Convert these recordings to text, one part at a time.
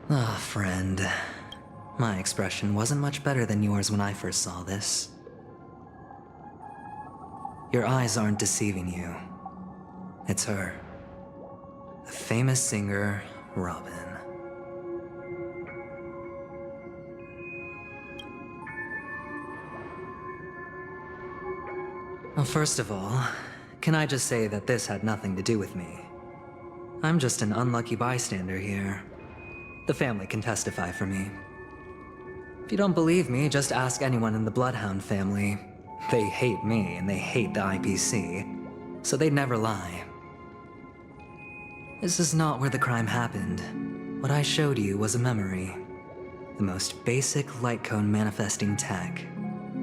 Ah, friend. My expression wasn't much better than yours when I first saw this. Your eyes aren't deceiving you. It's her. The famous singer, Robin. Well, first of all, can I just say that this had nothing to do with me? I'm just an unlucky bystander here. The family can testify for me. If you don't believe me, just ask anyone in the Bloodhound family. They hate me and they hate the IPC, so they'd never lie. This is not where the crime happened. What I showed you was a memory. The most basic light cone manifesting tech.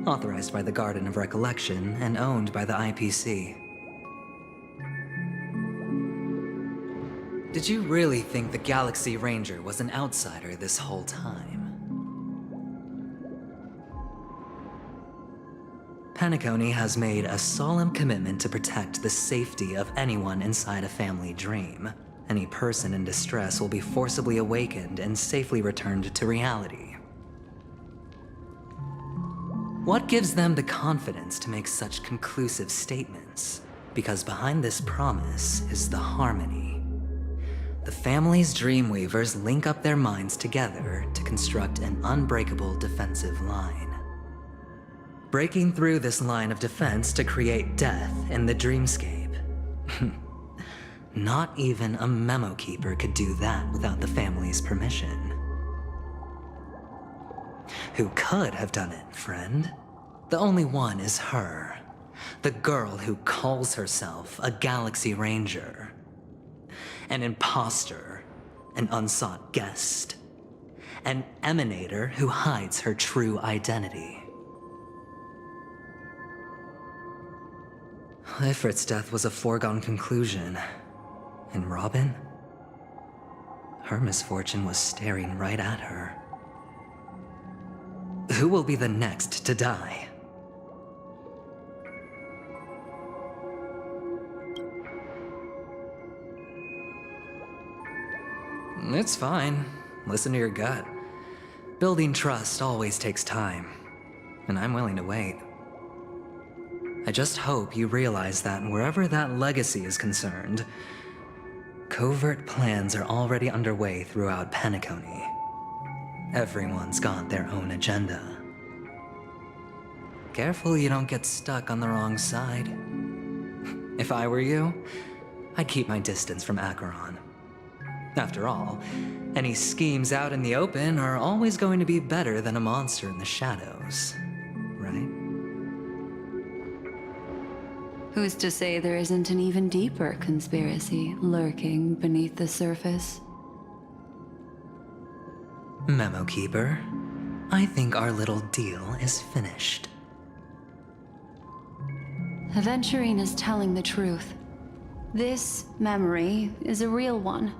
Authorized by the Garden of Recollection and owned by the IPC. Did you really think the Galaxy Ranger was an outsider this whole time? Penacony has made a solemn commitment to protect the safety of anyone inside a family dream. Any person in distress will be forcibly awakened and safely returned to reality. What gives them the confidence to make such conclusive statements? Because behind this promise is the harmony. The family's Dreamweavers link up their minds together to construct an unbreakable defensive line. Breaking through this line of defense to create death in the dreamscape. Not even a memo keeper could do that without the family's permission. Who could have done it, friend? The only one is her. The girl who calls herself a Galaxy Ranger. An imposter, an unsought guest. An emanator who hides her true identity. Ifrit's death was a foregone conclusion. And Robin? Her misfortune was staring right at her. Who will be the next to die? It's fine. Listen to your gut. Building trust always takes time, and I'm willing to wait. I just hope you realize that wherever that legacy is concerned, covert plans are already underway throughout Penacony. Everyone's got their own agenda. Careful you don't get stuck on the wrong side. If I were you, I'd keep my distance from Acheron. After all, any schemes out in the open are always going to be better than a monster in the shadows, right? Who's to say there isn't an even deeper conspiracy lurking beneath the surface? Memo Keeper, I think our little deal is finished. Aventurine is telling the truth. This memory is a real one,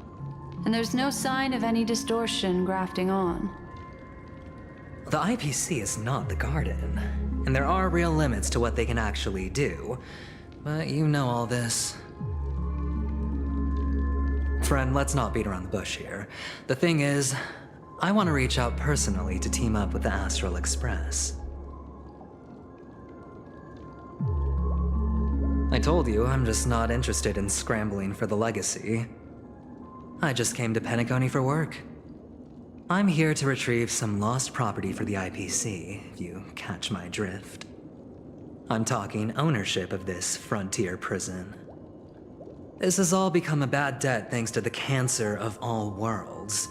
and there's no sign of any distortion grafting on. The IPC is not the Garden, and there are real limits to what they can actually do, but you know all this. Friend, let's not beat around the bush here. The thing is, I want to reach out personally to team up with the Astral Express. I told you I'm just not interested in scrambling for the legacy. I just came to Penacony for work. I'm here to retrieve some lost property for the IPC, if you catch my drift. I'm talking ownership of this frontier prison. This has all become a bad debt thanks to the cancer of all worlds.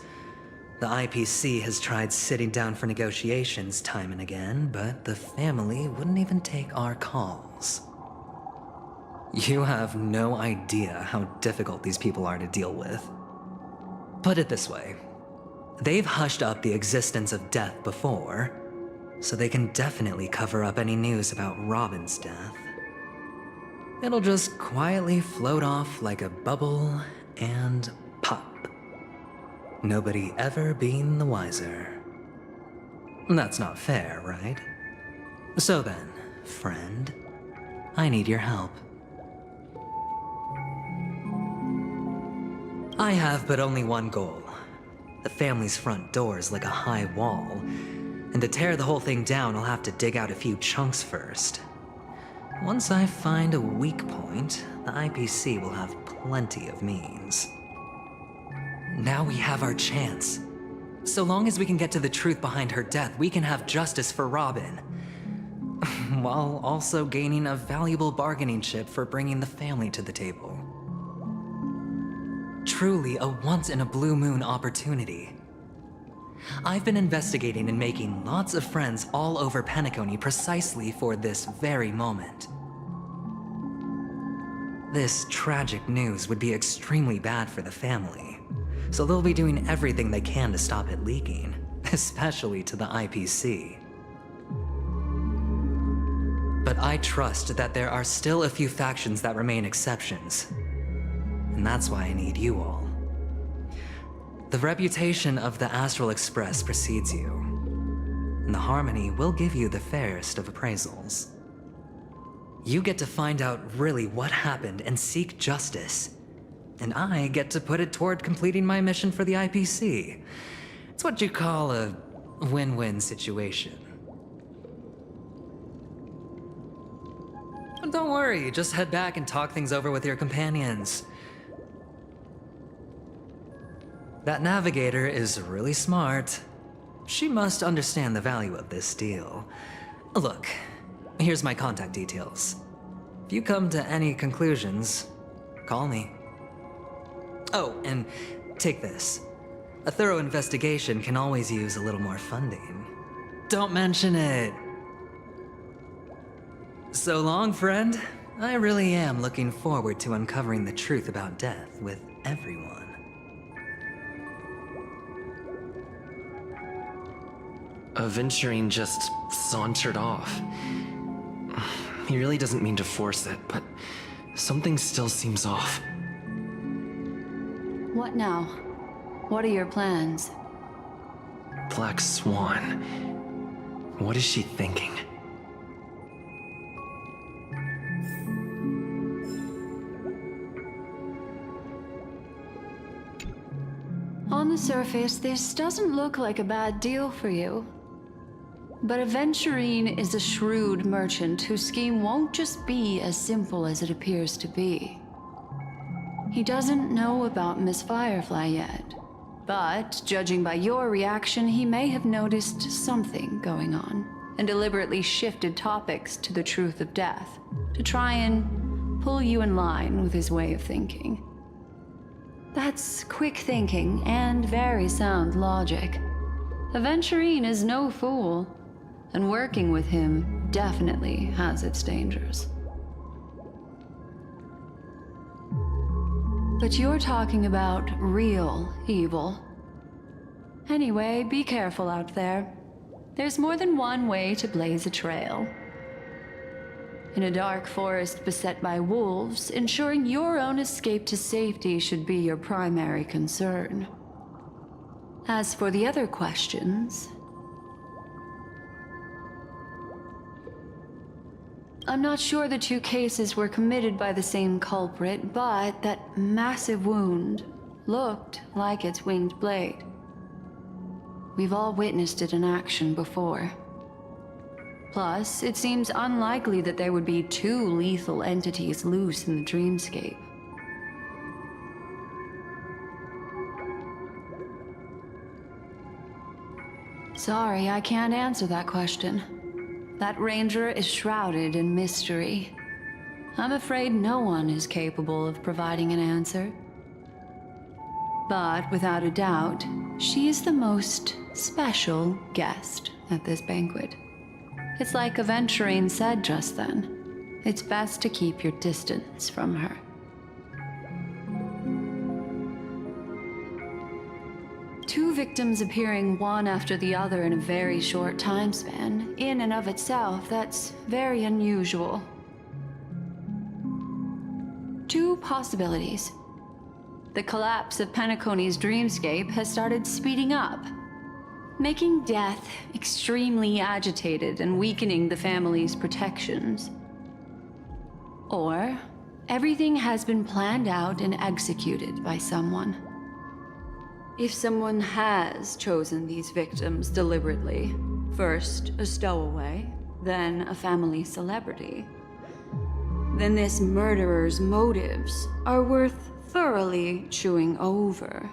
The IPC has tried sitting down for negotiations time and again, but the family wouldn't even take our calls. You have no idea how difficult these people are to deal with. Put it this way, they've hushed up the existence of death before, so they can definitely cover up any news about Robin's death. It'll just quietly float off like a bubble and pop. Nobody ever being the wiser. That's not fair, right? So then, friend, I need your help. I have but only one goal. The family's front door is like a high wall, and to tear the whole thing down, I'll have to dig out a few chunks first. Once I find a weak point, the IPC will have plenty of means. Now we have our chance. So long as we can get to the truth behind her death, we can have justice for Robin. While also gaining a valuable bargaining chip for bringing the family to the table. Truly a once-in-a-blue-moon opportunity. I've been investigating and making lots of friends all over Penacony precisely for this very moment. This tragic news would be extremely bad for the family, so they'll be doing everything they can to stop it leaking, especially to the IPC. But I trust that there are still a few factions that remain exceptions, and that's why I need you all. The reputation of the Astral Express precedes you, and the Harmony will give you the fairest of appraisals. You get to find out really what happened and seek justice, and I get to put it toward completing my mission for the IPC. It's what you call a win-win situation. Don't worry, just head back and talk things over with your companions. That navigator is really smart. She must understand the value of this deal. Look, here's my contact details. If you come to any conclusions, call me. Oh, and take this. A thorough investigation can always use a little more funding. Don't mention it. So long, friend. I really am looking forward to uncovering the truth about death with everyone. Aventurine just sauntered off. He really doesn't mean to force it, but something still seems off. What now? What are your plans? Blackswan. What is she thinking? On the surface, this doesn't look like a bad deal for you. But Aventurine is a shrewd merchant whose scheme won't just be as simple as it appears to be. He doesn't know about Miss Firefly yet, but judging by your reaction, he may have noticed something going on and deliberately shifted topics to the truth of death to try and pull you in line with his way of thinking. That's quick thinking and very sound logic. Aventurine is no fool, and working with him definitely has its dangers. But you're talking about real evil. Anyway, be careful out there. There's more than one way to blaze a trail. In a dark forest beset by wolves, ensuring your own escape to safety should be your primary concern. As for the other questions, I'm not sure the two cases were committed by the same culprit, but that massive wound looked like its winged blade. We've all witnessed it in action before. Plus, it seems unlikely that there would be two lethal entities loose in the dreamscape. Sorry, I can't answer that question. That ranger is shrouded in mystery. I'm afraid no one is capable of providing an answer. But without a doubt, she is the most special guest at this banquet. It's like Aventurine said just then. It's best to keep your distance from her. Two victims appearing one after the other in a very short time span, in and of itself, that's very unusual. Two possibilities. The collapse of Penacony's dreamscape has started speeding up, making death extremely agitated and weakening the family's protections. Or everything has been planned out and executed by someone. If someone has chosen these victims deliberately, first a stowaway, then a family celebrity, then this murderer's motives are worth thoroughly chewing over.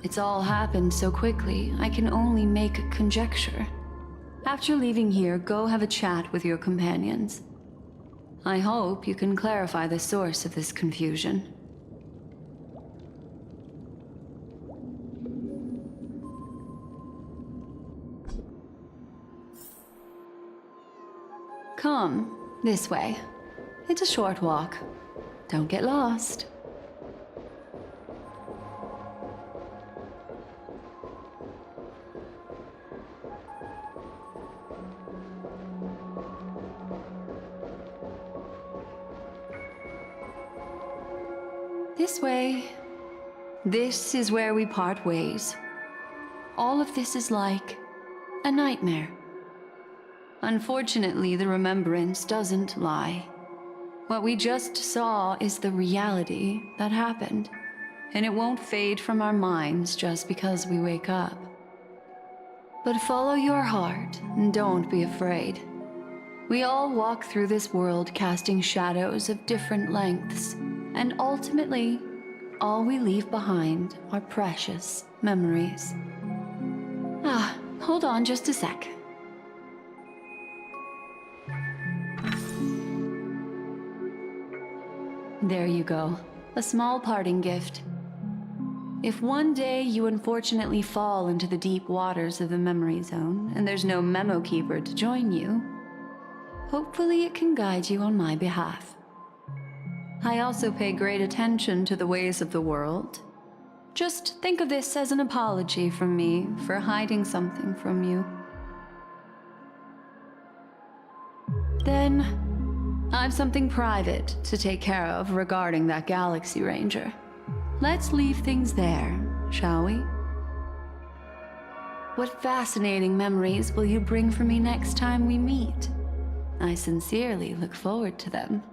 It's all happened so quickly, I can only make conjecture. After leaving here, go have a chat with your companions. I hope you can clarify the source of this confusion. Come, this way. It's a short walk. Don't get lost. This way. This is where we part ways. All of this is like a nightmare. Unfortunately, the remembrance doesn't lie. What we just saw is the reality that happened, and it won't fade from our minds just because we wake up. But follow your heart and don't be afraid. We all walk through this world casting shadows of different lengths, and ultimately, all we leave behind are precious memories. Hold on just a sec. There you go. A small parting gift. If one day you unfortunately fall into the deep waters of the memory zone, and there's no memo keeper to join you, hopefully it can guide you on my behalf. I also pay great attention to the ways of the world. Just think of this as an apology from me for hiding something from you. Then, I've something private to take care of regarding that Galaxy Ranger. Let's leave things there, shall we? What fascinating memories will you bring for me next time we meet? I sincerely look forward to them.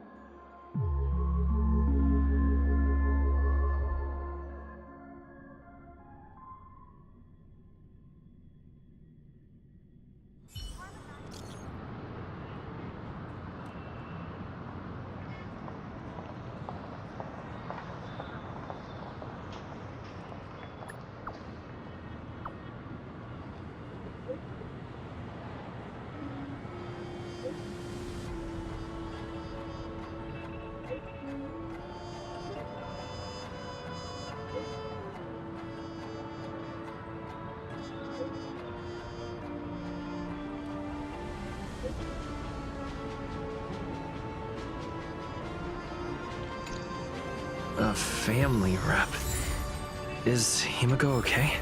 A family rep. Is Himiko okay?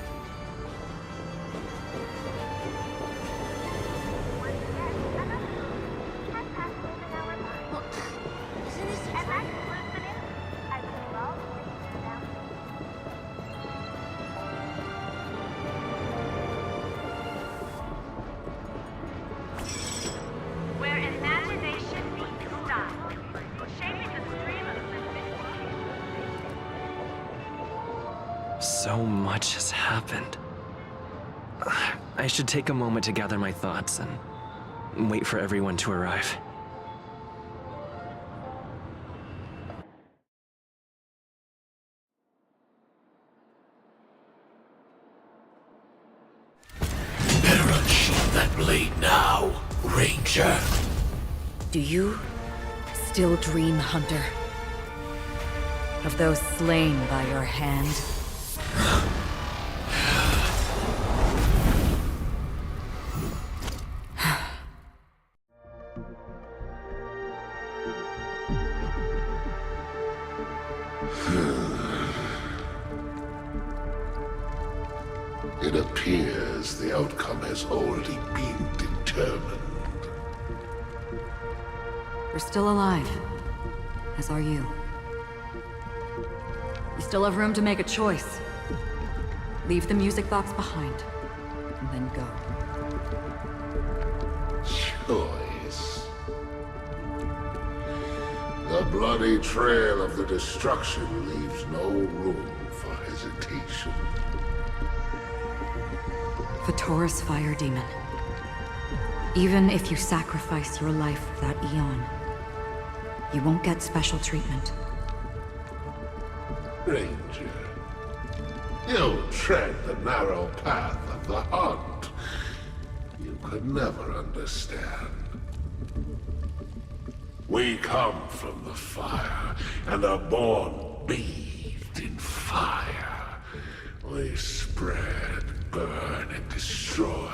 So much has happened. I should take a moment to gather my thoughts and wait for everyone to arrive. Better unsheath that blade now, Ranger. Do you still dream, Hunter? Of those slain by your hand? It appears the outcome has already been determined. We're still alive, as are you. You still have room to make a choice. Leave the music box behind, and then go. Choice. The bloody trail of the destruction leaves no room for hesitation. Vatora's fire demon. Even if you sacrifice your life for that eon, you won't get special treatment. Ranger, you tread the narrow path of the hunt. You could never understand. We come from the fire, and are born bathed in fire. We spread, burn, and destroy,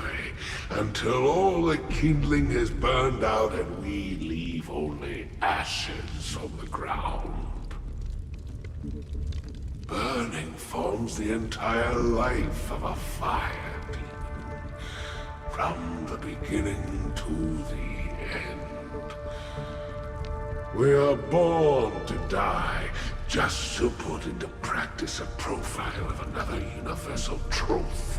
until all the kindling has burned out and we leave only ashes on the ground. Burning forms the entire life of a fire demon, from the beginning to the end. We are born to die, just to put into practice a profile of another universal truth.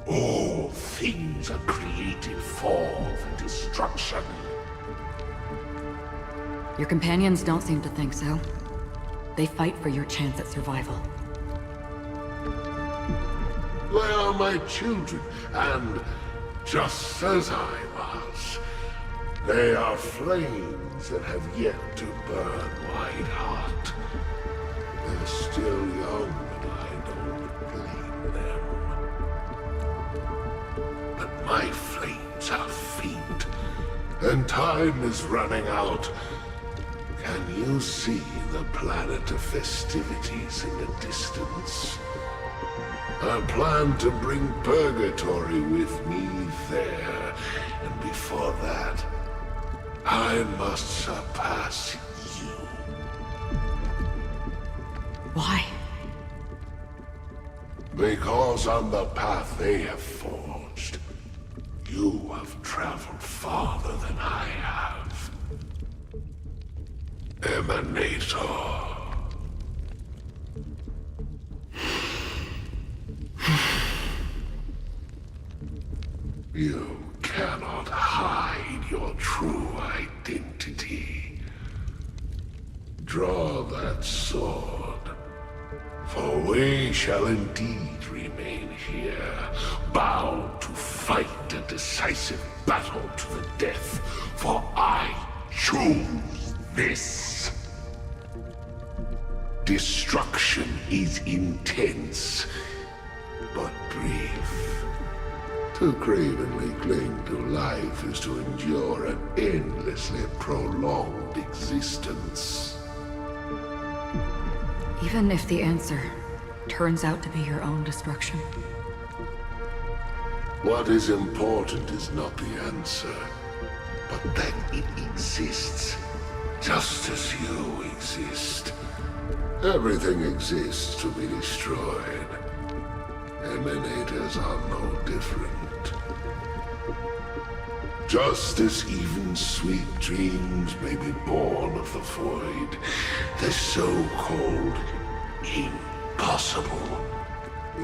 All things are created for the destruction. Your companions don't seem to think so. They fight for your chance at survival. They are my children, and just as I was, they are flames that have yet to burn white hot. They're still young, and I don't blame them. But my flames are faint, and time is running out. Can you see the planet of festivities in the distance? I plan to bring Purgatory with me there, and before that, I must surpass you. Why? Because on the path they have forged, you have traveled farther than I have. Emanator. You cannot hide your true identity. Draw that sword, for we shall indeed remain here, bound to fight a decisive battle to the death, for I choose this. Destruction is intense, but brief. To cravenly cling to life is to endure an endlessly prolonged existence. Even if the answer turns out to be your own destruction. What is important is not the answer, but that it exists, just as you exist. Everything exists to be destroyed. Emanators are no different. Just as even sweet dreams may be born of the void, the so-called impossible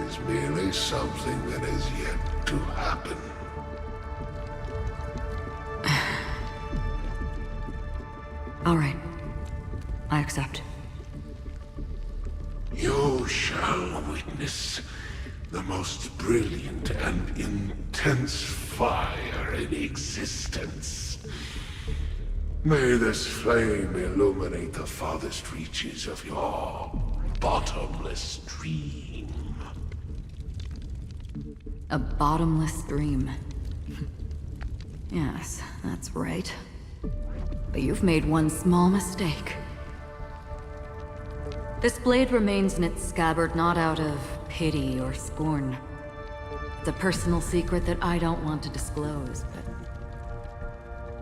is merely something that has yet to happen. All right. I accept. You shall witness the most brilliant and intense fire in existence. May this flame illuminate the farthest reaches of your bottomless dream. A bottomless dream. Yes, that's right. But you've made one small mistake. This blade remains in its scabbard not out of pity or scorn. It's a personal secret that I don't want to disclose, but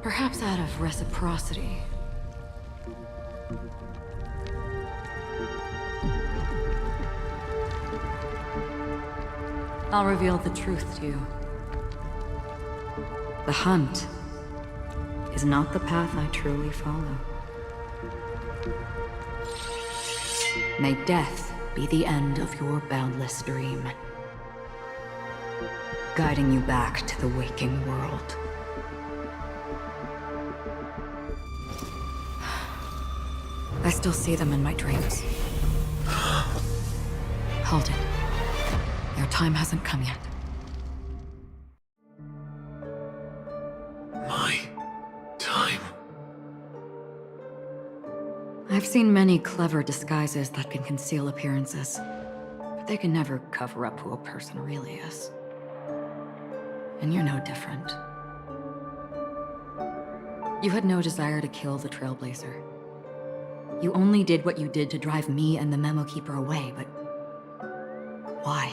perhaps out of reciprocity. I'll reveal the truth to you. The hunt is not the path I truly follow. May death be the end of your boundless dream, guiding you back to the waking world. I still see them in my dreams. Hold it. Your time hasn't come yet. My time? I've seen many clever disguises that can conceal appearances, but they can never cover up who a person really is. And you're no different. You had no desire to kill the Trailblazer. You only did what you did to drive me and the Memo Keeper away, but why?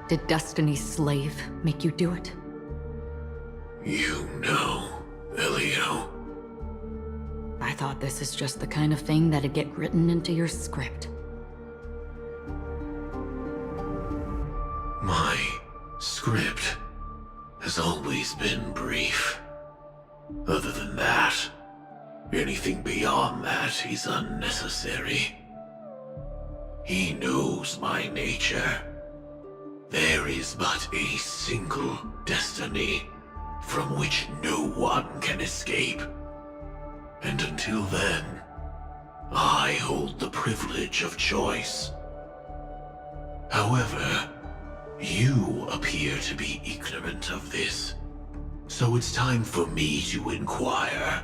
Did Destiny's slave make you do it? You know, Elio. I thought this is just the kind of thing that'd get written into your script. My script has always been brief. Other than that, anything beyond that is unnecessary. He knows my nature. There is but a single destiny from which no one can escape. And until then, I hold the privilege of choice. However, you appear to be ignorant of this, so it's time for me to inquire.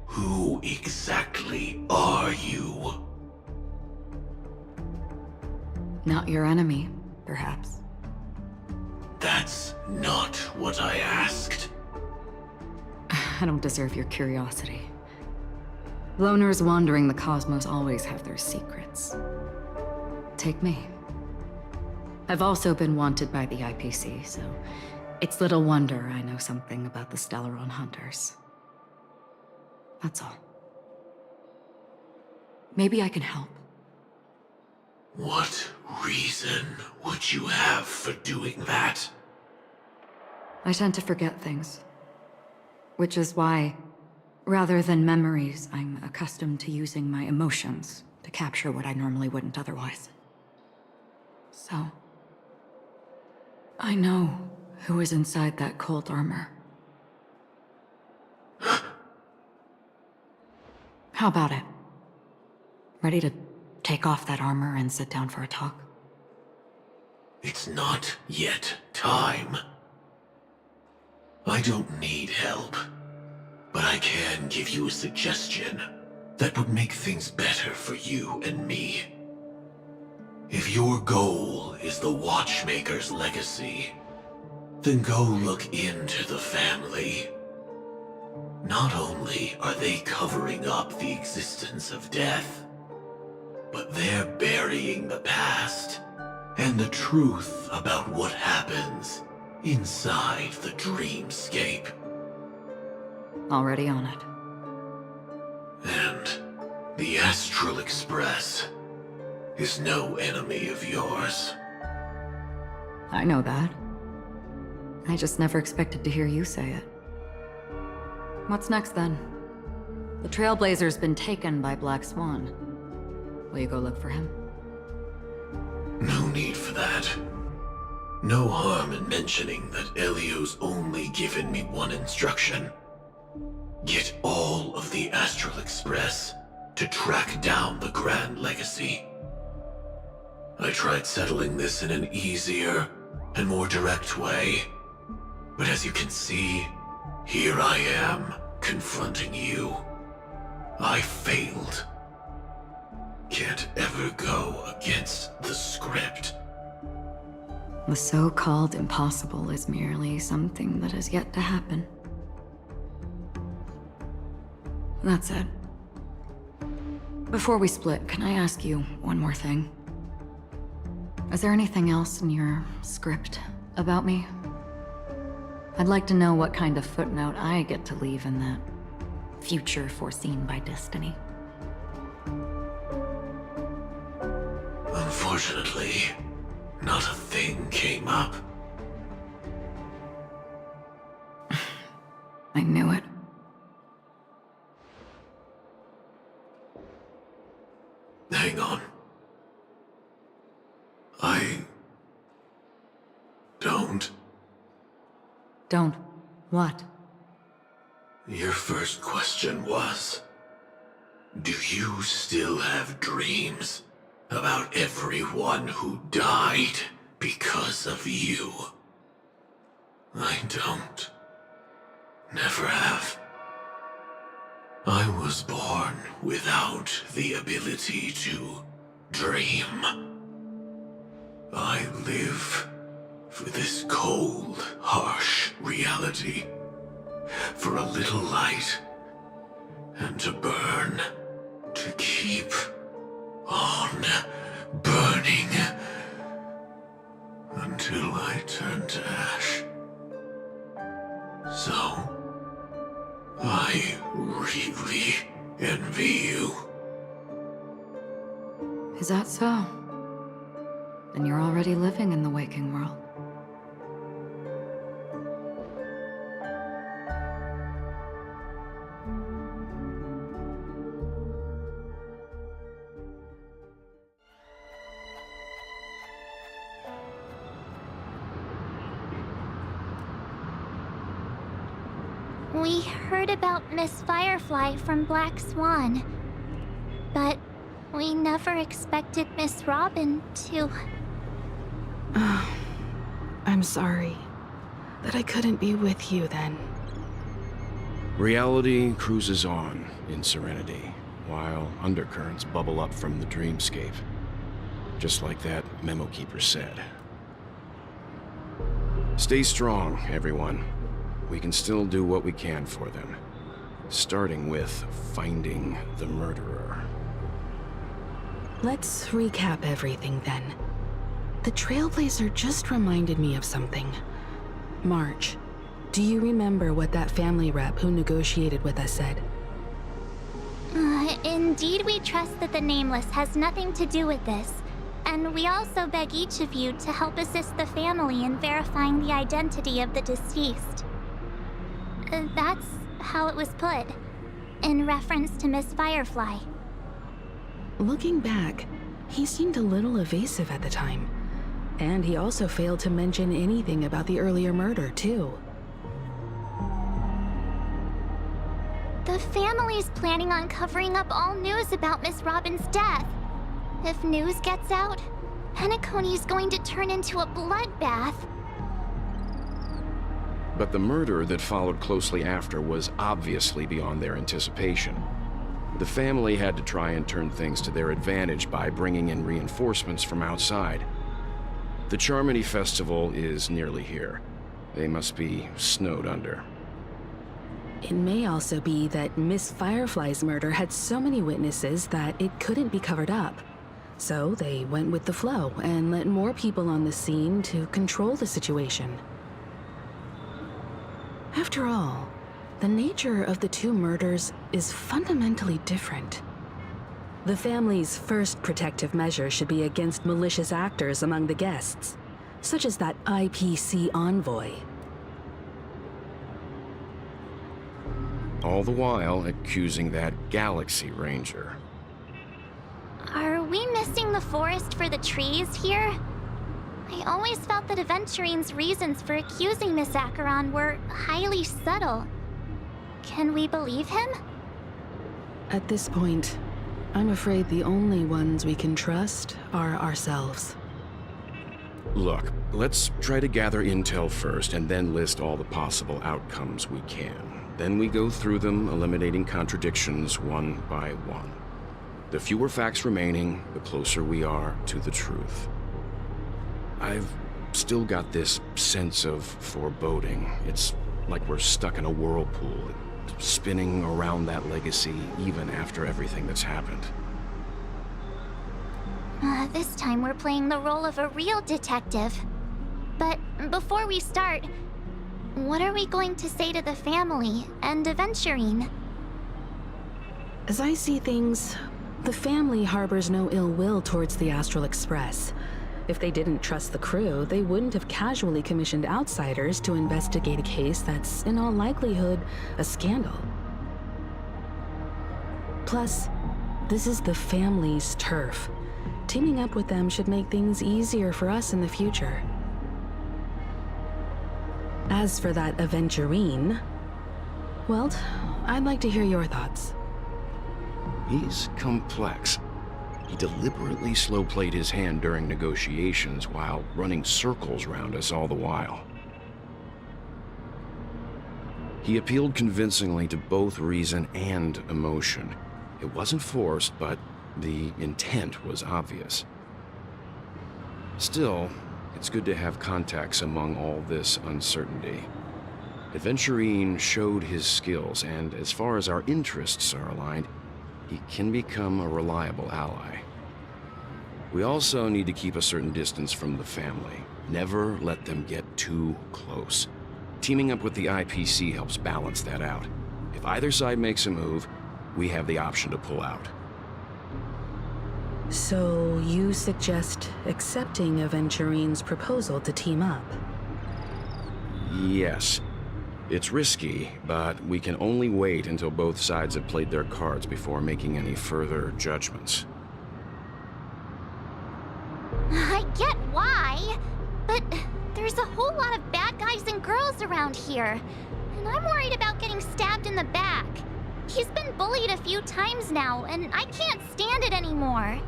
Who exactly are you? Not your enemy, perhaps. That's not what I asked. I don't deserve your curiosity. Loners wandering the cosmos always have their secrets. Take me. I've also been wanted by the IPC, so it's little wonder I know something about the Stellaron Hunters. That's all. Maybe I can help. What reason would you have for doing that? I tend to forget things. Which is why, rather than memories, I'm accustomed to using my emotions to capture what I normally wouldn't otherwise. So, I know who is inside that cold armor. How about it? Ready to take off that armor and sit down for a talk? It's not yet time. I don't need help, but I can give you a suggestion that would make things better for you and me. If your goal is the Watchmaker's legacy, then go look into the family. Not only are they covering up the existence of death, but they're burying the past and the truth about what happens inside the dreamscape. Already on it. And the Astral Express is no enemy of yours. I know that. I just never expected to hear you say it. What's next, then? The Trailblazer's been taken by Blackswan. Will you go look for him? No need for that. No harm in mentioning that Elio's only given me one instruction. Get all of the Astral Express to track down the Grand Legacy. I tried settling this in an easier and more direct way, but as you can see, here I am, confronting you. I failed. Can't ever go against the script. The so-called impossible is merely something that has yet to happen. That's it. Before we split, can I ask you one more thing? Is there anything else in your script about me? I'd like to know what kind of footnote I get to leave in that future foreseen by destiny. Unfortunately, not a thing came up. I knew it. Hang on. I don't Don't. What? Your first question was, do you still have dreams about everyone who died because of you? I don't. Never have. I was born without the ability to dream. I live for this cold, harsh reality. For a little light, and to burn, to keep on burning, until I turn to ash. So, I really envy you. Is that so? Then you're already living in the waking world. We heard about Miss Firefly from Black Swan, but we never expected Miss Robin to... I'm sorry that I couldn't be with you then. Reality cruises on in serenity, while undercurrents bubble up from the dreamscape. Just like that memo keeper said. Stay strong, everyone. We can still do what we can for them. Starting with finding the murderer. Let's recap everything then. The Trailblazer just reminded me of something. March, do you remember what that family rep who negotiated with us said? Indeed, we trust that the Nameless has nothing to do with this. And we also beg each of you to help assist the family in verifying the identity of the deceased. That's how it was put, in reference to Miss Firefly. Looking back, he seemed a little evasive at the time. And he also failed to mention anything about the earlier murder, too. The family's planning on covering up all news about Miss Robin's death. If news gets out, Penacony's going to turn into a bloodbath. But the murder that followed closely after was obviously beyond their anticipation. The family had to try and turn things to their advantage by bringing in reinforcements from outside. The Charmony Festival is nearly here. They must be snowed under. It may also be that Miss Firefly's murder had so many witnesses that it couldn't be covered up. So they went with the flow and let more people on the scene to control the situation. After all, the nature of the two murders is fundamentally different. The family's first protective measure should be against malicious actors among the guests, such as that IPC envoy. All the while accusing that Galaxy Ranger. Are we missing the forest for the trees here? I always felt that Aventurine's reasons for accusing Miss Acheron were highly subtle. Can we believe him? At this point, I'm afraid the only ones we can trust are ourselves. Look, let's try to gather intel first and then list all the possible outcomes we can. Then we go through them, eliminating contradictions one by one. The fewer facts remaining, the closer we are to the truth. I've still got this sense of foreboding. It's like we're stuck in a whirlpool, spinning around that legacy even after everything that's happened. This time we're playing the role of a real detective. But before we start, what are we going to say to the family and Aventurine? As I see things, the family harbors no ill will towards the Astral Express. If they didn't trust the crew, they wouldn't have casually commissioned outsiders to investigate a case that's, in all likelihood, a scandal. Plus, this is the family's turf. Teaming up with them should make things easier for us in the future. As for that aventurine, Well, I'd like to hear your thoughts. He's complex. He deliberately slow-played his hand during negotiations while running circles around us all the while. He appealed convincingly to both reason and emotion. It wasn't forced, but the intent was obvious. Still, it's good to have contacts among all this uncertainty. Aventurine showed his skills, and as far as our interests are aligned, he can become a reliable ally. We also need to keep a certain distance from the family. Never let them get too close. Teaming up with the IPC helps balance that out. If either side makes a move, we have the option to pull out. So you suggest accepting Aventurine's proposal to team up? Yes. It's risky, but we can only wait until both sides have played their cards before making any further judgments. I get why, but there's a whole lot of bad guys and girls around here, and I'm worried about getting stabbed in the back. He's been bullied a few times now, and I can't stand it anymore.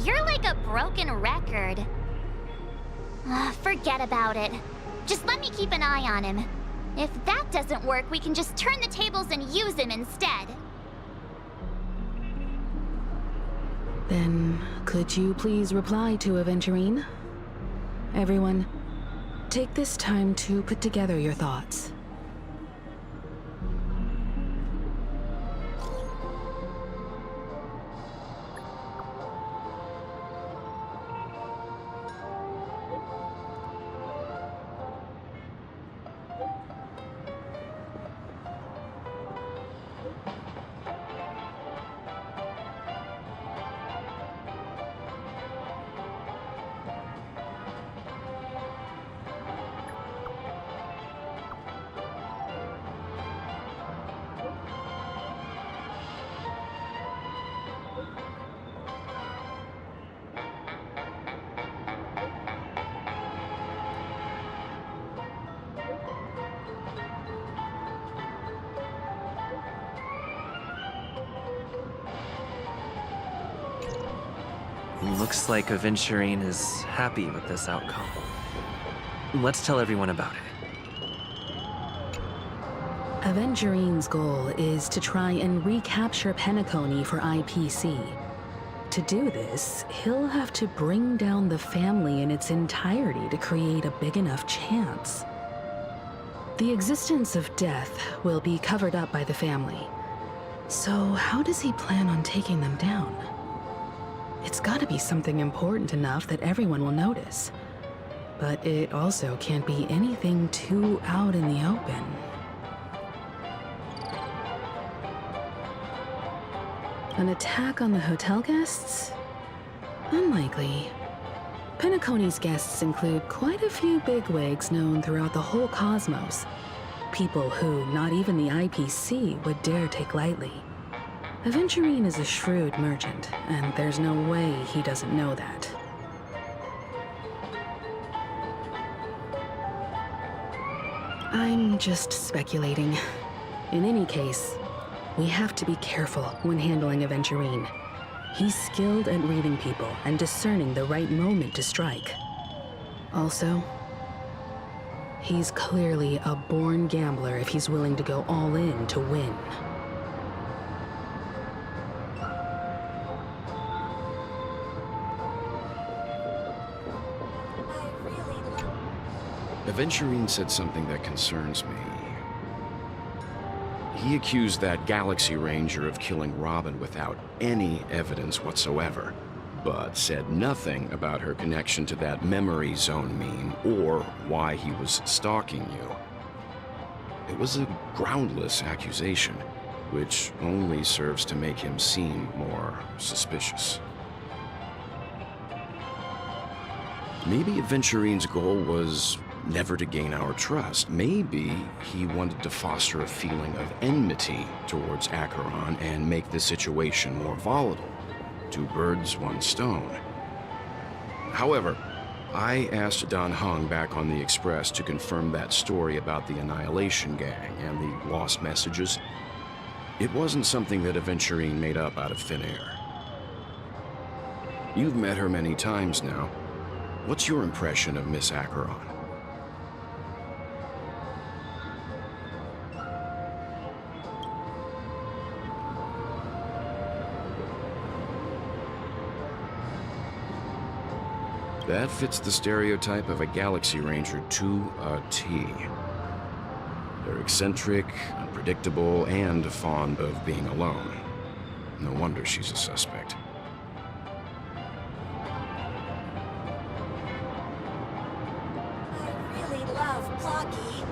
You're like a broken record. Forget about it. Just let me keep an eye on him. If that doesn't work, we can just turn the tables and use him instead. Then, could you please reply to Aventurine? Everyone, take this time to put together your thoughts. Looks like Aventurine is happy with this outcome. Let's tell everyone about it. Aventurine's goal is to try and recapture Penacony for IPC. To do this, he'll have to bring down the family in its entirety to create a big enough chance. The existence of death will be covered up by the family. So how does he plan on taking them down? It's gotta be something important enough that everyone will notice. But it also can't be anything too out in the open. An attack on the hotel guests? Unlikely. Penacony's guests include quite a few bigwigs known throughout the whole cosmos. People who not even the IPC would dare take lightly. Aventurine is a shrewd merchant, and there's no way he doesn't know that. I'm just speculating. In any case, we have to be careful when handling Aventurine. He's skilled at reading people and discerning the right moment to strike. Also, he's clearly a born gambler if he's willing to go all in to win. Aventurine said something that concerns me. He accused that Galaxy Ranger of killing Robin without any evidence whatsoever, but said nothing about her connection to that memory zone meme or why he was stalking you. It was a groundless accusation, which only serves to make him seem more suspicious. Maybe Aventurine's goal was never to gain our trust. Maybe he wanted to foster a feeling of enmity towards Acheron and make the situation more volatile. Two birds, one stone. However, I asked Don Hung back on the Express to confirm that story about the Annihilation Gang and the lost messages. It wasn't something that Aventurine made up out of thin air. You've met her many times now. What's your impression of Miss Acheron? That fits the stereotype of a Galaxy Ranger to a T. They're eccentric, unpredictable, and fond of being alone. No wonder she's a suspect. I really love Blocky.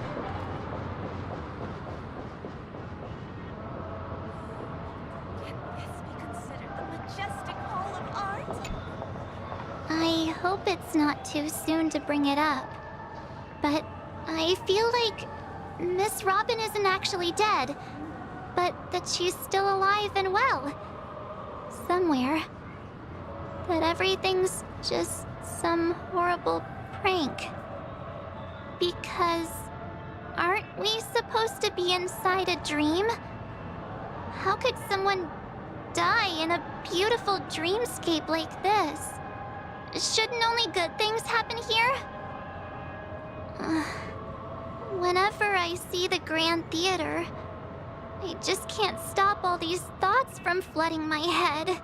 Can this be considered the majestic hall of art? I hope it's not too soon to bring it up. But I feel like Miss Robin isn't actually dead, but that she's still alive and well. Somewhere. That everything's just some horrible prank. Because aren't we supposed to be inside a dream? How could someone die in a beautiful dreamscape like this? Shouldn't only good things happen here? Whenever I see the Grand Theater, I just can't stop all these thoughts from flooding my head.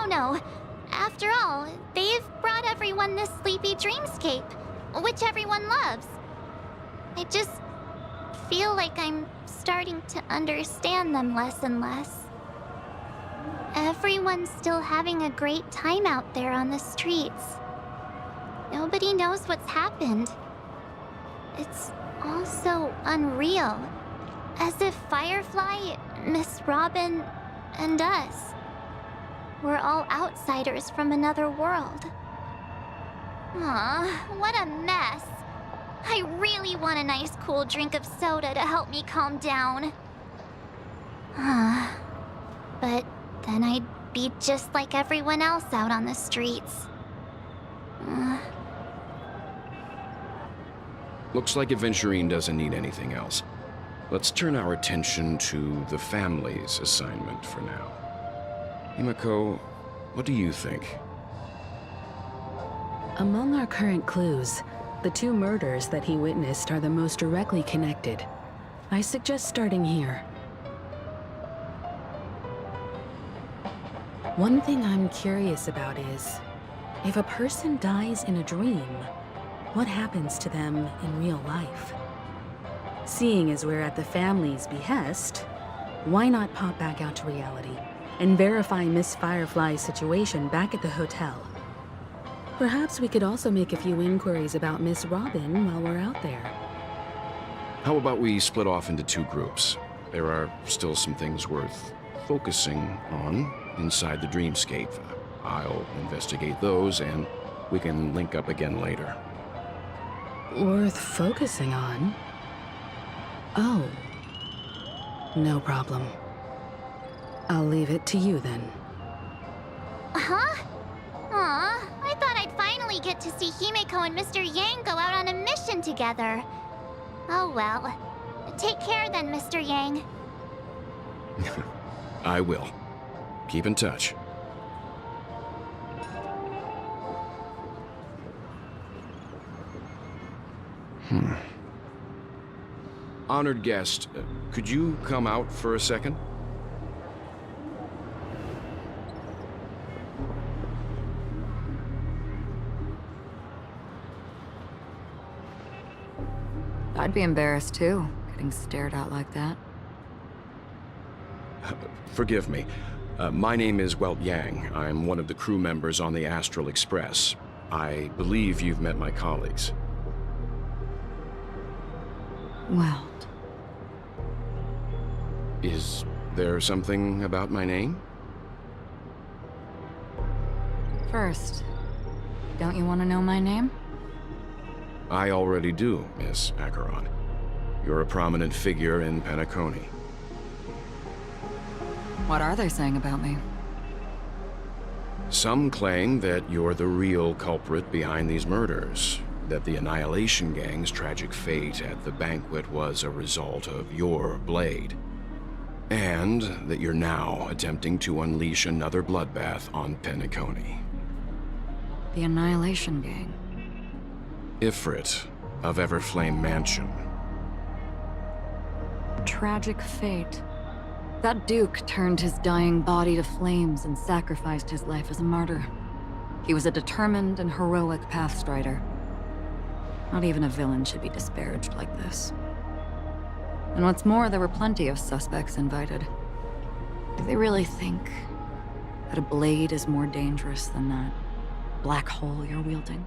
No. After all, they've brought everyone this sleepy dreamscape, which everyone loves. I just feel like I'm starting to understand them less and less. Everyone's still having a great time out there on the streets. Nobody knows what's happened. It's all so unreal. As if Firefly, Miss Robin, and us were all outsiders from another world. Aw, what a mess. I really want a nice cool drink of soda to help me calm down. But then I'd be just like everyone else out on the streets. Looks like Aventurine doesn't need anything else. Let's turn our attention to the family's assignment for now. Himiko, what do you think? Among our current clues, the two murders that he witnessed are the most directly connected. I suggest starting here. One thing I'm curious about is, if a person dies in a dream, what happens to them in real life? Seeing as we're at the family's behest, why not pop back out to reality and verify Miss Firefly's situation back at the hotel? Perhaps we could also make a few inquiries about Miss Robin while we're out there. How about we split off into two groups? There are still some things worth focusing on inside the dreamscape. I'll investigate those, and we can link up again later. Worth focusing on? Oh. No problem. I'll leave it to you then. Huh? Aw, I thought I'd finally get to see Himiko and Mr. Yang go out on a mission together. Oh well. Take care then, Mr. Yang. I will. Keep in touch. Honored guest, could you come out for a second? I'd be embarrassed too, getting stared at like that. Forgive me. My name is Welt Yang. I'm one of the crew members on the Astral Express. I believe you've met my colleagues. Well, Is there something about my name? first, don't you want to know my name? I already do, Miss Acheron. You're a prominent figure in Penacony. What are they saying about me? Some claim that you're the real culprit behind these murders, that the Annihilation Gang's tragic fate at the banquet was a result of your blade, and that you're now attempting to unleash another bloodbath on Penacony. The Annihilation Gang. Ifrit of Everflame Mansion. Tragic fate. That Duke turned his dying body to flames and sacrificed his life as a martyr. He was a determined and heroic pathstrider. Not even a villain should be disparaged like this. And what's more, there were plenty of suspects invited. Do they really think that a blade is more dangerous than that black hole you're wielding?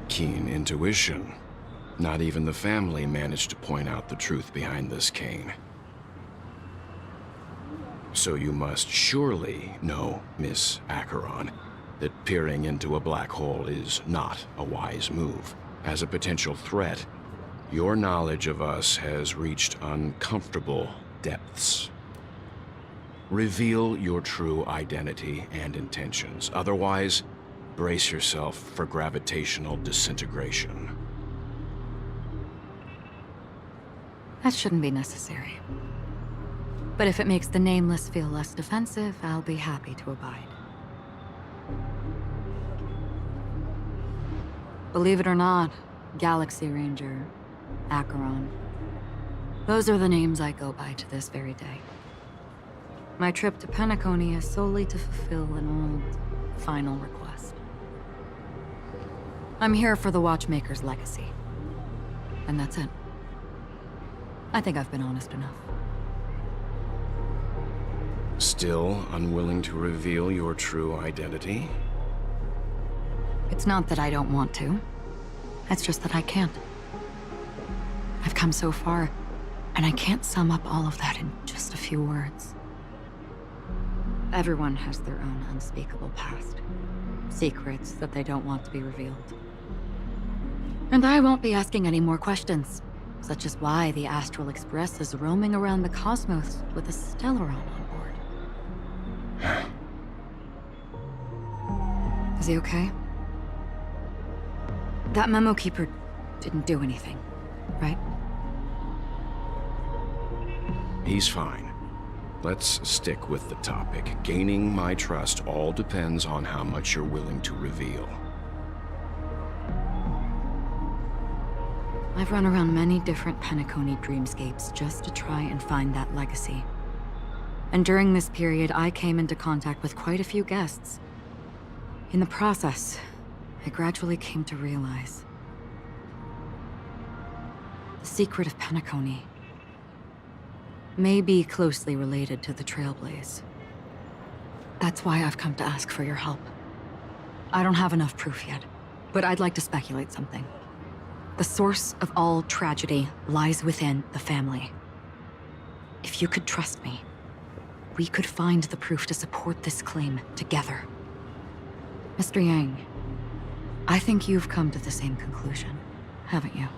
Keen intuition. Not even the family managed to point out the truth behind this cane. So you must surely know, Miss Acheron, that peering into a black hole is not a wise move. As a potential threat, your knowledge of us has reached uncomfortable depths. Reveal your true identity and intentions. Otherwise, brace yourself for gravitational disintegration. That shouldn't be necessary. But if it makes the Nameless feel less defensive, I'll be happy to abide. Believe it or not, Galaxy Ranger, Acheron. Those are the names I go by to this very day. My trip to Penacony is solely to fulfill an old, final request. I'm here for the Watchmaker's legacy. And that's it. I think I've been honest enough. Still unwilling to reveal your true identity? It's not that I don't want to. It's just that I can't. I've come so far, and I can't sum up all of that in just a few words. Everyone has their own unspeakable past. Secrets that they don't want to be revealed. And I won't be asking any more questions, such as why the Astral Express is roaming around the cosmos with a Stellaron on board. Is he okay? That memo keeper didn't do anything, right? He's fine. Let's stick with the topic. Gaining my trust all depends on how much you're willing to reveal. I've run around many different Penacony dreamscapes just to try and find that legacy. And during this period, I came into contact with quite a few guests. In the process, I gradually came to realize the secret of Penacony may be closely related to the Trailblaze. That's why I've come to ask for your help. I don't have enough proof yet, but I'd like to speculate something. The source of all tragedy lies within the family. If you could trust me, we could find the proof to support this claim together. Mr. Yang, I think you've come to the same conclusion, haven't you?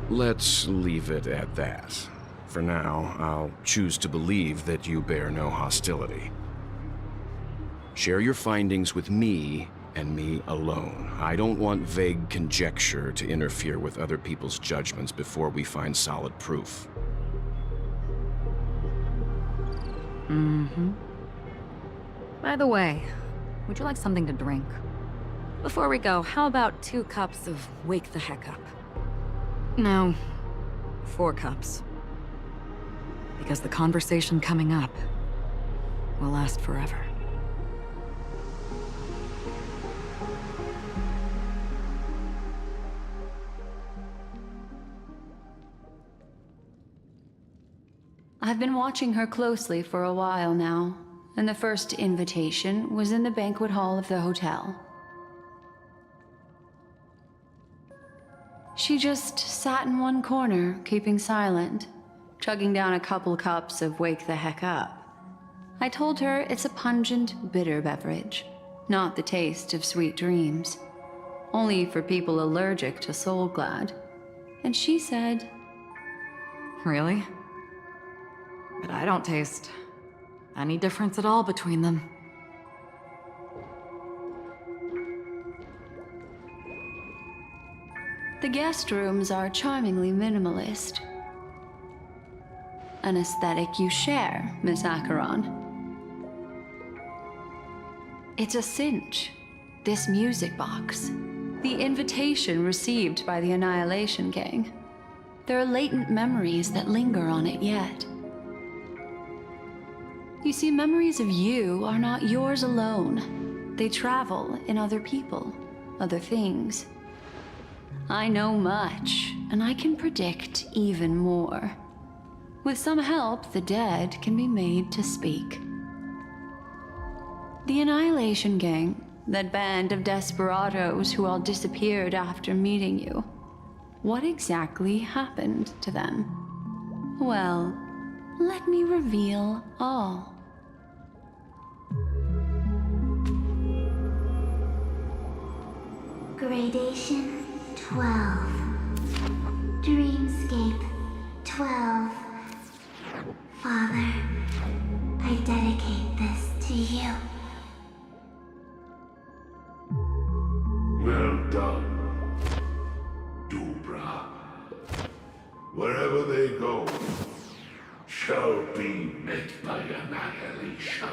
Let's leave it at that. For now, I'll choose to believe that you bear no hostility. Share your findings with me and me alone. I don't want vague conjecture to interfere with other people's judgments before we find solid proof. Mm-hmm. By the way, would you like something to drink? Before we go, how about 2 cups of Wake the Heck Up? No, 4 cups. Because the conversation coming up will last forever. I've been watching her closely for a while now, and the first invitation was in the banquet hall of the hotel. She just sat in one corner, keeping silent, chugging down a couple cups of Wake the Heck Up. I told her it's a pungent, bitter beverage, not the taste of sweet dreams. Only for people allergic to Soul Glad. And she said, Really? But I don't taste any difference at all between them. the guest rooms are charmingly minimalist. An aesthetic you share, Miss Acheron. It's a cinch, this music box. The invitation received by the Annihilation Gang. There are latent memories that linger on it yet. You see, memories of you are not yours alone. They travel in other people, other things. I know much, and I can predict even more. With some help, the dead can be made to speak. The Annihilation Gang, that band of desperados who all disappeared after meeting you. What exactly happened to them? Well, let me reveal all. Gradation 12. Dreamscape 12. Father, I dedicate this to you. Well done, Dubra. Wherever they go, shall be met by annihilation.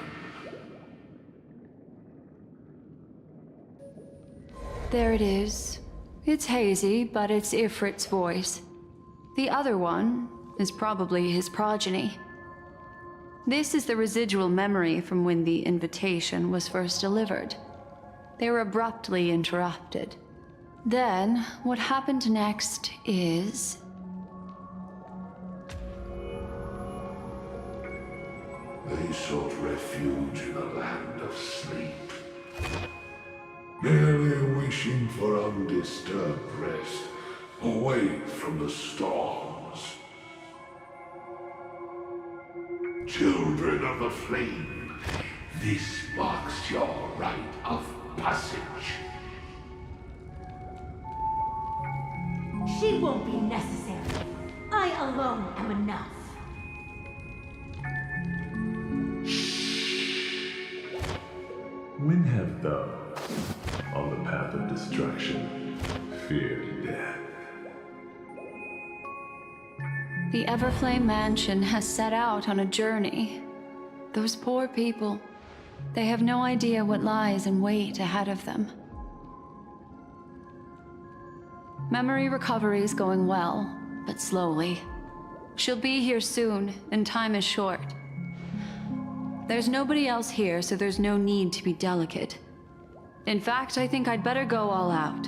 There it is. It's hazy, but it's Ifrit's voice. The other one is probably his progeny. This is the residual memory from when the invitation was first delivered. They were abruptly interrupted. Then, what happened next is... They sought refuge in a land of sleep, merely wishing for undisturbed rest, away from the storms. Children of the flame, this marks your rite of passage. She won't be necessary. I alone am enough. When have those on the path of destruction feared death? The Everflame Mansion has set out on a journey. Those poor people, they have no idea what lies in wait ahead of them. Memory recovery is going well, but slowly. She'll be here soon, and time is short. There's nobody else here, so there's no need to be delicate. In fact, I think I'd better go all out.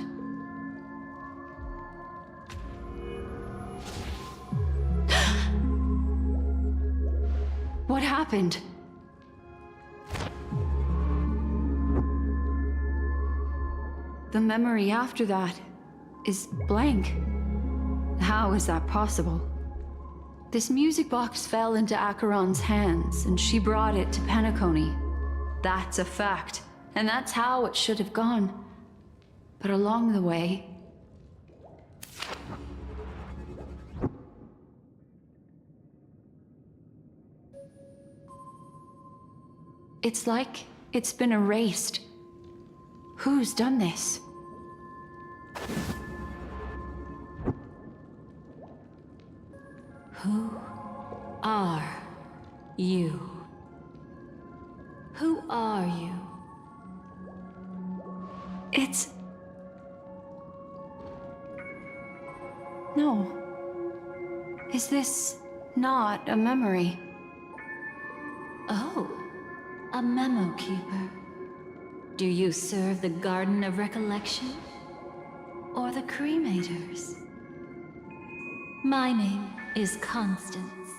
What happened? The memory after that is blank. How is that possible? This music box fell into Acheron's hands, and she brought it to Penacony. That's a fact, and that's how it should have gone. But along the way... it's like it's been erased. Who's done this? Who are you? Who are you? It's... no. Is this not a memory? Oh, a memo keeper. Do you serve the Garden of Recollection? Or the Cremators? My name is Constance.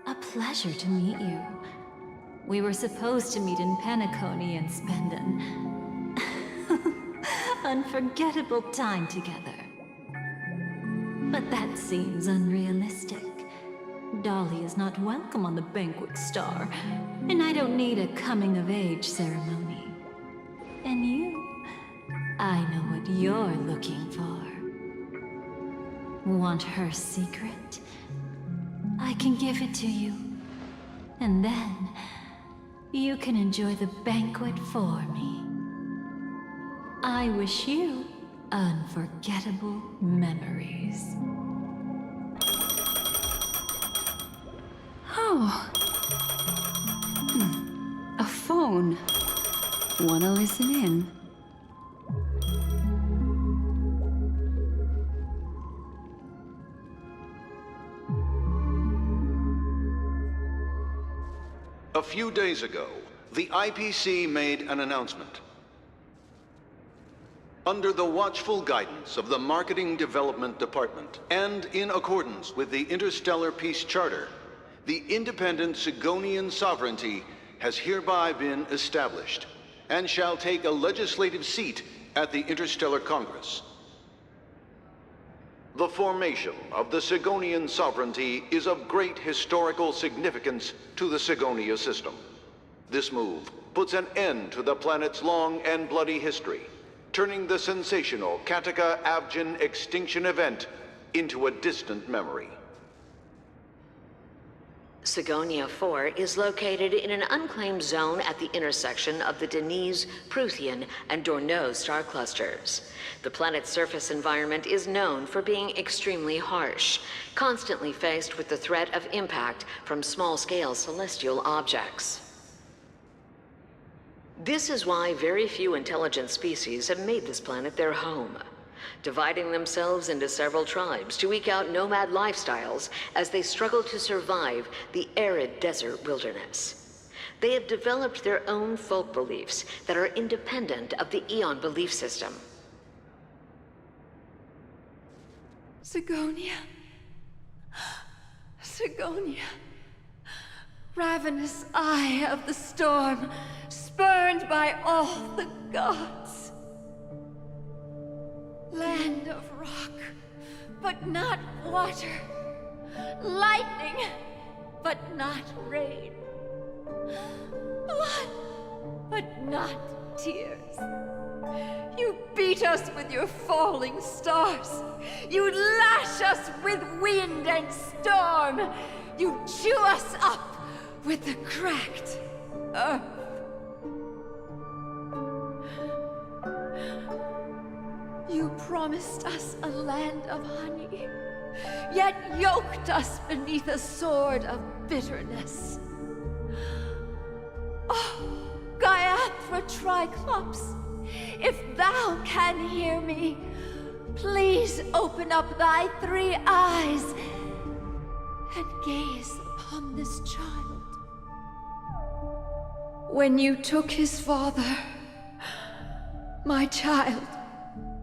A pleasure to meet you. We were supposed to meet in Penacony and spend an unforgettable time together. But that seems unrealistic. Dolly is not welcome on the Banquet Star, and I don't need a coming-of-age ceremony. And you, I know what you're looking for. Want her secret? I can give it to you. And then, you can enjoy the banquet for me. I wish you unforgettable memories. Oh. A phone. Wanna listen in? A few days ago, the IPC made an announcement. Under the watchful guidance of the Marketing Development Department, and in accordance with the Interstellar Peace Charter, the independent Sigonian sovereignty has hereby been established, and shall take a legislative seat at the Interstellar Congress. The formation of the Sigonian sovereignty is of great historical significance to the Sigonia system. This move puts an end to the planet's long and bloody history, turning the sensational Kataka-Avgin extinction event into a distant memory. Sigonia 4 is located in an unclaimed zone at the intersection of the Denise, Prothean, and Dorneau star clusters. The planet's surface environment is known for being extremely harsh, constantly faced with the threat of impact from small-scale celestial objects. This is why very few intelligent species have made this planet their home, dividing themselves into several tribes to eke out nomad lifestyles as they struggle to survive the arid desert wilderness. They have developed their own folk beliefs that are independent of the Eon belief system. Sigonia. Sigonia. Ravenous eye of the storm, spurned by all the gods. Land of rock, but not water. Lightning, but not rain. Blood, but not tears. You beat us with your falling stars. You lash us with wind and storm. You chew us up with the cracked earth. You promised us a land of honey, yet yoked us beneath a sword of bitterness. Oh, Gaiathra Triclops, if thou can hear me, please open up thy 3 eyes and gaze upon this child. When you took his father, my child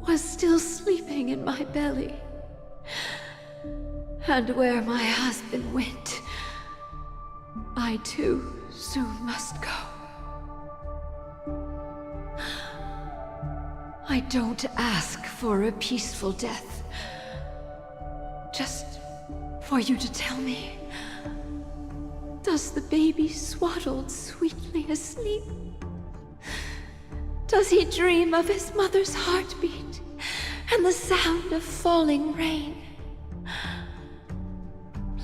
was still sleeping in my belly. And where my husband went, I too soon must go. I don't ask for a peaceful death. Just for you to tell me, does the baby swaddled sweetly asleep? Does he dream of his mother's heartbeat and the sound of falling rain?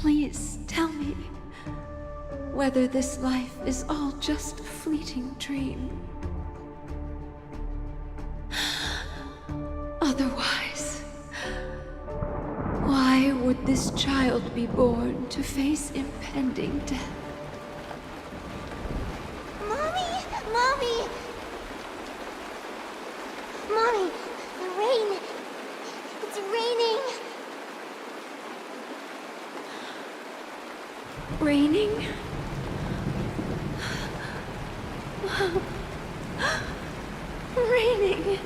Please tell me whether this life is all just a fleeting dream. Otherwise, why would this child be born to face impending death? Mommy! Mommy! Mommy, the rain. It's raining. Raining? Raining.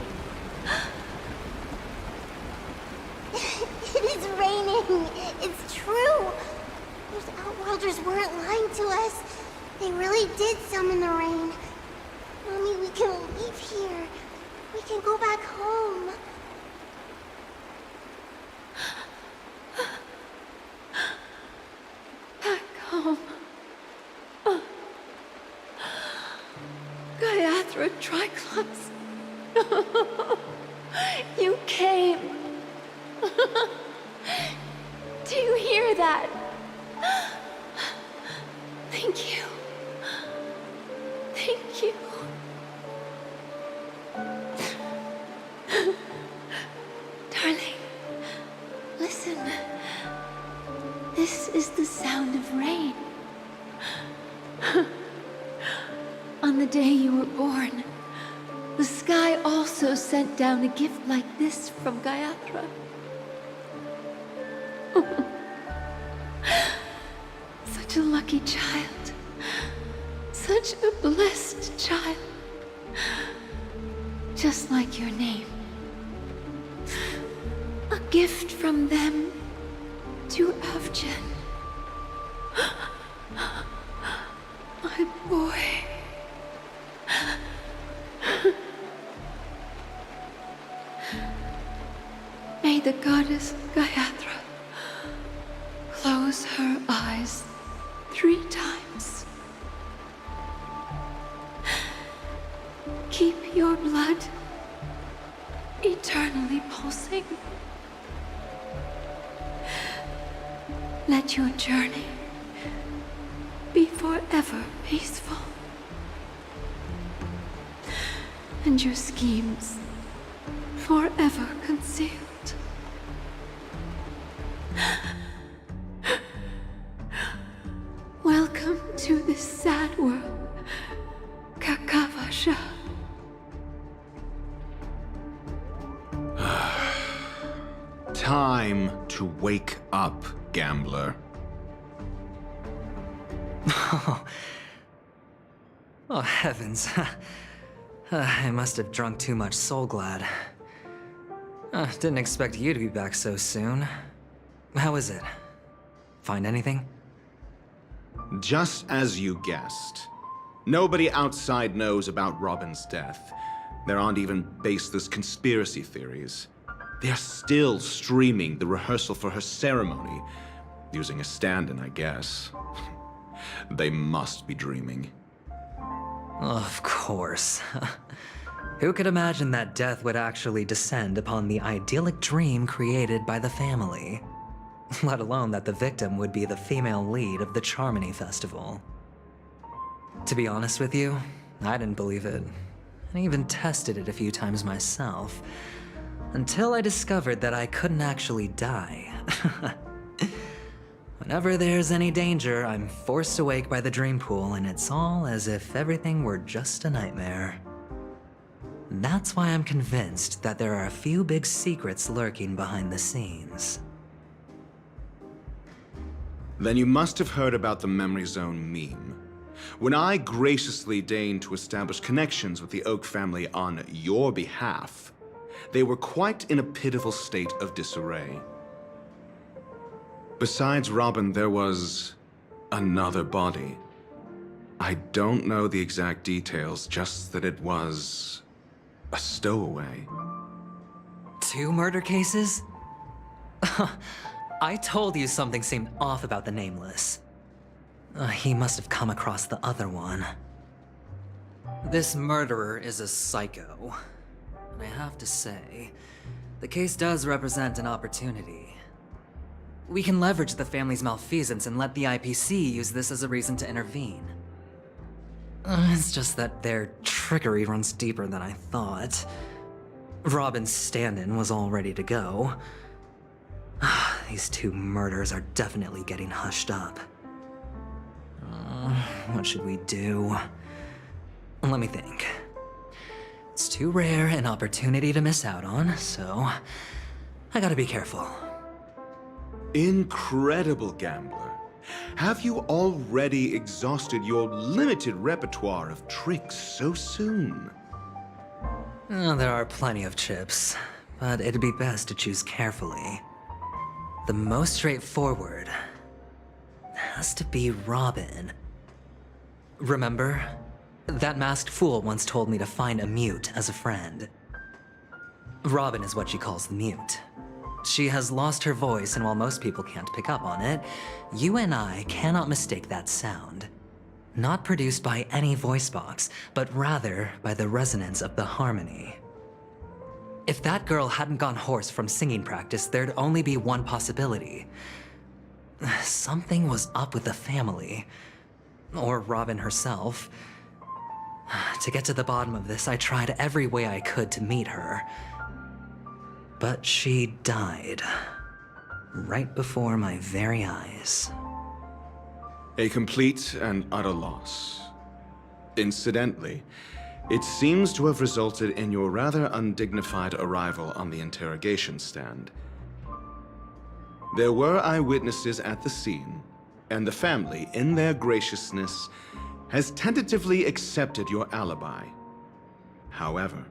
It is raining. It's true. Those outworlders weren't lying to us. They really did summon the rain. Mommy, we can leave here. We can go back home. Back home. Gaiathra Triclops. You came. hear that? Thank you. Thank you. Darling, listen. This is the sound of rain. On the day you were born, the sky also sent down a gift like this from Gayatra. Such a lucky child. Such a blessed child. Just like your name. A gift from them to Avjen. My boy. May the goddess Gayatra close her eyes 3 times. Keep your blood eternally pulsing. Let your journey be forever peaceful. And your schemes forever concealed. Welcome to this sad world, Kakavasha. Time to wake up, gambler. Oh, heavens. I must have drunk too much Soul Glad. Didn't expect you to be back so soon. How is it? Find anything? Just as you guessed. Nobody outside knows about Robin's death. There aren't even baseless conspiracy theories. They're still streaming the rehearsal for her ceremony, using a stand-in, I guess. They must be dreaming. Of course. Who could imagine that death would actually descend upon the idyllic dream created by the family? Let alone that the victim would be the female lead of the Charmony Festival. To be honest with you, I didn't believe it. I even tested it a few times myself, until I discovered that I couldn't actually die. Whenever there's any danger, I'm forced awake by the dream pool, and it's all as if everything were just a nightmare. That's why I'm convinced that there are a few big secrets lurking behind the scenes. Then you must have heard about the Memory Zone meme. When I graciously deigned to establish connections with the Oak family on your behalf, they were quite in a pitiful state of disarray. Besides Robin, there was another body. I don't know the exact details, just that it was a stowaway. 2 murder cases? I told you something seemed off about the Nameless. He must have come across the other one. This murderer is a psycho. And I have to say, the case does represent an opportunity. We can leverage the family's malfeasance and let the IPC use this as a reason to intervene. It's just that their trickery runs deeper than I thought. Robin's stand-in was all ready to go. These 2 murders are definitely getting hushed up. What should we do? Let me think. It's too rare an opportunity to miss out on, so I gotta be careful. Incredible, gambler. Have you already exhausted your limited repertoire of tricks so soon? There are plenty of chips, but it'd be best to choose carefully. The most straightforward has to be Robin. Remember? That masked fool once told me to find a mute as a friend. Robin is what she calls the mute. She has lost her voice, and while most people can't pick up on it, you and I cannot mistake that sound. Not produced by any voice box, but rather by the resonance of the harmony. If that girl hadn't gone hoarse from singing practice, there'd only be one possibility. Something was up with the family. Or Robin herself. To get to the bottom of this, I tried every way I could to meet her. But she died. Right before my very eyes. A complete and utter loss. Incidentally, it seems to have resulted in your rather undignified arrival on the interrogation stand. There were eyewitnesses at the scene, and the family, in their graciousness, has tentatively accepted your alibi. However,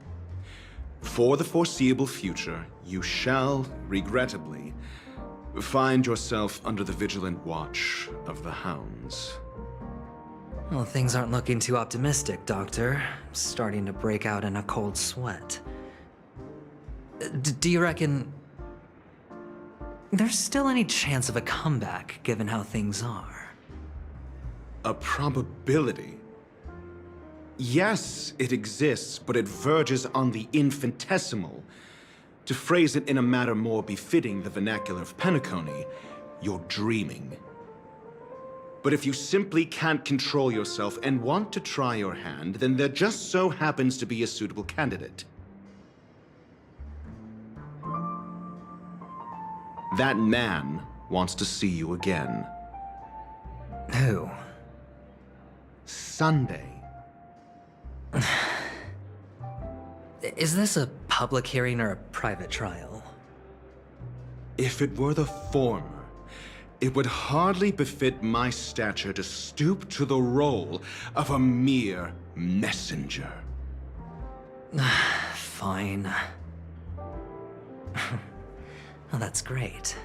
for the foreseeable future, you shall, regrettably, find yourself under the vigilant watch of the hounds. Well, things aren't looking too optimistic, Doctor. I'm starting to break out in a cold sweat. Do you reckon there's still any chance of a comeback, given how things are? A probability? Yes, it exists, but it verges on the infinitesimal. To phrase it in a manner more befitting the vernacular of Penacony, you're dreaming. But if you simply can't control yourself and want to try your hand, then there just so happens to be a suitable candidate. That man wants to see you again. Who? Sunday. Is this a public hearing or a private trial? If it were the former, it would hardly befit my stature to stoop to the role of a mere messenger. Fine. Well, that's great.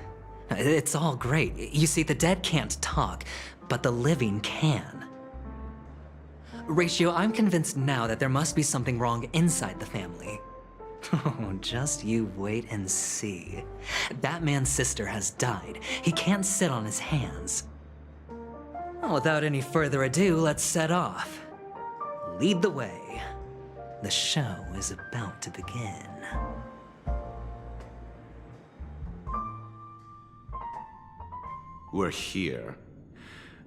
It's all great. You see, the dead can't talk, but the living can. Ratio, I'm convinced now that there must be something wrong inside the family. Oh, just you wait and see. That man's sister has died. He can't sit on his hands. Well, without any further ado, let's set off. Lead the way. The show is about to begin. We're here.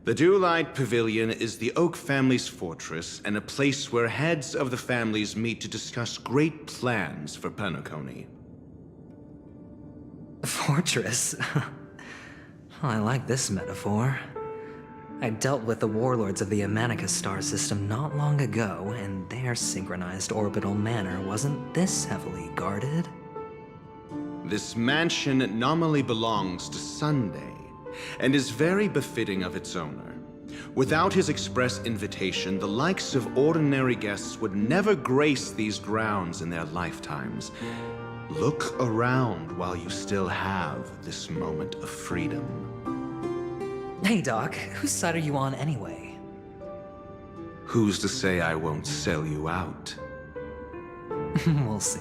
The Dewlight Pavilion is the Oak family's fortress and a place where heads of the families meet to discuss great plans for Penacony. Fortress? I like this metaphor. I dealt with the warlords of the Amanicus star system not long ago, and their synchronized orbital manor wasn't this heavily guarded. This mansion nominally belongs to Sunday, and is very befitting of its owner. Without his express invitation, the likes of ordinary guests would never grace these grounds in their lifetimes. Look around while you still have this moment of freedom. Hey, Doc, whose side are you on anyway? Who's to say I won't sell you out? We'll see.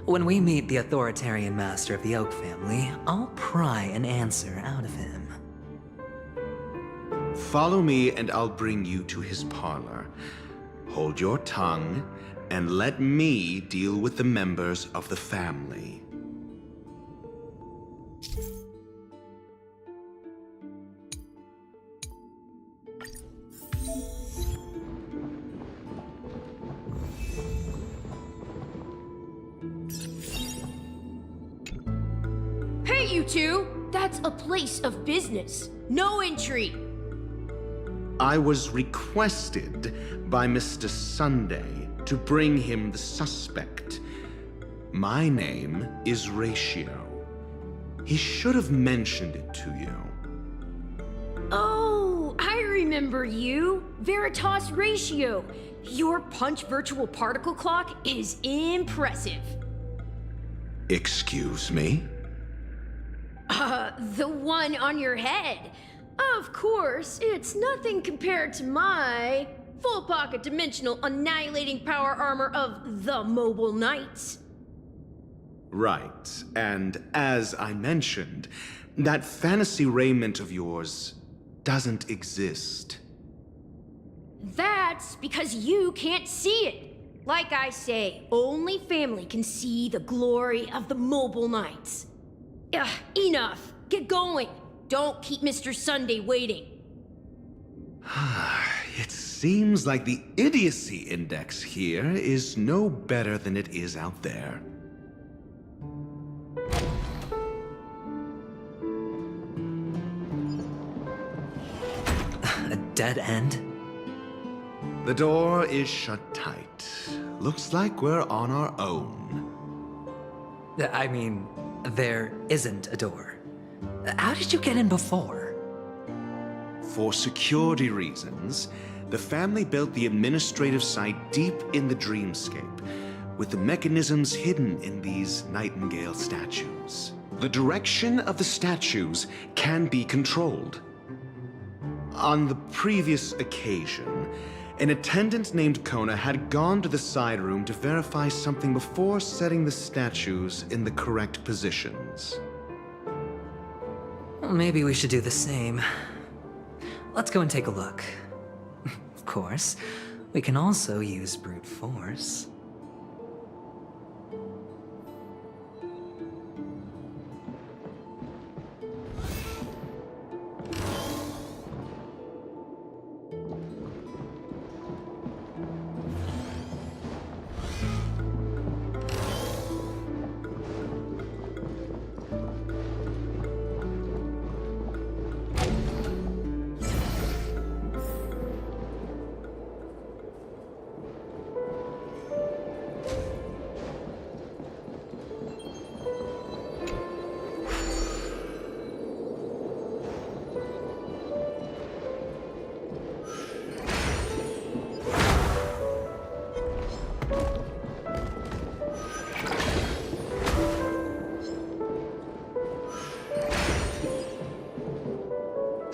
When we meet the authoritarian master of the Oak family, I'll pry an answer out of him. Follow me and I'll bring you to his parlor. Hold your tongue and let me deal with the members of the family. Hey, you two! That's a place of business. No entry. I was requested by Mr. Sunday to bring him the suspect. My name is Ratio. He should have mentioned it to you. Oh, I remember you. Veritas Ratio. Your punch virtual particle clock is impressive. Excuse me? The one on your head. Of course, it's nothing compared to my full pocket dimensional annihilating power armor of the Mobile Knights. Right, and as I mentioned, that fantasy raiment of yours doesn't exist. That's because you can't see it. Like I say, only family can see the glory of the Mobile Knights. Ugh, enough. Get going. Don't keep Mr. Sunday waiting. It seems like the idiocy index here is no better than it is out there. A dead end? The door is shut tight. Looks like we're on our own. I mean, there isn't a door. How did you get in before? For security reasons, the family built the administrative site deep in the dreamscape, with the mechanisms hidden in these nightingale statues. The direction of the statues can be controlled. On the previous occasion, an attendant named Kona had gone to the side room to verify something before setting the statues in the correct positions. Well, maybe we should do the same. Let's go and take a look. Of course, we can also use brute force.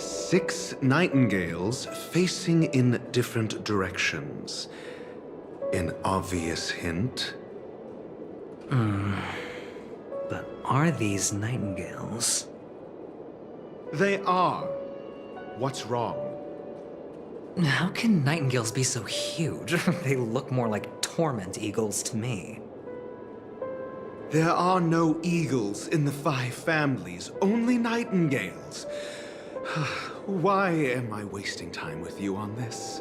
Six nightingales facing in different directions. An obvious hint. But are these nightingales? They are. What's wrong? How can nightingales be so huge? They look more like torment eagles to me. There are no eagles in the 5 families, only nightingales. Why am I wasting time with you on this?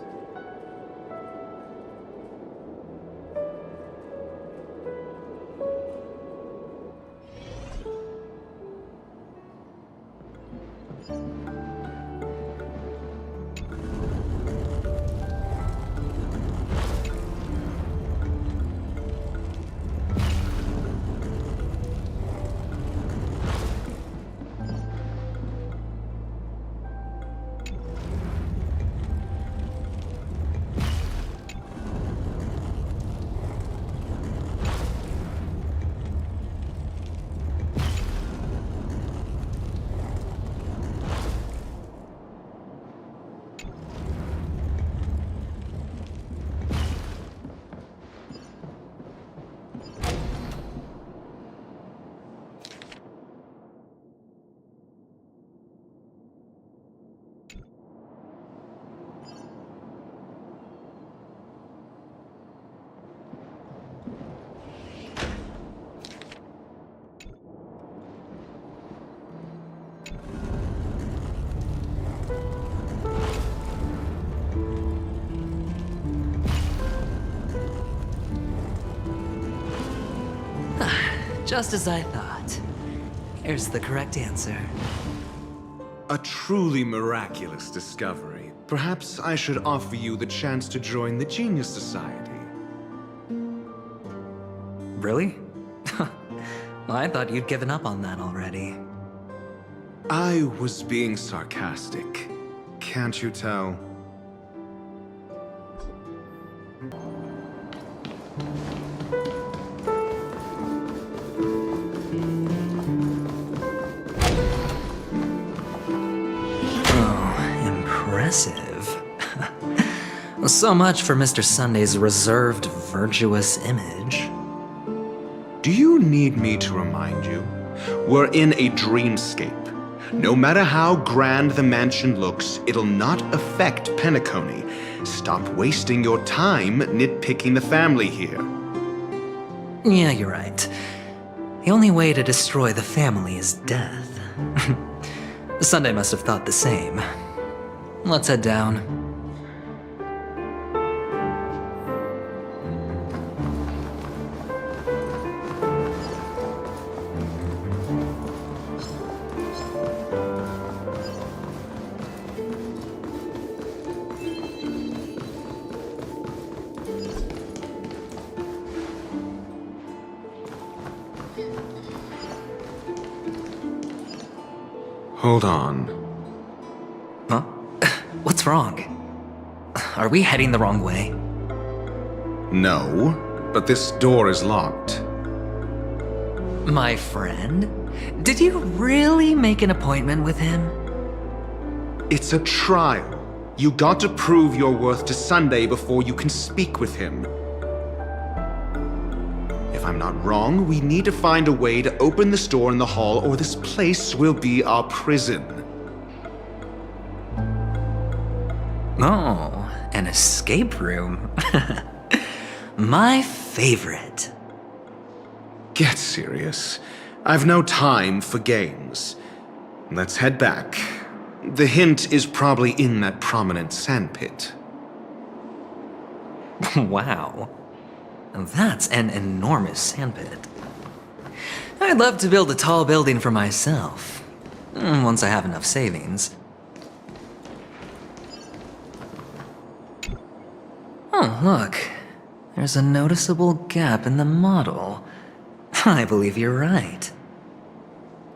Just as I thought. Here's the correct answer. A truly miraculous discovery. Perhaps I should offer you the chance to join the Genius Society. Really? Well, I thought you'd given up on that already. I was being sarcastic. Can't you tell? Impressive. So much for Mr. Sunday's reserved, virtuous image. Do you need me to remind you? We're in a dreamscape. No matter how grand the mansion looks, it'll not affect Penacony. Stop wasting your time nitpicking the family here. Yeah, you're right. The only way to destroy the family is death. Sunday must have thought the same. Let's head down. Hold on. Huh? What's wrong? Are we heading the wrong way? No, but this door is locked. My friend? Did you really make an appointment with him? It's a trial. You got to prove your worth to Sunday before you can speak with him. If I'm not wrong, we need to find a way to open this door in the hall, or this place will be our prison. Oh, an escape room. My favorite. Get serious. I've no time for games. Let's head back. The hint is probably in that prominent sandpit. Wow. That's an enormous sandpit. I'd love to build a tall building for myself. Once I have enough savings. Oh, look. There's a noticeable gap in the model. I believe you're right.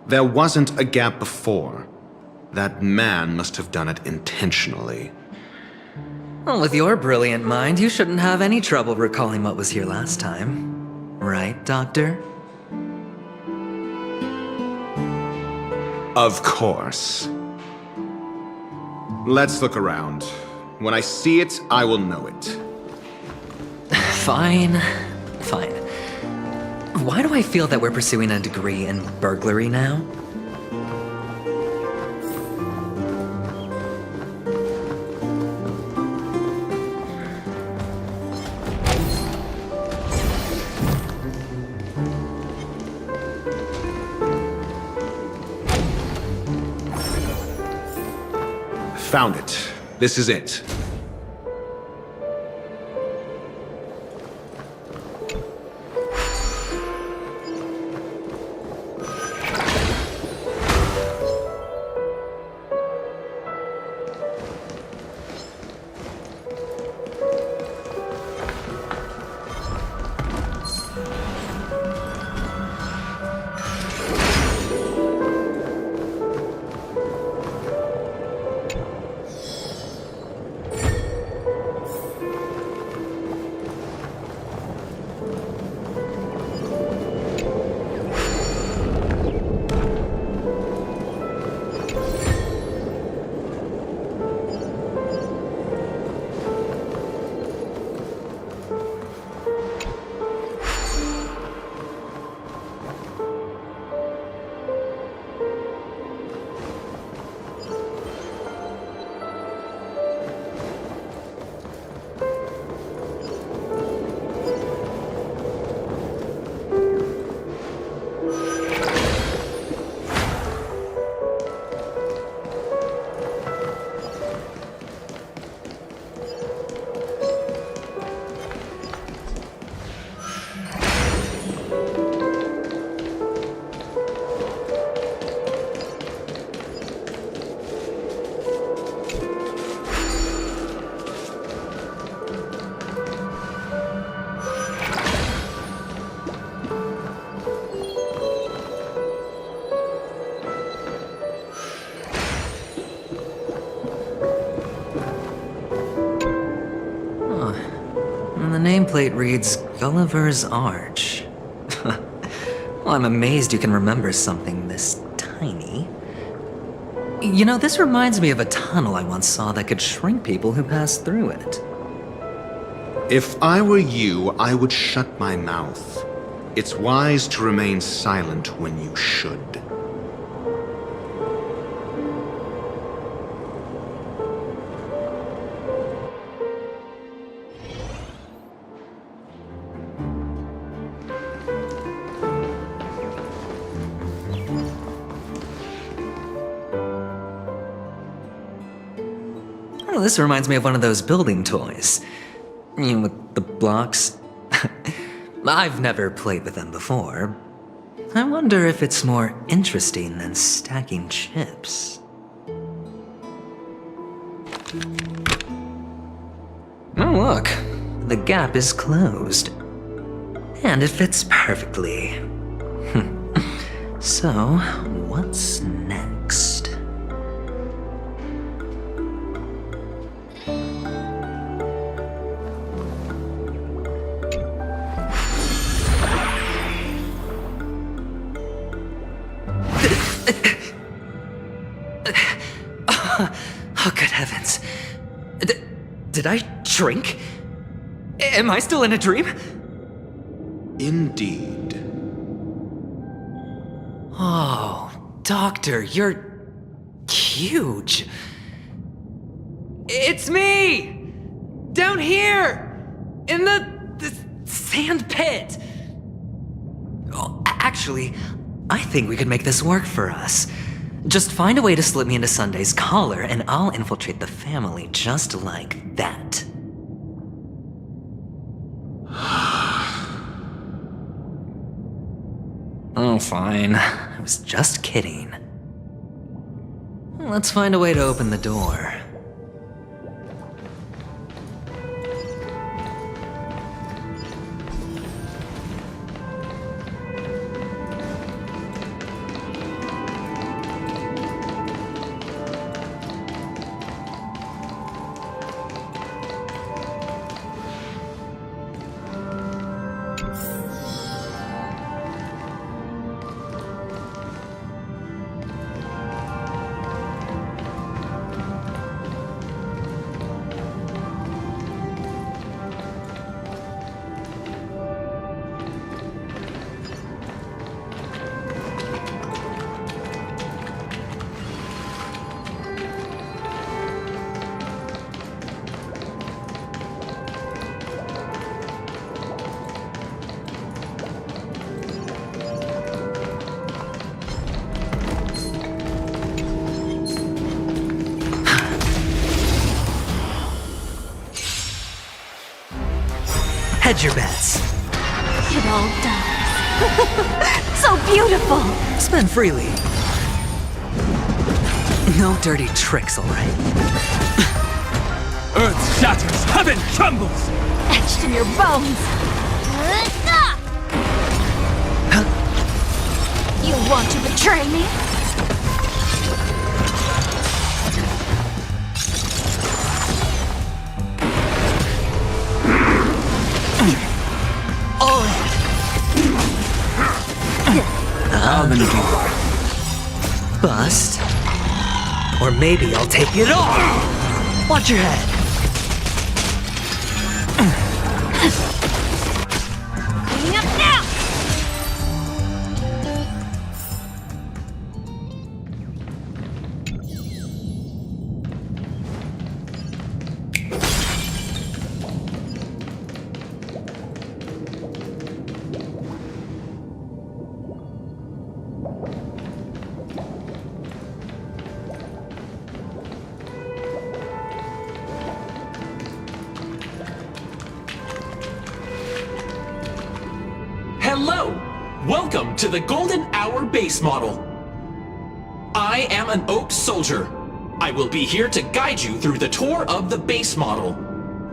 There wasn't a gap before. That man must have done it intentionally. Well, with your brilliant mind, you shouldn't have any trouble recalling what was here last time. Right, Doctor? Of course. Let's look around. When I see it, I will know it. Fine. Fine. Why do I feel that we're pursuing a degree in burglary now? Found it. This is it. The nameplate reads Gulliver's Arch. Well, I'm amazed you can remember something this tiny. You know, this reminds me of a tunnel I once saw that could shrink people who passed through it. If I were you, I would shut my mouth. It's wise to remain silent when you should. Oh, this reminds me of one of those building toys. You know, with the blocks. I've never played with them before. I wonder if it's more interesting than stacking chips. Oh, look. The gap is closed. And it fits perfectly. So, what's next? Oh, good heavens. Did I drink? Am I still in a dream? Indeed. Oh, Doctor, you're huge. It's me! Down here! In the sand pit! Oh, actually, I think we could make this work for us. Just find a way to slip me into Sunday's collar, and I'll infiltrate the family just like that. Oh, fine. I was just kidding. Let's find a way to open the door. Hedge your bets. It all does. So beautiful. Spend freely. No dirty tricks, all right? Earth shatters, heaven trembles! Etched in your bones. You want to betray me? How many do you bust? Or maybe I'll take it all! Watch your head! Cleaning up now! Hello! Welcome to the Golden Hour base model. I am an Oak Soldier. I will be here to guide you through the tour of the base model.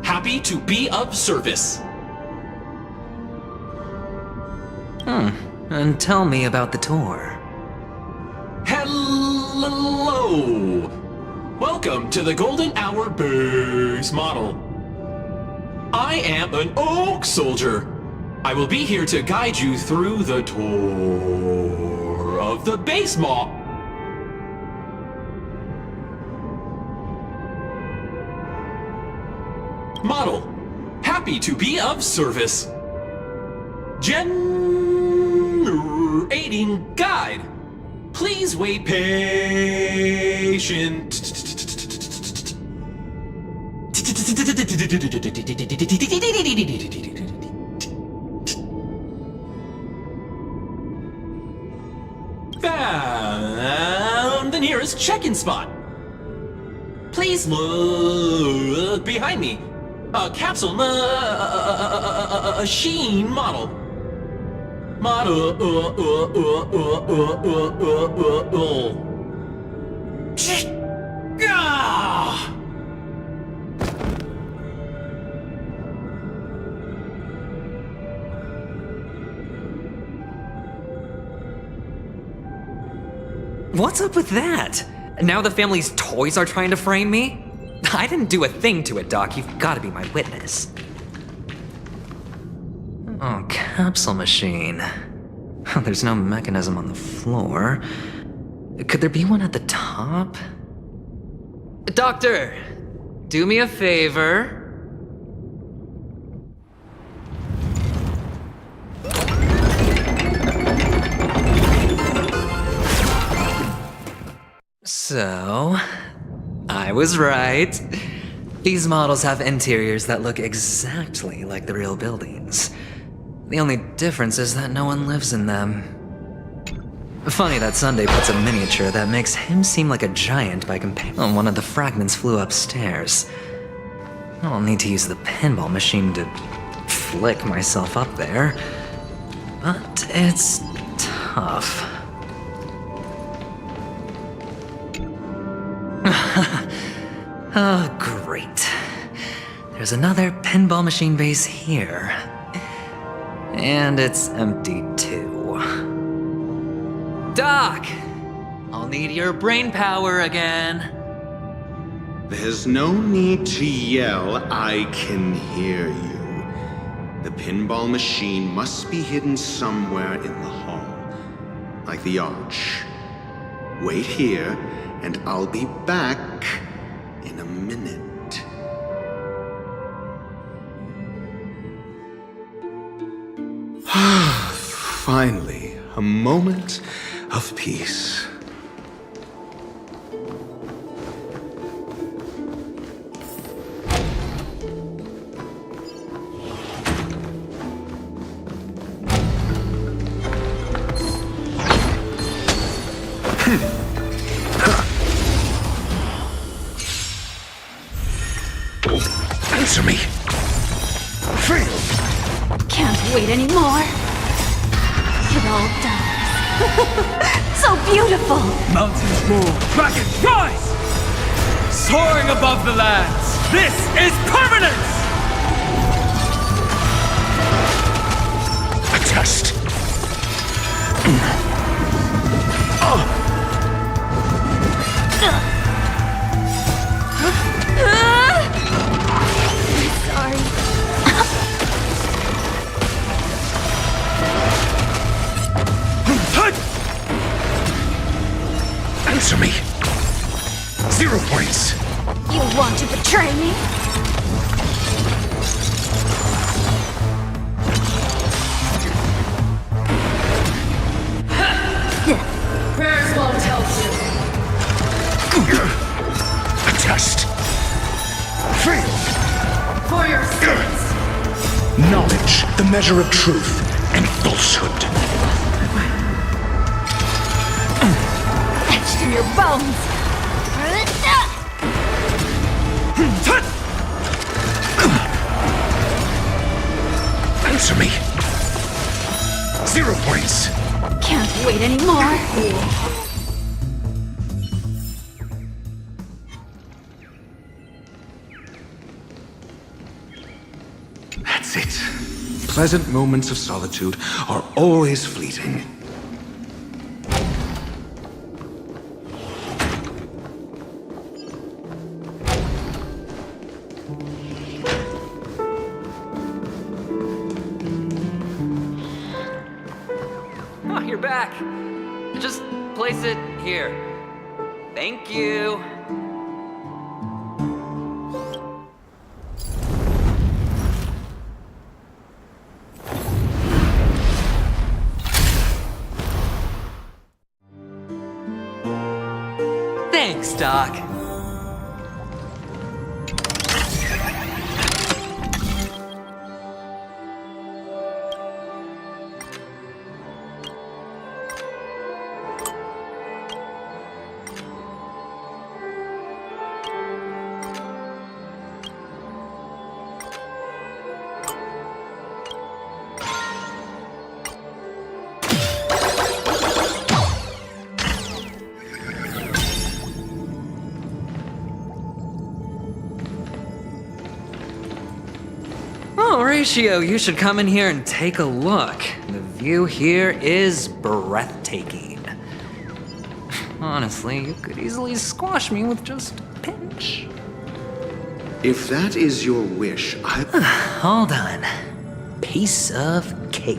Happy to be of service. And tell me about the tour. Hello! Welcome to the Golden Hour base model. I am an Oak Soldier. I will be here to guide you through the tour of the base model. Happy to be of service. Generating guide. Please wait patient. Found the nearest check-in spot. Please look behind me. Capsule machine model. Ah! What's up with that? Now the family's toys are trying to frame me? I didn't do a thing to it, Doc. You've got to be my witness. Oh, capsule machine. There's no mechanism on the floor. Could there be one at the top? Doctor, do me a favor. So, I was right. These models have interiors that look exactly like the real buildings. The only difference is that no one lives in them. Funny that Sunday puts a miniature that makes him seem like a giant by comparison. Oh, one of the fragments flew upstairs. I'll need to use the pinball machine to flick myself up there. But it's tough. Oh, great. There's another pinball machine base here. And it's empty too. Doc! I'll need your brain power again. There's no need to yell, I can hear you. The pinball machine must be hidden somewhere in the hall. Like the arch. Wait here, and I'll be back in a minute. Finally, a moment of peace. Answer me! Fail! Can't wait anymore. It all dies. So beautiful! Mountains move, dragons rise! Soaring above the lands, this is permanence! A test! Sorry. Answer me! 0 points! You want to betray me? Prayers won't help you. A test! Fail! For your sins. Knowledge, the measure of truth and falsehood. Etched in your bones. Answer me! 0 points! Can't wait anymore. That's it. Pleasant moments of solitude are always fleeting. Oh, you're back. Just place it here. Thank you. Thanks, Doc. Horatio, you should come in here and take a look. The view here is breathtaking. Honestly, you could easily squash me with just a pinch. If that is your wish, All done. Piece of cake.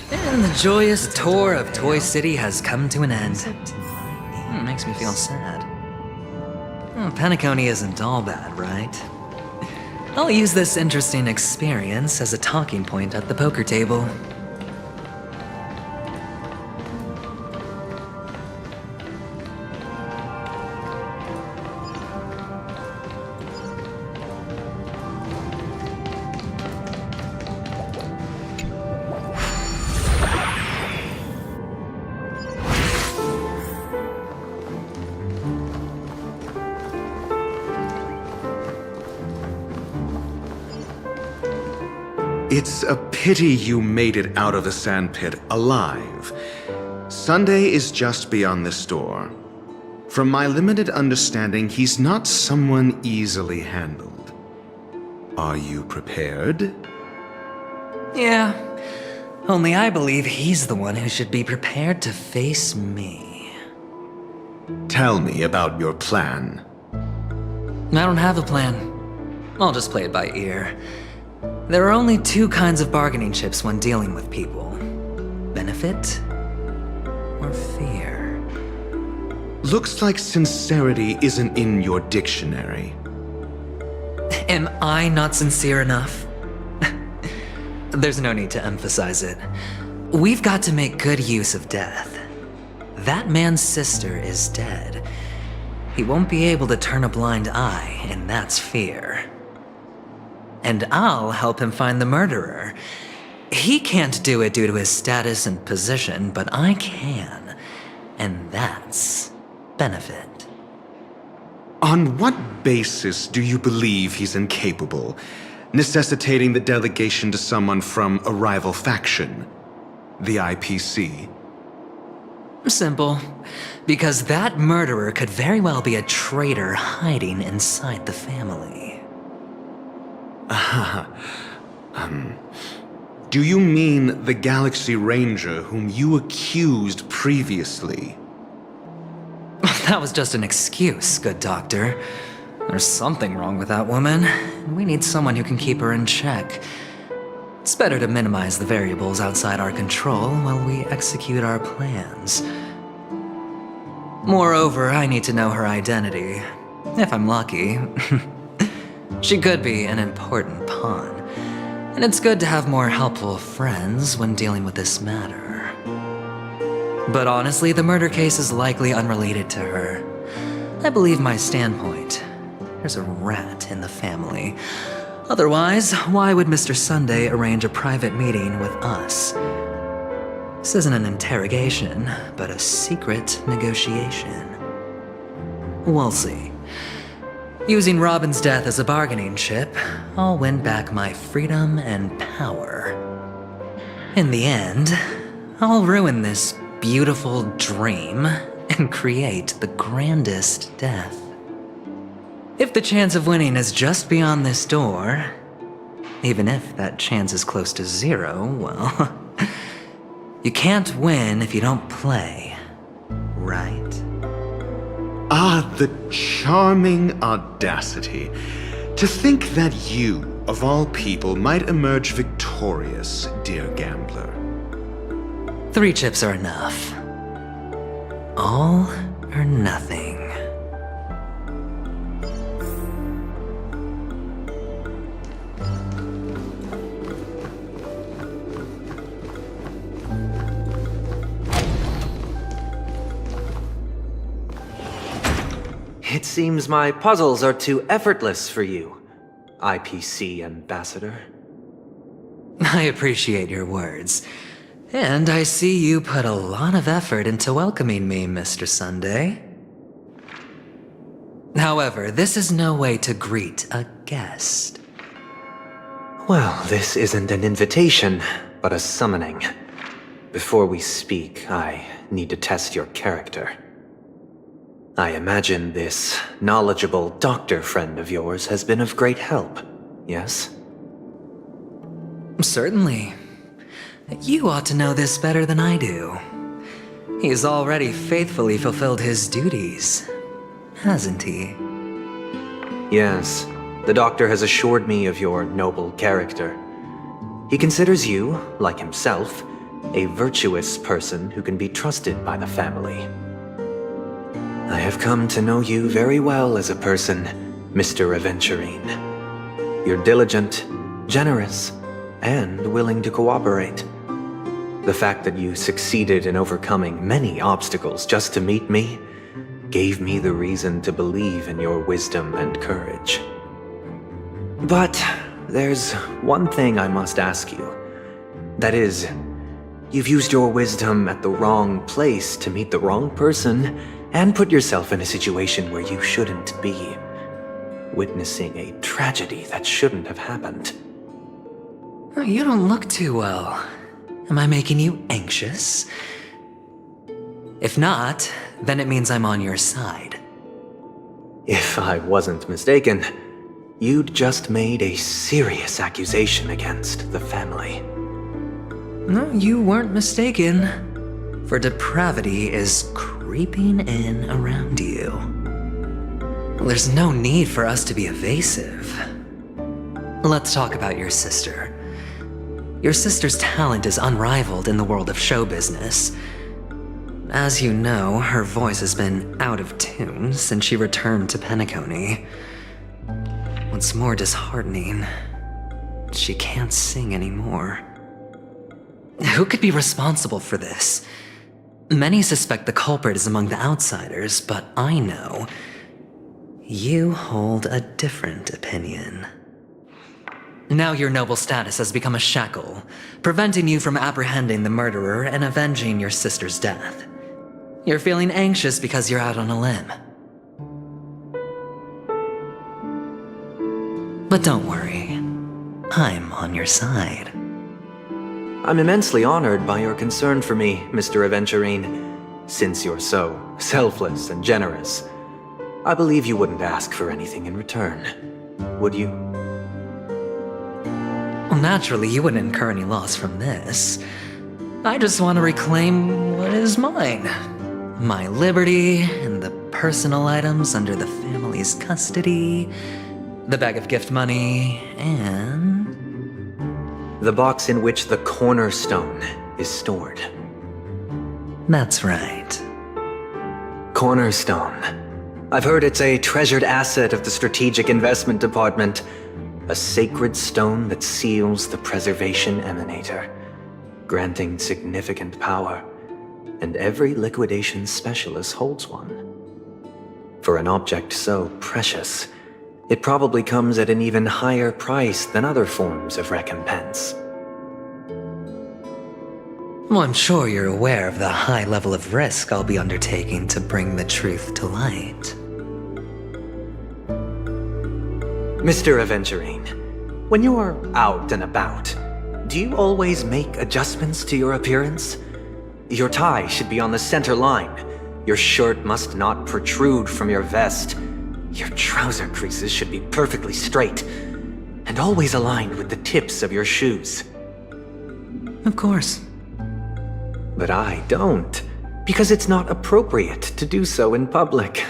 And the joyous tour of Toy City has come to an end. It makes me feel sad. Penacony isn't all bad, right? I'll use this interesting experience as a talking point at the poker table. It's a pity you made it out of the sandpit alive. Sunday is just beyond this door. From my limited understanding, he's not someone easily handled. Are you prepared? Yeah, only I believe he's the one who should be prepared to face me. Tell me about your plan. I don't have a plan. I'll just play it by ear. There are only two kinds of bargaining chips when dealing with people. Benefit or fear. Looks like sincerity isn't in your dictionary. Am I not sincere enough? There's no need to emphasize it. We've got to make good use of death. That man's sister is dead. He won't be able to turn a blind eye, and that's fear. And I'll help him find the murderer. He can't do it due to his status and position, but I can. And that's benefit. On what basis do you believe he's incapable, necessitating the delegation to someone from a rival faction? The IPC? Simple. Because that murderer could very well be a traitor hiding inside the family. Do you mean the Galaxy Ranger whom you accused previously? That was just an excuse, good doctor. There's something wrong with that woman. We need someone who can keep her in check. It's better to minimize the variables outside our control while we execute our plans. Moreover, I need to know her identity. If I'm lucky. She could be an important pawn, and it's good to have more helpful friends when dealing with this matter. But honestly, the murder case is likely unrelated to her. I believe my standpoint. There's a rat in the family. Otherwise, why would Mr. Sunday arrange a private meeting with us? This isn't an interrogation, but a secret negotiation. We'll see. Using Robin's death as a bargaining chip, I'll win back my freedom and power. In the end, I'll ruin this beautiful dream and create the grandest death. If the chance of winning is just beyond this door, even if that chance is close to zero, well, You can't win if you don't play, right? Ah, the charming audacity. To think that you, of all people, might emerge victorious, dear gambler. 3 chips are enough. All or nothing. It seems my puzzles are too effortless for you, IPC Ambassador. I appreciate your words. And I see you put a lot of effort into welcoming me, Mr. Sunday. However, this is no way to greet a guest. Well, this isn't an invitation, but a summoning. Before we speak, I need to test your character. I imagine this knowledgeable doctor friend of yours has been of great help, yes? Certainly. You ought to know this better than I do. He's already faithfully fulfilled his duties, hasn't he? Yes, the doctor has assured me of your noble character. He considers you, like himself, a virtuous person who can be trusted by the family. I have come to know you very well as a person, Mr. Aventurine. You're diligent, generous, and willing to cooperate. The fact that you succeeded in overcoming many obstacles just to meet me gave me the reason to believe in your wisdom and courage. But there's one thing I must ask you. That is, you've used your wisdom at the wrong place to meet the wrong person and put yourself in a situation where you shouldn't be, witnessing a tragedy that shouldn't have happened. You don't look too well. Am I making you anxious? If not, then it means I'm on your side. If I wasn't mistaken, you'd just made a serious accusation against the family. No, you weren't mistaken. For depravity is creeping in around you. There's no need for us to be evasive. Let's talk about your sister. Your sister's talent is unrivaled in the world of show business. As you know, her voice has been out of tune since she returned to Penacony. What's more disheartening, she can't sing anymore. Who could be responsible for this? Many suspect the culprit is among the outsiders, but I know you hold a different opinion. Now your noble status has become a shackle, preventing you from apprehending the murderer and avenging your sister's death. You're feeling anxious because you're out on a limb. But don't worry, I'm on your side. I'm immensely honored by your concern for me, Mr. Aventurine. Since you're so selfless and generous, I believe you wouldn't ask for anything in return, would you? Well, naturally, you wouldn't incur any loss from this. I just want to reclaim what is mine. My liberty and the personal items under the family's custody, the bag of gift money, and the box in which the cornerstone is stored. That's right. Cornerstone. I've heard it's a treasured asset of the Strategic Investment Department. A sacred stone that seals the Preservation Emanator, granting significant power, and every liquidation specialist holds one. For an object so precious, it probably comes at an even higher price than other forms of recompense. Well, I'm sure you're aware of the high level of risk I'll be undertaking to bring the truth to light. Mr. Aventurine, when you are out and about, do you always make adjustments to your appearance? Your tie should be on the center line. Your shirt must not protrude from your vest. Your trouser creases should be perfectly straight, and always aligned with the tips of your shoes. Of course. But I don't, because it's not appropriate to do so in public.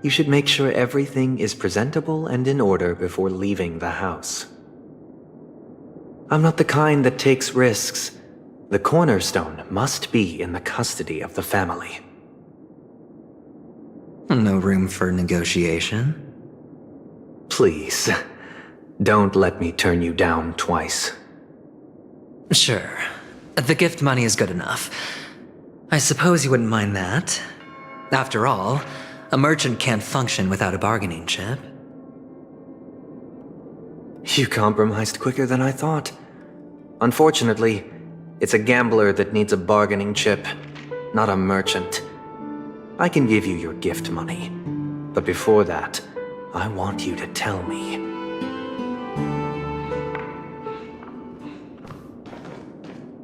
You should make sure everything is presentable and in order before leaving the house. I'm not the kind that takes risks. The cornerstone must be in the custody of the family. No room for negotiation? Please, don't let me turn you down twice. Sure. The gift money is good enough. I suppose you wouldn't mind that. After all, a merchant can't function without a bargaining chip. You compromised quicker than I thought. Unfortunately, it's a gambler that needs a bargaining chip, not a merchant. I can give you your gift money, but before that, I want you to tell me.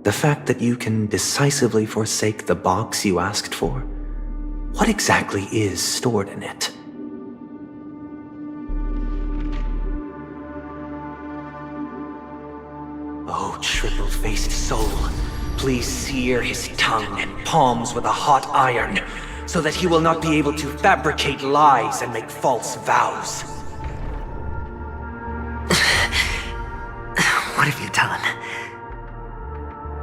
The fact that you can decisively forsake the box you asked for, what exactly is stored in it? Oh, triple-faced soul, please sear his tongue and palms with a hot iron, so that he will not be able to fabricate lies and make false vows. What have you done?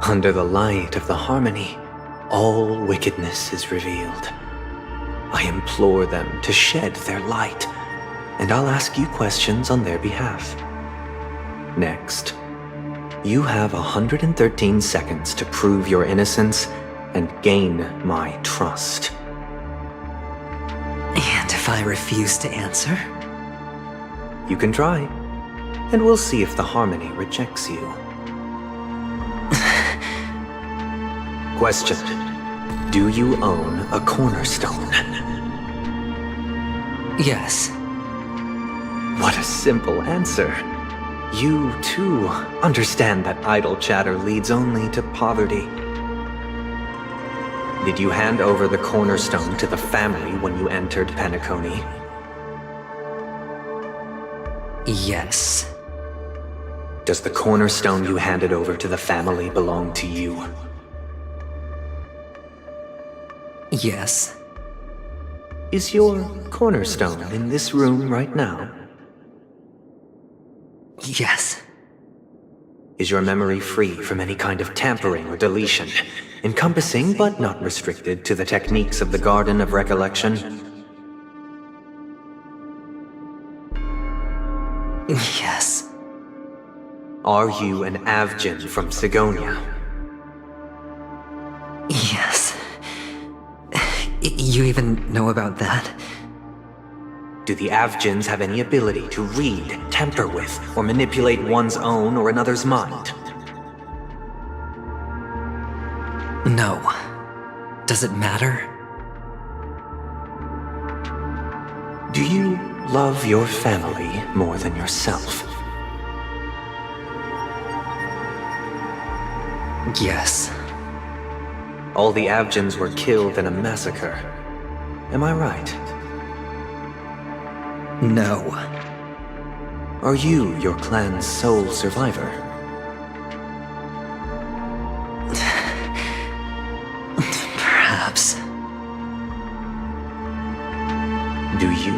Under the light of the harmony, all wickedness is revealed. I implore them to shed their light, and I'll ask you questions on their behalf. Next, you have 113 seconds to prove your innocence and gain my trust. And if I refuse to answer? You can try, and we'll see if the harmony rejects you. Question: do you own a cornerstone? Yes. What a simple answer. You, too, understand that idle chatter leads only to poverty. Did you hand over the cornerstone to the family when you entered Penacony? Yes. Does the cornerstone you handed over to the family belong to you? Yes. Is your cornerstone in this room right now? Yes. Is your memory free from any kind of tampering or deletion, encompassing but not restricted to the techniques of the Garden of Recollection? Yes. Are you an Avgin from Sigonia? Yes. You even know about that? Do the Avgins have any ability to read, tamper with, or manipulate one's own or another's mind? No. Does it matter? Do you love your family more than yourself? Yes. All the Avgins were killed in a massacre. Am I right? No. Are you your clan's sole survivor? Perhaps. Do you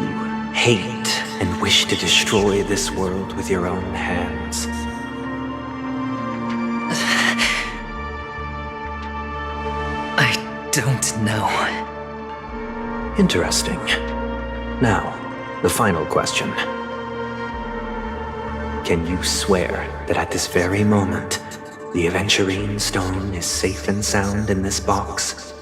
hate and wish to destroy this world with your own hands? I don't know. Interesting. Now, the final question. Can you swear that at this very moment, the aventurine stone is safe and sound in this box?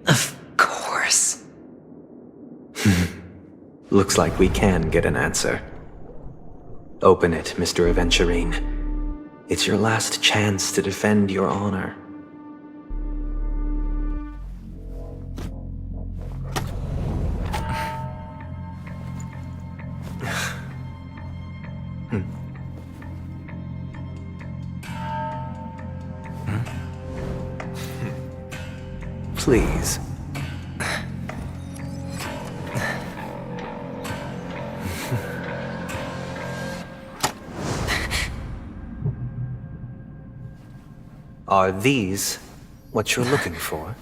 Of course. Looks like we can get an answer. Open it, Mr. Aventurine. It's your last chance to defend your honor. Please. Are these what you're looking for?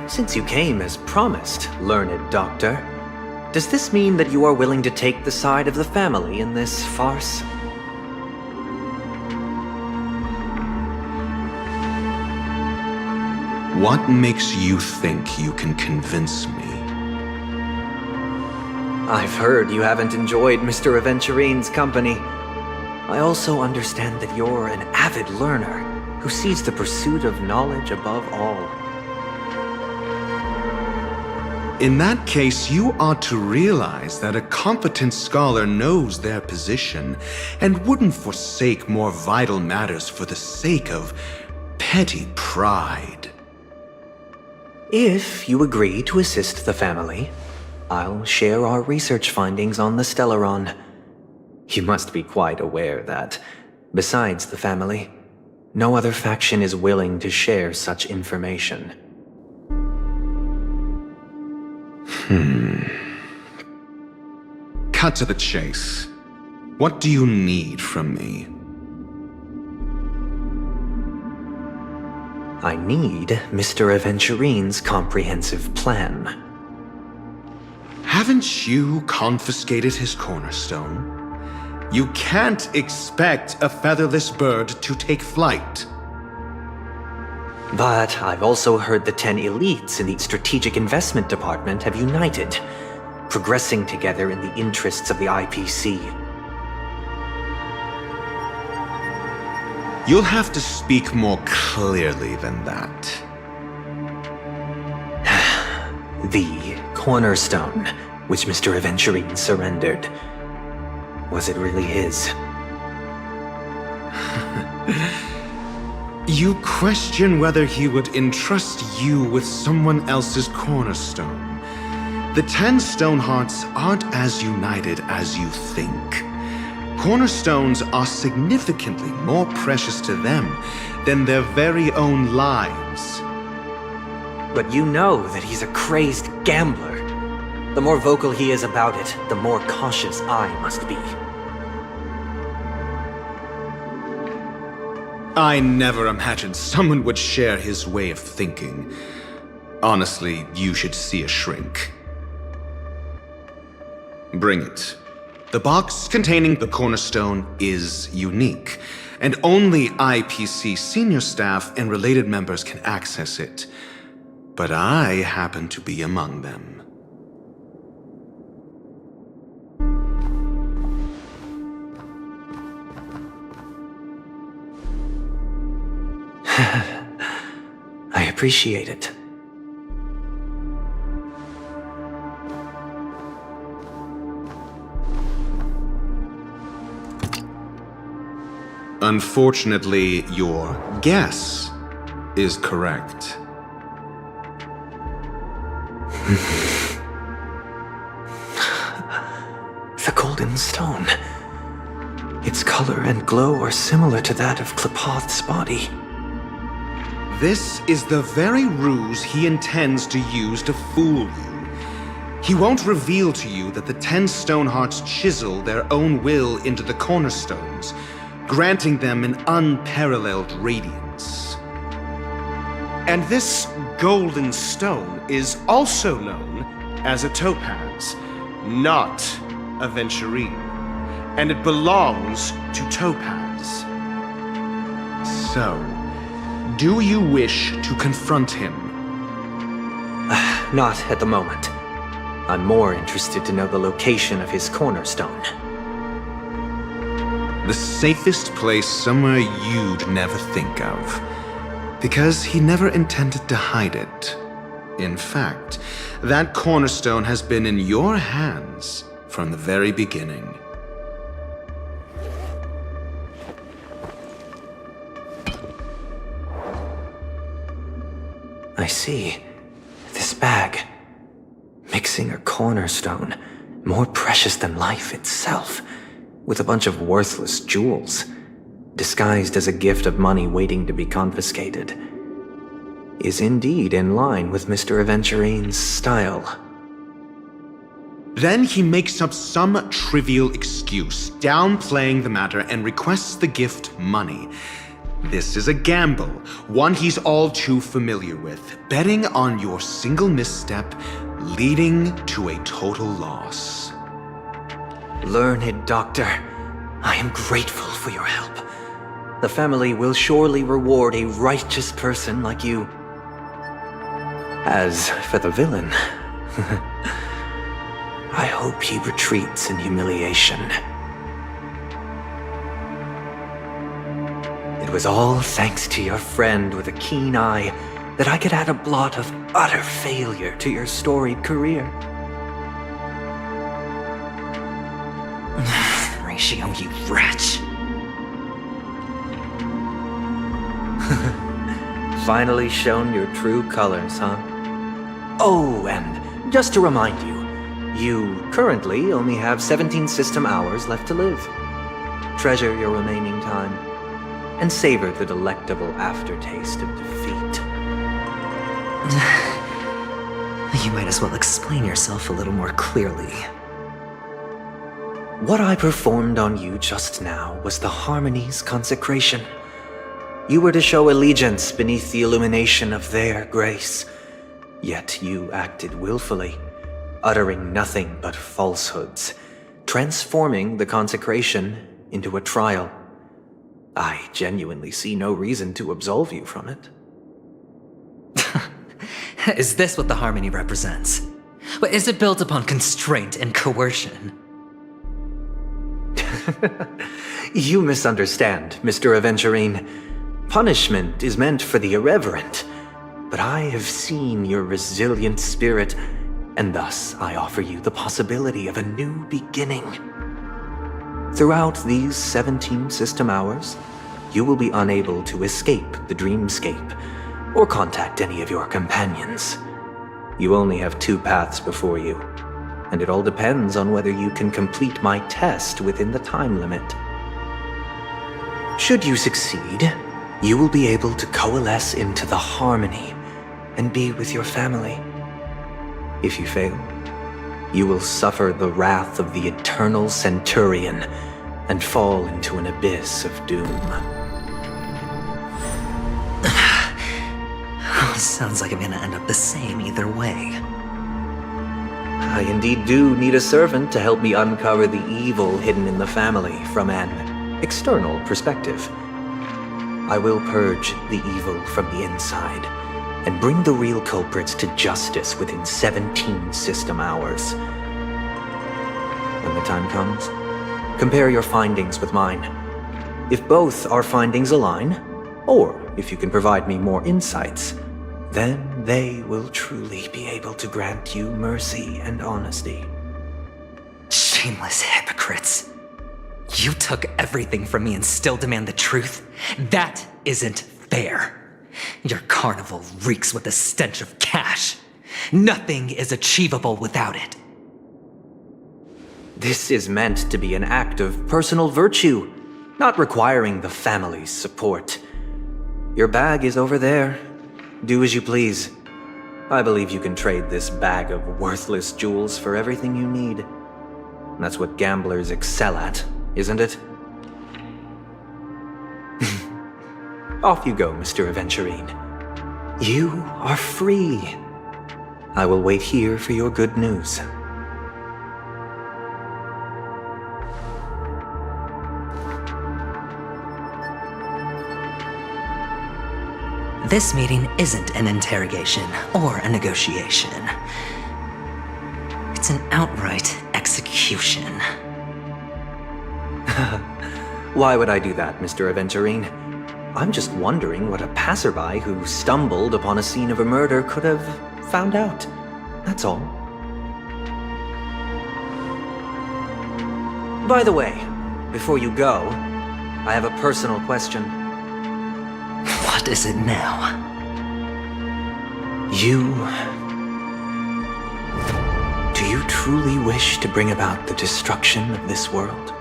Since you came as promised, learned doctor, does this mean that you are willing to take the side of the family in this farce? What makes you think you can convince me? I've heard you haven't enjoyed Mr. Aventurine's company. I also understand that you're an avid learner who sees the pursuit of knowledge above all. In that case, you ought to realize that a competent scholar knows their position and wouldn't forsake more vital matters for the sake of petty pride. If you agree to assist the family, I'll share our research findings on the Stellaron. You must be quite aware that, besides the family, no other faction is willing to share such information. Cut to the chase. What do you need from me? I need Mr. Aventurine's comprehensive plan. Haven't you confiscated his cornerstone? You can't expect a featherless bird to take flight. But I've also heard the 10 elites in the Strategic Investment Department have united, progressing together in the interests of the IPC. You'll have to speak more clearly than that. The cornerstone, which Mr. Aventurine surrendered. Was it really his? You question whether he would entrust you with someone else's cornerstone. The 10 Stonehearts aren't as united as you think. Cornerstones are significantly more precious to them than their very own lives. But you know that he's a crazed gambler. The more vocal he is about it, the more cautious I must be. I never imagined someone would share his way of thinking. Honestly, you should see a shrink. Bring it. The box containing the cornerstone is unique, and only IPC senior staff and related members can access it. But I happen to be among them. I appreciate it. Unfortunately, your guess is correct. The golden stone. Its color and glow are similar to that of Klepoth's body. This is the very ruse he intends to use to fool you. He won't reveal to you that the 10 Stonehearts chisel their own will into the cornerstones, granting them an unparalleled radiance. And this golden stone is also known as a topaz, not a aventurine, and it belongs to Topaz. So, do you wish to confront him? Not at the moment. I'm more interested to know the location of his cornerstone. The safest place somewhere you'd never think of. Because he never intended to hide it. In fact, that cornerstone has been in your hands from the very beginning. I see. This bag. Missing a cornerstone, more precious than life itself, with a bunch of worthless jewels, disguised as a gift of money waiting to be confiscated, is indeed in line with Mr. Aventurine's style. Then he makes up some trivial excuse, downplaying the matter, and requests the gift money. This is a gamble, one he's all too familiar with, betting on your single misstep, leading to a total loss. Learned doctor, I am grateful for your help. The family will surely reward a righteous person like you. As for the villain, I hope he retreats in humiliation. It was all thanks to your friend with a keen eye that I could add a blot of utter failure to your storied career. Ratio, you wretch. Finally shown your true colors, huh? Oh, and just to remind you, you currently only have 17 system hours left to live. Treasure your remaining time, and savor the delectable aftertaste of defeat. You might as well explain yourself a little more clearly. What I performed on you just now was the Harmony's consecration. You were to show allegiance beneath the illumination of their grace. Yet you acted willfully, uttering nothing but falsehoods, transforming the consecration into a trial. I genuinely see no reason to absolve you from it. Is this what the Harmony represents? But is it built upon constraint and coercion? You misunderstand, Mr. Aventurine. Punishment is meant for the irreverent, but I have seen your resilient spirit, and thus I offer you the possibility of a new beginning. Throughout these 17 system hours, you will be unable to escape the dreamscape, or contact any of your companions. You only have 2 paths before you, and it all depends on whether you can complete my test within the time limit. Should you succeed, you will be able to coalesce into the Harmony and be with your family. If you fail, you will suffer the wrath of the eternal Centurion and fall into an abyss of doom. Sounds like I'm gonna end up the same either way. I indeed do need a servant to help me uncover the evil hidden in the family from an external perspective. I will purge the evil from the inside and bring the real culprits to justice within 17 system hours. When the time comes, compare your findings with mine. If both our findings align, or if you can provide me more insights, then they will truly be able to grant you mercy and honesty. Shameless hypocrites. You took everything from me and still demand the truth? That isn't fair. Your carnival reeks with the stench of cash. Nothing is achievable without it. This is meant to be an act of personal virtue, not requiring the family's support. Your bag is over there. Do as you please. I believe you can trade this bag of worthless jewels for everything you need. That's what gamblers excel at, isn't it? Off you go, Mr. Aventurine. You are free. I will wait here for your good news. This meeting isn't an interrogation or a negotiation. It's an outright execution. Why would I do that, Mr. Aventurine? I'm just wondering what a passerby who stumbled upon a scene of a murder could have found out. That's all. By the way, before you go, I have a personal question. What is it now? you truly wish to bring about the destruction of this world?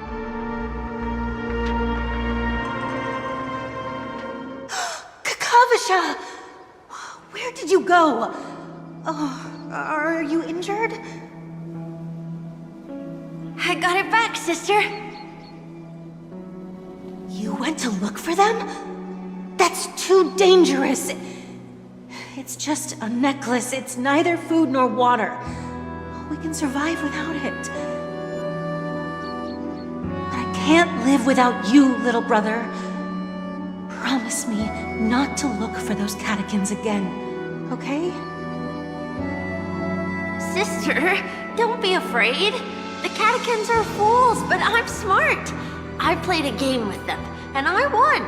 Kakavasha! Where did you go? Oh, are you injured? I got it back, sister. You went to look for them? That's too dangerous. It's just a necklace. It's neither food nor water. We can survive without it. But I can't live without you, little brother. Promise me not to look for those catechins again, okay? Sister, don't be afraid. The catechins are fools, but I'm smart. I played a game with them, and I won.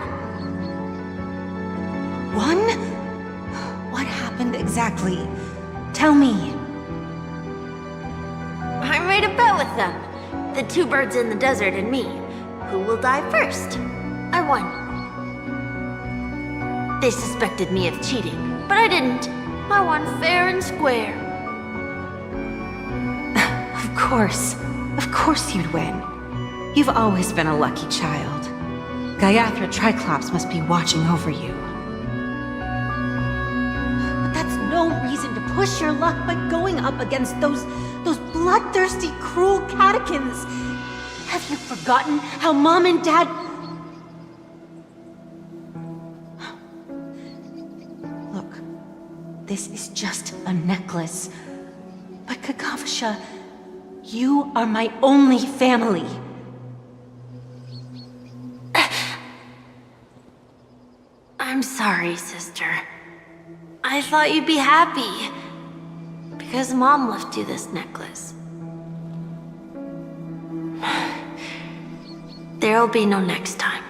Won? What happened exactly? Tell me. I made a bet with them. The two birds in the desert and me. Who will die first? I won. They suspected me of cheating, but I didn't. I won fair and square. Of course you'd win. You've always been a lucky child. Gaiathra Triclops must be watching over you. But that's no reason to push your luck by going up against those bloodthirsty, cruel catechins. Have you forgotten how Mom and Dad... Look, this is just a necklace. But Kakavasha, you are my only family. I'm sorry, sister. I thought you'd be happy. Because Mom left you this necklace. There'll be no next time.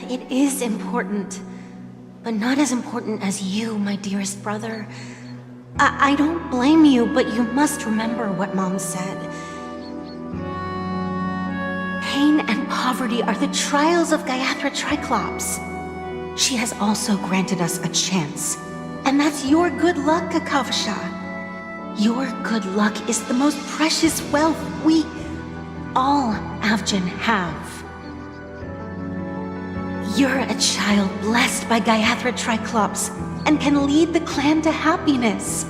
It is important, but not as important as you, my dearest brother. I don't blame you, but you must remember what Mom said. Pain and poverty are the trials of Gaiathra Triclops. She has also granted us a chance. And that's your good luck, Kakavasha. Your good luck is the most precious wealth we, all Avgin, have. You're a child blessed by Gaiathra Triclops and can lead the clan to happiness.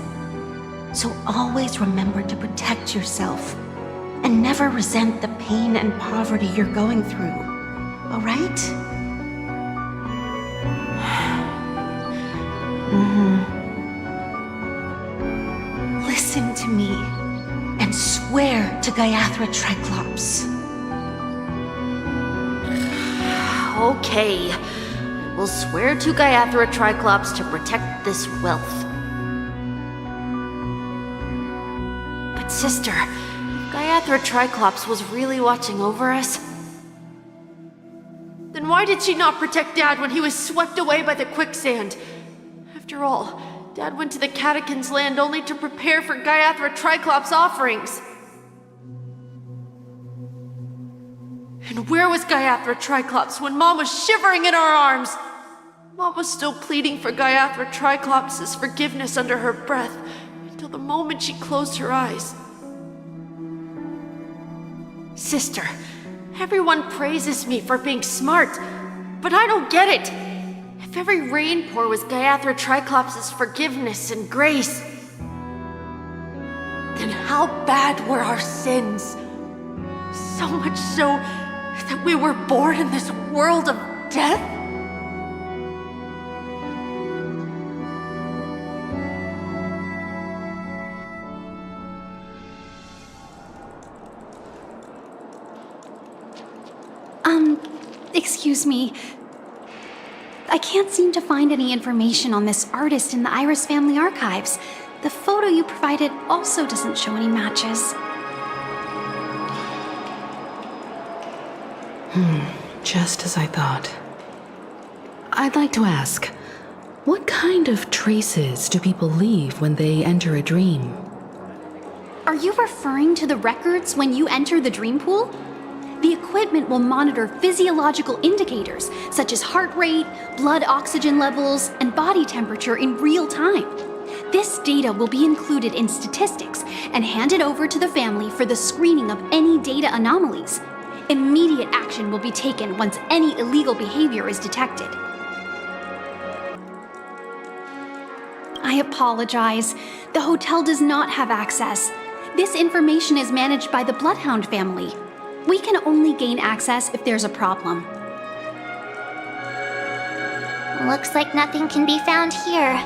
So always remember to protect yourself and never resent the pain and poverty you're going through, all right? Listen to me and swear to Gaiathra Triclops. Okay. We'll swear to Gaiathra Triclops to protect this wealth. But sister, if Gaiathra Triclops was really watching over us, then why did she not protect Dad when he was swept away by the quicksand? After all, Dad went to the Catechins' land only to prepare for Gaiathra Triclops' offerings. And where was Gaiathra Triclops when Mom was shivering in our arms? Mom was still pleading for Gaiathra Triclops' forgiveness under her breath until the moment she closed her eyes. Sister, everyone praises me for being smart, but I don't get it. If every rain pour was Gaiathra Triclops' forgiveness and grace, then how bad were our sins? So much so that we were born in this world of death? Excuse me. I can't seem to find any information on this artist in the Iris family archives. The photo you provided also doesn't show any matches. Just as I thought. I'd like to ask, what kind of traces do people leave when they enter a dream? Are you referring to the records when you enter the dream pool? The equipment will monitor physiological indicators, such as heart rate, blood oxygen levels, and body temperature in real time. This data will be included in statistics and handed over to the family for the screening of any data anomalies. Immediate action will be taken once any illegal behavior is detected. I apologize. The hotel does not have access. This information is managed by the Bloodhound family. We can only gain access if there's a problem. Looks like nothing can be found here.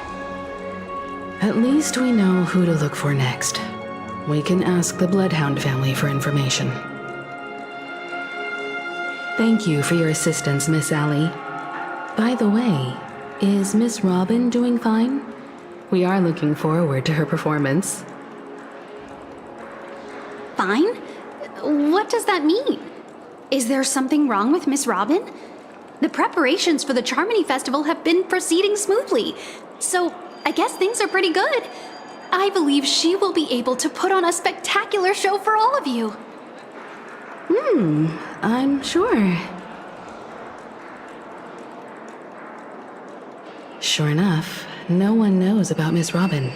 At least we know who to look for next. We can ask the Bloodhound family for information. Thank you for your assistance, Miss Allie. By the way, is Miss Robin doing fine? We are looking forward to her performance. Fine? What does that mean? Is there something wrong with Miss Robin? The preparations for the Charmony Festival have been proceeding smoothly, so I guess things are pretty good. I believe she will be able to put on a spectacular show for all of you. I'm sure. Sure enough, no one knows about Miss Robin.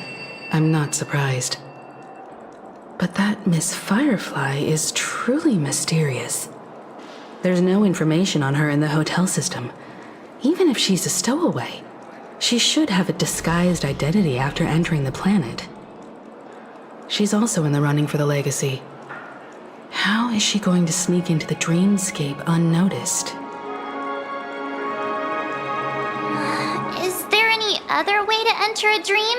I'm not surprised. But that Miss Firefly is truly mysterious. There's no information on her in the hotel system. Even if she's a stowaway, she should have a disguised identity after entering the planet. She's also in the running for the legacy. How is she going to sneak into the dreamscape unnoticed? Is there any other way to enter a dream?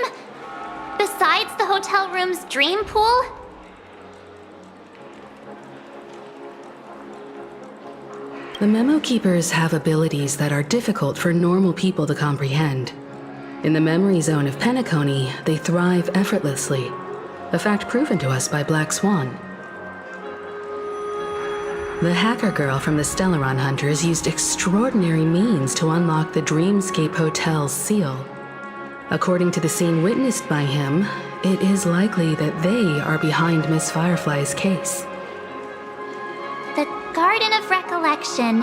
Besides the hotel room's dream pool? The Memo Keepers have abilities that are difficult for normal people to comprehend. In the memory zone of Penacony, they thrive effortlessly, a fact proven to us by Blackswan. The hacker girl from the Stellaron Hunters used extraordinary means to unlock the Dreamscape Hotel's seal. According to the scene witnessed by him, it is likely that they are behind Miss Firefly's case. The Garden of Recollection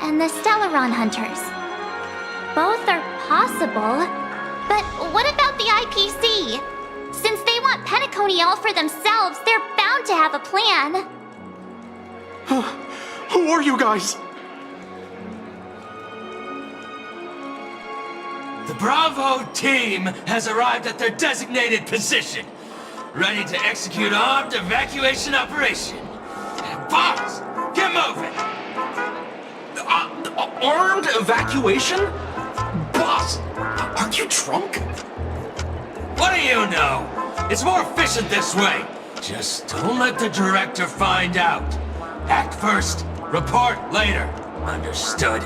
and the Stellaron Hunters. Both are possible, but what about the IPC? Since they want Penacony all for themselves, they're bound to have a plan. Who are you guys? The Bravo team has arrived at their designated position, ready to execute armed evacuation operation. Boss, get moving! Armed evacuation? Boss, aren't you drunk? What do you know? It's more efficient this way. Just don't let the director find out. Act first, report later. Understood?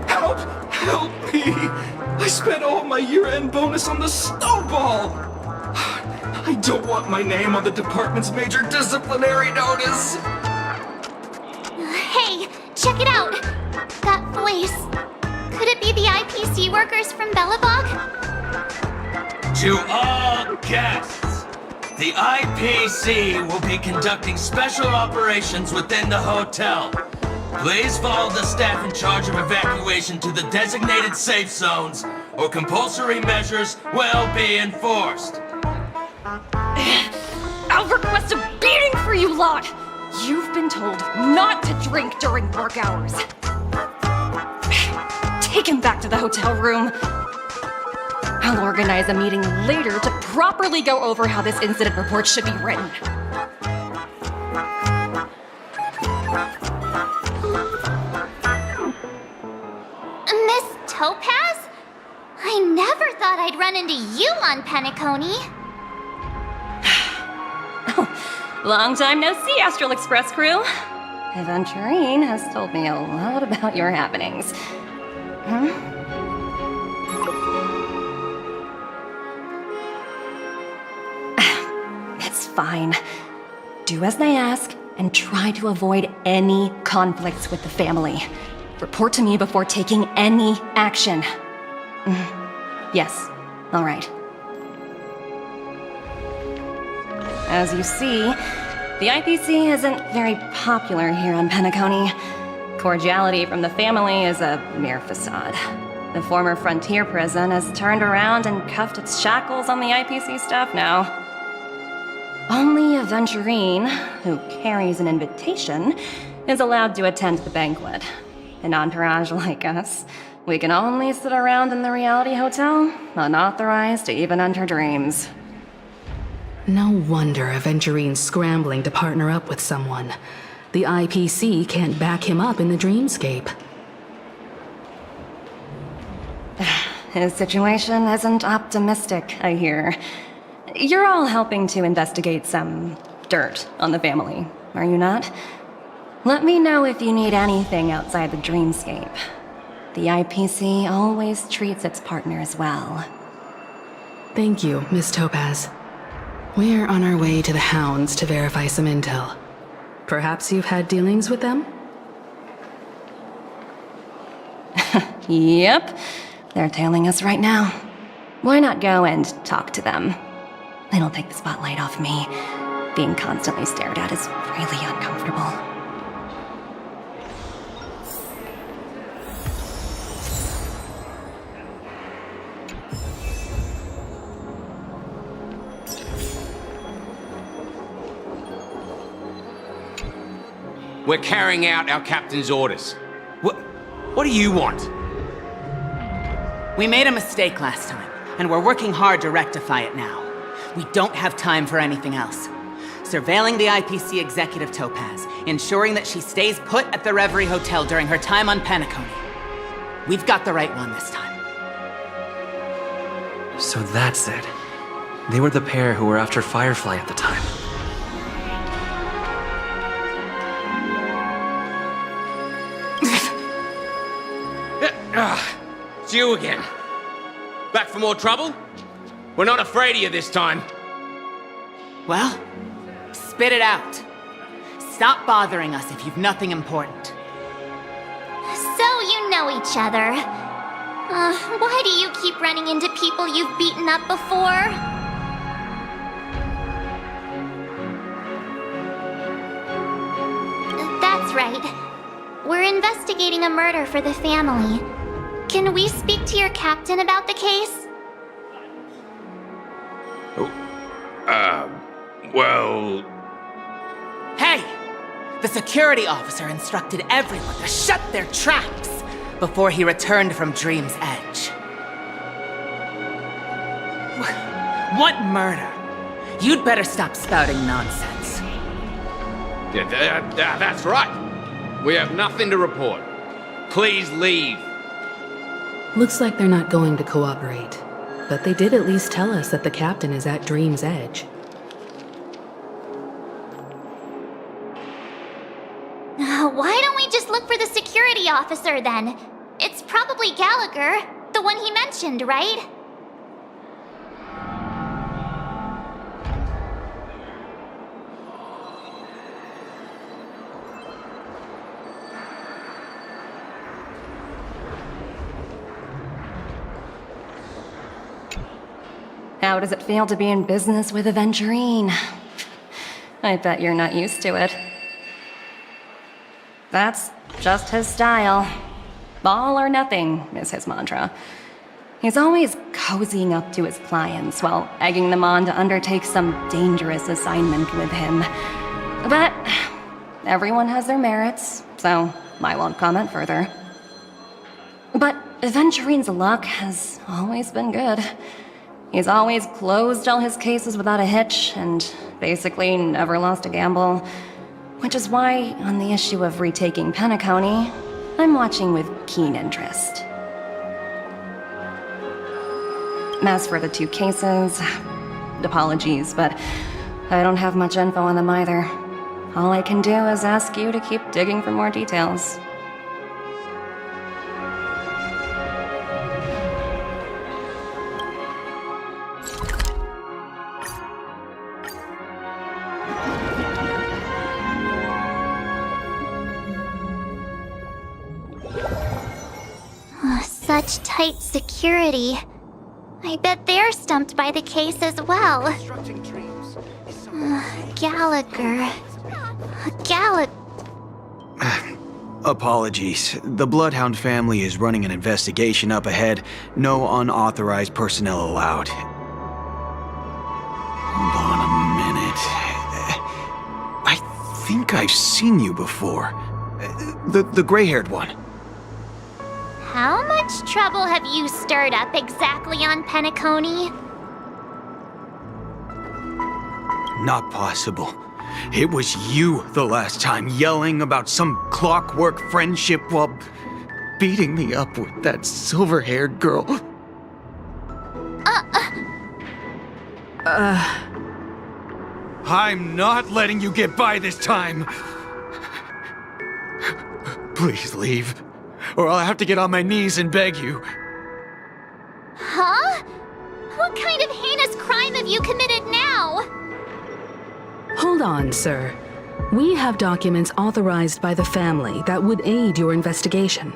Help! Help me! I spent all my year-end bonus on the snowball! I don't want my name on the department's major disciplinary notice! Hey, check it out! That voice. Could it be the IPC workers from Belobog? To all guests, the IPC will be conducting special operations within the hotel. Please follow the staff in charge of evacuation to the designated safe zones, or compulsory measures will be enforced. I'll request a beating for you lot! You've been told not to drink during work hours. Take him back to the hotel room. I'll organize a meeting later to properly go over how this incident report should be written. Miss Topaz? I never thought I'd run into you on Penacony. Long time no see, Astral Express crew. Aventurine has told me a lot about your happenings. It's fine. Do as they ask and try to avoid any conflicts with the family. Report to me before taking any action. Yes, all right. As you see, the IPC isn't very popular here on Penacony. Cordiality from the family is a mere facade. The former frontier prison has turned around and cuffed its shackles on the IPC staff now. Only aventurine, who carries an invitation, is allowed to attend the banquet. An entourage like us, we can only sit around in the reality hotel, unauthorized to even enter dreams. No wonder Aventurine's scrambling to partner up with someone. The IPC can't back him up in the dreamscape. His situation isn't optimistic, I hear. You're all helping to investigate some dirt on the family, are you not? Let me know if you need anything outside the dreamscape. The IPC always treats its partners well. Thank you, Miss Topaz. We're on our way to the Hounds to verify some intel. Perhaps you've had dealings with them? Yep. They're tailing us right now. Why not go and talk to them? It'll take the spotlight off me. Being constantly stared at is really uncomfortable. We're carrying out our captain's orders. What do you want? We made a mistake last time, and we're working hard to rectify it now. We don't have time for anything else. Surveilling the IPC executive Topaz, ensuring that she stays put at the Reverie Hotel during her time on Penacony. We've got the right one this time. So that's it. They were the pair who were after Firefly at the time. It's you again. Back for more trouble? We're not afraid of you this time. Well, spit it out. Stop bothering us if you've nothing important. So you know each other. Why do you keep running into people you've beaten up before? That's right. We're investigating a murder for the family. Can we speak to your captain about the case? Well... Hey! The security officer instructed everyone to shut their traps before he returned from Dream's Edge. What murder? You'd better stop spouting nonsense. Yeah, that's right. We have nothing to report. Please leave. Looks like they're not going to cooperate. But they did at least tell us that the captain is at Dream's Edge. Why don't we just look for the security officer then? It's probably Gallagher, the one he mentioned, right? How does it feel to be in business with Aventurine? I bet you're not used to it. That's just his style. All or nothing is his mantra. He's always cozying up to his clients while egging them on to undertake some dangerous assignment with him. But everyone has their merits, so I won't comment further. But Aventurine's luck has always been good. He's always closed all his cases without a hitch, and basically never lost a gamble. Which is why, on the issue of retaking Penacony, I'm watching with keen interest. As for the two cases, apologies, but I don't have much info on them either. All I can do is ask you to keep digging for more details. Such tight security. I bet they're stumped by the case as well. Gallagher. Apologies. The Bloodhound family is running an investigation up ahead. No unauthorized personnel allowed. Hold on a minute. I think I've seen you before. The gray-haired one. How much trouble have you stirred up exactly on Penacony? Not possible. It was you the last time, yelling about some clockwork friendship while beating me up with that silver-haired girl. I'm not letting you get by this time. Please leave, or I'll have to get on my knees and beg you. Huh? What kind of heinous crime have you committed now? Hold on, sir. We have documents authorized by the family that would aid your investigation.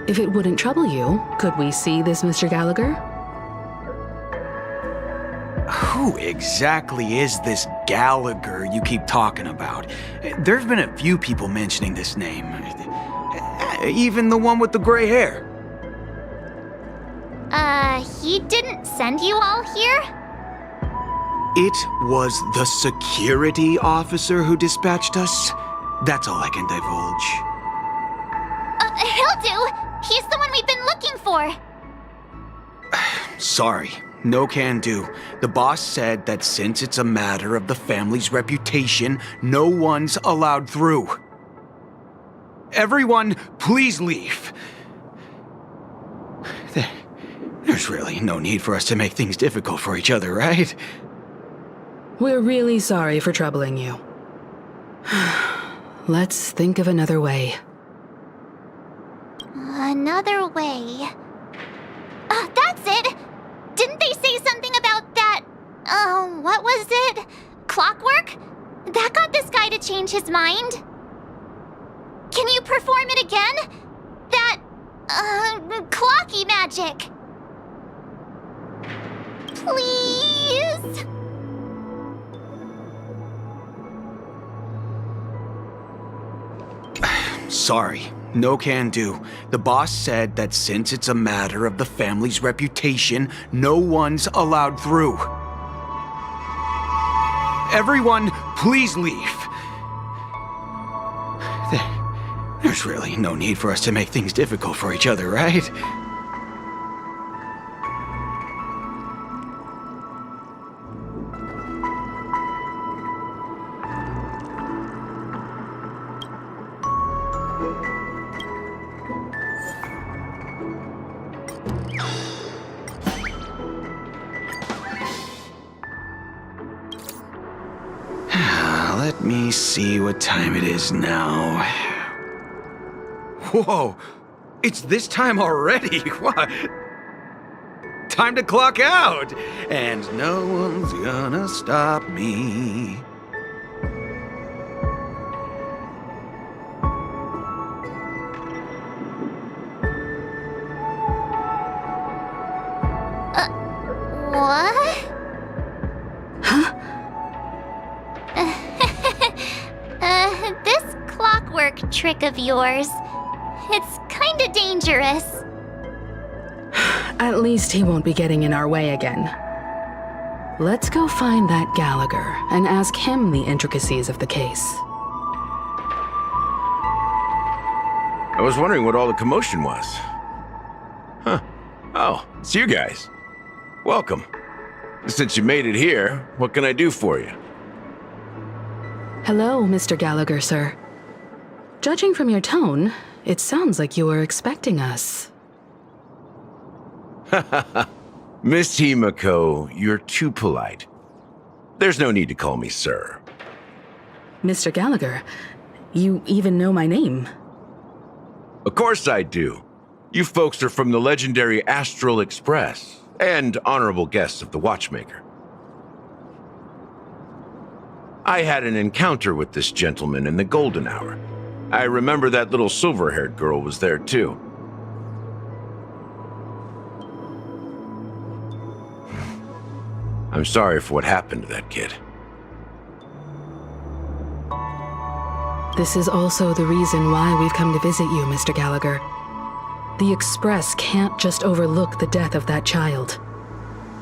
If it wouldn't trouble you, could we see this Mr. Gallagher? Who exactly is this Gallagher you keep talking about? There've been a few people mentioning this name. Even the one with the gray hair. He didn't send you all here? It was the security officer who dispatched us. That's all I can divulge. He'll do! He's the one we've been looking for! Sorry, no can do. The boss said that since it's a matter of the family's reputation, no one's allowed through. Everyone, please leave. There's really no need for us to make things difficult for each other, right? We're really sorry for troubling you. Let's think of another way. Another way. That's it! Didn't they say something about that? What was it? Clockwork? That got this guy to change his mind. Can you perform it again? That, clocky magic. Please? Sorry, no can do. The boss said that since it's a matter of the family's reputation, no one's allowed through. Everyone, please leave. There's really no need for us to make things difficult for each other, right? Let me see what time it is now. Whoa! It's this time already! What? Time to clock out! And no one's gonna stop me. What? Huh? This clockwork trick of yours, it's kinda dangerous. At least he won't be getting in our way again. Let's go find that Gallagher and ask him the intricacies of the case. I was wondering what all the commotion was. Huh. Oh, it's you guys. Welcome. Since you made it here, what can I do for you? Hello, Mr. Gallagher, sir. Judging from your tone, it sounds like you were expecting us. Miss Himiko, you're too polite. There's no need to call me sir. Mr. Gallagher, you even know my name. Of course I do. You folks are from the legendary Astral Express, and honorable guests of the Watchmaker. I had an encounter with this gentleman in the golden hour. I remember that little silver-haired girl was there too. I'm sorry for what happened to that kid. This is also the reason why we've come to visit you, Mr. Gallagher. The Express can't just overlook the death of that child.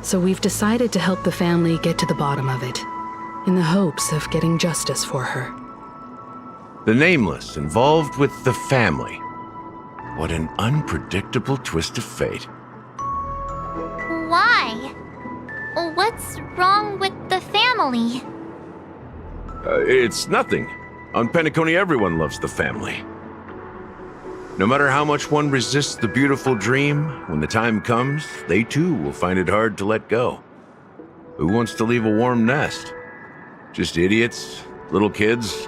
So we've decided to help the family get to the bottom of it, in the hopes of getting justice for her. The Nameless involved with the family. What an unpredictable twist of fate. Why? What's wrong with the family? It's nothing. On Penacony, everyone loves the family. No matter how much one resists the beautiful dream, when the time comes, they too will find it hard to let go. Who wants to leave a warm nest? Just idiots, little kids,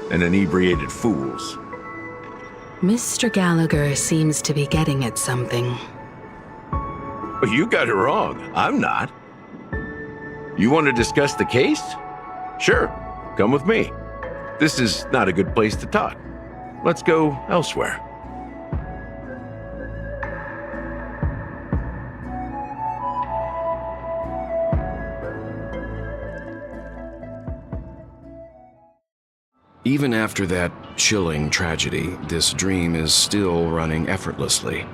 and inebriated fools. Mr. Gallagher seems to be getting at something. You got it wrong. I'm not. You want to discuss the case? Sure, come with me. This is not a good place to talk. Let's go elsewhere. Even after that chilling tragedy, this dream is still running effortlessly.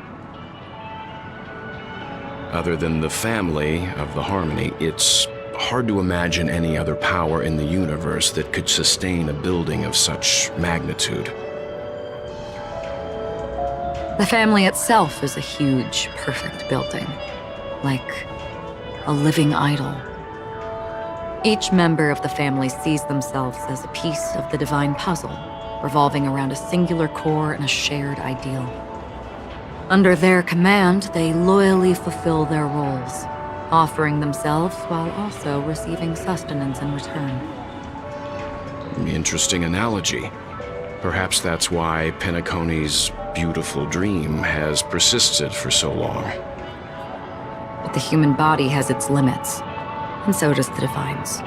Other than the family of the Harmony, it's hard to imagine any other power in the universe that could sustain a building of such magnitude. The family itself is a huge, perfect building, like a living idol. Each member of the family sees themselves as a piece of the divine puzzle, revolving around a singular core and a shared ideal. Under their command, they loyally fulfill their roles, offering themselves while also receiving sustenance in return. Interesting analogy. Perhaps that's why Penacony's beautiful dream has persisted for so long. But the human body has its limits, and so does the divine's.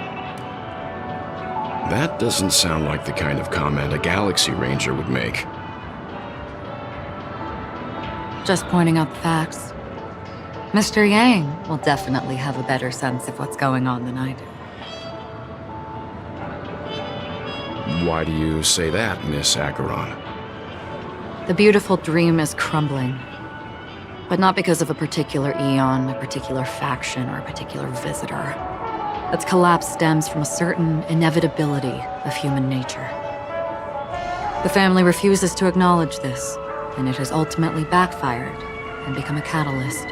That doesn't sound like the kind of comment a Galaxy Ranger would make. Just pointing out the facts. Mr. Yang will definitely have a better sense of what's going on than I do. Why do you say that, Miss Acheron? The beautiful dream is crumbling. But not because of a particular eon, a particular faction, or a particular visitor. Its collapse stems from a certain inevitability of human nature. The family refuses to acknowledge this, and it has ultimately backfired and become a catalyst.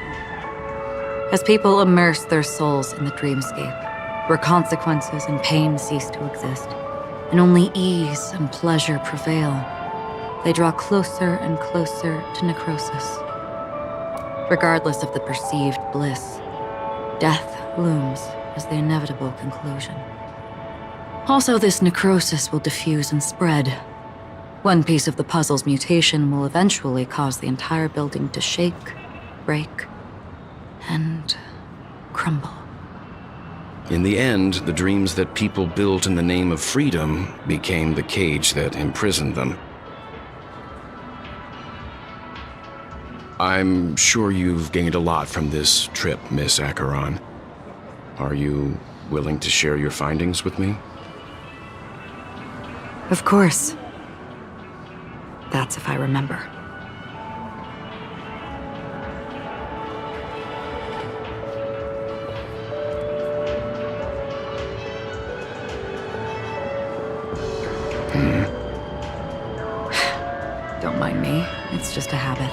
As people immerse their souls in the dreamscape, where consequences and pain cease to exist, and only ease and pleasure prevail, they draw closer and closer to necrosis. Regardless of the perceived bliss, death looms as the inevitable conclusion. Also, this necrosis will diffuse and spread. One piece of the puzzle's mutation will eventually cause the entire building to shake, break, and crumble. In the end, the dreams that people built in the name of freedom became the cage that imprisoned them. I'm sure you've gained a lot from this trip, Miss Acheron. Are you willing to share your findings with me? Of course. That's if I remember. Don't mind me. It's just a habit.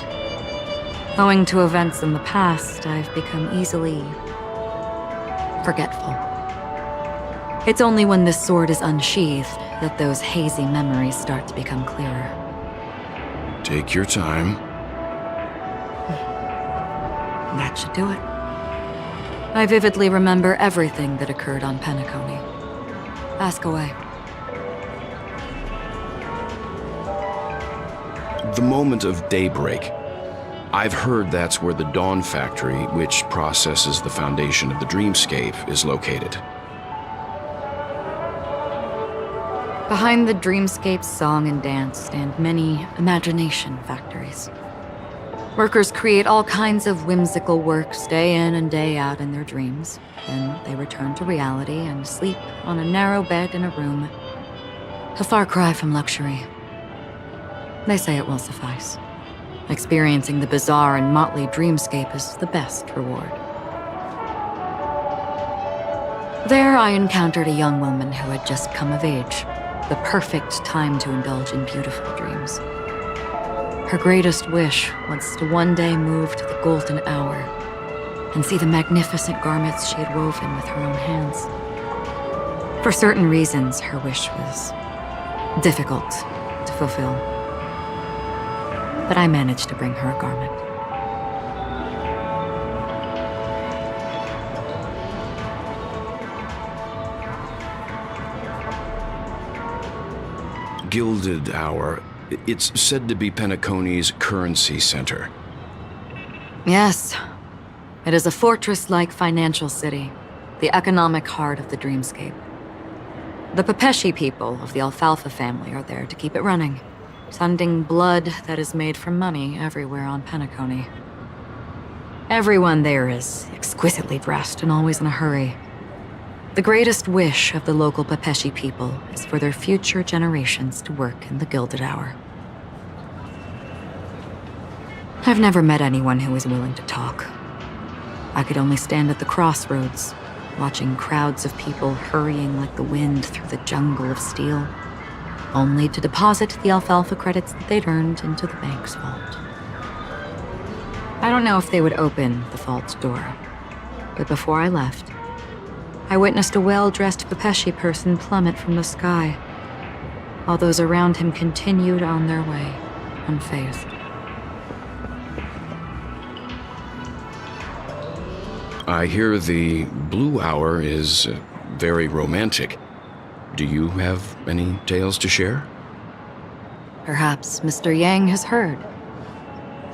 Owing to events in the past, I've become easily forgetful. It's only when this sword is unsheathed that those hazy memories start to become clearer. Take your time. That should do it. I vividly remember everything that occurred on Penacony. Ask away. The moment of daybreak. I've heard that's where the Dawn Factory, which processes the foundation of the dreamscape, is located. Behind the dreamscape's song and dance stand many imagination factories. Workers create all kinds of whimsical works day in and day out in their dreams. Then they return to reality and sleep on a narrow bed in a room A far cry from luxury. They say it will suffice. Experiencing the bizarre and motley dreamscape is the best reward. There I encountered a young woman who had just come of age, the perfect time to indulge in beautiful dreams. Her greatest wish was to one day move to the golden hour and see the magnificent garments she had woven with her own hands. For certain reasons, her wish was difficult to fulfill. But I managed to bring her a garment. Gilded Hour. It's said to be Penacony's currency center. Yes. It is a fortress-like financial city, the economic heart of the dreamscape. The Pepeshi people of the Alfalfa family are there to keep it running, sending blood that is made from money everywhere on Penacony. Everyone there is exquisitely dressed and always in a hurry. The greatest wish of the local Pepeshi people is for their future generations to work in the Gilded Hour. I've never met anyone who was willing to talk. I could only stand at the crossroads, watching crowds of people hurrying like the wind through the jungle of steel, only to deposit the alfalfa credits that they'd earned into the bank's vault. I don't know if they would open the vault door, but before I left, I witnessed a well-dressed Pepeshi person plummet from the sky, while those around him continued on their way, unfazed. I hear the Blue Hour is very romantic. Do you have any tales to share? Perhaps Mr. Yang has heard.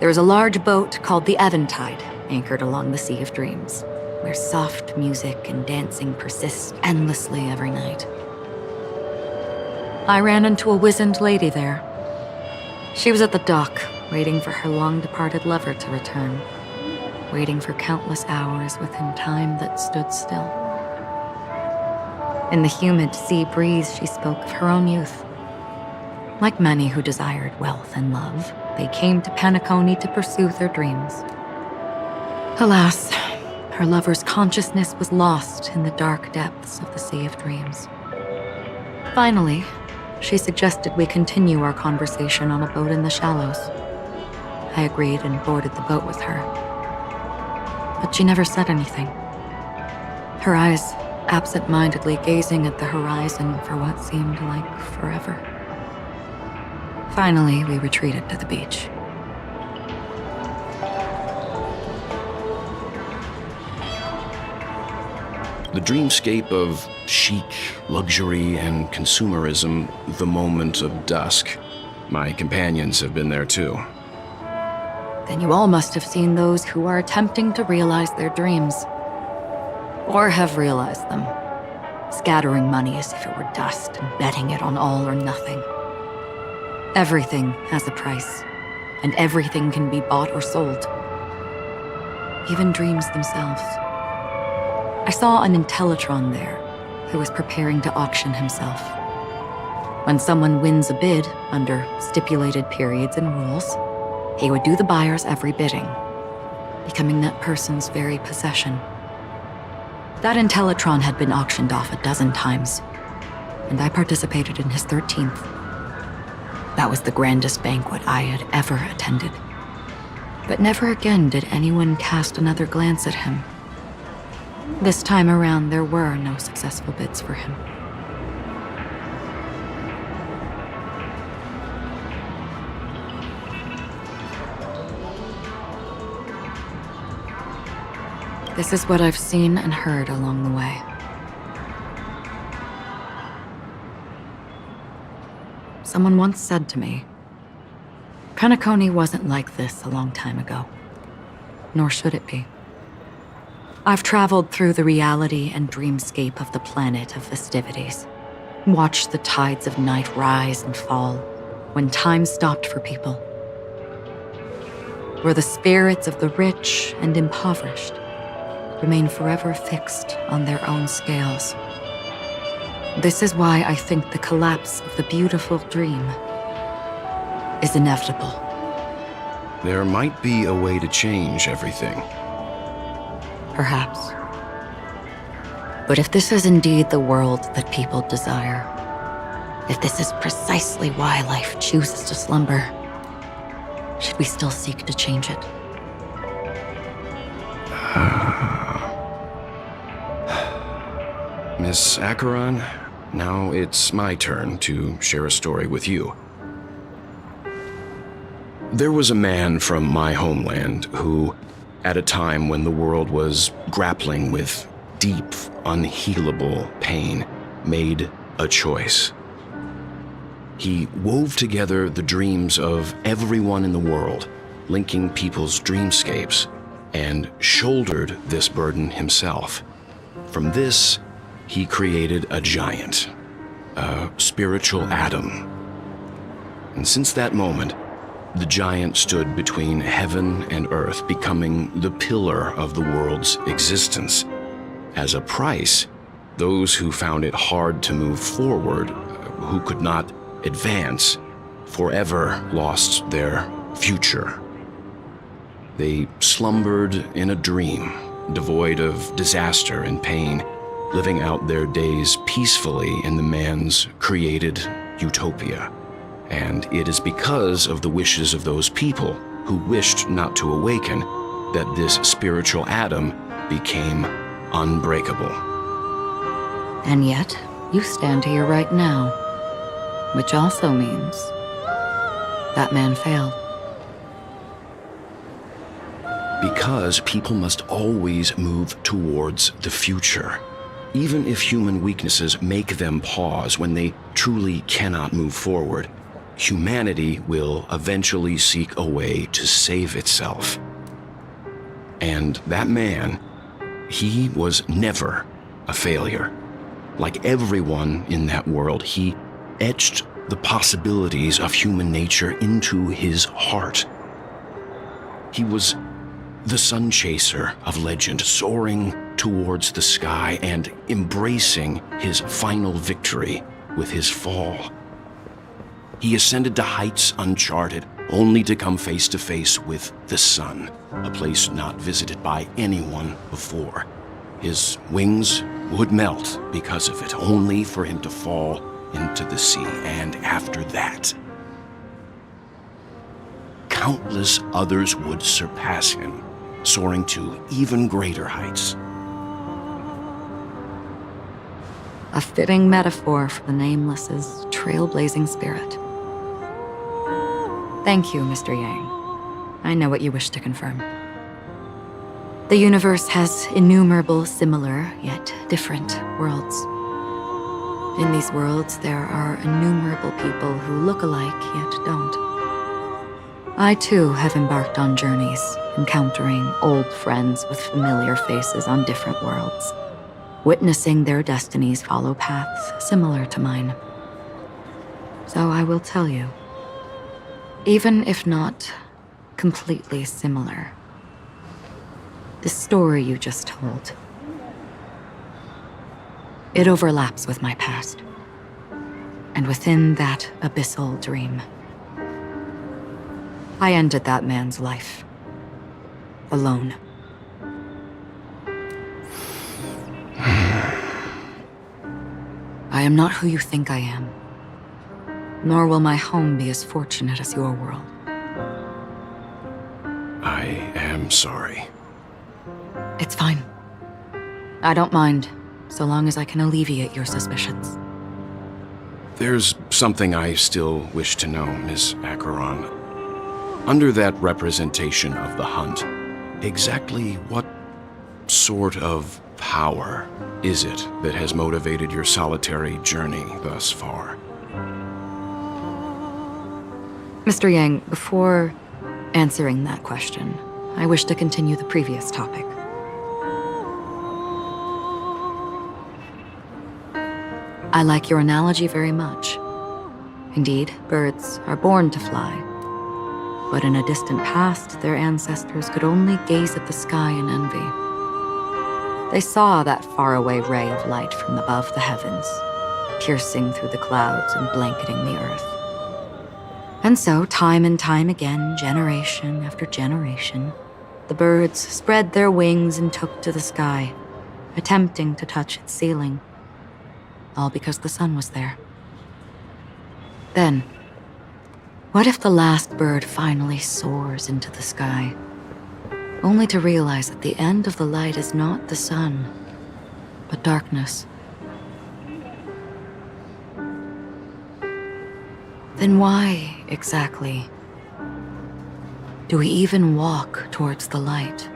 There is a large boat called the Eventide, anchored along the Sea of Dreams, where soft music and dancing persist endlessly every night. I ran into a wizened lady there. She was at the dock, waiting for her long-departed lover to return, waiting for countless hours within time that stood still. In the humid sea breeze, she spoke of her own youth. Like many who desired wealth and love, they came to Penacony to pursue their dreams. Alas, her lover's consciousness was lost in the dark depths of the Sea of Dreams. Finally, she suggested we continue our conversation on a boat in the shallows. I agreed and boarded the boat with her. But she never said anything. Her eyes absent-mindedly gazing at the horizon for what seemed like forever. Finally, we retreated to the beach. The dreamscape of chic, luxury, and consumerism, the moment of dusk. My companions have been there too. Then you all must have seen those who are attempting to realize their dreams. Or have realized them, scattering money as if it were dust and betting it on all or nothing. Everything has a price, and everything can be bought or sold. Even dreams themselves. I saw an Intellitron there, who was preparing to auction himself. When someone wins a bid under stipulated periods and rules, he would do the buyer's every bidding, becoming that person's very possession. That Intellitron had been auctioned off 12 times, and I participated in his 13th. That was the grandest banquet I had ever attended. But never again did anyone cast another glance at him. This time around, there were no successful bids for him. This is what I've seen and heard along the way. Someone once said to me, Penacony wasn't like this a long time ago, nor should it be. I've traveled through the reality and dreamscape of the planet of festivities, watched the tides of night rise and fall when time stopped for people, where the spirits of the rich and impoverished remain forever fixed on their own scales. This is why I think the collapse of the beautiful dream is inevitable. There might be a way to change everything. Perhaps. But if this is indeed the world that people desire, if this is precisely why life chooses to slumber, should we still seek to change it? Miss Acheron, now it's my turn to share a story with you. There was a man from my homeland who, at a time when the world was grappling with deep, unhealable pain, made a choice. He wove together the dreams of everyone in the world, linking people's dreamscapes, and shouldered this burden himself. From this, he created a giant, a spiritual atom. And since that moment, the giant stood between heaven and earth, becoming the pillar of the world's existence. As a price, those who found it hard to move forward, who could not advance, forever lost their future. They slumbered in a dream, devoid of disaster and pain, living out their days peacefully in the man's created utopia. And it is because of the wishes of those people who wished not to awaken that this spiritual atom became unbreakable. And yet, you stand here right now, which also means that man failed. Because people must always move towards the future. Even if human weaknesses make them pause when they truly cannot move forward, humanity will eventually seek a way to save itself. And that man, he was never a failure. Like everyone in that world, he etched the possibilities of human nature into his heart. He was the sun chaser of legend, soaring towards the sky and embracing his final victory with his fall. He ascended to heights uncharted, only to come face to face with the sun, a place not visited by anyone before. His wings would melt because of it, only for him to fall into the sea. And after that, countless others would surpass him, soaring to even greater heights. A fitting metaphor for the Nameless's trailblazing spirit. Thank you, Mr. Yang. I know what you wish to confirm. The universe has innumerable similar, yet different worlds. In these worlds, there are innumerable people who look alike, yet don't. I too have embarked on journeys, encountering old friends with familiar faces on different worlds, witnessing their destinies follow paths similar to mine. So I will tell you, even if not completely similar, the story you just told, it overlaps with my past. And within that abyssal dream, I ended that man's life. Alone. I am not who you think I am. Nor will my home be as fortunate as your world. I am sorry. It's fine. I don't mind, so long as I can alleviate your suspicions. There's something I still wish to know, Miss Acheron. Under that representation of the hunt, exactly what sort of power is it that has motivated your solitary journey thus far? Mr. Yang, before answering that question, I wish to continue the previous topic. I like your analogy very much. Indeed, birds are born to fly. But in a distant past, their ancestors could only gaze at the sky in envy. They saw that faraway ray of light from above the heavens, piercing through the clouds and blanketing the earth. And so, time and time again, generation after generation, the birds spread their wings and took to the sky, attempting to touch its ceiling, all because the sun was there. Then, what if the last bird finally soars into the sky, only to realize that the end of the light is not the sun, but darkness? Then why, exactly, do we even walk towards the light?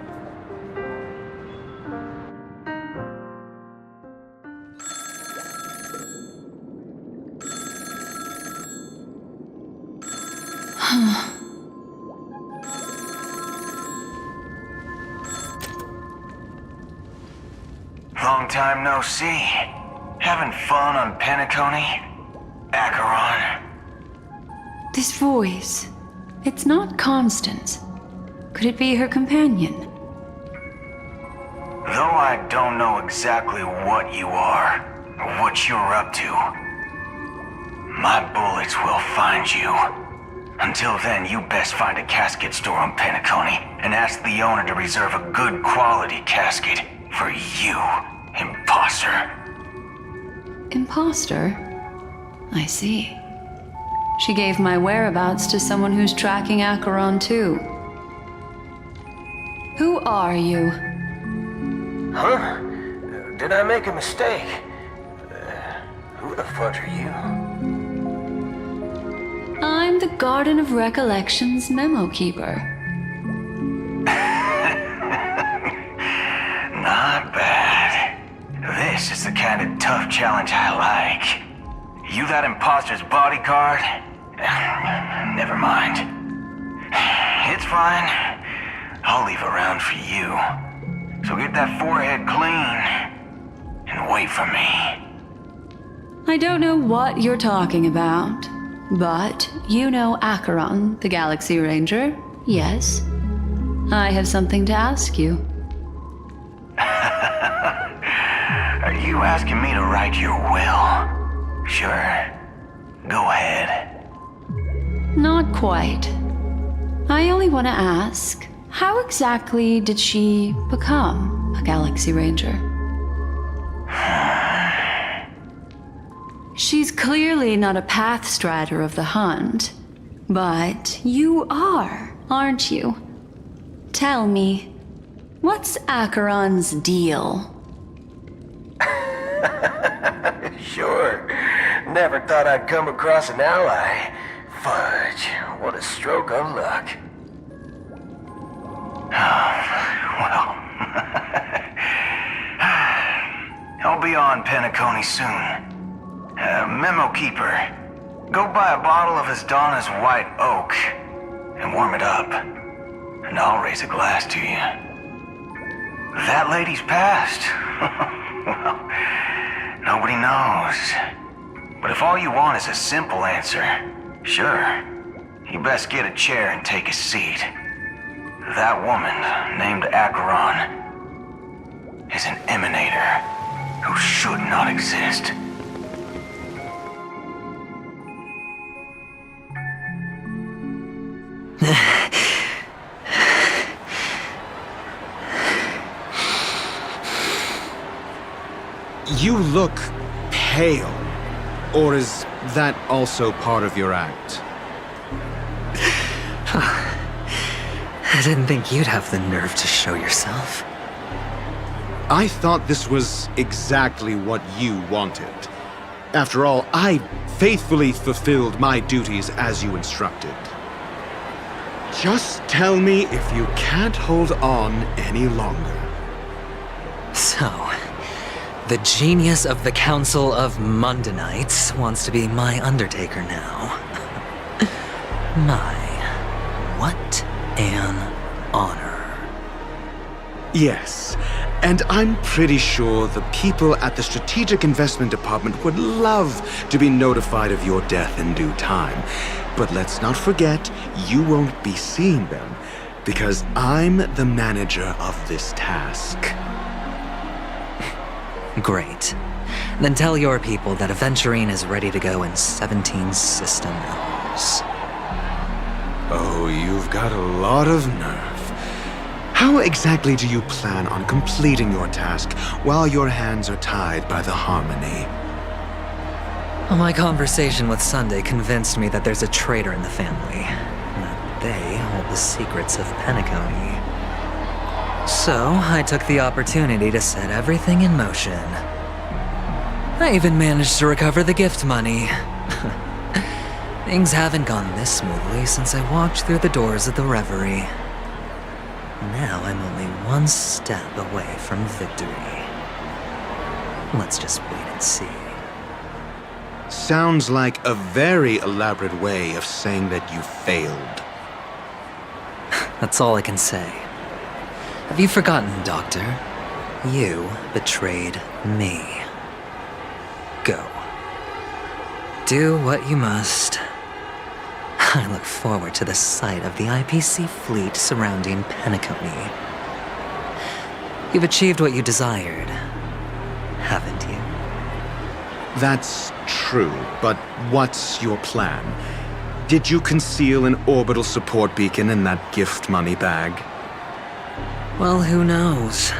Long time no see. Having fun on Penacony? Acheron? This voice, it's not Constance. Could it be her companion? Though I don't know exactly what you are, or what you're up to, my bullets will find you. Until then, you best find a casket store on Penacony and ask the owner to reserve a good quality casket for you, imposter. Imposter? I see. She gave my whereabouts to someone who's tracking Acheron too. Who are you? Huh? Did I make a mistake? Who the fudge are you? I'm the Garden of Recollection's memo keeper. Not bad. This is the kind of tough challenge I like. You that imposter's bodyguard? Never mind. It's fine. I'll leave a round for you. So get that forehead clean and wait for me. I don't know what you're talking about, but you know Acheron, the Galaxy Ranger, yes? I have something to ask you. Are you asking me to write your will? Sure. Go ahead. Not quite. I only want to ask, how exactly did she become a Galaxy Ranger? She's clearly not a path strider of the hunt, but you are, aren't you? Tell me, what's Acheron's deal? Sure. Never thought I'd come across an ally. Fudge, what a stroke of luck. Well, I'll be on Penacony soon. Memo keeper, go buy a bottle of Donna's white oak and warm it up, and I'll raise a glass to you. That lady's passed. Well, nobody knows. But if all you want is a simple answer, sure, you best get a chair and take a seat. That woman, named Acheron, is an emanator who should not exist. You look pale. Or is that also part of your act? I didn't think you'd have the nerve to show yourself. I thought this was exactly what you wanted. After all, I faithfully fulfilled my duties as you instructed. Just tell me if you can't hold on any longer. So, the genius of the Council of Mundanites wants to be my Undertaker now. What an honor. Yes, and I'm pretty sure the people at the Strategic Investment Department would love to be notified of your death in due time. But let's not forget, you won't be seeing them, because I'm the manager of this task. Great. Then tell your people that aventurine is ready to go in 17 system hours. Oh, you've got a lot of nerve. How exactly do you plan on completing your task while your hands are tied by the harmony? My conversation with Sunday convinced me that there's a traitor in the family. That they hold the secrets of Penacony. So, I took the opportunity to set everything in motion. I even managed to recover the gift money. Things haven't gone this smoothly since I walked through the doors of the Reverie. Now I'm only one step away from victory. Let's just wait and see. Sounds like a very elaborate way of saying that you failed. That's all I can say. Have you forgotten, Doctor? You betrayed me. Go. Do what you must. I look forward to the sight of the IPC fleet surrounding Penacony. You've achieved what you desired, haven't you? That's true, but what's your plan? Did you conceal an orbital support beacon in that gift money bag? Well, who knows?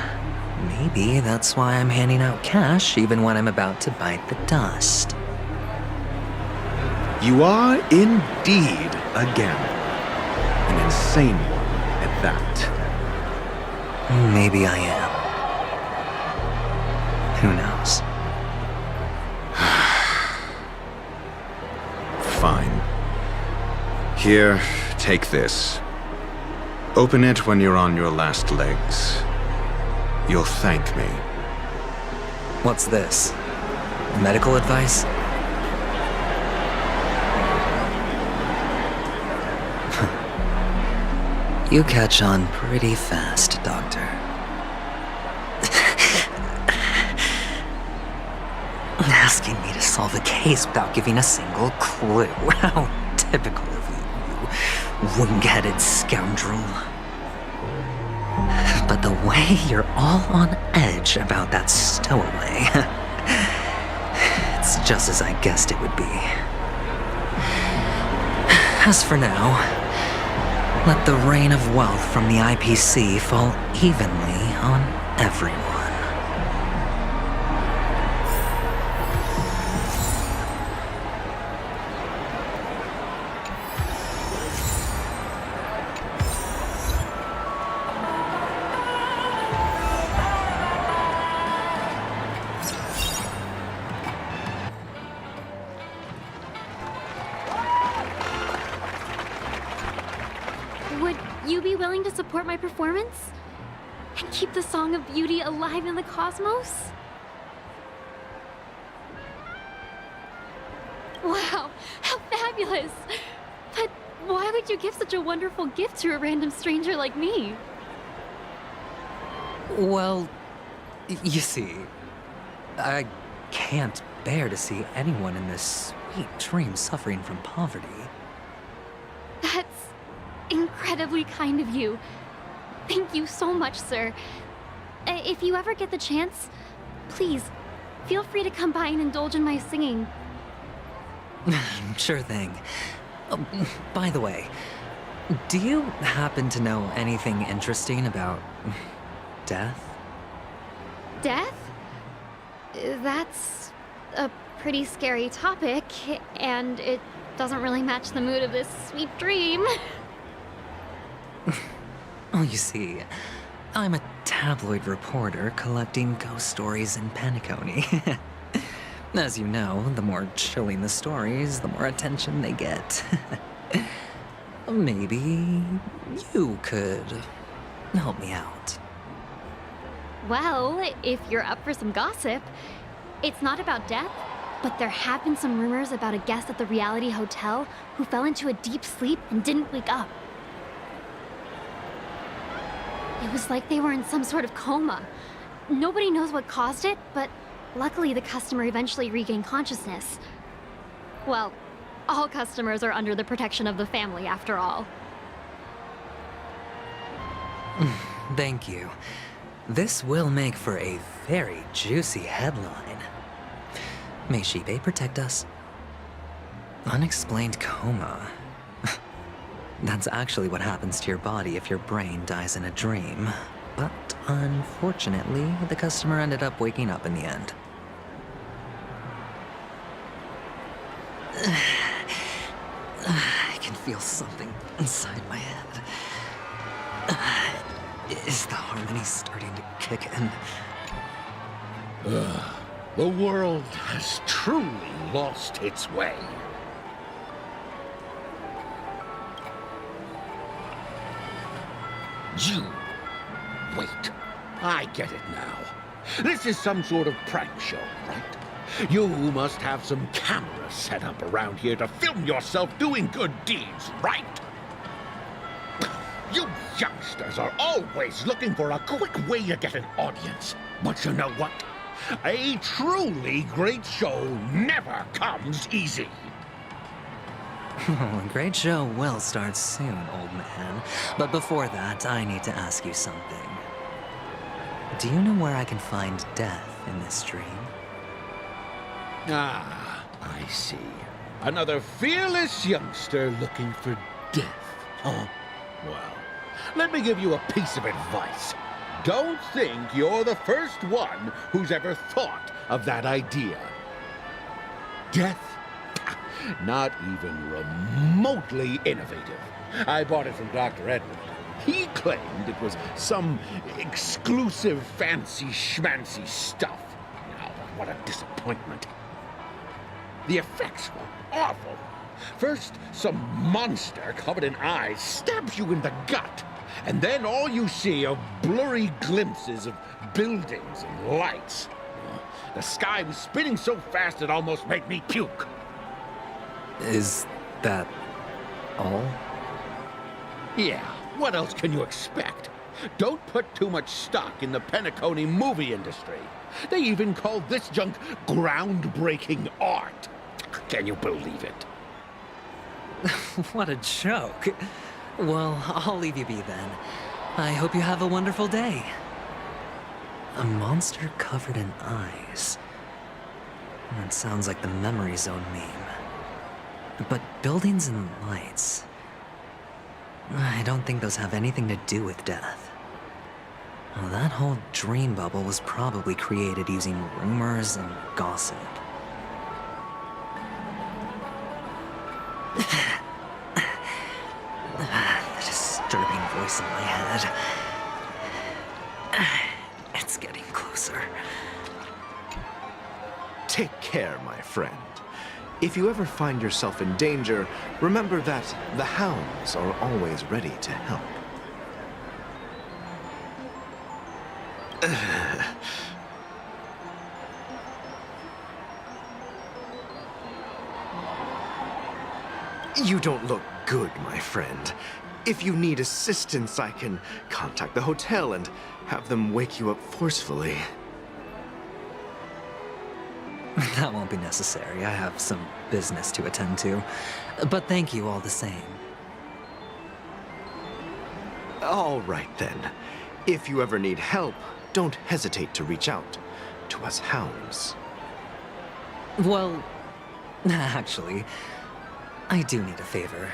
Maybe that's why I'm handing out cash even when I'm about to bite the dust. You are indeed a gambler. An insane one at that. Maybe I am. Who knows? Fine. Here, take this. Open it when you're on your last legs. You'll thank me. What's this? Medical advice? You catch on pretty fast, Doctor. Asking me to solve a case without giving a single clue. How typical of you, you wing-headed scoundrel. But the way you're all on edge about that stowaway, it's just as I guessed it would be. As for now, let the rain of wealth from the IPC fall evenly on everyone. Would you be willing to support my performance? And keep the Song of Beauty alive in the cosmos? Wow, how fabulous! But why would you give such a wonderful gift to a random stranger like me? Well, you see, I can't bear to see anyone in this sweet dream suffering from poverty. That's incredibly kind of you. Thank you so much, sir. If you ever get the chance, please, feel free to come by and indulge in my singing. Sure thing. By the way, do you happen to know anything interesting about death? Death? That's a pretty scary topic, and it doesn't really match the mood of this sweet dream. Oh, you see, I'm a tabloid reporter collecting ghost stories in Penacony. As you know, the more chilling the stories, the more attention they get. Maybe you could help me out. Well, if you're up for some gossip, it's not about death, but there have been some rumors about a guest at the Reality Hotel who fell into a deep sleep and didn't wake up. It was like they were in some sort of coma. Nobody knows what caused it, but luckily the customer eventually regained consciousness. Well, all customers are under the protection of the family, after all. Thank you. This will make for a very juicy headline. May Shibe protect us. Unexplained coma. That's actually what happens to your body if your brain dies in a dream. But unfortunately, the customer ended up waking up in the end. I can feel something inside my head. Is the harmony starting to kick in? The world has truly lost its way. You... Wait. I get it now. This is some sort of prank show, right? You must have some cameras set up around here to film yourself doing good deeds, right? You youngsters are always looking for a quick way to get an audience. But you know what? A truly great show never comes easy. Oh, a great show will start soon, old man. But before that, I need to ask you something. Do you know where I can find death in this dream? Ah, I see. Another fearless youngster looking for death, huh? Well, let me give you a piece of advice. Don't think you're the first one who's ever thought of that idea. Death? Not even remotely innovative. I bought it from Dr. Edward. He claimed it was some exclusive fancy schmancy stuff. Now, what a disappointment. The effects were awful. First, some monster covered in eyes stabs you in the gut, and then all you see are blurry glimpses of buildings and lights. The sky was spinning so fast it almost made me puke. Is that all? Yeah, what else can you expect? Don't put too much stock in the Penacony movie industry. They even called this junk groundbreaking art. Can you believe it? What a joke. Well, I'll leave you be then. I hope you have a wonderful day. A monster covered in eyes. That sounds like the Memory Zone meme. But buildings and lights... I don't think those have anything to do with death. Well, that whole dream bubble was probably created using rumors and gossip. The disturbing voice in my head. It's getting closer. Take care, my friend. If you ever find yourself in danger, remember that the hounds are always ready to help. You don't look good, my friend. If you need assistance, I can contact the hotel and have them wake you up forcefully. That won't be necessary. I have some business to attend to. But thank you all the same. All right, then. If you ever need help, don't hesitate to reach out to us hounds. Well, actually, I do need a favor.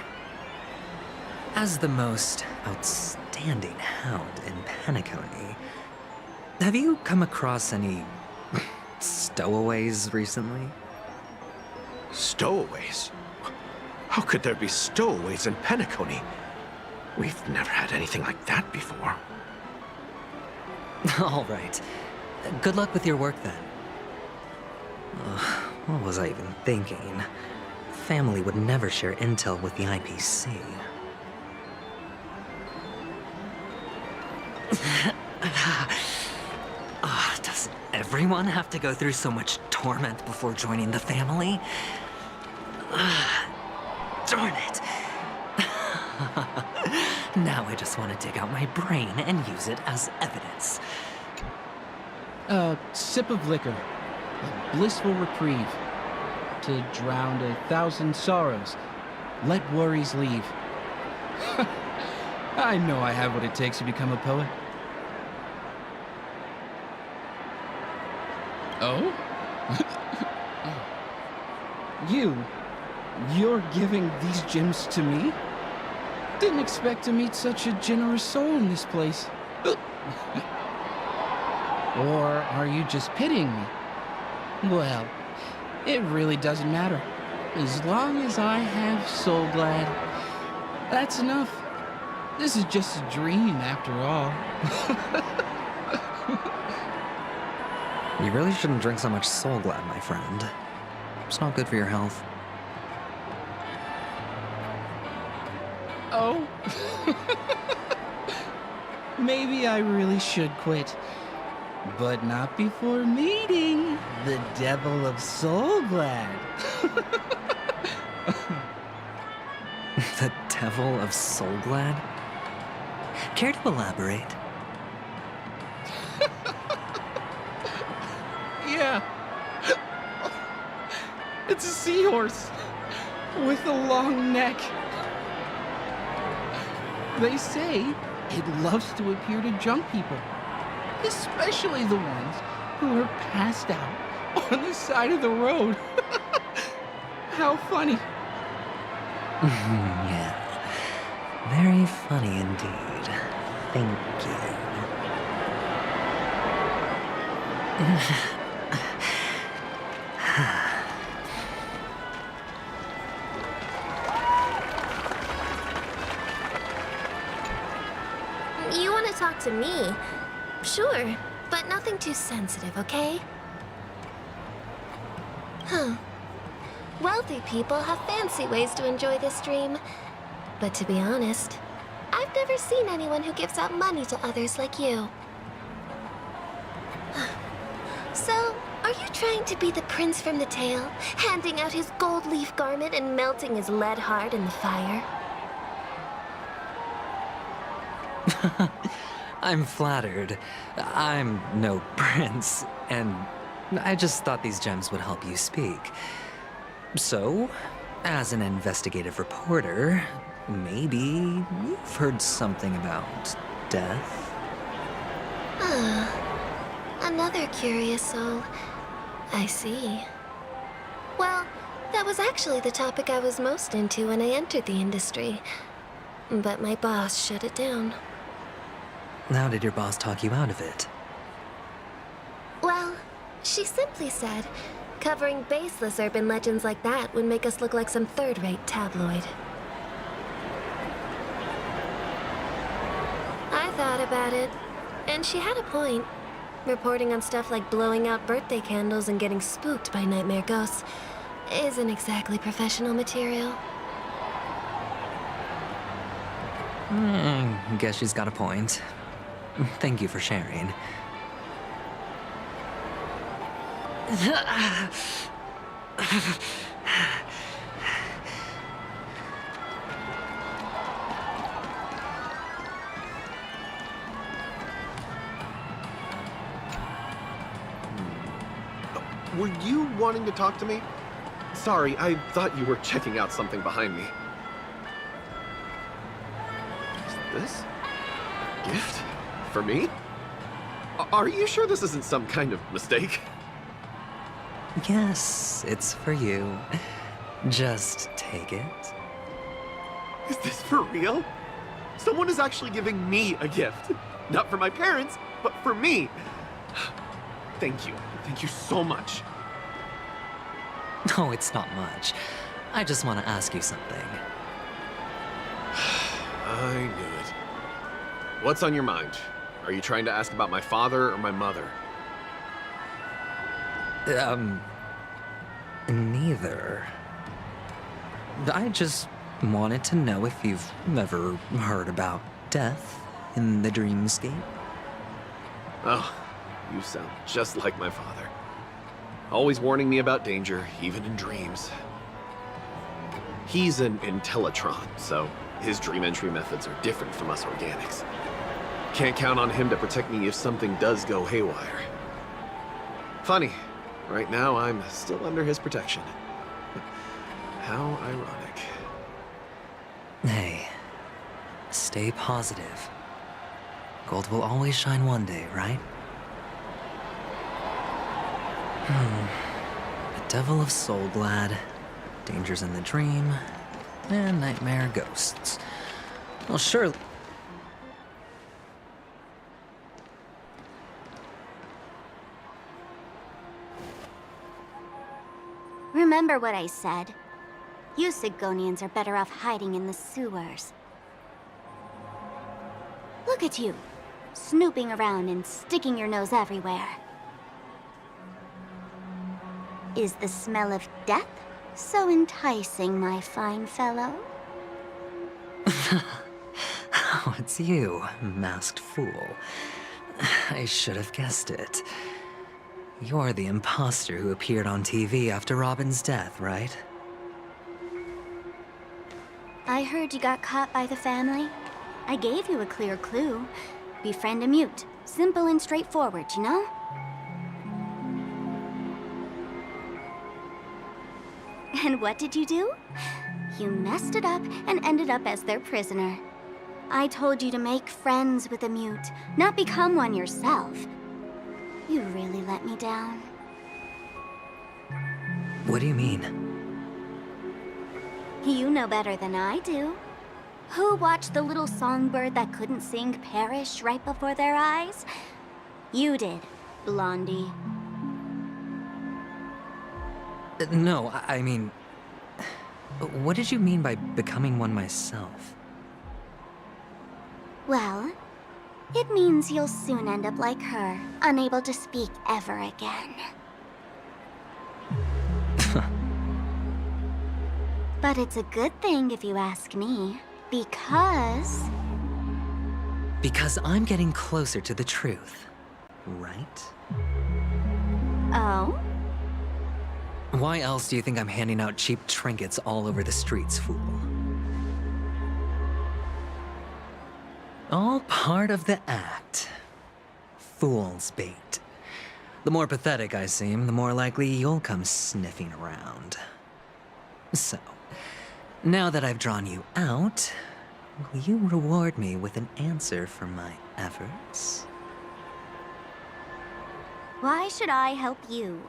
As the most outstanding hound in Penacony, have you come across any stowaways recently? Stowaways? How could there be stowaways in Penacony? We've never had anything like that before. All right. Good luck with your work, then. What was I even thinking? Family would never share intel with the IPC. Does everyone have to go through so much torment before joining the family? Darn it. Now I just want to dig out my brain and use it as evidence. A sip of liquor. A blissful reprieve. To drown 1,000 sorrows. Let worries leave. I know I have what it takes to become a poet. Oh? You're giving these gems to me? Didn't expect to meet such a generous soul in this place. Or are you just pitying me? Well, it really doesn't matter. As long as I have Soul Glad, that's enough. This is just a dream after all. You really shouldn't drink so much Soul Glad, my friend. It's not good for your health. Oh? Maybe I really should quit. But not before meeting the Devil of Soul Glad. The Devil of Soul Glad? Care to elaborate? Yeah. It's a seahorse with a long neck. They say it loves to appear to drunk people, especially the ones who are passed out on the side of the road. How funny. Yeah. Very funny indeed. Thank you. You want to talk to me? Sure, but nothing too sensitive, okay? Huh. Wealthy people have fancy ways to enjoy this dream. But to be honest, I've never seen anyone who gives out money to others like you. So, are you trying to be the prince from the tale, handing out his gold leaf garment and melting his lead heart in the fire? I'm flattered. I'm no prince, and I just thought these gems would help you speak. So, as an investigative reporter, maybe you've heard something about death? Another curious soul. I see. Well, that was actually the topic I was most into when I entered the industry. But my boss shut it down. How did your boss talk you out of it? Well, she simply said, covering baseless urban legends like that would make us look like some third-rate tabloid. I thought about it, and she had a point. Reporting on stuff like blowing out birthday candles and getting spooked by nightmare ghosts isn't exactly professional material. Guess she's got a point. Thank you for sharing. Were you wanting to talk to me? Sorry, I thought you were checking out something behind me. Is this a gift? For me? Are you sure this isn't some kind of mistake? Yes, it's for you. Just take it. Is this for real? Someone is actually giving me a gift. Not for my parents, but for me. Thank you. Thank you so much. No, it's not much. I just want to ask you something. I knew it. What's on your mind? Are you trying to ask about my father or my mother? Neither. I just wanted to know if you've ever heard about death in the dreamscape. Oh, you sound just like my father. Always warning me about danger, even in dreams. He's an Intellitron, so his dream entry methods are different from us organics. Can't count on him to protect me if something does go haywire. Funny, right now I'm still under his protection. How ironic. Hey, stay positive. Gold will always shine one day, right? The Devil of Soulglad, Dangers in the Dream, and Nightmare Ghosts. Well, sure. Remember what I said. You Sigonians are better off hiding in the sewers. Look at you, snooping around and sticking your nose everywhere. Is the smell of death so enticing, my fine fellow? Oh, it's you, masked fool. I should have guessed it. You're the imposter who appeared on TV after Robin's death, right? I heard you got caught by the family. I gave you a clear clue. Befriend a mute. Simple and straightforward, you know? And what did you do? You messed it up and ended up as their prisoner. I told you to make friends with a mute, not become one yourself. You really let me down. What do you mean? You know better than I do. Who watched the little songbird that couldn't sing perish right before their eyes? You did, Blondie. No, I mean... What did you mean by becoming one myself? Well, it means you'll soon end up like her, unable to speak ever again. But it's a good thing if you ask me, because... Because I'm getting closer to the truth, right? Oh? Why else do you think I'm handing out cheap trinkets all over the streets, fool? All part of the act. Fool's bait. The more pathetic I seem, the more likely you'll come sniffing around. So, now that I've drawn you out, will you reward me with an answer for my efforts? Why should I help you?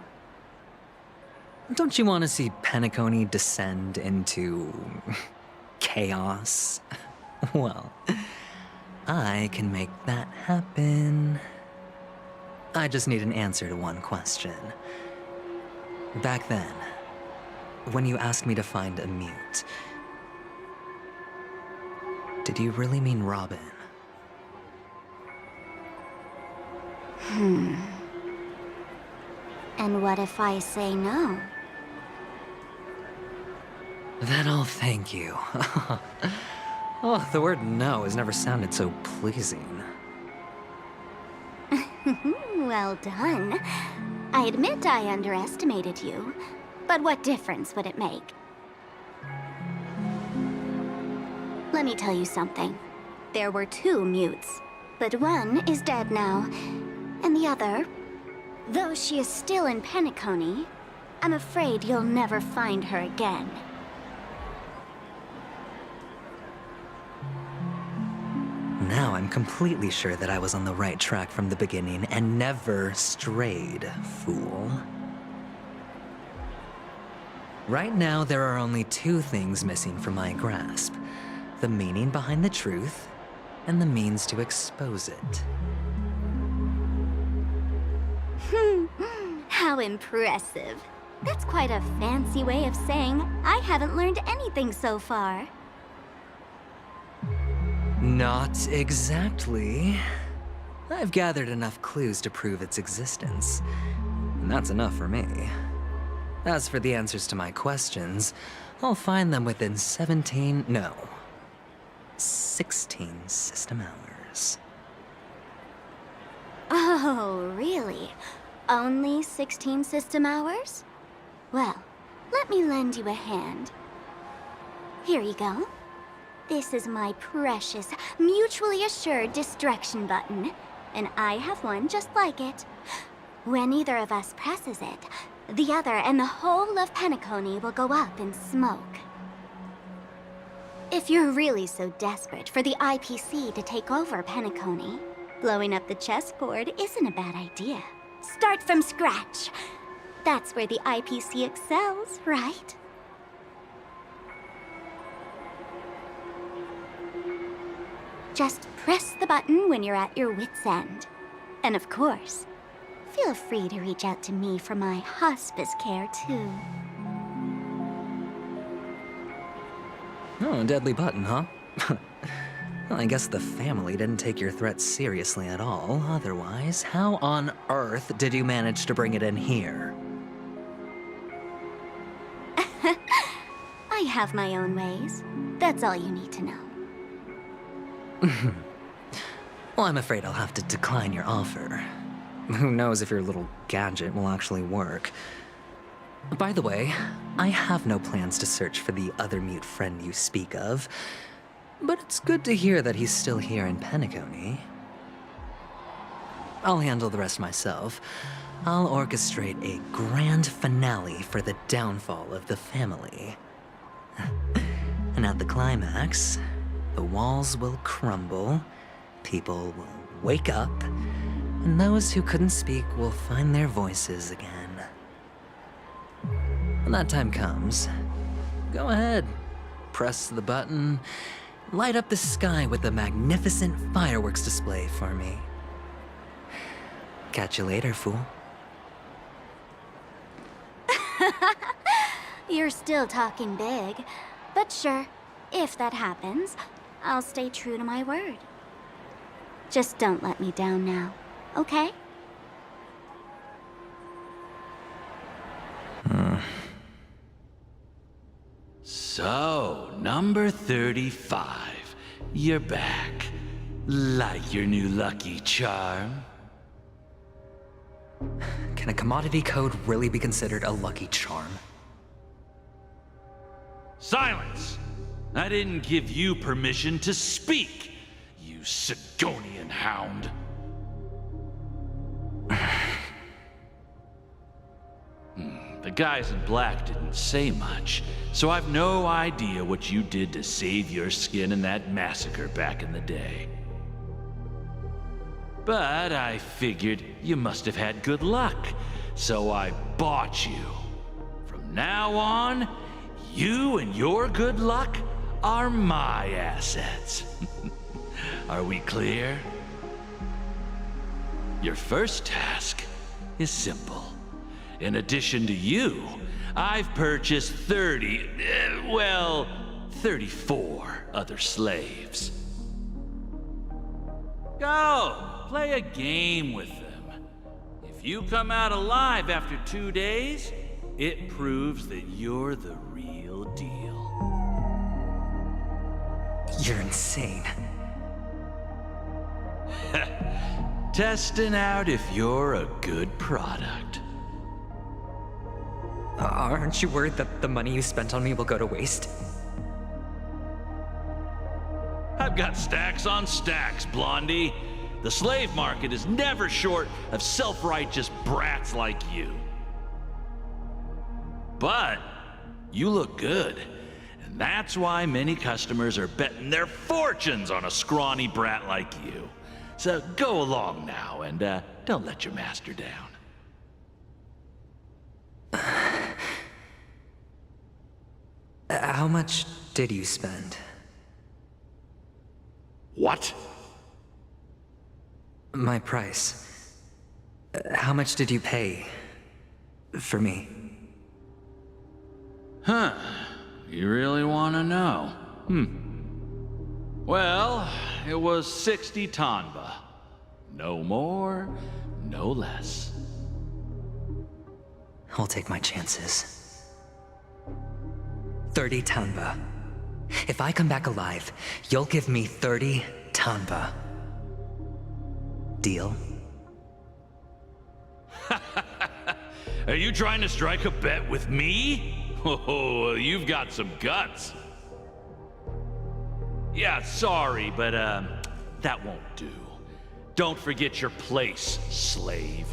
Don't you want to see Penacony descend into... chaos? Well, I can make that happen. I just need an answer to one question. Back then, when you asked me to find a mute, did you really mean Robin? And what if I say no? Then I'll thank you. Oh, the word no has never sounded so pleasing. Well done. I admit I underestimated you, but what difference would it make? Let me tell you something. There were 2 mutes, but one is dead now, and the other, though she is still in Penacony, I'm afraid you'll never find her again. Now I'm completely sure that I was on the right track from the beginning and never strayed, fool. Right now, there are only 2 things missing from my grasp. The meaning behind the truth, and the means to expose it. How impressive. That's quite a fancy way of saying I haven't learned anything so far. Not exactly. I've gathered enough clues to prove its existence, and that's enough for me. As for the answers to my questions, I'll find them within 16 system hours. Oh, really? Only 16 system hours? Well, let me lend you a hand. Here you go. This is my precious, mutually assured distraction button, and I have one just like it. When either of us presses it, the other and the whole of Penacony will go up in smoke. If you're really so desperate for the IPC to take over Penacony, blowing up the chessboard isn't a bad idea. Start from scratch. That's where the IPC excels, right? Just press the button when you're at your wit's end. And of course, feel free to reach out to me for my hospice care, too. Oh, a deadly button, huh? Well, I guess the family didn't take your threat seriously at all. Otherwise, how on earth did you manage to bring it in here? I have my own ways. That's all you need to know. Well, I'm afraid I'll have to decline your offer. Who knows if your little gadget will actually work. By the way, I have no plans to search for the other mute friend you speak of, but it's good to hear that he's still here in Penacony. I'll handle the rest myself. I'll orchestrate a grand finale for the downfall of the family. And at the climax, the walls will crumble, people will wake up, and those who couldn't speak will find their voices again. When that time comes, go ahead, press the button, light up the sky with a magnificent fireworks display for me. Catch you later, fool. You're still talking big, but sure, if that happens, I'll stay true to my word. Just don't let me down now, okay? So, number 35. You're back. Like your new lucky charm? Can a commodity code really be considered a lucky charm? Silence! I didn't give you permission to speak, you Sigonian hound. The guys in black didn't say much, so I've no idea what you did to save your skin in that massacre back in the day. But I figured you must have had good luck, so I bought you. From now on, you and your good luck are my assets. Are we clear? Your first task is simple. In addition to you, I've purchased 34 other slaves. Go, play a game with them. If you come out alive after 2 days, it proves that you're the real deal. You're insane. Testing out if you're a good product. Aren't you worried that the money you spent on me will go to waste? I've got stacks on stacks, Blondie. The slave market is never short of self-righteous brats like you. But you look good, and that's why many customers are betting their fortunes on a scrawny brat like you. So go along now, and don't let your master down. How much did you spend? What? My price. How much did you pay for me? Huh. You really want to know? Well, it was 60 tanba. No more, no less. I'll take my chances. 30 tanba. If I come back alive, you'll give me 30 tanba. Deal? Are you trying to strike a bet with me? Oh, you've got some guts. Yeah, sorry, but that won't do. Don't forget your place, slave.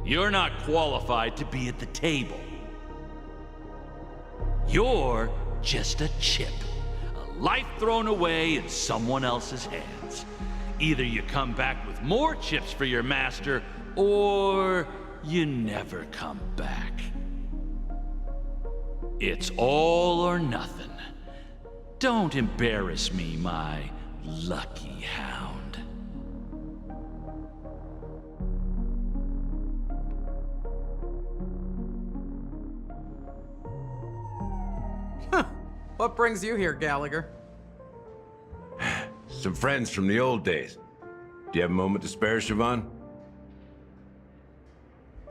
You're not qualified to be at the table. You're just a chip. A life thrown away in someone else's hands. Either you come back with more chips for your master, or you never come back. It's all or nothing. Don't embarrass me, my lucky hound. What brings you here, Gallagher? Some friends from the old days. Do you have a moment to spare, Siobhan?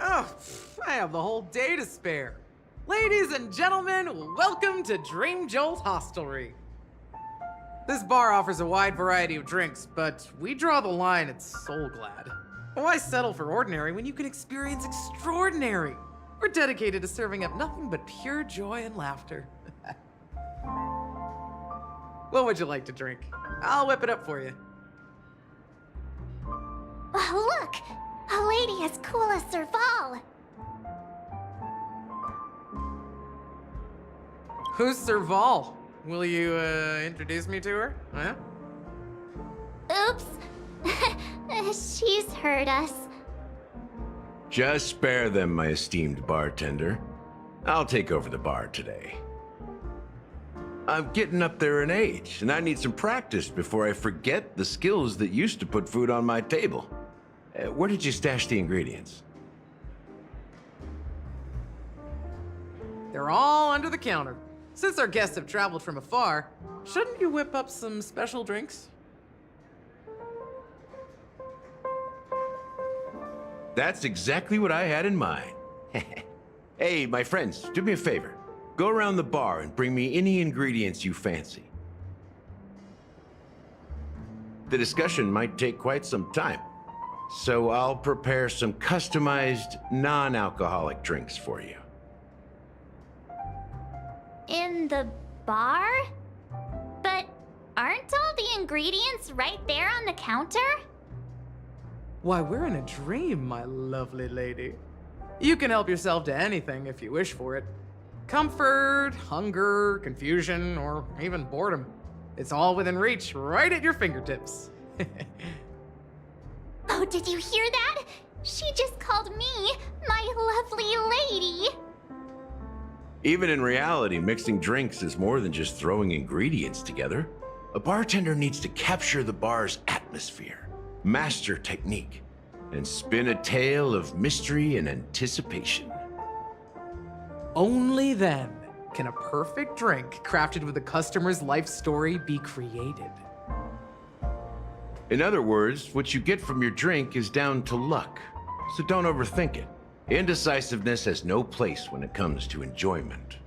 Oh, I have the whole day to spare. Ladies and gentlemen, welcome to Dream Jolt Hostelry. This bar offers a wide variety of drinks, but we draw the line at Soul Glad. Why settle for ordinary when you can experience extraordinary? We're dedicated to serving up nothing but pure joy and laughter. What would you like to drink? I'll whip it up for you. Oh, look! A lady as cool as Serval! Who's Serval? Will you, introduce me to her? Huh? Oops. She's heard us. Just spare them, my esteemed bartender. I'll take over the bar today. I'm getting up there in age, and I need some practice before I forget the skills that used to put food on my table. Where did you stash the ingredients? They're all under the counter. Since our guests have traveled from afar, shouldn't you whip up some special drinks? That's exactly what I had in mind. Hey, my friends, do me a favor. Go around the bar and bring me any ingredients you fancy. The discussion might take quite some time, so I'll prepare some customized, non-alcoholic drinks for you. In the bar? But aren't all the ingredients right there on the counter? Why, we're in a dream, my lovely lady. You can help yourself to anything if you wish for it. Comfort, hunger, confusion, or even boredom. It's all within reach, right at your fingertips. Oh, did you hear that? She just called me my lovely lady. Even in reality, mixing drinks is more than just throwing ingredients together. A bartender needs to capture the bar's atmosphere, master technique, and spin a tale of mystery and anticipation. Only then can a perfect drink crafted with a customer's life story be created. In other words, what you get from your drink is down to luck, so don't overthink it. Indecisiveness has no place when it comes to enjoyment.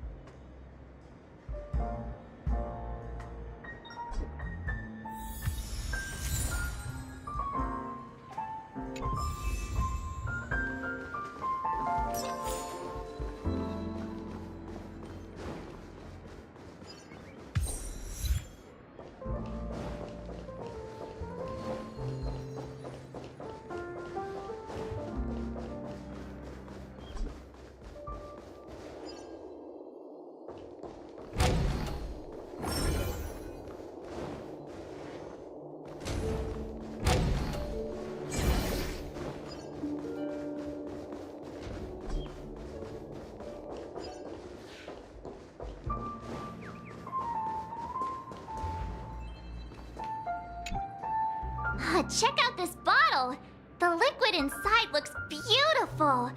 Check out this bottle! The liquid inside looks beautiful!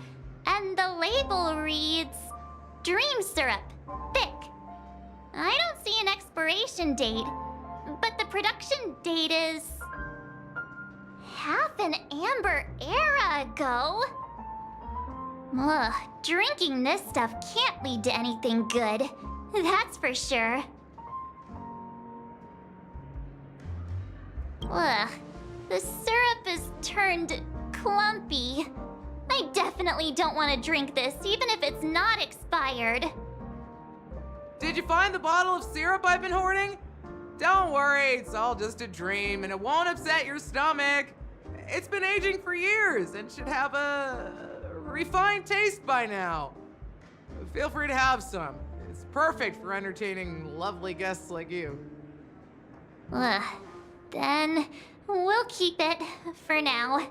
And the label reads... Dream Syrup, thick. I don't see an expiration date, but the production date is... half an amber era ago. Ugh, drinking this stuff can't lead to anything good. That's for sure. Ugh. The syrup is turned clumpy. I definitely don't want to drink this, even if it's not expired. Did you find the bottle of syrup I've been hoarding? Don't worry, it's all just a dream and it won't upset your stomach. It's been aging for years and should have a refined taste by now. Feel free to have some. It's perfect for entertaining lovely guests like you. Ugh. Then we'll keep it for now.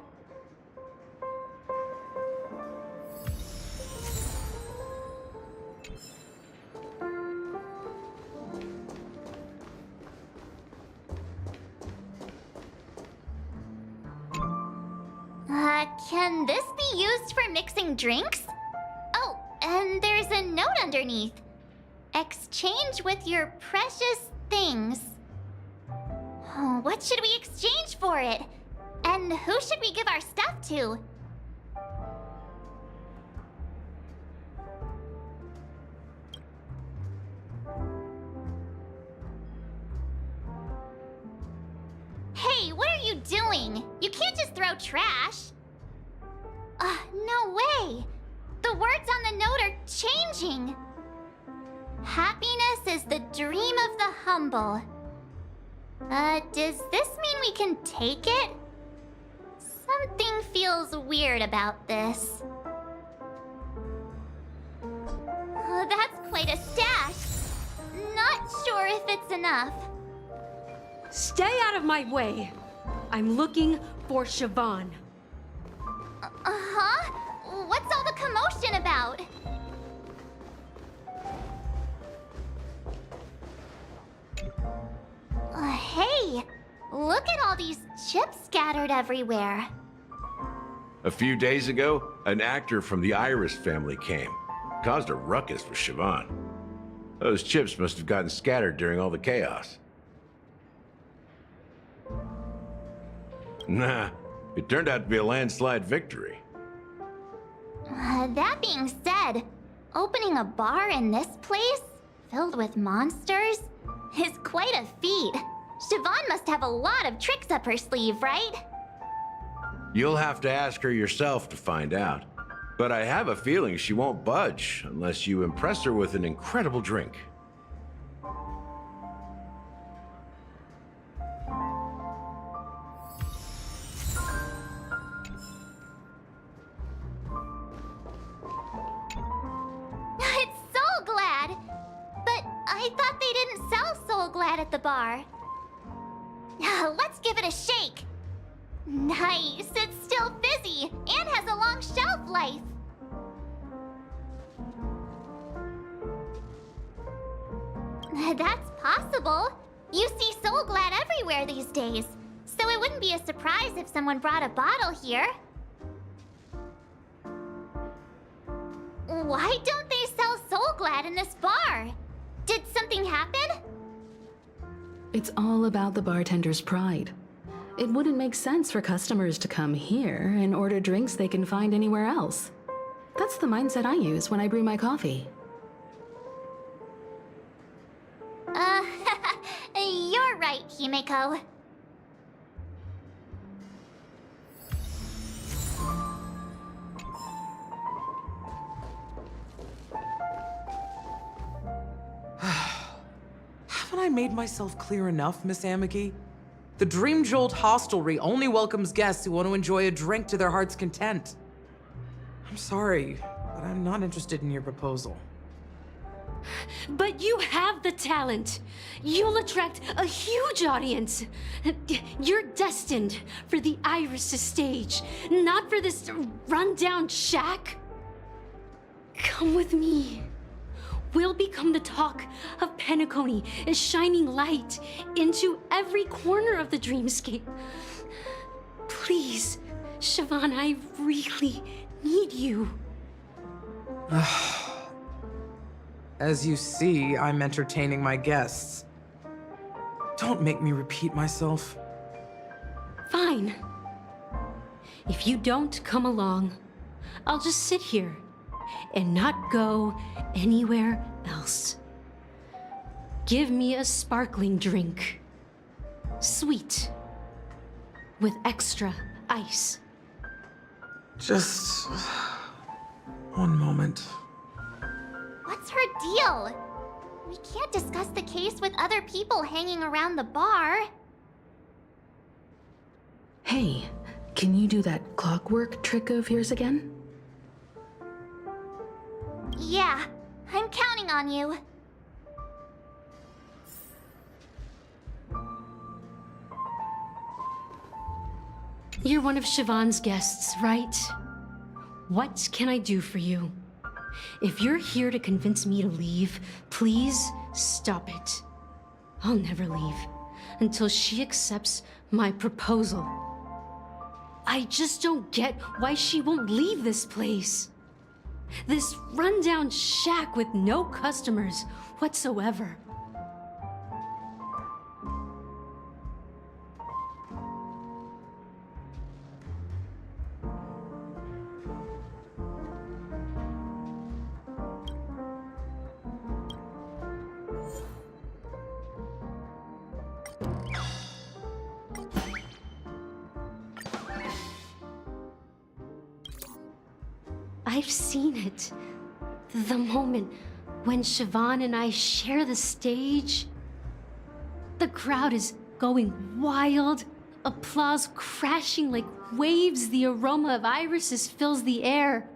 can this be used for mixing drinks? Oh, and there's a note underneath. Exchange with your precious things. Oh, what should we exchange for it? And who should we give our stuff to? Hey, what are you doing? You can't just throw trash. No way. The words on the note are changing. Happiness is the dream of the humble. Does this mean we can take it? Something feels weird about this. Oh, that's quite a stash. Not sure if it's enough. Stay out of my way. I'm looking for Siobhan. Uh-huh? What's all the commotion about? Hey, look at all these chips scattered everywhere. A few days ago, an actor from the Iris family came. Caused a ruckus with Siobhan. Those chips must have gotten scattered during all the chaos. Nah, it turned out to be a landslide victory. That being said, opening a bar in this place, filled with monsters, is quite a feat. Siobhan must have a lot of tricks up her sleeve, right? You'll have to ask her yourself to find out. But I have a feeling she won't budge unless you impress her with an incredible drink. It's Soul Glad! But I thought they didn't sell Soul Glad at the bar. Let's give it a shake. Nice, it's still fizzy and has a long shelf life. That's possible. You see Soul Glad everywhere these days, so it wouldn't be a surprise if someone brought a bottle here. Why don't they sell Soul Glad in this bar? Did something happen? It's all about the bartender's pride. It wouldn't make sense for customers to come here and order drinks they can find anywhere else. That's the mindset I use when I brew my coffee. You're right, Himeko. Haven't I made myself clear enough, Miss Amiki? The Dream Jolt Hostelry only welcomes guests who want to enjoy a drink to their heart's content. I'm sorry, but I'm not interested in your proposal. But you have the talent. You'll attract a huge audience. You're destined for the Iris' stage, not for this rundown shack. Come with me. We'll become the talk of Penacony, a shining light into every corner of the dreamscape. Please, Siobhan, I really need you. As you see, I'm entertaining my guests. Don't make me repeat myself. Fine. If you don't come along, I'll just sit here and not go anywhere else. Give me a sparkling drink. Sweet. With extra ice. Just one moment. What's her deal? We can't discuss the case with other people hanging around the bar. Hey, can you do that clockwork trick of yours again? Yeah, I'm counting on you. You're one of Siobhan's guests, right? What can I do for you? If you're here to convince me to leave, please stop it. I'll never leave until she accepts my proposal. I just don't get why she won't leave this place. This rundown shack with no customers whatsoever. I've seen it. The moment when Siobhan and I share the stage. The crowd is going wild, applause crashing like waves, the aroma of irises fills the air.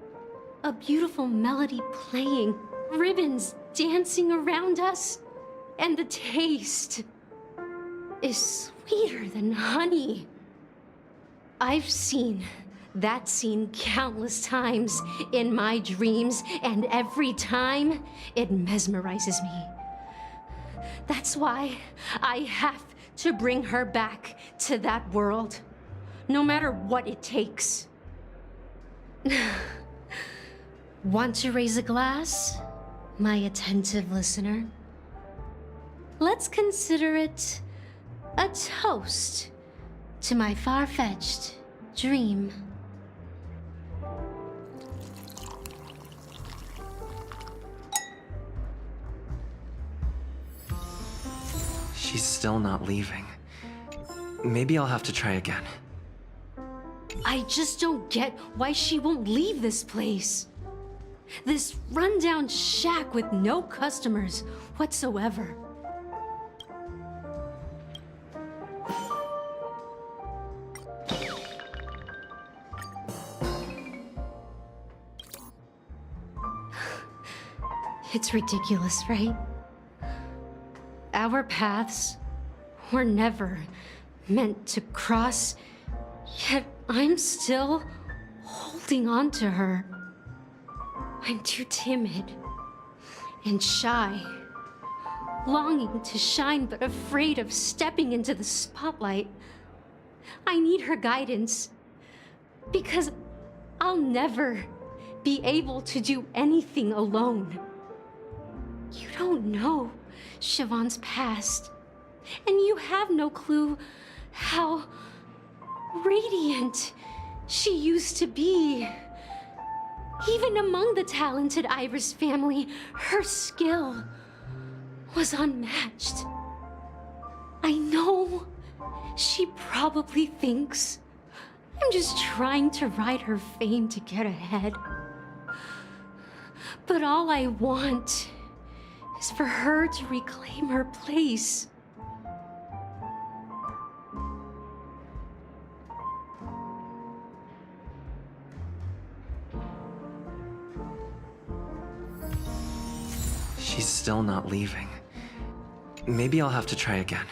A beautiful melody playing, ribbons dancing around us, and the taste is sweeter than honey. I've seen that scene countless times in my dreams, and every time it mesmerizes me. That's why I have to bring her back to that world, no matter what it takes. Want to raise a glass, my attentive listener? Let's consider it a toast to my far-fetched dream. She's still not leaving. Maybe I'll have to try again. I just don't get why she won't leave this place. This rundown shack with no customers whatsoever. It's ridiculous, right? Our paths were never meant to cross, yet I'm still holding on to her. I'm too timid and shy, longing to shine but afraid of stepping into the spotlight. I need her guidance, because I'll never be able to do anything alone. You don't know Siobhan's past, and you have no clue how radiant she used to be. Even among the talented Iris family, her skill was unmatched. I know she probably thinks I'm just trying to ride her fame to get ahead. But all I want is for her to reclaim her place. She's still not leaving. Maybe I'll have to try again.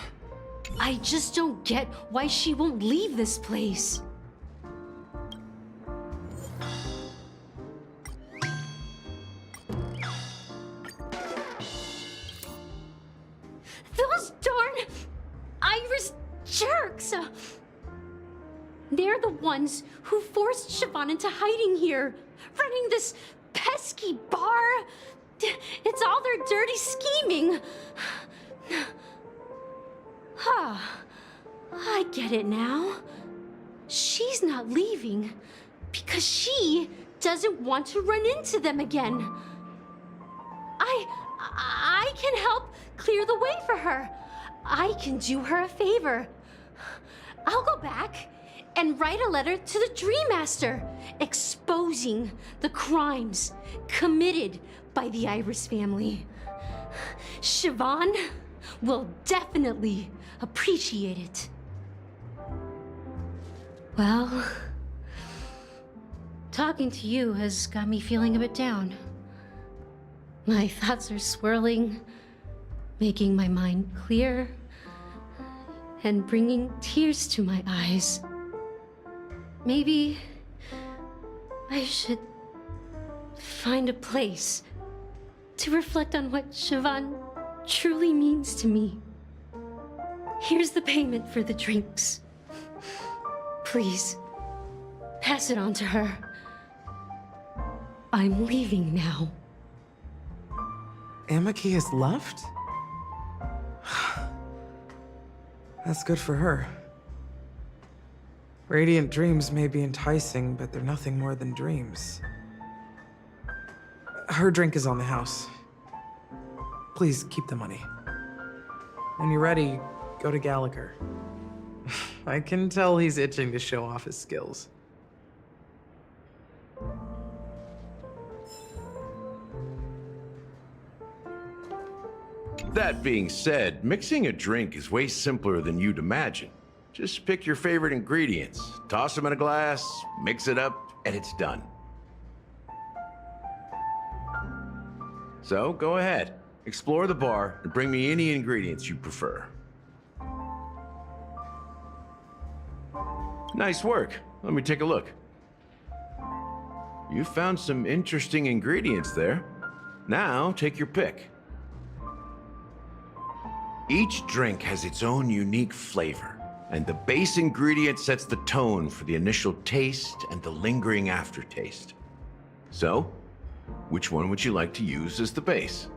I just don't get why she won't leave this place. Those darn Iris jerks! They're the ones who forced Siobhan into hiding here, running this pesky bar. It's all their dirty scheming. I get it now. She's not leaving because she doesn't want to run into them again. I can help clear the way for her. I can do her a favor. I'll go back and write a letter to the Dream Master, exposing the crimes committed by the Iris family. Siobhan will definitely appreciate it. Well, talking to you has got me feeling a bit down. My thoughts are swirling, making my mind clear, and bringing tears to my eyes. Maybe I should find a place to reflect on what Siobhan truly means to me. Here's the payment for the drinks. Please, pass it on to her. I'm leaving now. Amaki has left? That's good for her. Radiant dreams may be enticing, but they're nothing more than dreams. Her drink is on the house. Please keep the money. When you're ready, go to Gallagher. I can tell he's itching to show off his skills. That being said, mixing a drink is way simpler than you'd imagine. Just pick your favorite ingredients, toss them in a glass, mix it up, and it's done. So, go ahead. Explore the bar and bring me any ingredients you prefer. Nice work. Let me take a look. You found some interesting ingredients there. Now, take your pick. Each drink has its own unique flavor, and the base ingredient sets the tone for the initial taste and the lingering aftertaste. So, which one would you like to use as the base?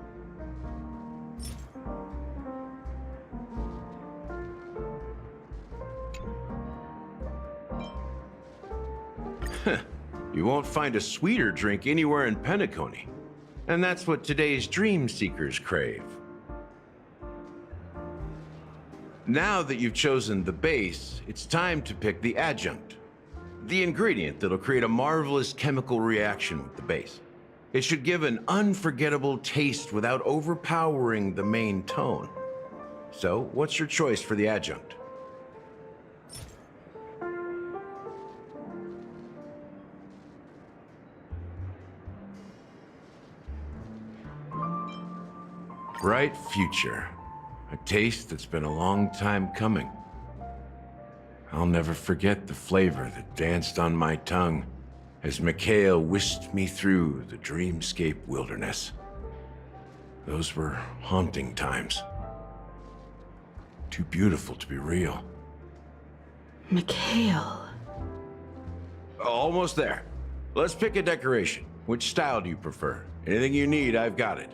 You won't find a sweeter drink anywhere in Penacony, and that's what today's dream seekers crave. Now that you've chosen the base, it's time to pick the adjunct, the ingredient that'll create a marvelous chemical reaction with the base. It should give an unforgettable taste without overpowering the main tone. So, what's your choice for the adjunct? Bright future. A taste that's been a long time coming. I'll never forget the flavor that danced on my tongue as Mikhail whisked me through the dreamscape wilderness. Those were haunting times. Too beautiful to be real. Mikhail. Almost there. Let's pick a decoration. Which style do you prefer? Anything you need, I've got it.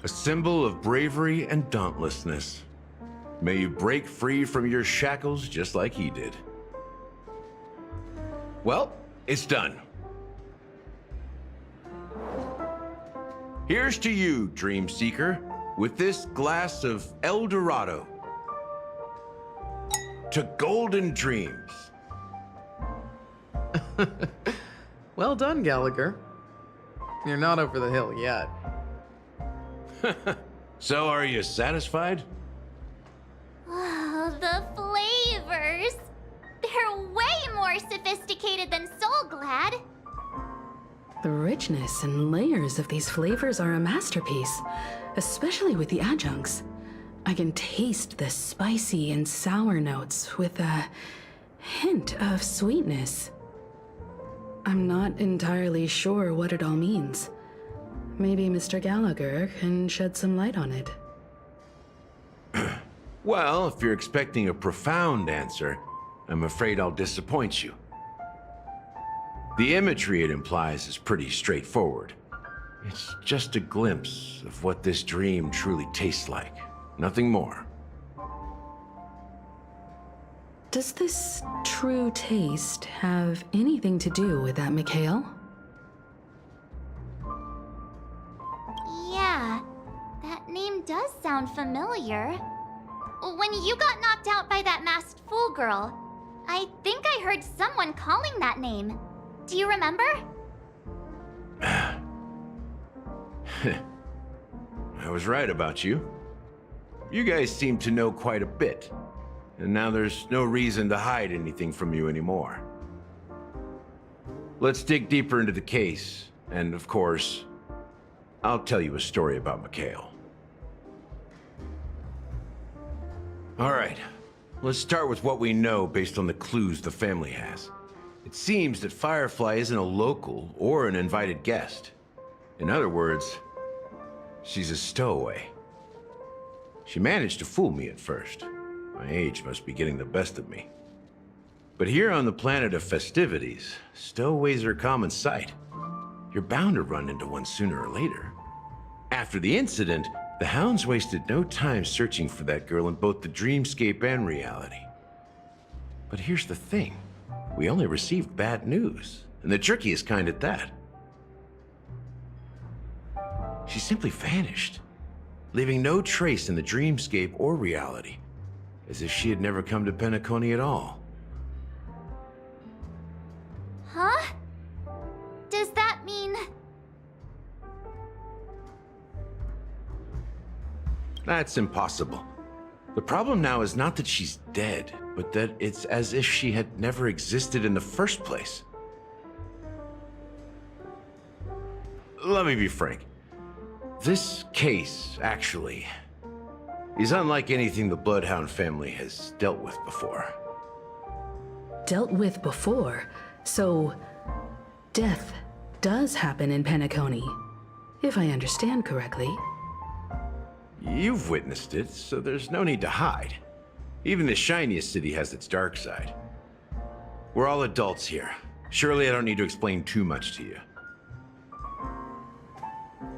A symbol of bravery and dauntlessness. May you break free from your shackles just like he did. Well, it's done. Here's to you, Dream Seeker, with this glass of El Dorado. To golden dreams. Well done, Gallagher. You're not over the hill yet. So, are you satisfied? Oh, the flavors! They're way more sophisticated than Soulglad. The richness and layers of these flavors are a masterpiece, especially with the adjuncts. I can taste the spicy and sour notes with a hint of sweetness. I'm not entirely sure what it all means. Maybe Mr. Gallagher can shed some light on it. Well, if you're expecting a profound answer, I'm afraid I'll disappoint you. The imagery it implies is pretty straightforward. It's just a glimpse of what this dream truly tastes like. Nothing more. Does this true taste have anything to do with that Mikhail? Yeah, that name does sound familiar. When you got knocked out by that masked fool girl, I think I heard someone calling that name. Do you remember? I was right about you. You guys seem to know quite a bit, and now there's no reason to hide anything from you anymore. Let's dig deeper into the case, and of course, I'll tell you a story about Mikhail. All right, let's start with what we know based on the clues the family has. It seems that Firefly isn't a local or an invited guest. In other words, she's a stowaway. She managed to fool me at first. My age must be getting the best of me. But here on the planet of festivities, stowaways are a common sight. You're bound to run into one sooner or later. After the incident, the hounds wasted no time searching for that girl in both the dreamscape and reality. But here's the thing. We only received bad news, and the trickiest kind at that. She simply vanished, leaving no trace in the dreamscape or reality, as if she had never come to Penacony at all. Huh? Does that mean... That's impossible. The problem now is not that she's dead, but that it's as if she had never existed in the first place. Let me be frank. This case, actually, is unlike anything the Bloodhound family has dealt with before. Dealt with before? So, death does happen in Penacony, if I understand correctly. You've witnessed it, so there's no need to hide. Even the shiniest city has its dark side. We're all adults here. Surely I don't need to explain too much to you.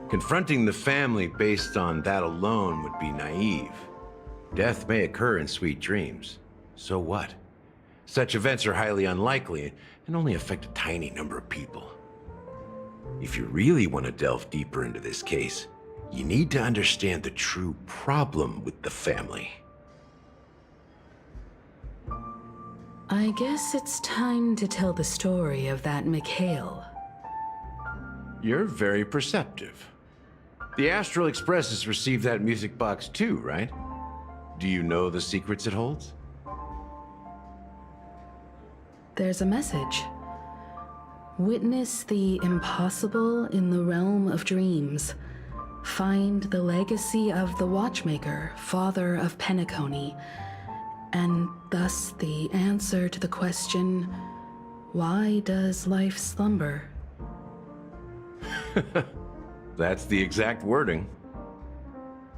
Confronting the family based on that alone would be naive. Death may occur in sweet dreams. So what? Such events are highly unlikely and only affect a tiny number of people. If you really want to delve deeper into this case, you need to understand the true problem with the family. I guess it's time to tell the story of that Mikhail. You're very perceptive. The Astral Express has received that music box too, right? Do you know the secrets it holds? There's a message. Witness the impossible in the realm of dreams. Find the legacy of the Watchmaker, father of Penacony, and thus the answer to the question, why does life slumber? That's the exact wording.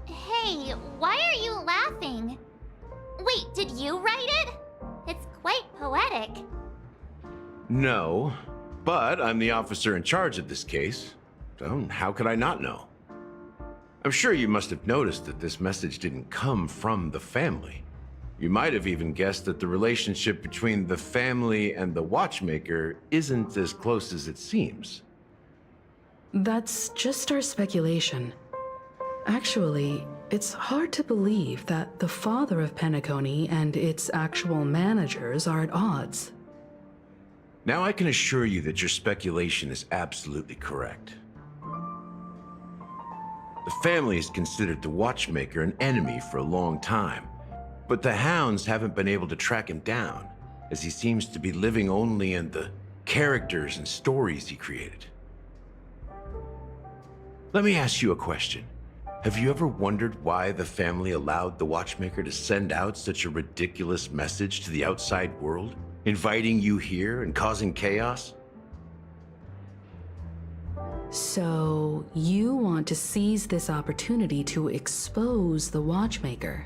Hey, why are you laughing? Wait, did you write it? It's quite poetic. No, but I'm the officer in charge of this case, so how could I not know? I'm sure you must have noticed that this message didn't come from the family. You might have even guessed that the relationship between the family and the Watchmaker isn't as close as it seems. That's just our speculation. Actually, it's hard to believe that the father of Penacony and its actual managers are at odds. Now I can assure you that your speculation is absolutely correct. The family has considered the Watchmaker an enemy for a long time, but the hounds haven't been able to track him down, as he seems to be living only in the characters and stories he created. Let me ask you a question. Have you ever wondered why the family allowed the Watchmaker to send out such a ridiculous message to the outside world, inviting you here and causing chaos? So, you want to seize this opportunity to expose the Watchmaker?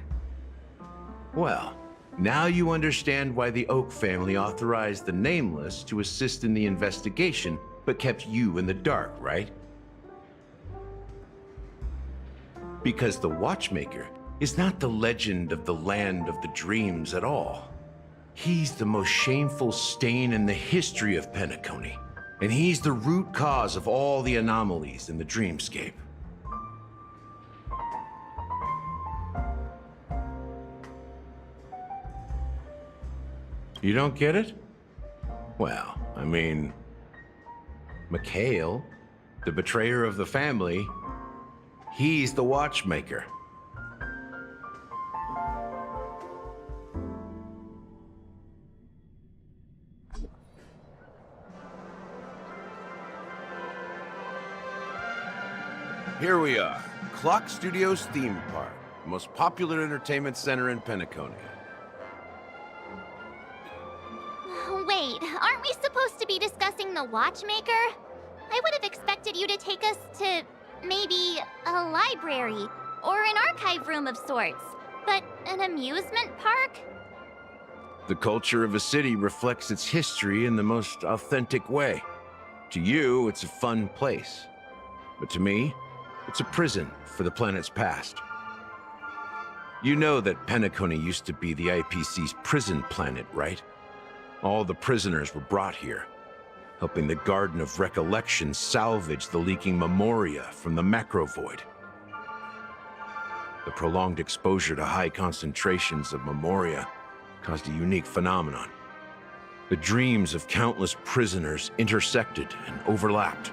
Well, now you understand why the Oak family authorized the Nameless to assist in the investigation, but kept you in the dark, right? Because the Watchmaker is not the legend of the land of the dreams at all. He's the most shameful stain in the history of Penacony, and he's the root cause of all the anomalies in the dreamscape. You don't get it? Well, I mean, Mikhail, the betrayer of the family, he's the Watchmaker. Here we are, Clock Studios theme park, the most popular entertainment center in Penacony. Wait, aren't we supposed to be discussing the Watchmaker? I would have expected you to take us to maybe a library or an archive room of sorts. But an amusement park? The culture of a city reflects its history in the most authentic way. To you, it's a fun place. But to me, it's a prison for the planet's past. You know that Penacony used to be the IPC's prison planet, right? All the prisoners were brought here, helping the Garden of Recollection salvage the leaking memoria from the macrovoid. The prolonged exposure to high concentrations of memoria caused a unique phenomenon. The dreams of countless prisoners intersected and overlapped,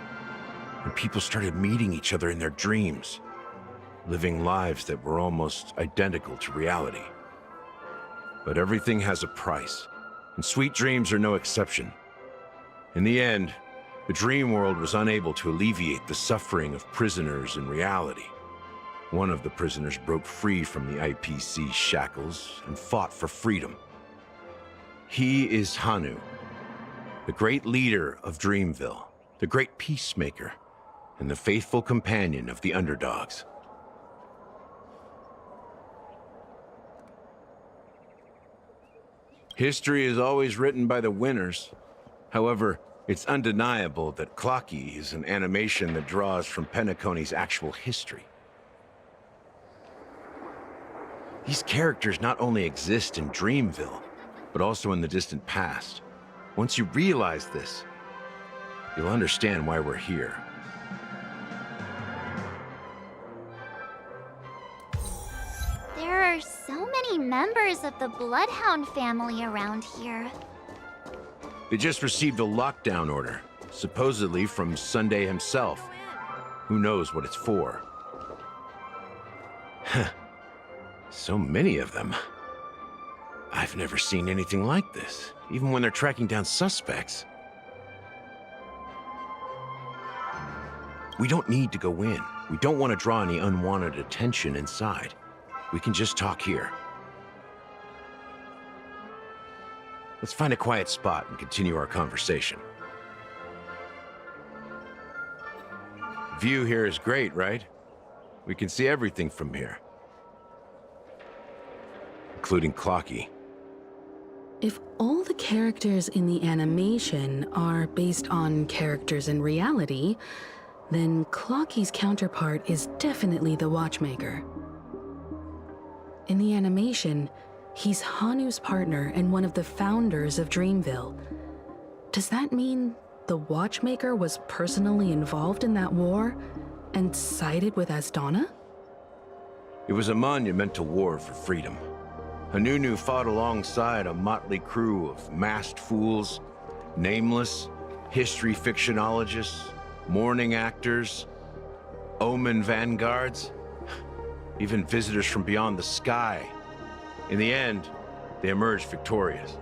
and people started meeting each other in their dreams, living lives that were almost identical to reality. But everything has a price, and sweet dreams are no exception. In the end, the dream world was unable to alleviate the suffering of prisoners in reality. One of the prisoners broke free from the IPC's shackles and fought for freedom. He is Hanu, the great leader of Dreamville, the great peacemaker, and the faithful companion of the underdogs. History is always written by the winners. However, it's undeniable that Clocky is an animation that draws from Penacony's actual history. These characters not only exist in Dreamville, but also in the distant past. Once you realize this, you'll understand why we're here. There are so many members of the Bloodhound family around here. They just received a lockdown order, supposedly from Sunday himself. Who knows what it's for? So many of them. I've never seen anything like this, even when they're tracking down suspects. We don't need to go in. We don't want to draw any unwanted attention inside. We can just talk here. Let's find a quiet spot and continue our conversation. View here is great, right? We can see everything from here. Including Clocky. If all the characters in the animation are based on characters in reality, then Clocky's counterpart is definitely the Watchmaker. In the animation, he's Hanu's partner and one of the founders of Dreamville. Does that mean the Watchmaker was personally involved in that war and sided with Asdana? It was a monumental war for freedom. Hanunu fought alongside a motley crew of masked fools, nameless, history fictionologists, mourning actors, omen vanguards, even visitors from beyond the sky. In the end, they emerged victorious.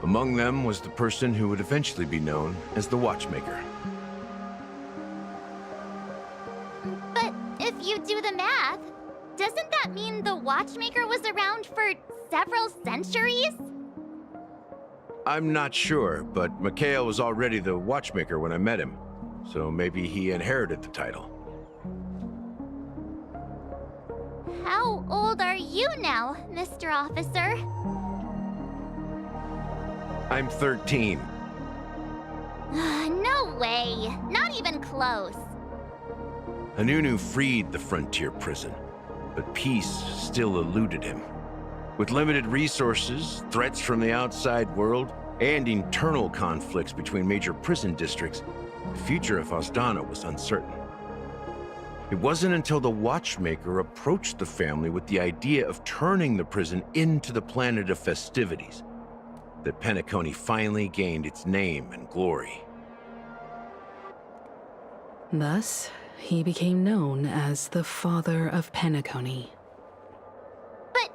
Among them was the person who would eventually be known as the Watchmaker. But if you do the math, doesn't that mean the Watchmaker was around for several centuries? I'm not sure, but Mikhail was already the Watchmaker when I met him, so maybe he inherited the title. How old are you now, Mr. Officer? I'm 13. No way. Not even close. Hanunu freed the frontier prison, but peace still eluded him. With limited resources, threats from the outside world, and internal conflicts between major prison districts, the future of Asdana was uncertain. It wasn't until the Watchmaker approached the family with the idea of turning the prison into the planet of festivities that Penacony finally gained its name and glory. Thus, he became known as the Father of Penacony. But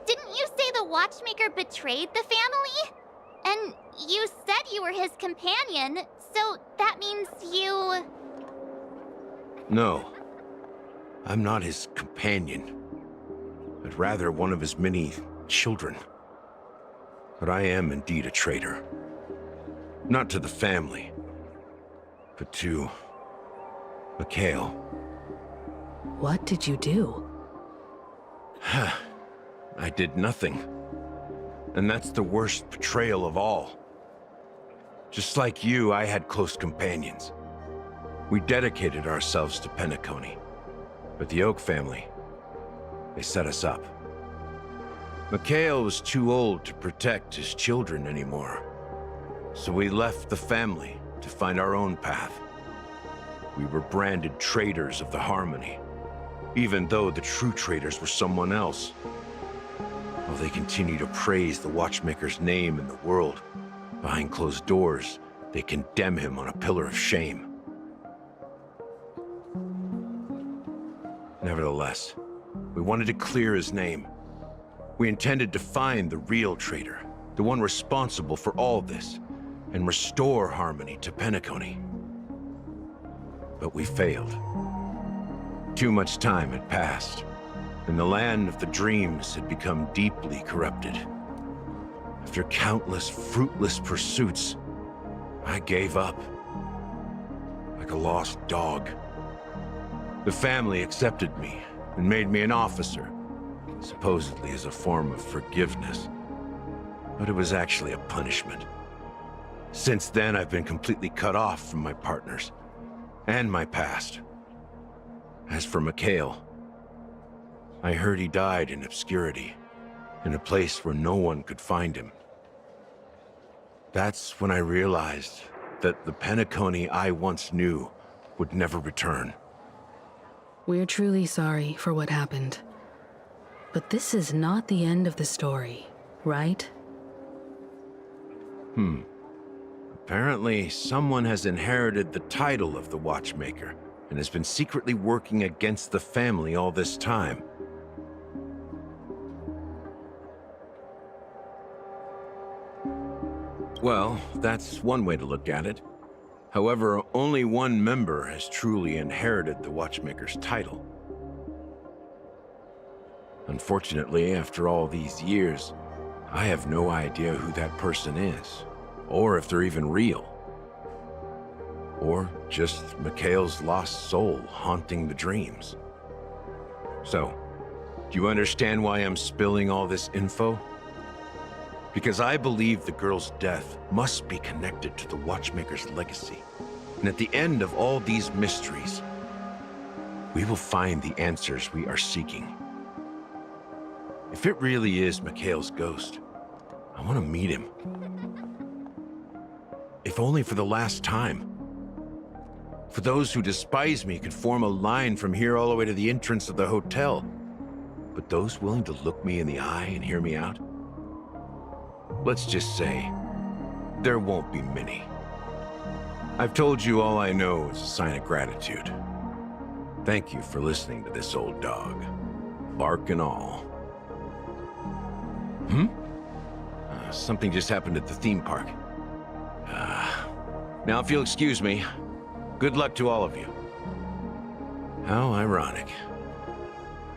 didn't you say the Watchmaker betrayed the family? And you said you were his companion, so that means you... No, I'm not his companion, but rather one of his many children. But I am indeed a traitor. Not to the family, but to Mikhail. What did you do? I did nothing. And that's the worst betrayal of all. Just like you, I had close companions. We dedicated ourselves to Penacony. But the Oak family, they set us up. Mikhail was too old to protect his children anymore. So we left the family to find our own path. We were branded traitors of the Harmony, even though the true traitors were someone else. While they continue to praise the Watchmaker's name in the world, behind closed doors, they condemn him on a pillar of shame. Nevertheless, we wanted to clear his name. We intended to find the real traitor, the one responsible for all this, and restore harmony to Penacony. But we failed. Too much time had passed, and the land of the dreams had become deeply corrupted. After countless fruitless pursuits, I gave up. Like a lost dog. The family accepted me and made me an officer, supposedly as a form of forgiveness. But it was actually a punishment. Since then, I've been completely cut off from my partners and my past. As for Mikhail, I heard he died in obscurity, in a place where no one could find him. That's when I realized that the Penacony I once knew would never return. We're truly sorry for what happened. But this is not the end of the story, right? Apparently, someone has inherited the title of the Watchmaker and has been secretly working against the family all this time. Well, that's one way to look at it. However, only one member has truly inherited the Watchmaker's title. Unfortunately, after all these years, I have no idea who that person is, or if they're even real. Or just Mikhail's lost soul haunting the dreams. So, do you understand why I'm spilling all this info? Because I believe the girl's death must be connected to the Watchmaker's legacy. And at the end of all these mysteries, we will find the answers we are seeking. If it really is Mikhail's ghost, I want to meet him. If only for the last time. For those who despise me could form a line from here all the way to the entrance of the hotel. But those willing to look me in the eye and hear me out? Let's just say, there won't be many. I've told you all I know is a sign of gratitude. Thank you for listening to this old dog. Bark and all. Something just happened at the theme park. Now if you'll excuse me, good luck to all of you. How ironic.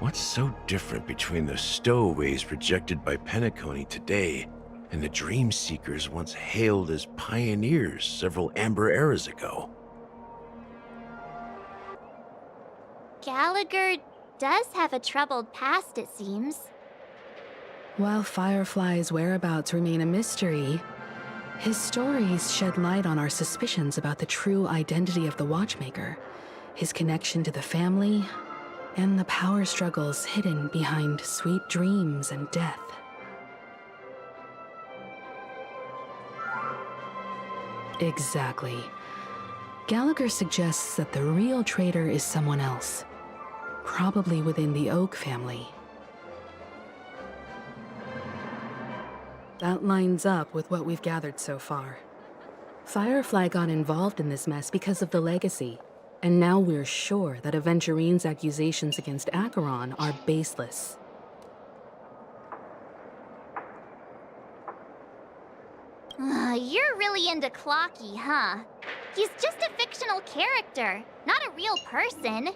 What's so different between the stowaways rejected by Penacony today and the Dream Seekers once hailed as pioneers several amber eras ago? Gallagher does have a troubled past, it seems. While Firefly's whereabouts remain a mystery, his stories shed light on our suspicions about the true identity of the Watchmaker, his connection to the family, and the power struggles hidden behind sweet dreams and death. Exactly. Gallagher suggests that the real traitor is someone else, probably within the Oak family. That lines up with what we've gathered so far. Firefly got involved in this mess because of the legacy, and now we're sure that Aventurine's accusations against Acheron are baseless. You're really into Clocky, huh? He's just a fictional character, not a real person.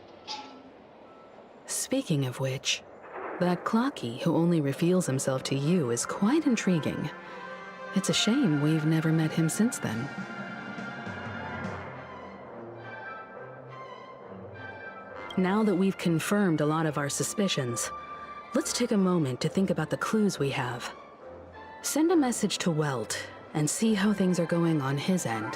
Speaking of which, that Clocky who only reveals himself to you is quite intriguing. It's a shame we've never met him since then. Now that we've confirmed a lot of our suspicions, let's take a moment to think about the clues we have. Send a message to Welt and see how things are going on his end.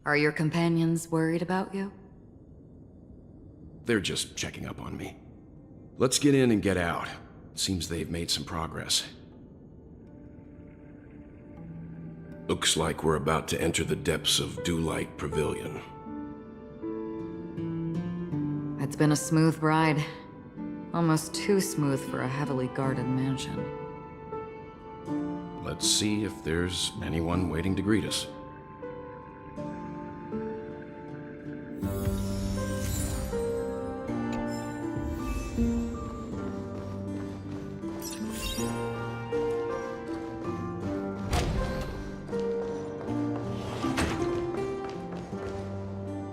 Are your companions worried about you? They're just checking up on me. Let's get in and get out. Seems they've made some progress. Looks like we're about to enter the depths of Dewlight Pavilion. It's been a smooth ride. Almost too smooth for a heavily guarded mansion. Let's see if there's anyone waiting to greet us.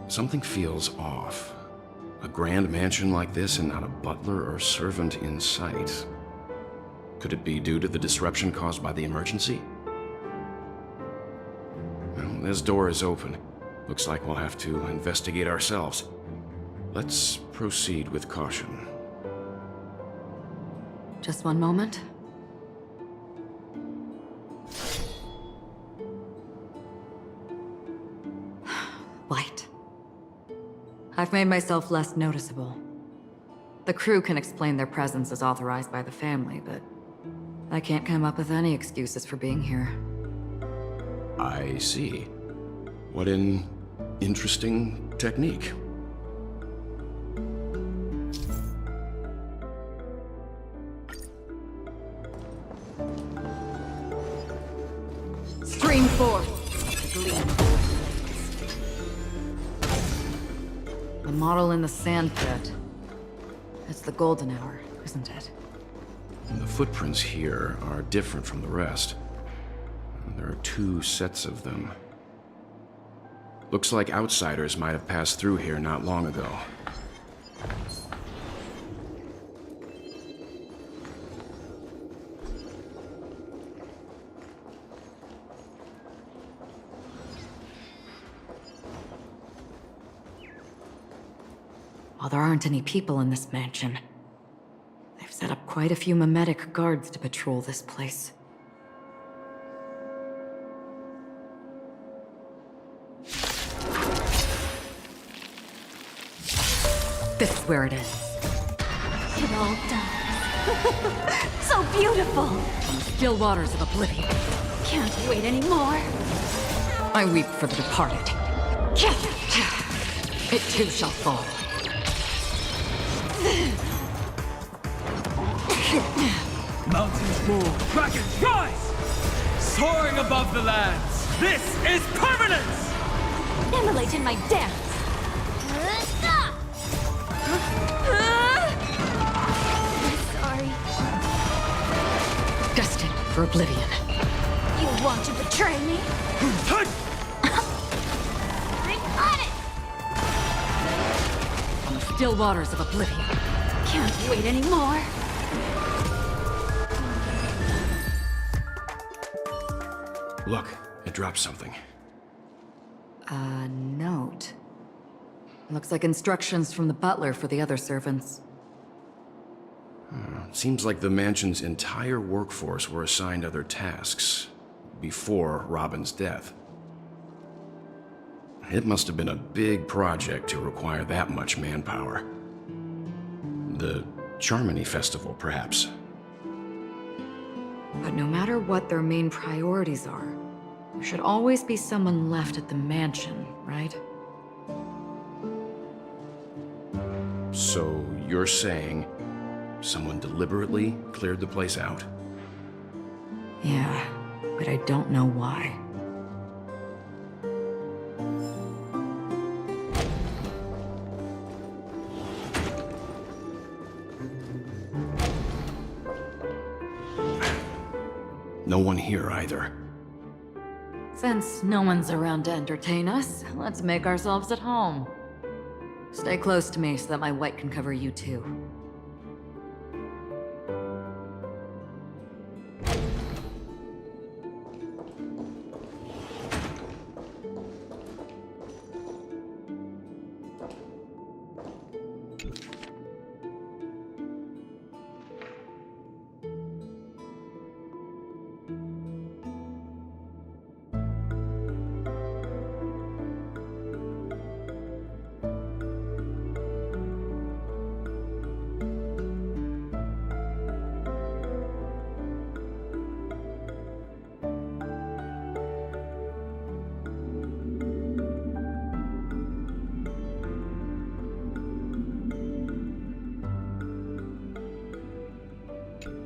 Something feels off. A grand mansion like this and not a butler or servant in sight. Could it be due to the disruption caused by the emergency? Well, this door is open. Looks like we'll have to investigate ourselves. Let's proceed with caution. Just one moment. Light. I've made myself less noticeable. The crew can explain their presence as authorized by the family, but I can't come up with any excuses for being here. I see. What an interesting technique. Stream forth! Gleam. The model in the sand pit. It's the golden hour, isn't it? The footprints here are different from the rest. There are 2 sets of them. Looks like outsiders might have passed through here not long ago. While there aren't any people in this mansion, they've set up quite a few mimetic guards to patrol this place. This is where it is. It all does. So beautiful! From the still waters of oblivion. Can't wait anymore. I weep for the departed. It too shall fall. Mountains move, dragons rise! Soaring above the lands, this is permanence! Immolate in my dance! Sorry. Destined for oblivion. You want to betray me? Got it! On the still waters of oblivion. Can't wait anymore. Look, it dropped something. A note. Looks like instructions from the butler for the other servants. Seems like the mansion's entire workforce were assigned other tasks before Robin's death. It must have been a big project to require that much manpower. The Charmony Festival, perhaps. But no matter what their main priorities are, there should always be someone left at the mansion, right? So you're saying someone deliberately cleared the place out? Yeah, but I don't know why. No one here either. Since no one's around to entertain us, let's make ourselves at home. Stay close to me so that my white can cover you too.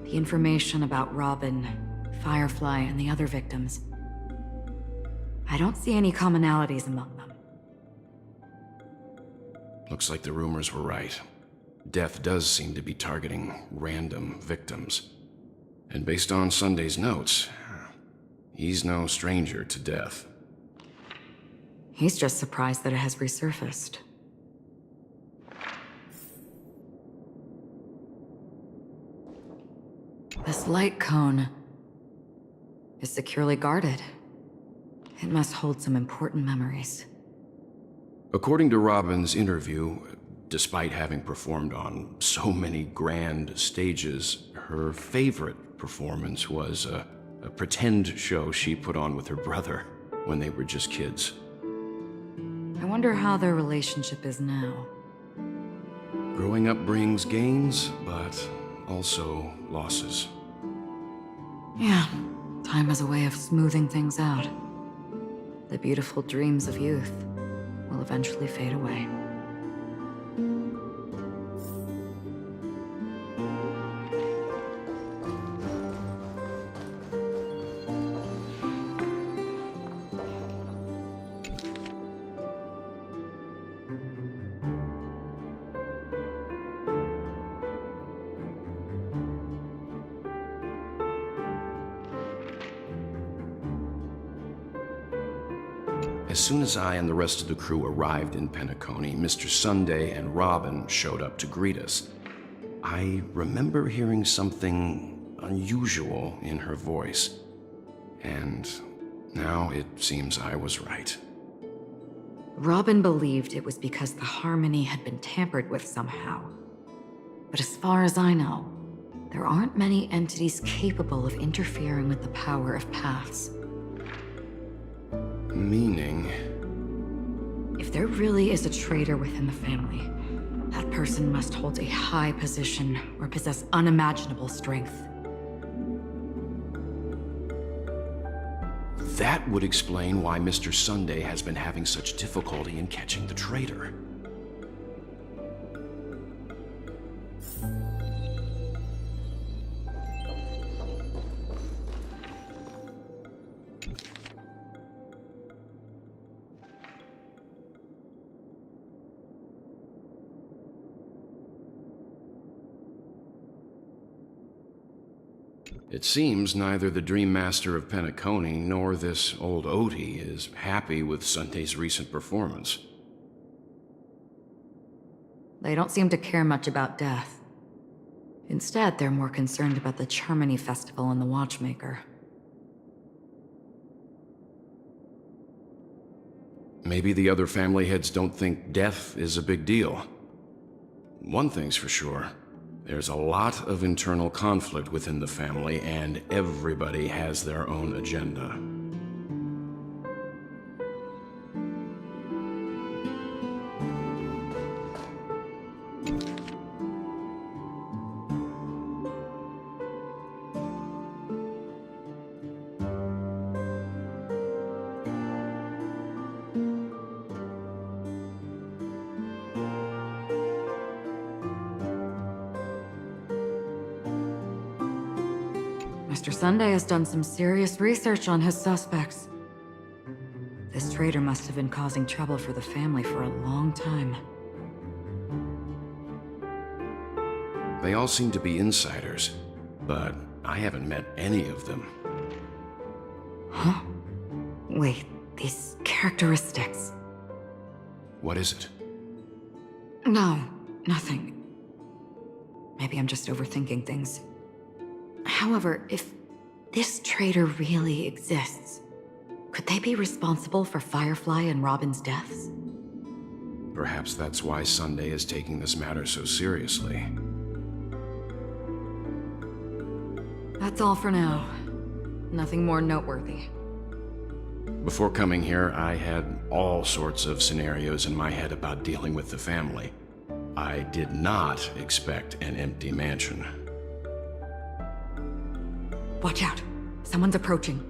The information about Robin, Firefly, and the other victims. I don't see any commonalities among them. Looks like the rumors were right. Death does seem to be targeting random victims. And based on Sunday's notes, he's no stranger to death. He's just surprised that it has resurfaced. This light cone is securely guarded. It must hold some important memories. According to Robin's interview, despite having performed on so many grand stages, her favorite performance was a pretend show she put on with her brother when they were just kids. I wonder how their relationship is now. Growing up brings gains, but also losses. Yeah, time has a way of smoothing things out. The beautiful dreams of youth will eventually fade away. As soon as I and the rest of the crew arrived in Penacony, Mr. Sunday and Robin showed up to greet us. I remember hearing something unusual in her voice, and now it seems I was right. Robin believed it was because the harmony had been tampered with somehow. But as far as I know, there aren't many entities capable of interfering with the power of paths. Meaning? If there really is a traitor within the family, that person must hold a high position or possess unimaginable strength. That would explain why Mr. Sunday has been having such difficulty in catching the traitor. It seems neither the Dream Master of Penacony nor this old Odie is happy with Sunday's recent performance. They don't seem to care much about death. Instead, they're more concerned about the Charmony Festival and the Watchmaker. Maybe the other family heads don't think death is a big deal. One thing's for sure. There's a lot of internal conflict within the family, and everybody has their own agenda. Mr. Sunday has done some serious research on his suspects. This traitor must have been causing trouble for the family for a long time. They all seem to be insiders, but I haven't met any of them. Huh? Wait, these characteristics. What is it? No, nothing. Maybe I'm just overthinking things. However, if this traitor really exists, could they be responsible for Firefly and Robin's deaths? Perhaps that's why Sunday is taking this matter so seriously. That's all for now. Nothing more noteworthy. Before coming here, I had all sorts of scenarios in my head about dealing with the family. I did not expect an empty mansion. Watch out. Someone's approaching.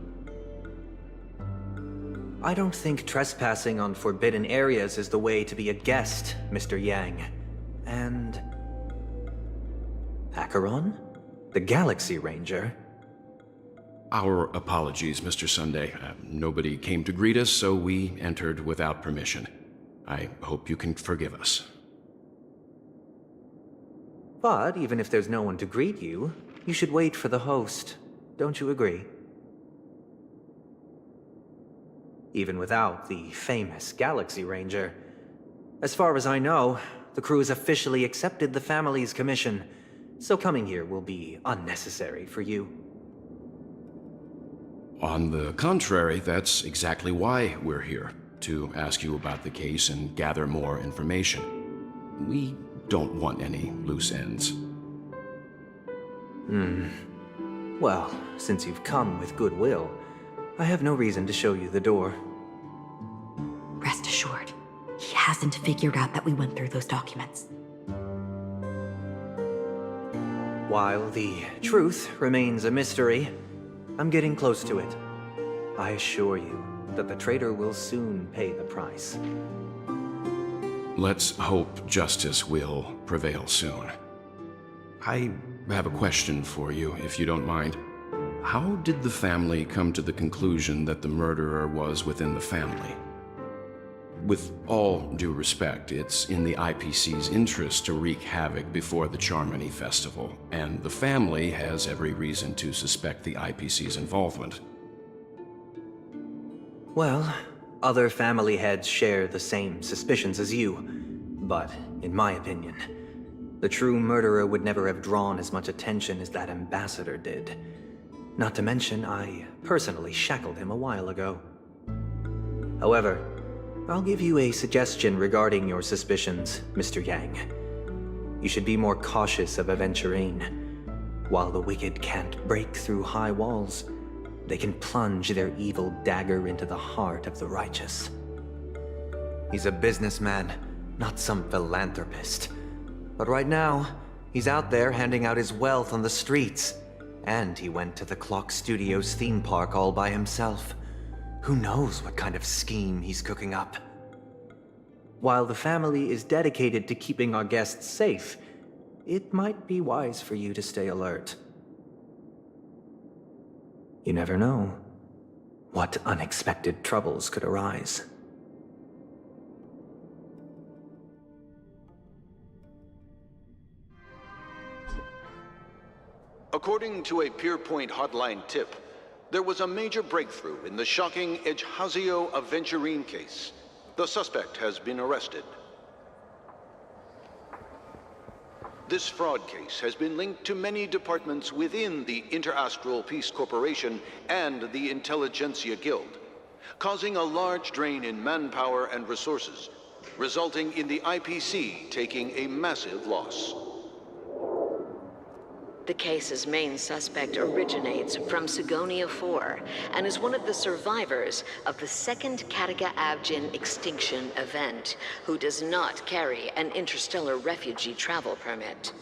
I don't think trespassing on forbidden areas is the way to be a guest, Mr. Yang. And... Acheron? The Galaxy Ranger? Our apologies, Mr. Sunday. Nobody came to greet us, so we entered without permission. I hope you can forgive us. But even if there's no one to greet you, you should wait for the host. Don't you agree? Even without the famous Galaxy Ranger. As far as I know, the crew has officially accepted the family's commission, so coming here will be unnecessary for you. On the contrary, that's exactly why we're here, to ask you about the case and gather more information. We don't want any loose ends. Well, since you've come with goodwill, I have no reason to show you the door. Rest assured, he hasn't figured out that we went through those documents. While the truth remains a mystery, I'm getting close to it. I assure you that the traitor will soon pay the price. Let's hope justice will prevail soon. I have a question for you, if you don't mind. How did the family come to the conclusion that the murderer was within the family? With all due respect, it's in the IPC's interest to wreak havoc before the Charmony Festival, and the family has every reason to suspect the IPC's involvement. Well, other family heads share the same suspicions as you, but in my opinion, the true murderer would never have drawn as much attention as that ambassador did. Not to mention, I personally shackled him a while ago. However, I'll give you a suggestion regarding your suspicions, Mr. Yang. You should be more cautious of aventurine. While the wicked can't break through high walls, they can plunge their evil dagger into the heart of the righteous. He's a businessman, not some philanthropist. But right now, he's out there handing out his wealth on the streets. And he went to the Clock Studios theme park all by himself. Who knows what kind of scheme he's cooking up? While the family is dedicated to keeping our guests safe, it might be wise for you to stay alert. You never know what unexpected troubles could arise. According to a Pierpoint hotline tip, there was a major breakthrough in the shocking Ejhazio aventurine case. The suspect has been arrested. This fraud case has been linked to many departments within the Interastral Peace Corporation and the Intelligentsia Guild, causing a large drain in manpower and resources, resulting in the IPC taking a massive loss. The case's main suspect originates from Sigonia 4 and is one of the survivors of the second Katega-Abjin extinction event, who does not carry an interstellar refugee travel permit.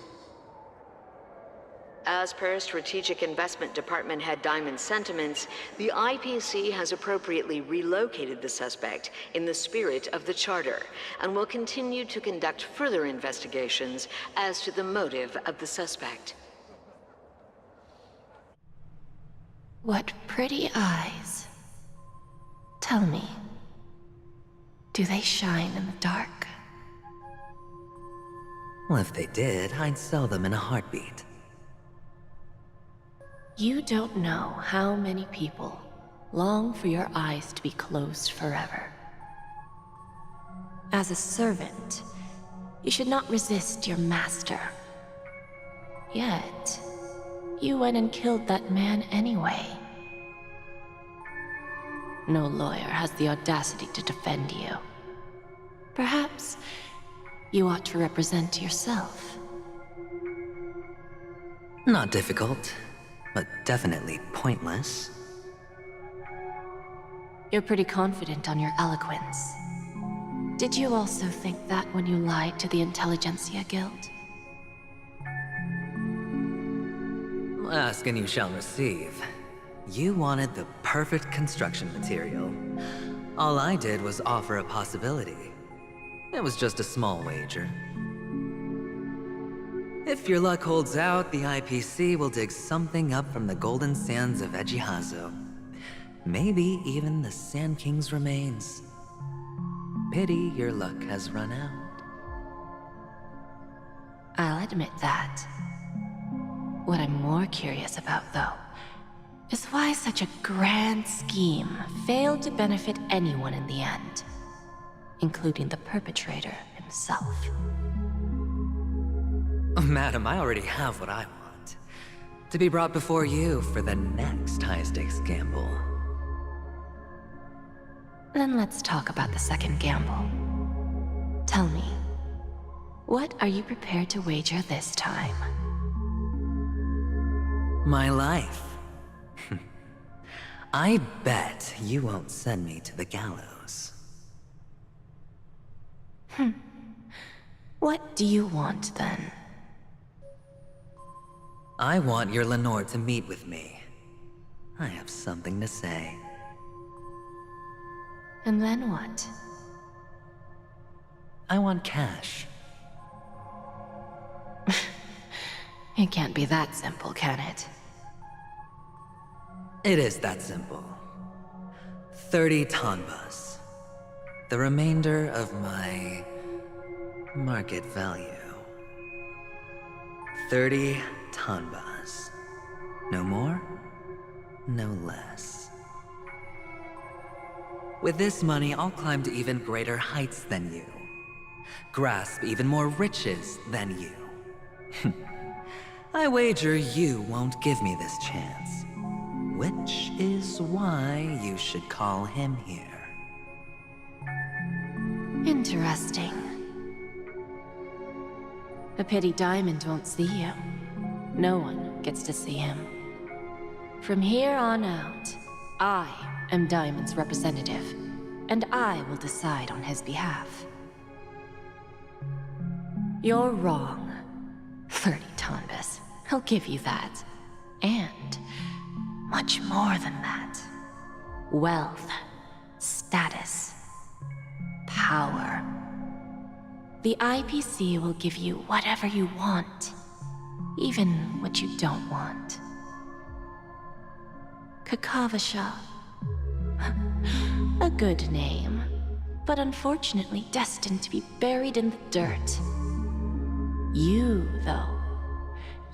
As per Strategic Investment Department Head Diamond's sentiments, the IPC has appropriately relocated the suspect in the spirit of the Charter and will continue to conduct further investigations as to the motive of the suspect. What pretty eyes. Tell me, do they shine in the dark? Well, if they did, I'd sell them in a heartbeat. You don't know how many people long for your eyes to be closed forever. As a servant, you should not resist your master. Yet, you went and killed that man anyway. No lawyer has the audacity to defend you. Perhaps you ought to represent yourself. Not difficult, but definitely pointless. You're pretty confident on your eloquence. Did you also think that when you lied to the Intelligentsia Guild? Ask and you shall receive. You wanted the perfect construction material. All I did was offer a possibility. It was just a small wager. If your luck holds out, the IPC will dig something up from the golden sands of Ejihazo. Maybe even the Sand King's remains. Pity your luck has run out. I'll admit that. What I'm more curious about, though, is why such a grand scheme failed to benefit anyone in the end, including the perpetrator himself. Madam, I already have what I want. To be brought before you for the next high-stakes gamble. Then let's talk about the second gamble. Tell me, what are you prepared to wager this time? My life. I bet you won't send me to the gallows. What do you want, then? I want your Lenore to meet with me. I have something to say. And then what? I want cash. It can't be that simple, can it? It is that simple. 30 tanbas. The remainder of my market value. 30 tanbas. No more, no less. With this money, I'll climb to even greater heights than you. Grasp even more riches than you. I wager you won't give me this chance. Which is why you should call him here. Interesting. A pity Diamond won't see you. No one gets to see him. From here on out, I am Diamond's representative, and I will decide on his behalf. You're wrong. 30 tanbas. He'll give you that. And much more than that. Wealth, status, power. The IPC will give you whatever you want, even what you don't want. Kakavasha. A good name, but unfortunately destined to be buried in the dirt. You, though,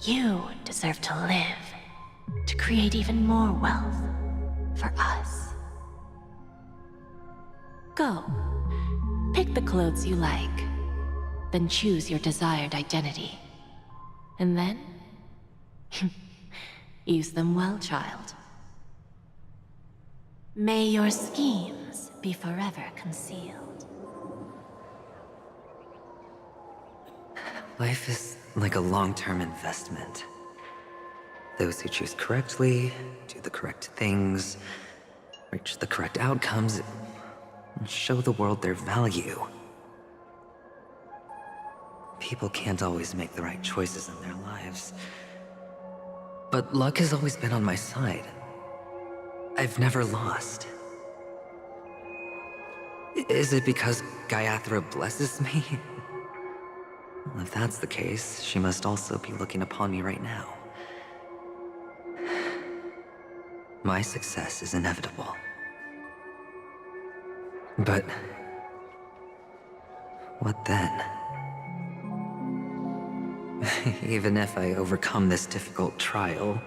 you deserve to live, to create even more wealth for us. Go, pick the clothes you like, then choose your desired identity. And then, use them well, child. May your schemes be forever concealed. Life is like a long-term investment. Those who choose correctly, do the correct things, reach the correct outcomes, and show the world their value. People can't always make the right choices in their lives. But luck has always been on my side. I've never lost. Is it because Gayathra blesses me? Well, if that's the case, she must also be looking upon me right now. My success is inevitable. But what then? Even if I overcome this difficult trial,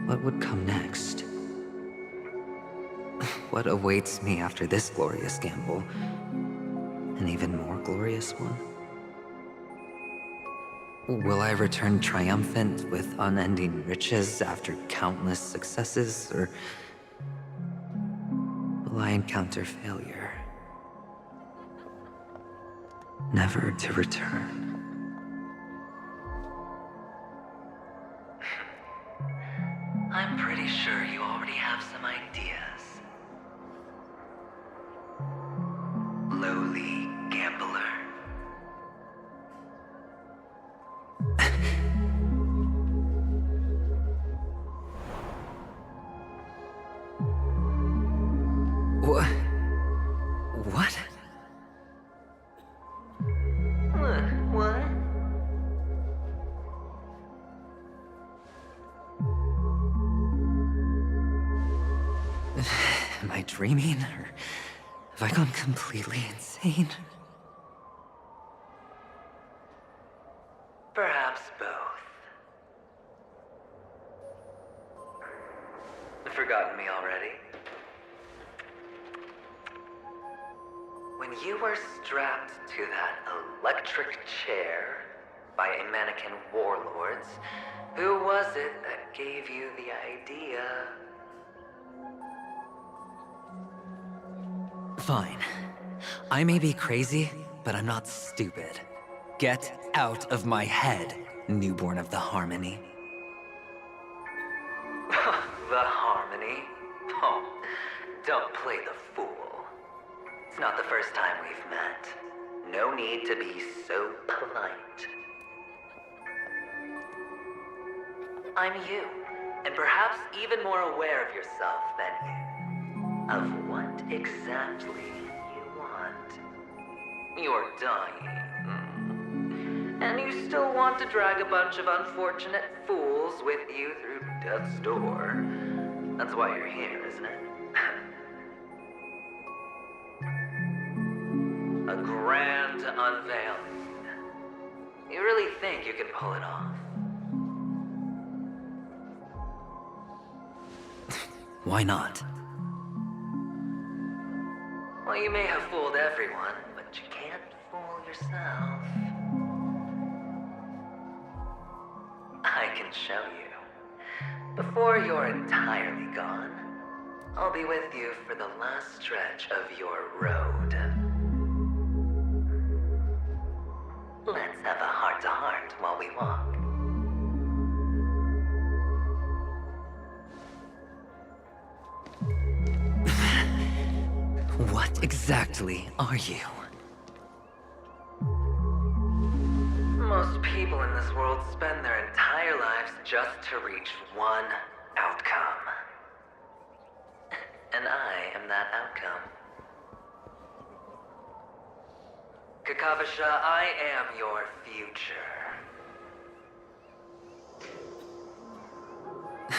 what would come next? what awaits me after this glorious gamble? An even more glorious one? Will I return triumphant with unending riches after countless successes, or will I encounter failure, never to return? I'm pretty sure you already have some ideas. Lowly gambler. What? What? What? Am I dreaming, or have I gone completely insane? Perhaps both. Forgotten me already? When you were strapped to that electric chair by a mannequin warlords, who was it that gave you the idea? Fine. I may be crazy, but I'm not stupid. Get out of my head, newborn of the Harmony. The Harmony? Oh, don't play the fool. It's not the first time we've met. No need to be so polite. I'm you, and perhaps even more aware of yourself than you. Of what exactly you want. You're dying. And you still want to drag a bunch of unfortunate fools with you through death's door. That's why you're here, isn't it? A grand unveiling. You really think you can pull it off? Why not? Well, you may have fooled everyone, but you can't fool yourself. I can show you. Before you're entirely gone, I'll be with you for the last stretch of your road. Let's have a heart-to-heart while we walk. What exactly are you? Most people in this world spend their entire lives just to reach one outcome. And I am that outcome. Kakavasha, I am your future.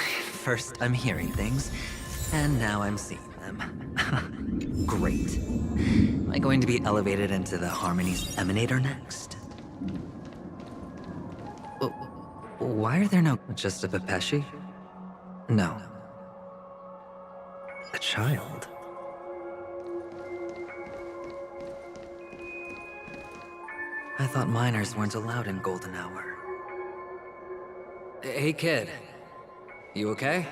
First I'm hearing things, and now I'm seeing them. Great. Am I going to be elevated into the Harmony's Emanator next? Why are there no... just a Pepeshi? No. A child? I thought minors weren't allowed in Golden Hour. Hey kid, you okay?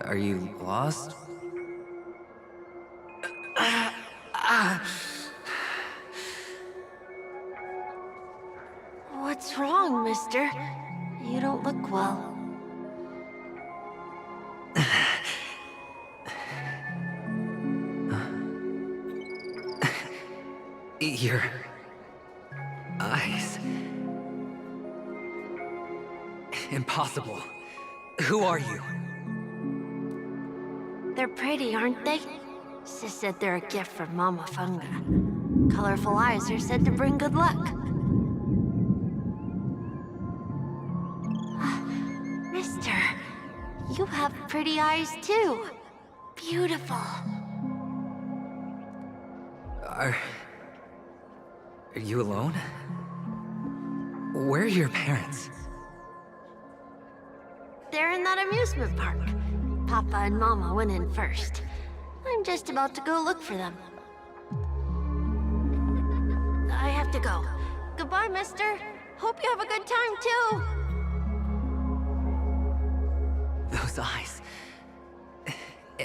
Are you lost? What's wrong, mister? You don't look well. Your eyes. Impossible. Who are you? They're pretty, aren't they? Sis said they're a gift from Mama Funga. Colorful eyes are said to bring good luck. Mister, you have pretty eyes too. Beautiful. Are you alone? Where are your parents? They're in that amusement park. Papa and Mama went in first. I'm just about to go look for them. I have to go. Goodbye, mister. Hope you have a good time, too. Those eyes.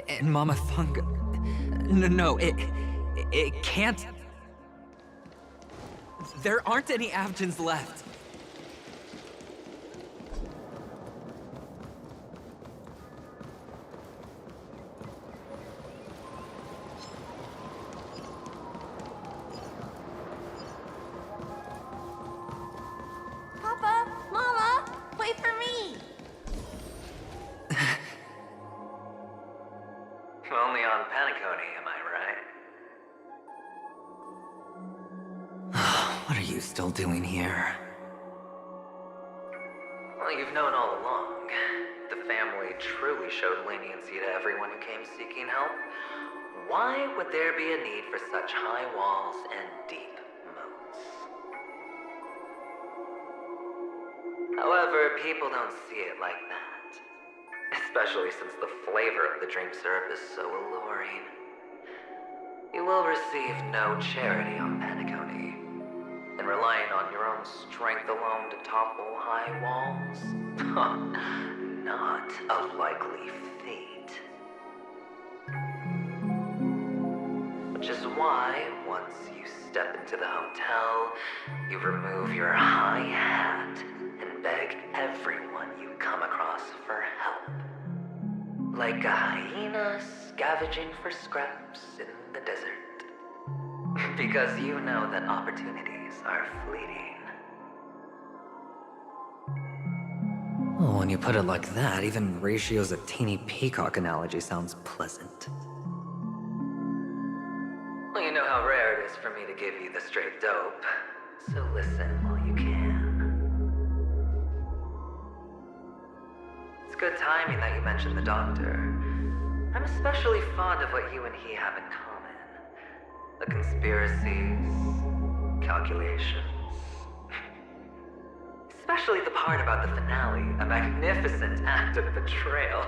And Mama Funga. No, it can't. There aren't any Avgens left. Papa, Mama, wait for me. Only on Penacony, am I right? What are you still doing here? Well, you've known all along. The family truly showed leniency to everyone who came seeking help. Why would there be a need for such high walls and deep moats? However, people don't see it like that. Especially since the flavor of the drink syrup is so alluring. You will receive no charity on Penacony. And relying on your own strength alone to topple high walls? Not a likely fate. Which is why, once you step into the hotel, you remove your high hat and beg everyone you come across for help. Like a hyena scavenging for scraps in the desert. Because you know that opportunities are fleeting. Oh, when you put it like that, even Ratio's a teeny peacock analogy sounds pleasant. Well, you know how rare it is for me to give you the straight dope, so listen while you can. It's good timing that you mentioned the doctor. I'm especially fond of what you and he have in common. The conspiracies, calculations. Especially the part about the finale, a magnificent act of betrayal.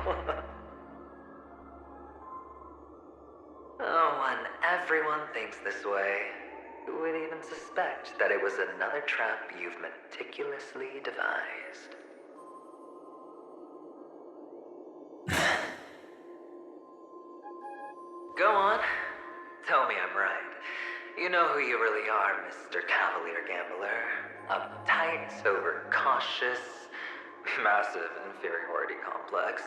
Oh, when everyone thinks this way, who would even suspect that it was another trap you've meticulously devised? Go on. Tell me I'm right. You know who you really are, Mr. Cavalier Gambler. Uptight, sober, cautious, massive inferiority complex.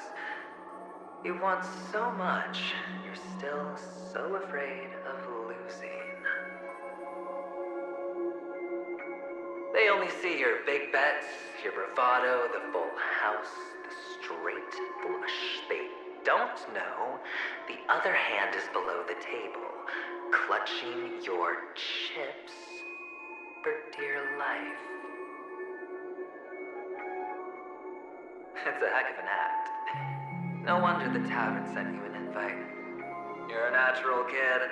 You want so much, you're still so afraid of losing. They only see your big bets, your bravado, the full house, the straight flush. They don't know the other hand is below the table, clutching your chips for dear life. It's a heck of an act. No wonder the tavern sent you an invite. You're a natural kid.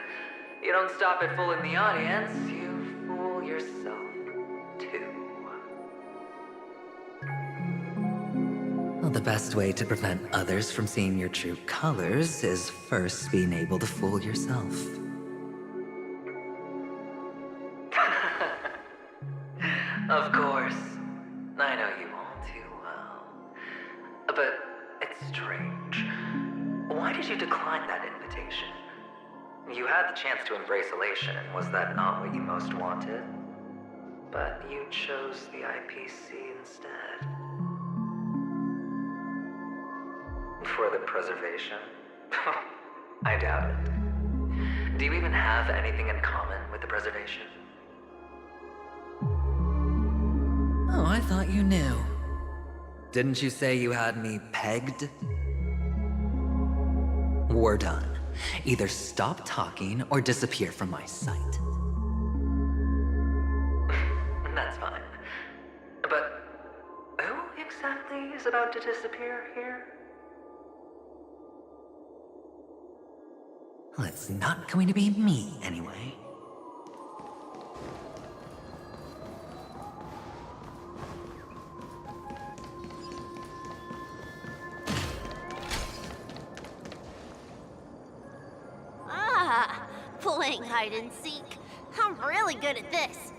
You don't stop at fooling the audience, you fool yourself too. Well, the best way to prevent others from seeing your true colors is first being able to fool yourself. Of course. I know you all too well. But it's strange. Why did you decline that invitation? You had the chance to embrace elation. Was that not what you most wanted? But you chose the IPC instead. For the preservation? I doubt it. Do you even have anything in common with the preservation? Oh, I thought you knew. Didn't you say you had me pegged? We're done. Either stop talking or disappear from my sight. That's fine. But who exactly is about to disappear here? Well, it's not going to be me, anyway. playing hide and seek. I'm really good at this.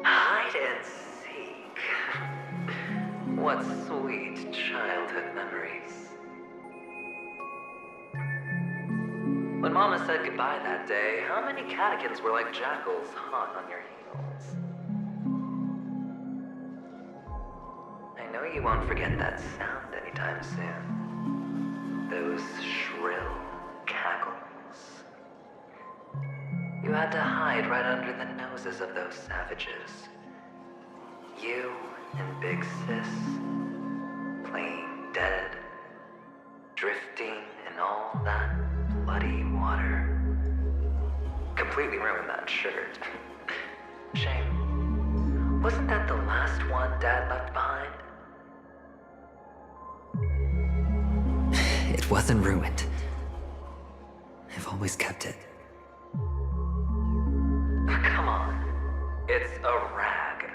Hide and seek. What sweet childhood memories. When Mama said goodbye that day, how many catechins were like jackals hot on your heels? I know you won't forget that sound anytime soon. Those shrill cackles. You had to hide right under the noses of those savages. You and Big Sis, playing dead, drifting in all that bloody water. Completely ruined that shirt. Shame. Wasn't that the last one Dad left behind? It wasn't ruined. I've always kept it. Come on. It's a rag.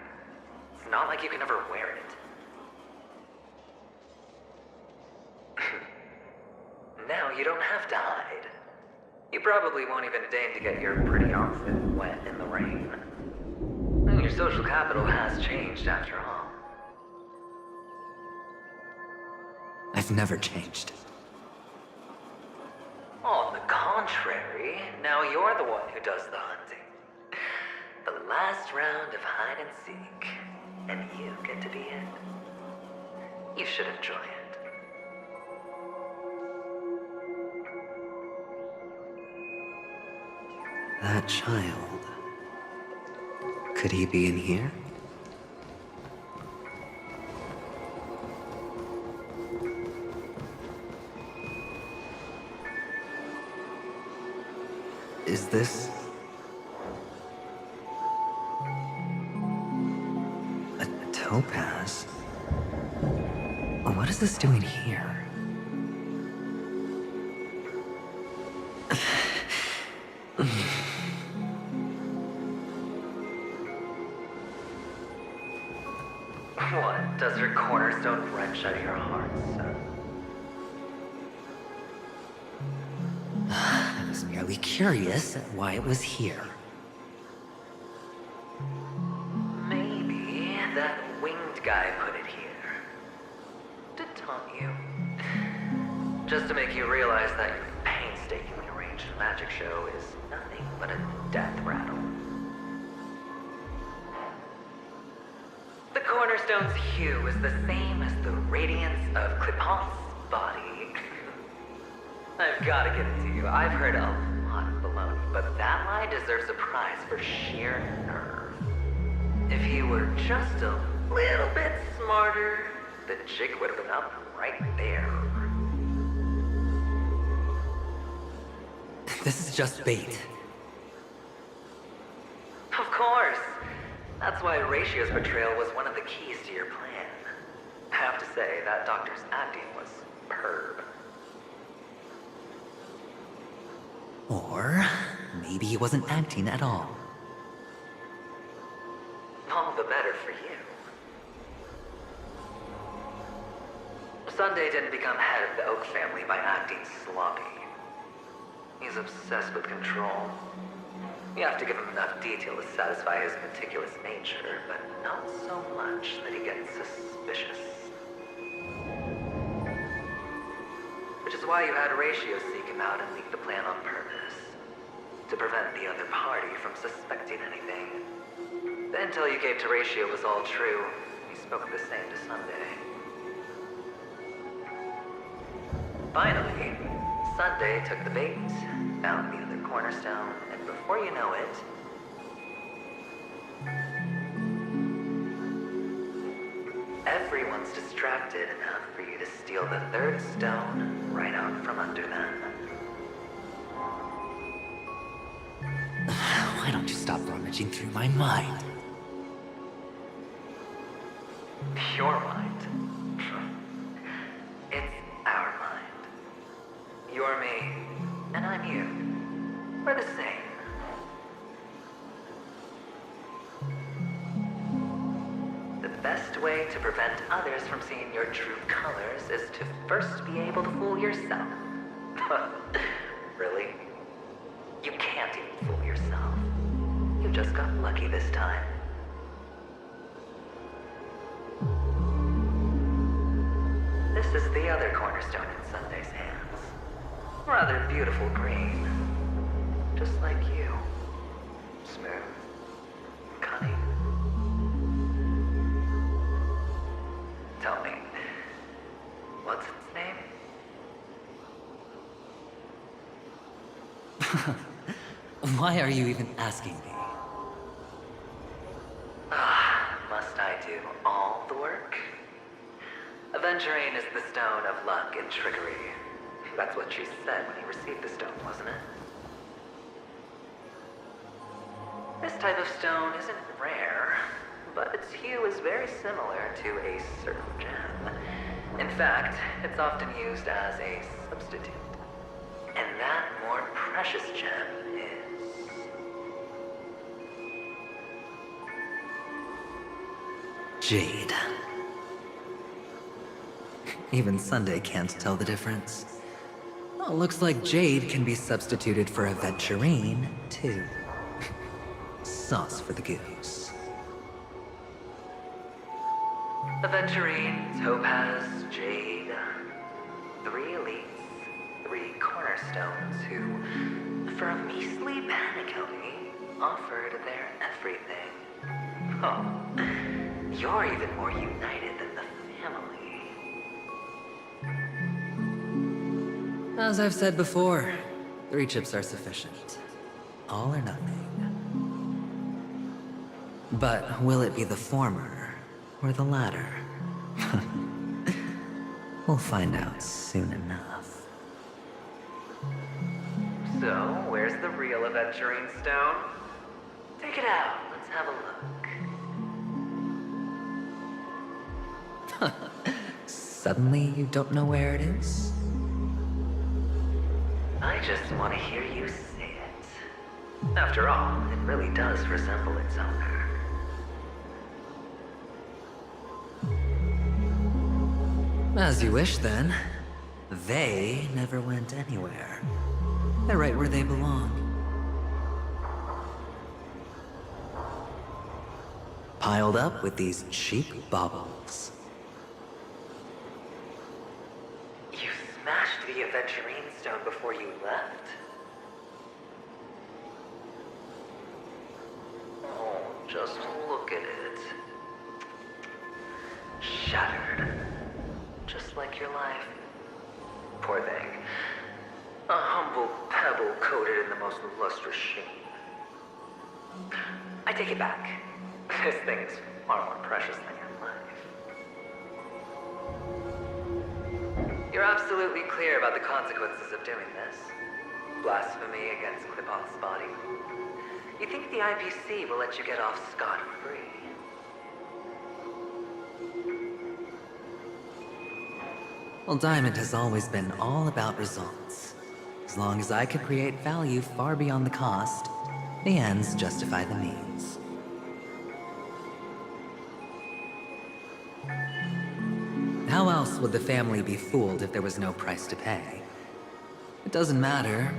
It's not like you can ever wear it. Now you don't have to hide. You probably won't even deign to get your pretty outfit wet in the rain. And your social capital has changed after all. I've never changed. On the contrary, now you're the one who does the hunting. The last round of hide and seek, and you get to be it. You should enjoy it. That child. Could he be in here? Is this... a topaz? What is this doing here? What does your cornerstone wrench out of your heart, son? I was merely curious at why it was here. Maybe that winged guy put it here. To taunt you. Just to make you realize that your painstakingly arranged magic show is nothing but a death rattle. The cornerstone's hue is the same as the radiance of Clipant's body. I've got to give it to you. I've heard a lot of baloney, but that lie deserves a prize for sheer nerve. If you were just a little bit smarter, the jig would have been up right there. This is just bait. Of course. That's why Ratio's betrayal was one of the keys to your plan. I have to say, that doctor's acting was superb. Or maybe he wasn't acting at all. All the better for you. Sunday didn't become head of the Oak family by acting sloppy. He's obsessed with control. You have to give him enough detail to satisfy his meticulous nature, but not so much that he gets suspicious. Which is why you had Ratio seek him out and leak the plan on purpose. To prevent the other party from suspecting anything. The intel you gave to Ratio was all true. He spoke the same to Sunday. Finally, Sunday took the bait, found the other cornerstone, and before you know it... everyone's distracted enough for you to steal the third stone right out from under them. Why don't you stop rummaging through my mind? Your mind? It's our mind. You're me, and I'm you. We're the same. The best way to prevent others from seeing your true colors is to first be able to fool yourself. Really? You can't even fool yourself. You just got lucky this time. This is the other cornerstone in Sunday's hands. Rather beautiful green. Just like you. Smooth. Cunning. Tell me, what's its name? Why are you even asking me? Must I do all the work? Aventurine is the stone of luck and trickery. That's what she said when you received the stone, wasn't it? This type of stone isn't rare, but its hue is very similar to a certain gem. In fact, it's often used as a substitute. And that more precious gem is... jade. Even Sunday can't tell the difference. Well, looks like jade can be substituted for aventurine, too. Sauce for the goose. Aventurine, topaz, jade. 3 elites, 3 cornerstones who, for a measly Penacony, offered their everything. Oh, you're even more united than the family. As I've said before, 3 chips are sufficient. All or nothing. But will it be the former or the latter? We'll find out soon enough. So, where's the real aventurine stone? Take it out. Let's have a look. Suddenly you don't know where it is? I just want to hear you say it. After all, it really does resemble its owner. As you wish, then. They never went anywhere. They're right where they belong. Piled up with these cheap baubles. You smashed the aventurine stone before you left? Oh, just look at it. Shattered. Just like your life. Poor thing. A humble pebble coated in the most lustrous sheen. I take it back. This thing's far more precious than your life. You're absolutely clear about the consequences of doing this. Blasphemy against Klipoth's body. You think the IPC will let you get off scot-free? Well, Diamond has always been all about results. As long as I could create value far beyond the cost, the ends justify the means. How else would the family be fooled if there was no price to pay? It doesn't matter.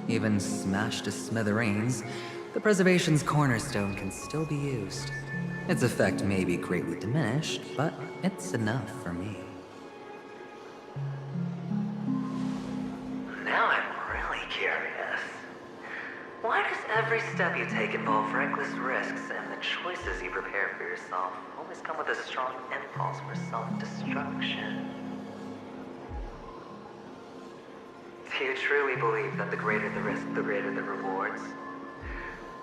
Even smashed to smithereens, the preservation's cornerstone can still be used. Its effect may be greatly diminished, but it's enough for me. Now I'm really curious. Why does every step you take involve reckless risks, and the choices you prepare for yourself always come with a strong impulse for self-destruction? Do you truly believe that the greater the risk, the greater the rewards?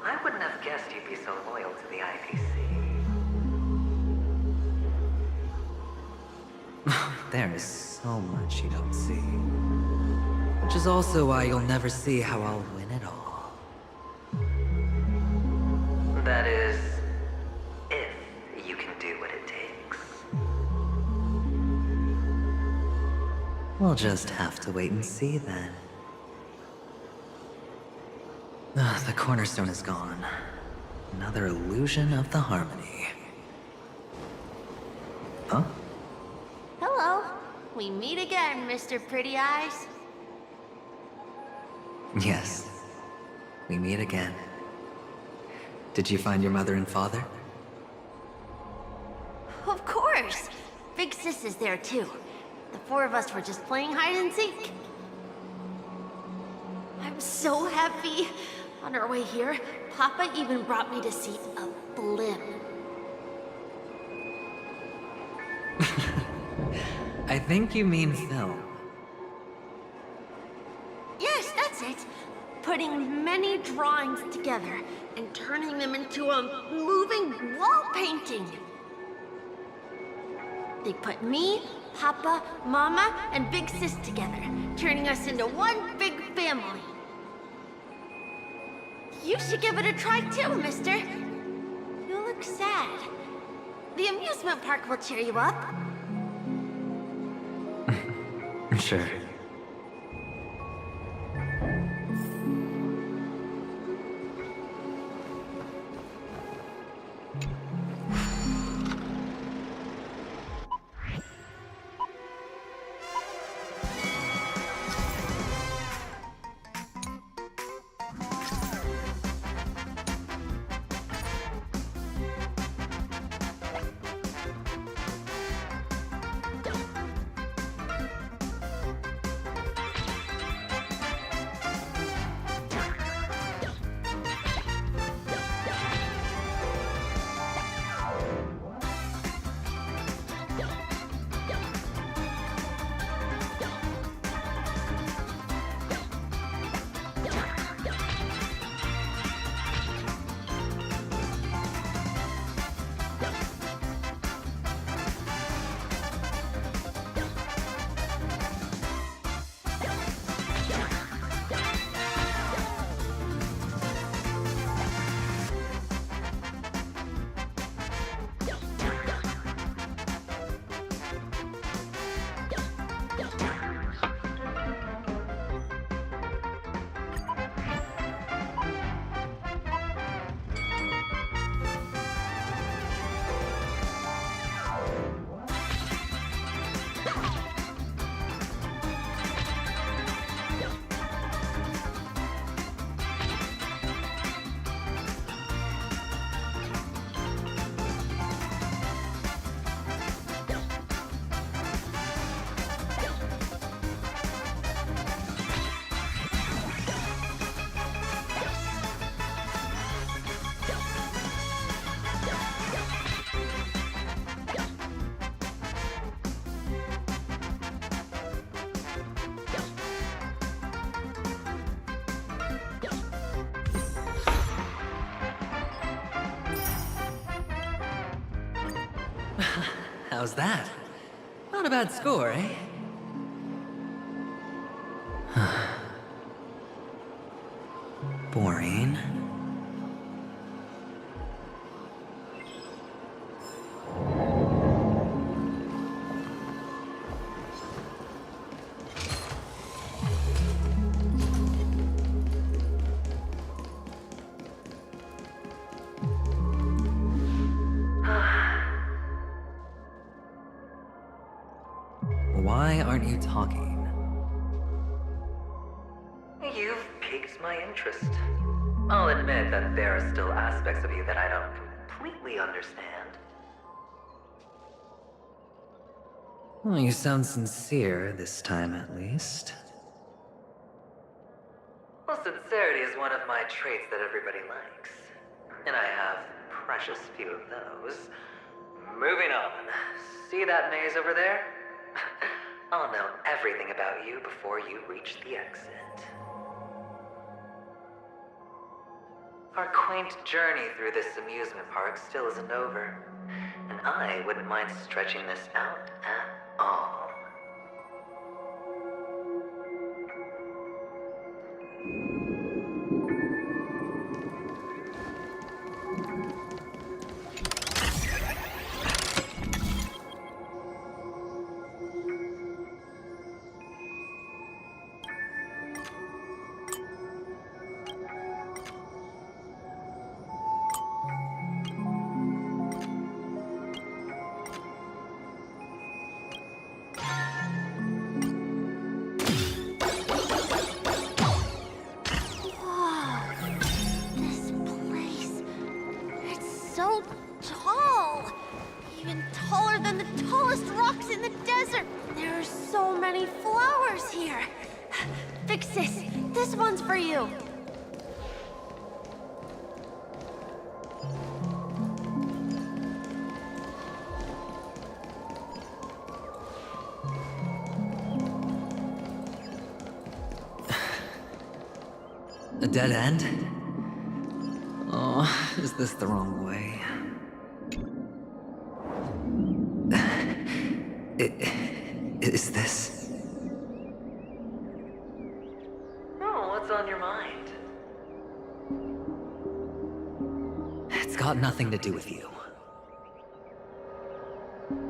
I wouldn't have guessed you'd be so loyal to the IPC. There is so much you don't see. Which is also why you'll never see how I'll win it all. That is, if you can do what it takes. We'll just have to wait and see then. The cornerstone is gone. Another illusion of the harmony. Huh? Hello. We meet again, Mr. Pretty Eyes. Yes. We meet again. Did you find your mother and father? Of course. Big Sis is there too. The four of us were just playing hide and seek. I'm so happy. On our way here, Papa even brought me to see a blimp. I think you mean film. Yes, that's it. Putting many drawings together and turning them into a moving wall painting. They put me, Papa, Mama, and Big Sis together, turning us into one big family. You should give it a try too, mister. You look sad. The amusement park will cheer you up. Sure. How's that? Not a bad score, eh? Boring. Why aren't you talking? You've piqued my interest. I'll admit that there are still aspects of you that I don't completely understand. Well, you sound sincere this time, at least. Well, sincerity is one of my traits that everybody likes. And I have precious few of those. Moving on. See that maze over there? I'll know everything about you before you reach the exit. Our quaint journey through this amusement park still isn't over, and I wouldn't mind stretching this out at all. tallest rocks in the desert. There are so many flowers here. Fix this. This one's for you. A dead end? Oh, is this the wrong way? Is this? Oh, what's on your mind? It's got nothing to do with you.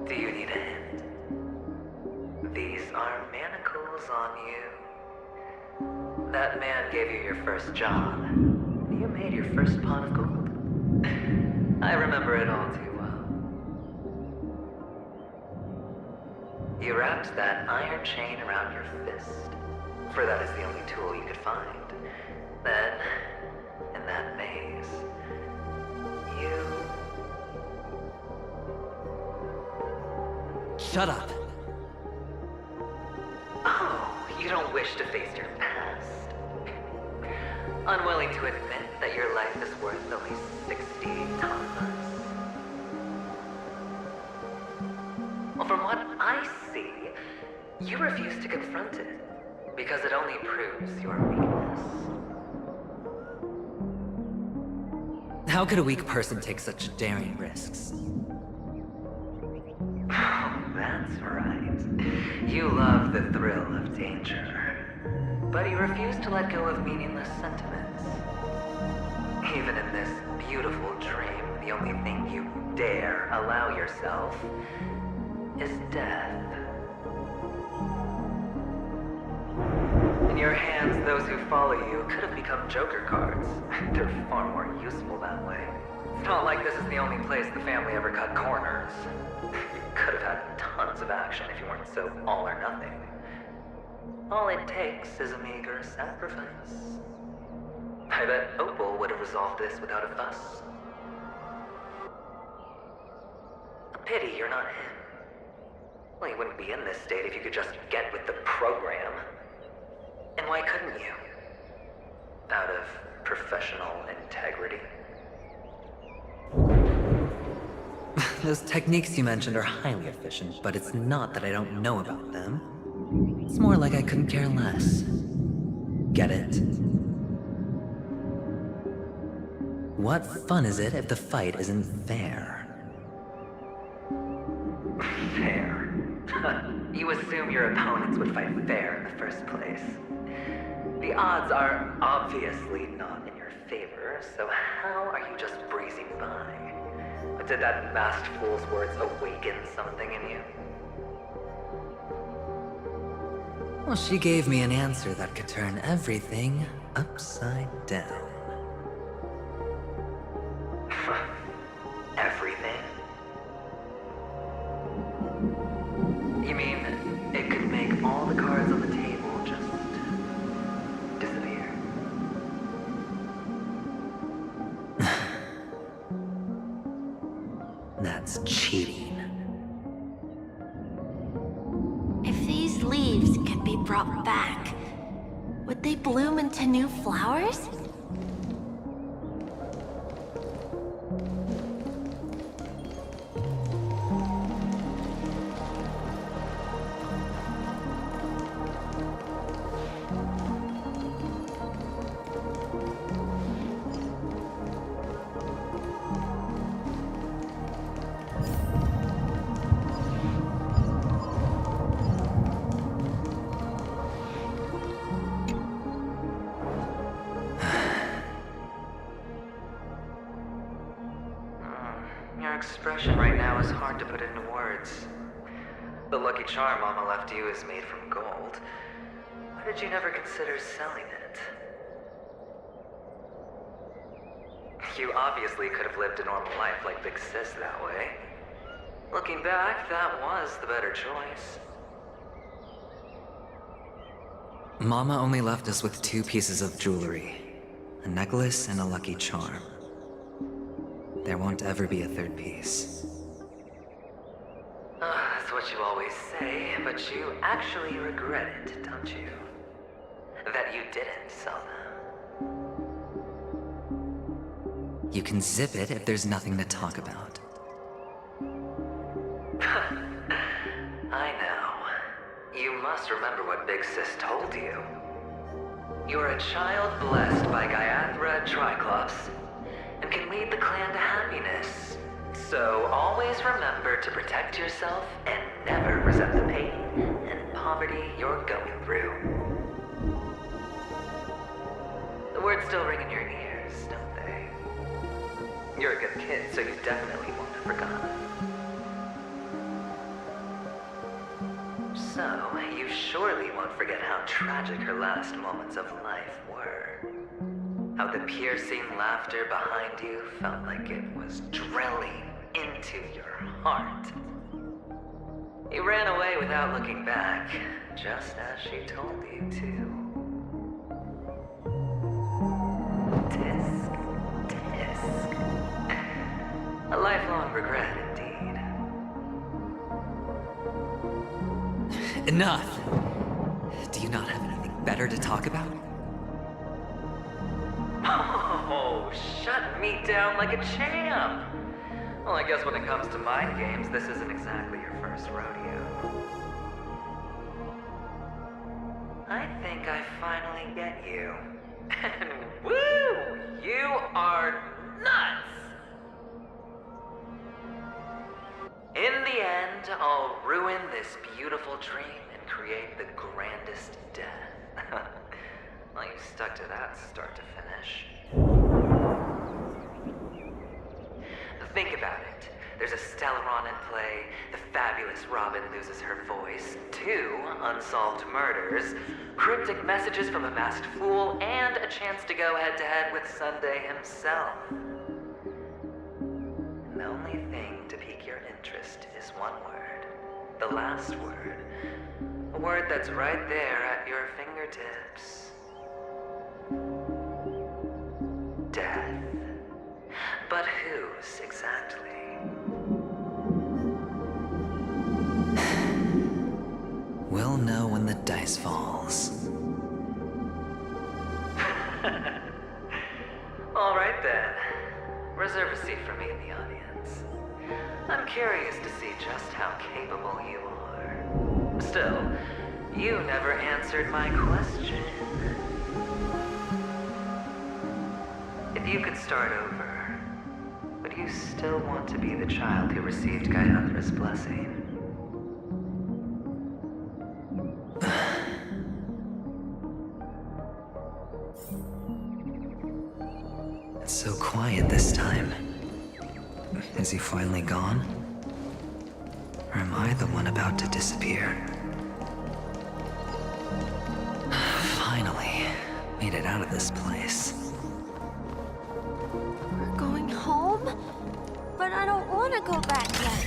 Do you need a hint? These are manacles on you. That man gave you your first job. You made your first pot of gold. I remember it all too well. You wrapped that iron chain around your fist, for that is the only tool you could find. Then, in that maze, you... Shut up. Oh, you don't wish to face your past. Unwilling to admit that your life is worth only 60 tamas. Well, from what I see, you refuse to confront it, because it only proves your weakness. How could a weak person take such daring risks? Oh, that's right. You love the thrill of danger. But you refuse to let go of meaningless sentiments. Even in this beautiful dream, the only thing you dare allow yourself is death. In your hands, those who follow you could have become Joker cards. They're far more useful that way. It's not like this is the only place the family ever cut corners. You could have had tons of action if you weren't so all or nothing. All it takes is a meager sacrifice. I bet Opal would have resolved this without a fuss. A pity you're not him. Well, you wouldn't be in this state if you could just get with the program. And why couldn't you? Out of professional integrity? Those techniques you mentioned are highly efficient, but it's not that I don't know about them. It's more like I couldn't care less. Get it? What fun is it if the fight isn't fair? Fair? You assume your opponents would fight fair in the first place. The odds are obviously not in your favor, so how are you just breezing by? Did that masked fool's words awaken something in you? Well, she gave me an answer that could turn everything upside down. Everything? You mean it could make all the cards on the table just disappear? That's cheating. If these leaves could be brought back, would they bloom into new flowers? Your expression right now is hard to put into words. The lucky charm Mama left you is made from gold. Why did you never consider selling it? You obviously could have lived a normal life like Big Sis that way. Looking back, that was the better choice. Mama only left us with 2 pieces of jewelry. A necklace and a lucky charm. There won't ever be a 3rd piece. That's what you always say, but you actually regret it, don't you? That you didn't sell them. You can zip it if there's nothing to talk about. I know. You must remember what Big Sis told you. You are a child blessed by Gaiathra Triclops, and can lead the clan to happiness. So always remember to protect yourself and never resent the pain and poverty you're going through. The words still ring in your ears, don't they? You're a good kid, so you definitely won't have forgotten. So, you surely won't forget how tragic her last moments of life were. How the piercing laughter behind you felt like it was drilling into your heart. You ran away without looking back, just as she told you to. Tisk, tisk. A lifelong regret, indeed. Enough! Do you not have anything better to talk about? Oh, shut me down like a champ! Well, I guess when it comes to mind games, this isn't exactly your first rodeo. I think I finally get you. And woo! You are nuts! In the end, I'll ruin this beautiful dream and create the grandest death. Well, you stuck to that start to finish. Think about it. There's a Stellaron in play, the fabulous Robin loses her voice, 2 unsolved murders, cryptic messages from a masked fool, and a chance to go head-to-head with Sunday himself. And the only thing to pique your interest is one word. The last word. A word that's right there at your fingertips. Death. But whose exactly? We'll know when the dice falls. All right then. Reserve a seat for me in the audience. I'm curious to see just how capable you are. Still, you never answered my question. If you could start over, would you still want to be the child who received Gaiathra's blessing? It's so quiet this time. Is he finally gone? Or am I the one about to disappear? Finally, made it out of this place. We're going home? But I don't want to go back yet.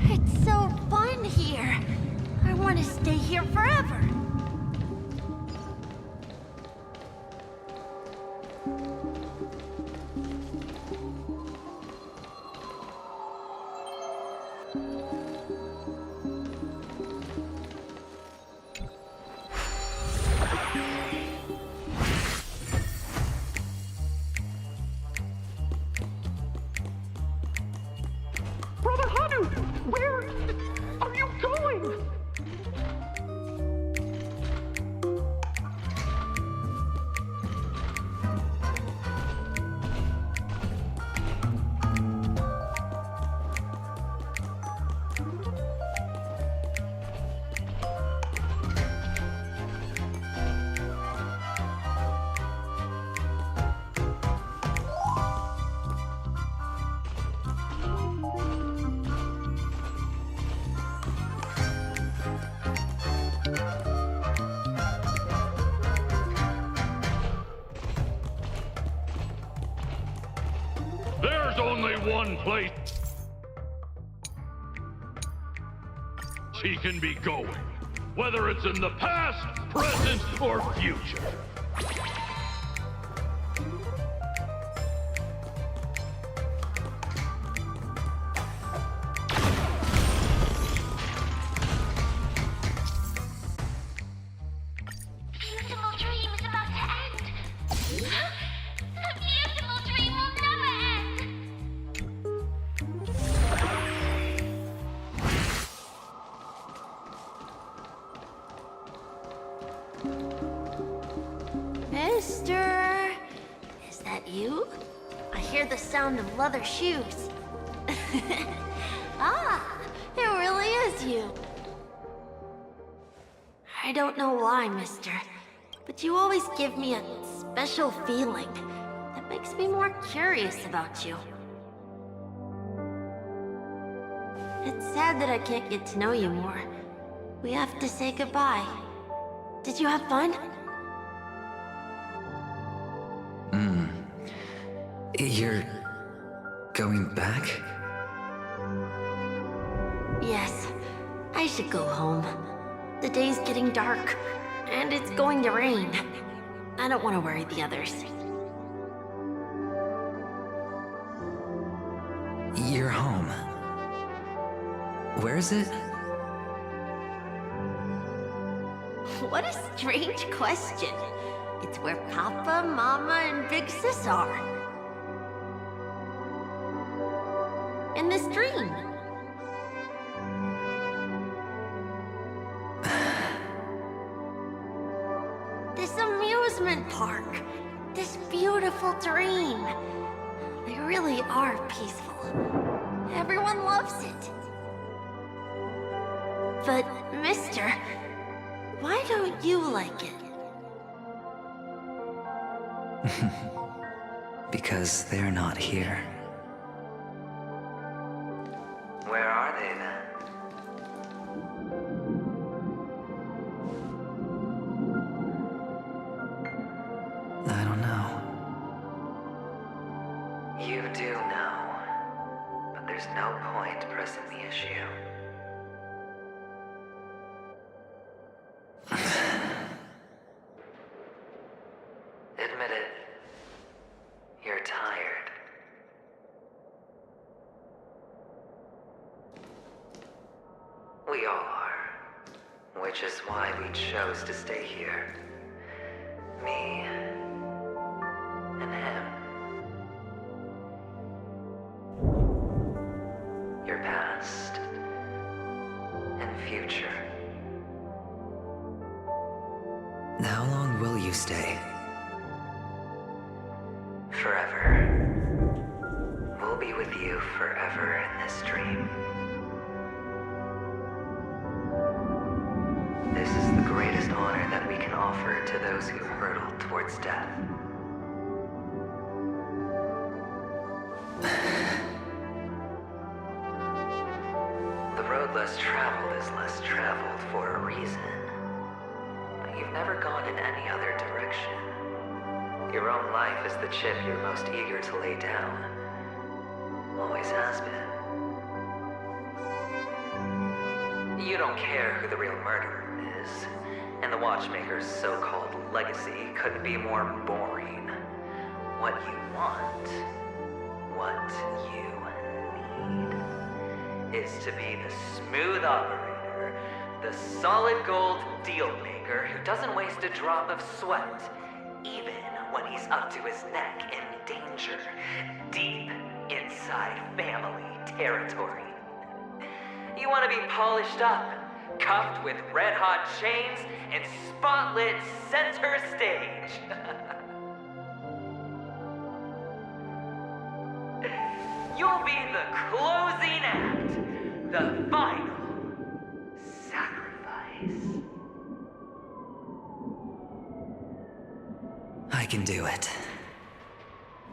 It's so fun here. I want to stay here forever. Brother Hanu, where are you going? There's only one place he can be going, whether it's in the past, present, or future. Mister, is that you? I hear the sound of leather shoes. Ah, it really is you. I don't know why, mister, but you always give me a special feeling that makes me more curious about you. It's sad that I can't get to know you more. We have to say goodbye. Did you have fun? You're going back? Yes, I should go home. The day's getting dark, and it's going to rain. I don't want to worry the others. You're home. Where is it? What a strange question. It's where Papa, Mama, and Big Sis are. In this dream. This amusement park. This beautiful dream. They really are peaceful. Everyone loves it. But, mister, why don't you like it? Because they're not here. Where are they then? I don't know. You do know, but there's no point pressing the issue. Admit it. You're tired. We all are. Which is why we chose to stay here. Me and him. Your past and future. How long will you stay? Forever. We'll be with you forever in this dream. This is the greatest honor that we can offer to those who hurtle towards death. The road less traveled is less traveled for a reason. But you've never gone in any other direction. Your own life is the chip you're most eager to lay down. Always has been. You don't care who the real murderer is, and the Watchmaker's so-called legacy couldn't be more boring. What you want, what you need, is to be the smooth operator, the solid gold deal maker who doesn't waste a drop of sweat, even when he's up to his neck in danger, deep inside family territory. You want to be polished up, cuffed with red-hot chains, and spotlit center stage. You'll be the closing act, the final sacrifice. I can do it.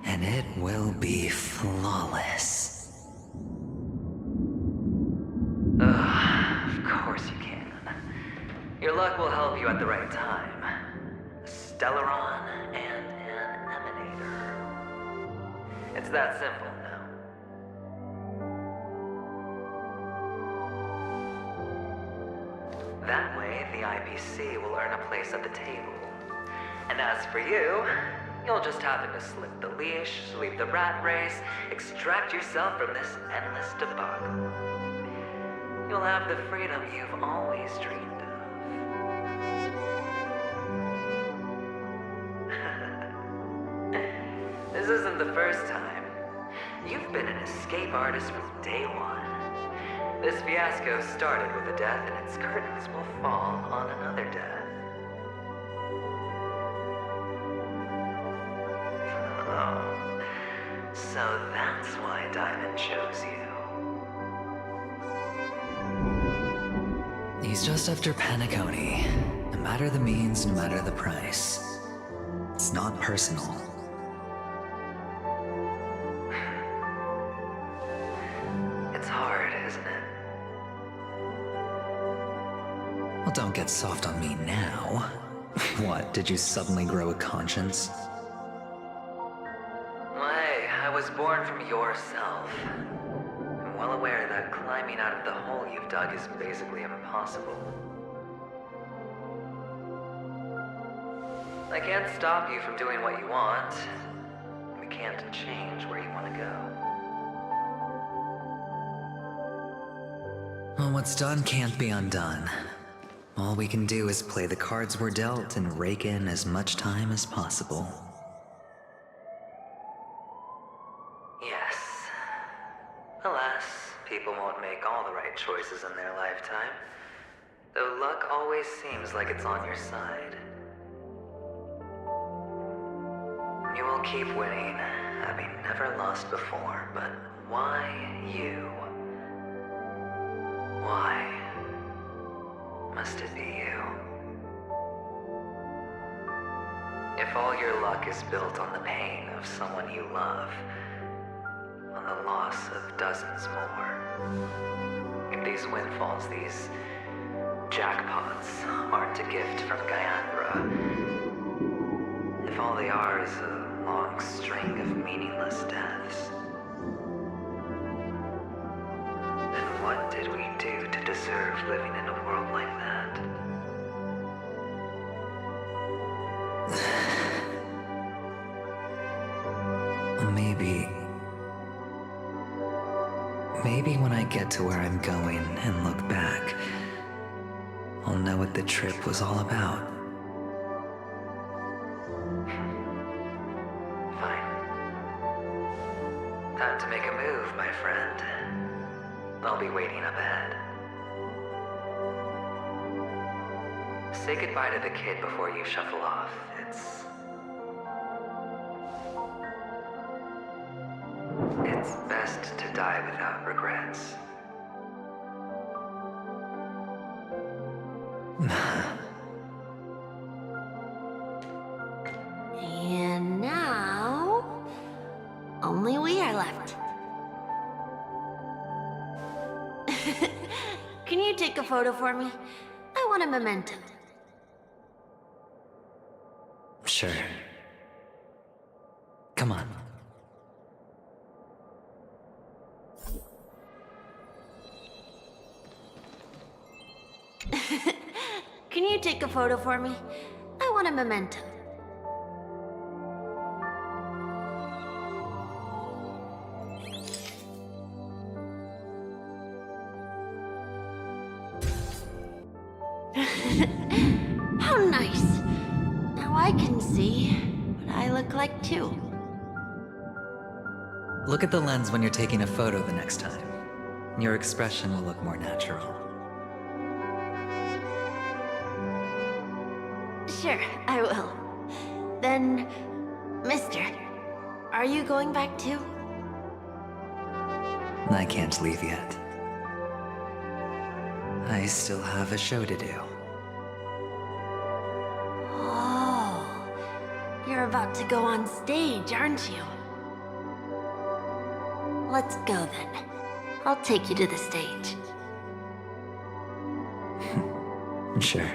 And it will be flawless. Of course you can. Your luck will help you at the right time. A Stellaron and an Emanator. It's that simple now. the IPC will earn a place at the table. And as for you, you'll just happen to slip the leash, sweep the rat race, extract yourself from this endless debacle. You'll have the freedom you've always dreamed of. This isn't the first time. You've been an escape artist from day one. This fiasco started with a death, and its curtains will fall on another death. Oh, so that's why Diamond chose you. He's just after Penacony. No matter the means, no matter the price. It's not personal. It's hard, isn't it? Well, don't get soft on me now. What, did you suddenly grow a conscience? Hey, I was born from yourself. I'm well aware that climbing out of the hole you've dug is basically impossible. I can't stop you from doing what you want. We can't change where you want to go. Well, what's done can't be undone. All we can do is play the cards we're dealt and rake in as much time as possible. Yes. Alas, people won't make all the right choices in their lifetime. Though luck always seems like it's on your side. You will keep winning, having never lost before, but why you? Why must it be you? If all your luck is built on the pain of someone you love, on the loss of dozens more, if these windfalls, these jackpots, aren't a gift from Gayandra, if all they are is a long string of meaningless deaths, then what did we do to deserve living in a world like that? Maybe when I get to where I'm going and look back, I'll know what the trip was all about. Time to make a move, my friend. I'll be waiting up ahead. Say goodbye to the kid before you shuffle off. It's best to die without regrets. And now, only we are left. Can you take a photo for me? I want a memento. Sure. Come on. Can you take a photo for me? I want a memento. How nice. Now I can see what I look like too. Look at the lens when you're taking a photo the next time. Your expression will look more natural. Sure, I will. Then, mister, are you going back too? I can't leave yet. I still have a show to do. Oh, you're about to go on stage, aren't you? Let's go then. I'll take you to the stage. Sure.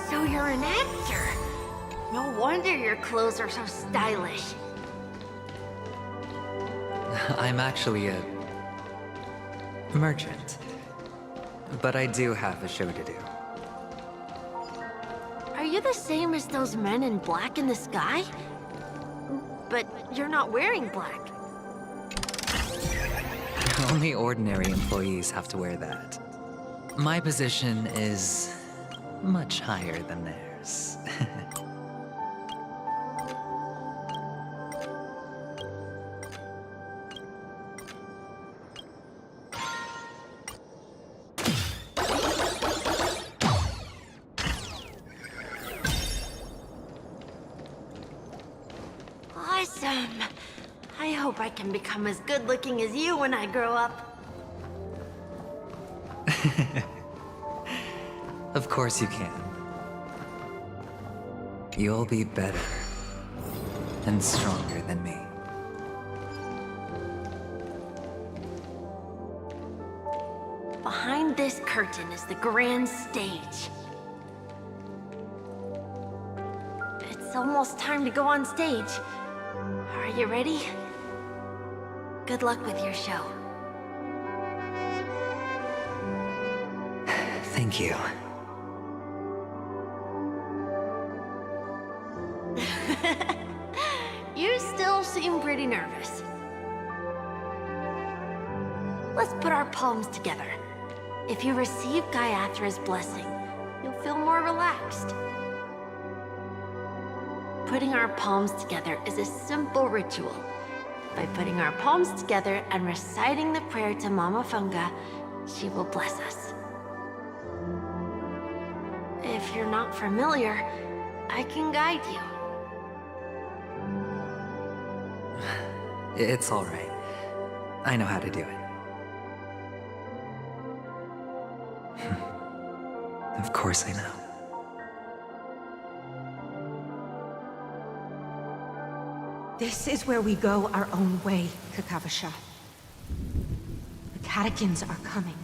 So you're an actor? No wonder your clothes are so stylish. I'm actually a merchant. but I do have a show to do. Are you the same as those men in black in the sky? But you're not wearing black. Only ordinary employees have to wear that. My position is much higher than theirs. Awesome. I hope I can become as good looking as you when I grow up. Of course you can. You'll be better and stronger than me. Behind this curtain is the grand stage. It's almost time to go on stage. Are you ready? Good luck with your show. Thank you. You still seem pretty nervous. Let's put our palms together. If you receive Gaiathra's blessing, you'll feel more relaxed. Putting our palms together is a simple ritual. By putting our palms together and reciting the prayer to Mama Funga, she will bless us. If you're not familiar, I can guide you. It's all right. I know how to do it. Of course I know. This is where we go our own way, Kakavasha. The catechins are coming.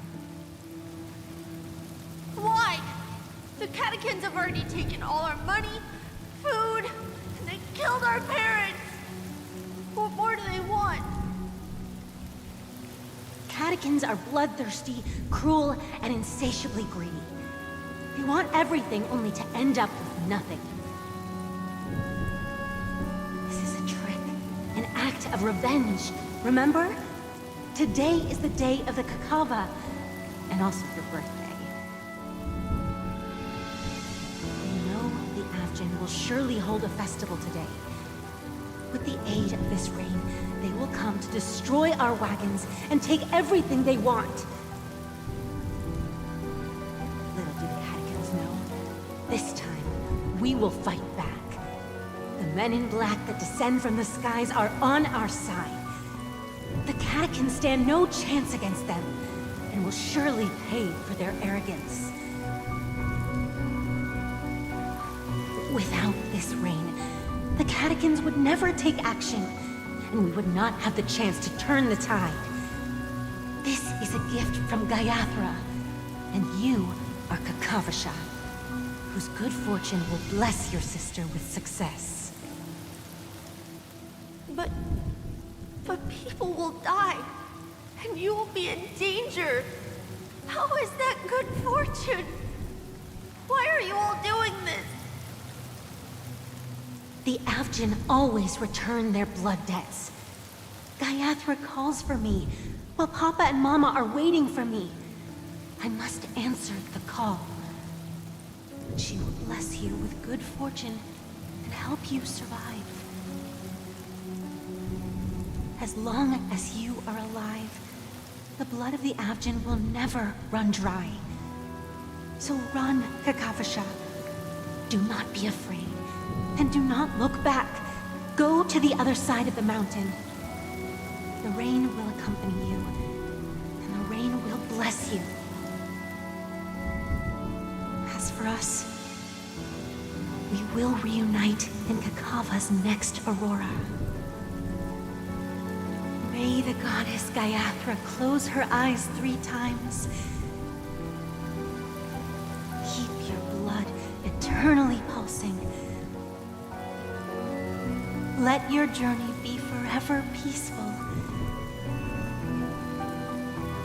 Why? The catechins have already taken all our money, food, and they killed our parents. What more do they want? Catechins are bloodthirsty, cruel, and insatiably greedy. They want everything only to end up with nothing. This is a trick, an act of revenge. Remember? Today is the day of the Kakava, and also your birthday. You know the Avgin will surely hold a festival today. With the aid of this rain, they will come to destroy our wagons and take everything they want. Little do the Catechins know, this time, we will fight back. The men in black that descend from the skies are on our side. The Catechins stand no chance against them, and will surely pay for their arrogance. Without this rain, the Catechins would never take action, and we would not have the chance to turn the tide. This is a gift from Gaiathra, and you are Kakavasha, whose good fortune will bless your sister with success. But people will die, and you will be in danger. How is that good fortune? Why are you all doing this? The Avgin always return their blood debts. Gaiathra calls for me, while Papa and Mama are waiting for me. I must answer the call. She will bless you with good fortune and help you survive. As long as you are alive, the blood of the Avgin will never run dry. So run, Kakavasha. Do not be afraid. And do not look back. Go to the other side of the mountain. The rain will accompany you, and the rain will bless you. As for us, we will reunite in Kakava's next aurora. May the goddess Gaiathra close her eyes 3 times. Keep your blood eternally pulsing. Let your journey be forever peaceful,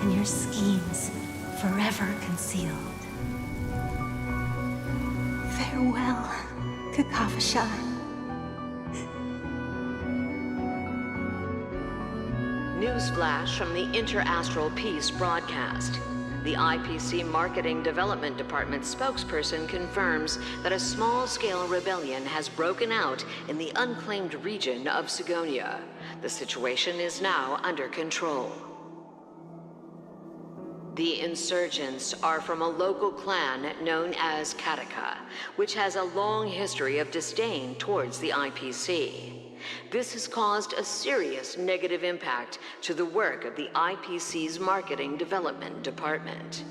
and your schemes forever concealed. Farewell, Kakavasha. Newsflash from the Interastral Peace broadcast. The IPC Marketing Development Department spokesperson confirms that a small-scale rebellion has broken out in the unclaimed region of Sigonia. The situation is now under control. The insurgents are from a local clan known as Kataka, which has a long history of disdain towards the IPC. This has caused a serious negative impact to the work of the IPC's Marketing Development Department.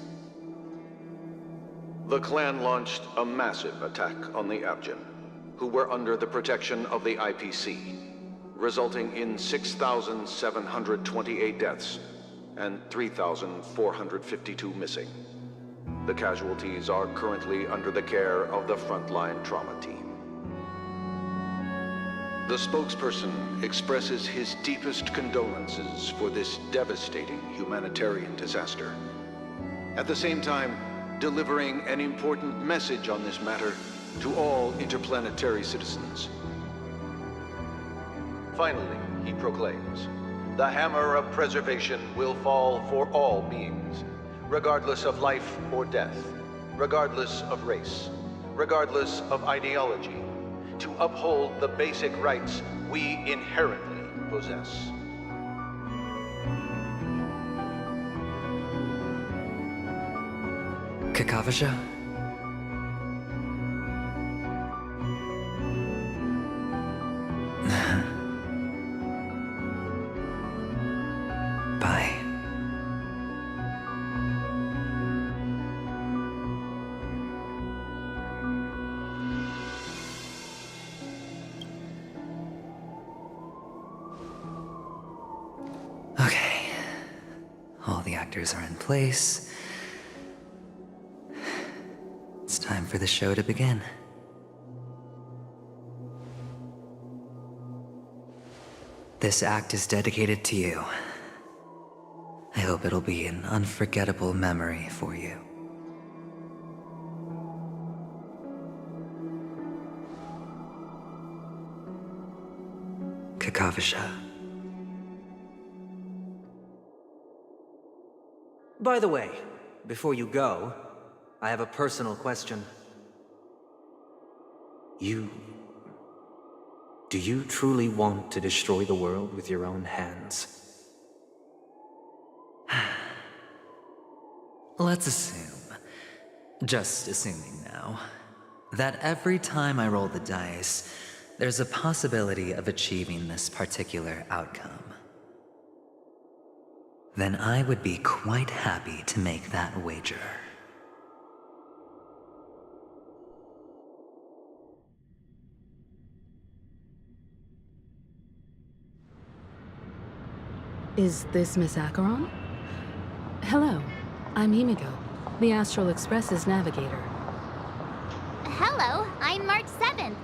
The clan launched a massive attack on the Abjin, who were under the protection of the IPC, resulting in 6,728 deaths and 3,452 missing. The casualties are currently under the care of the frontline trauma team. The spokesperson expresses his deepest condolences for this devastating humanitarian disaster. At the same time, delivering an important message on this matter to all interplanetary citizens. Finally, he proclaims, the hammer of preservation will fall for all beings, regardless of life or death, regardless of race, regardless of ideology, to uphold the basic rights we inherently possess. Kakavasha? Bye. Okay. All the actors are in place. It's time for the show to begin. This act is dedicated to you. I hope it'll be an unforgettable memory for you. Kakavasha. By the way, before you go, I have a personal question. Do you truly want to destroy the world with your own hands? Let's assume, just assuming now, that every time I roll the dice, there's a possibility of achieving this particular outcome. Then I would be quite happy to make that wager. Is this Miss Acheron? Hello, I'm Himiko, the Astral Express's navigator. Hello, I'm March 7th.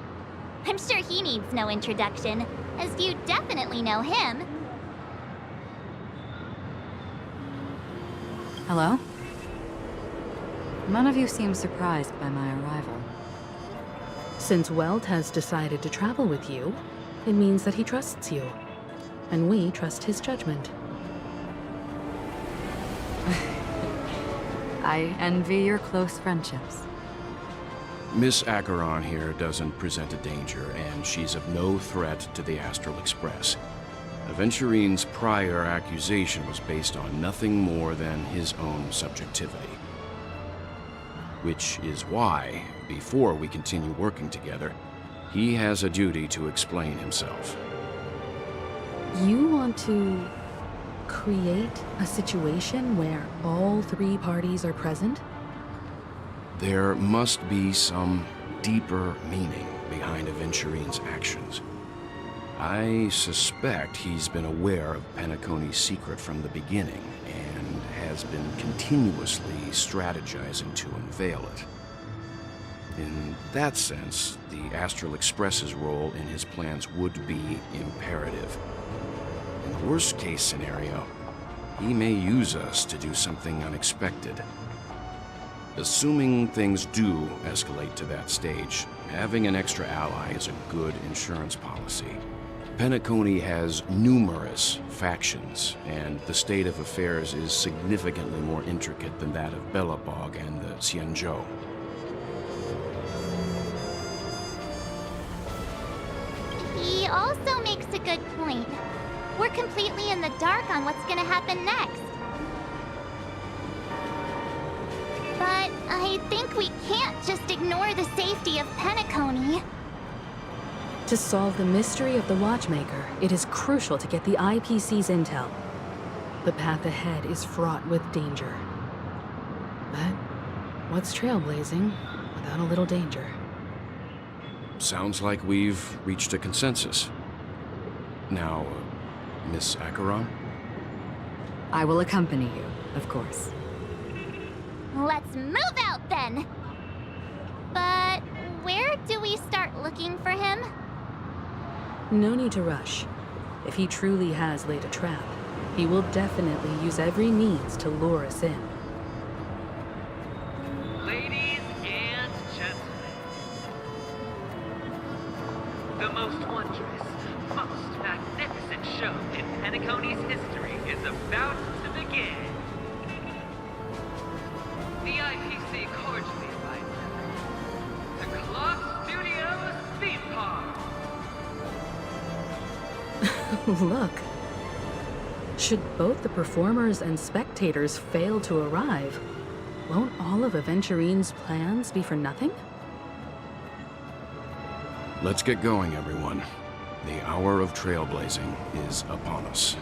I'm sure he needs no introduction, as you definitely know him. Hello? None of you seem surprised by my arrival. Since Welt has decided to travel with you, it means that he trusts you. And we trust his judgment. I envy your close friendships. Miss Acheron here doesn't present a danger, and she's of no threat to the Astral Express. Aventurine's prior accusation was based on nothing more than his own subjectivity. Which is why, before we continue working together, he has a duty to explain himself. You want to create a situation where all three parties are present? There must be some deeper meaning behind Aventurine's actions. I suspect he's been aware of Penacony's secret from the beginning and has been continuously strategizing to unveil it. In that sense, the Astral Express's role in his plans would be imperative. In the worst-case scenario, he may use us to do something unexpected. Assuming things do escalate to that stage, having an extra ally is a good insurance policy. Penacony has numerous factions, and the state of affairs is significantly more intricate than that of Bellabog and the Xianzhou. He also makes a good point. We're completely in the dark on what's gonna happen next. But I think we can't just ignore the safety of Penacony. To solve the mystery of the Watchmaker, it is crucial to get the IPC's intel. The path ahead is fraught with danger. But what's trailblazing without a little danger? Sounds like we've reached a consensus. Now, Miss Acheron? I will accompany you, of course. Let's move out then! But where do we start looking for him? No need to rush. If he truly has laid a trap, he will definitely use every means to lure us in. Ladies and gentlemen, the most wondrous, most magnificent show in Penacony's history is about to begin. The IPC cordially invites you to Clock Studios Theme Park. Look. Should both the performers and spectators fail to arrive, won't all of Aventurine's plans be for nothing? Let's get going, everyone. The hour of trailblazing is upon us.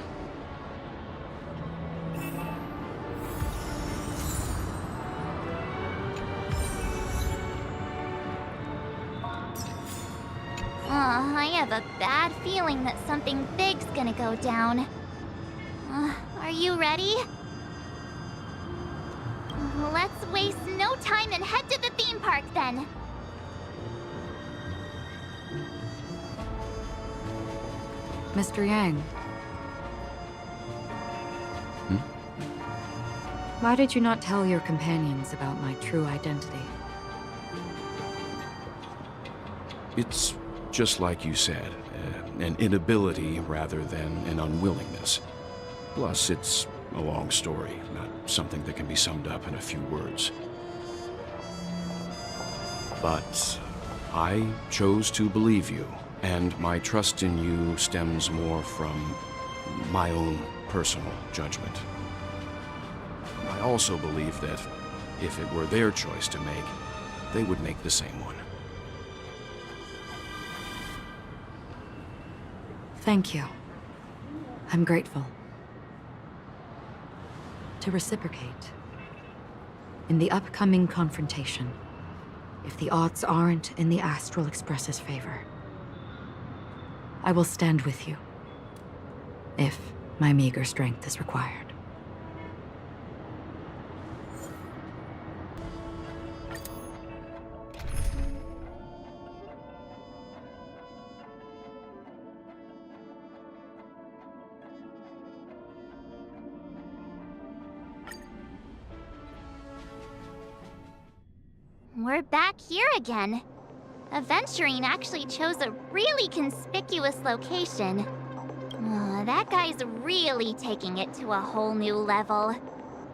I have a bad feeling that something big's gonna go down. Are you ready? Let's waste no time and head to the theme park then. Mr. Yang. Why did you not tell your companions about my true identity? It's just like you said, an inability rather than an unwillingness. Plus, it's a long story, not something that can be summed up in a few words. But I chose to believe you, and my trust in you stems more from my own personal judgment. I also believe that if it were their choice to make, they would make the same one. Thank you. I'm grateful. To reciprocate, in the upcoming confrontation, if the odds aren't in the Astral Express's favor, I will stand with you, if my meager strength is required. We're back here again. Aventurine actually chose a really conspicuous location. That guy's really taking it to a whole new level.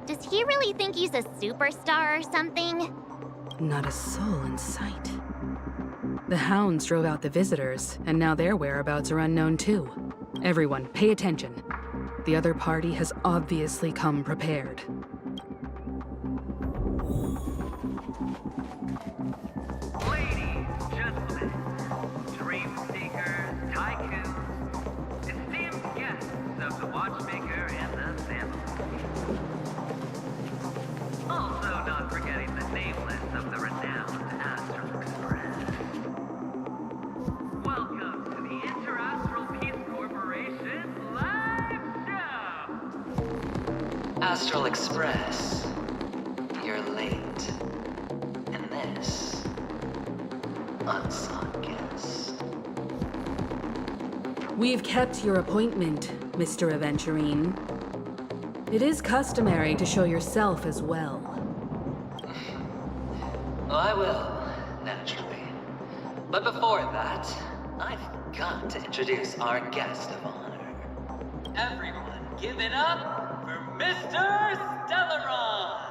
Does he really think he's a superstar or something? Not a soul in sight. The hounds drove out the visitors, and now their whereabouts are unknown too. Everyone, pay attention. The other party has obviously come prepared. Ladies, gentlemen, dream seekers, tycoons, esteemed guests of the Watchmaker and the family. Also not forgetting the nameless of the renowned Astral Express. Welcome to the Interastral Peace Corporation live show! Astral Express, you're late. And this, unsung guest. We've kept your appointment, Mr. Aventurine. It is customary to show yourself as well. I will, naturally. But before that, I've got to introduce our guest of honor. Everyone, give it up for Mr. Stellaron!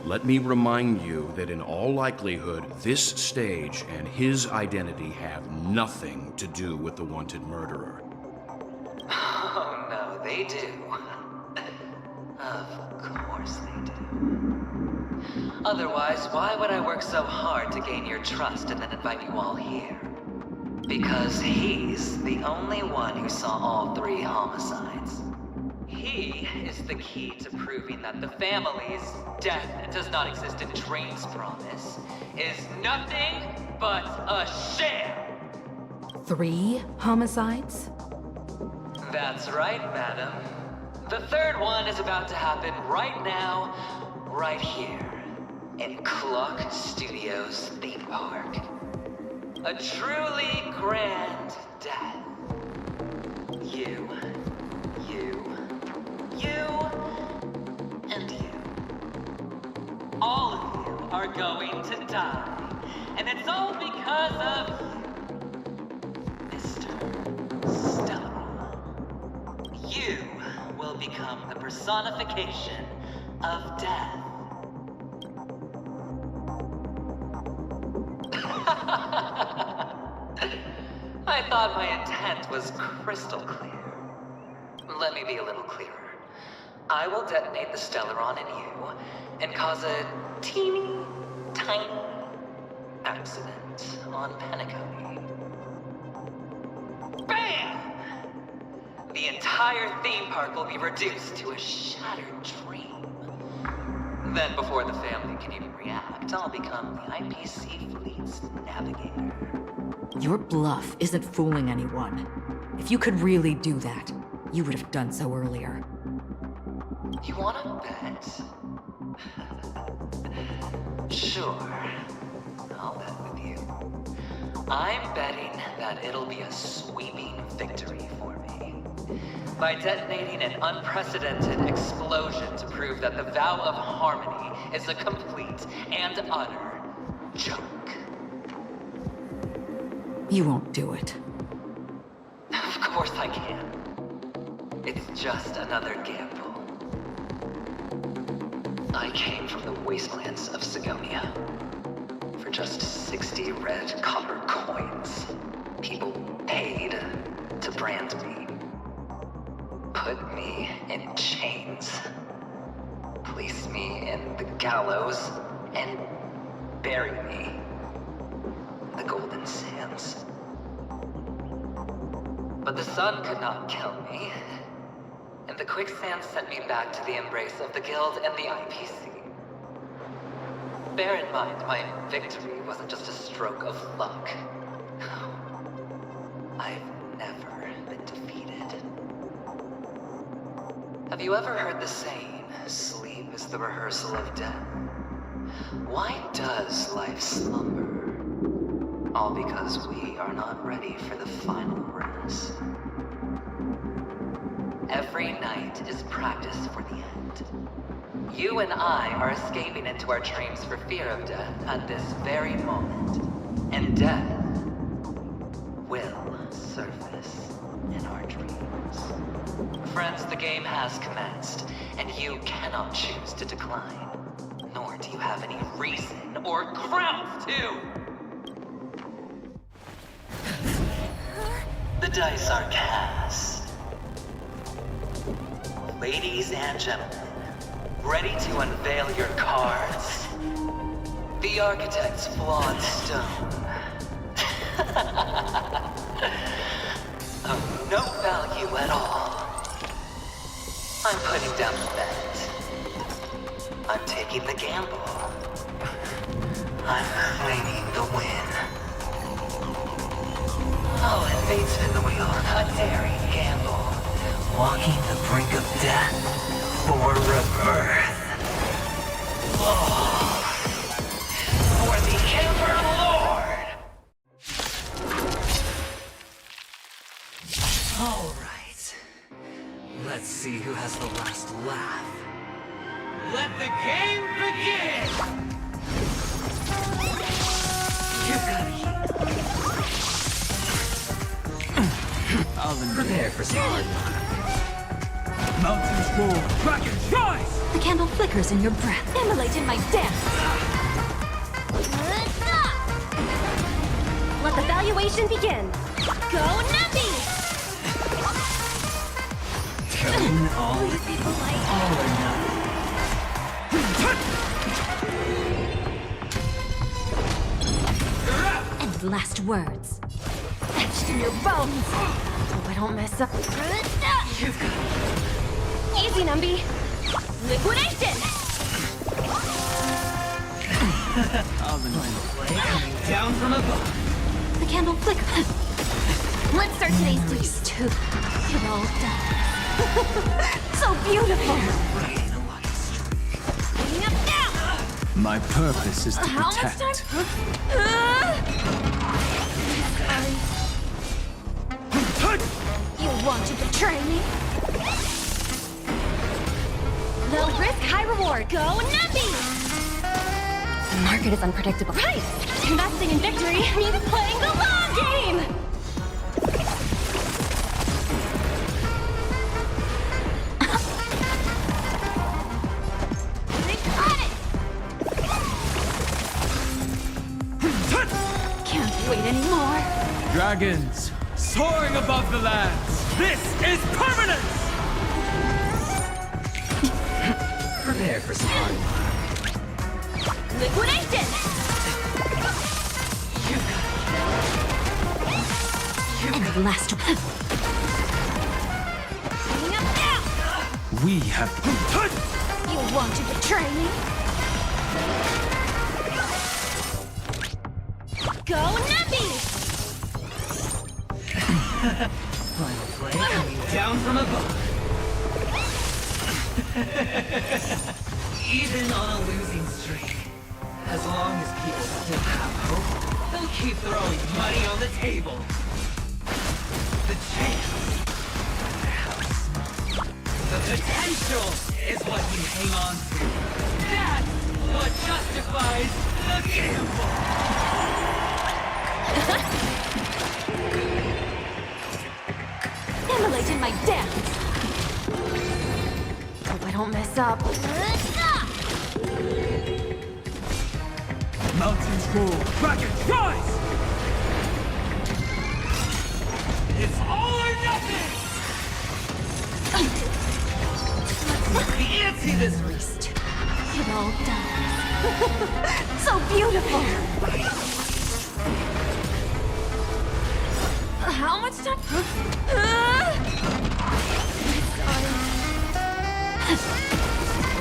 Let me remind you that in all likelihood, this stage and his identity have nothing to do with the wanted murderer. Oh, no, they do. Of course they do. Otherwise, why would I work so hard to gain your trust and then invite you all here? Because he's the only one who saw all 3 homicides. He is the key to proving that the family's death does not exist in Dream's promise is nothing but a sham! 3 homicides? That's right, madam. The 3rd one is about to happen right now, right here, in Clock Studios theme park. A truly grand death. You, and you. All of you are going to die. And it's all because of Mr. Stellaron. You will become the personification of death. I thought my intent was crystal clear. Let me be a little clearer. I will detonate the Stellaron in you and cause a teeny, tiny accident on Penacony. BAM! The entire theme park will be reduced to a shattered dream. Then before the family can even react, I'll become the IPC fleet's navigator. Your bluff isn't fooling anyone. If you could really do that, you would have done so earlier. You wanna bet? Sure. I'll bet with you. I'm betting that it'll be a sweeping victory for me. By detonating an unprecedented explosion to prove that the vow of harmony is a complete and utter joke. You won't do it. Of course I can. It's just another gamble. I came from the wastelands of Sigonia. For just 60 red copper coins, people paid to brand me. Put me in chains. Place me in the gallows and bury me in the golden sands. But the sun could not kill me. And the quicksand sent me back to the embrace of the Guild and the IPC. Bear in mind, my victory wasn't just a stroke of luck. I've never been defeated. Have you ever heard the saying, sleep is the rehearsal of death? Why does life slumber? All because we are not ready for the final rest. Every night is practice for the end. You and I are escaping into our dreams for fear of death at this very moment. And death will surface in our dreams. Friends, the game has commenced, and you cannot choose to decline. Nor do you have any reason or grounds to! The dice are cast. Ladies and gentlemen, ready to unveil your cards? The architect's flawed stone. Of no value at all. I'm putting down the bet. I'm taking the gamble. I'm claiming the win. I'll invade spin the wheel, a daring gamble. Walking the brink of death for rebirth. Oh, for the Ember Lord! Let the game begin! Prepare for some hard luck. Mountains roar, dragons rise! The candle flickers in your breath. Immolate in my dance. Let the valuation begin. Go Nuppy! Going all or nothing. And last words. Etched in your bones. Hope I don't mess up. Easy, Numby. Liquidation! Down from above. The candle flickers. Let's start today's duties too. It all done. So beautiful. Bringing up now! My purpose is to How much protect. time? You want to betray me? Low risk, high reward. Go Nuppy! The market is unpredictable. Right! Investing in victory means playing the long game! Can't wait anymore. Dragons, soaring above the lands. This is permanence! Prepare for some hard luck. Liquidation! And last Bringing up now! We have... You want to betray me? Go Nuppy! Final play coming down from above. Even on a losing streak, as long as people still have hope, they'll keep throwing money on the table. The chance, how small. The potential is what you hang on to. That's what justifies the gamble. Immolate in my dance! Hope I don't mess up. Mountains roar, dragons rise! It's all or nothing! Let's see the antsy this wrist. It all done. So beautiful. How much time?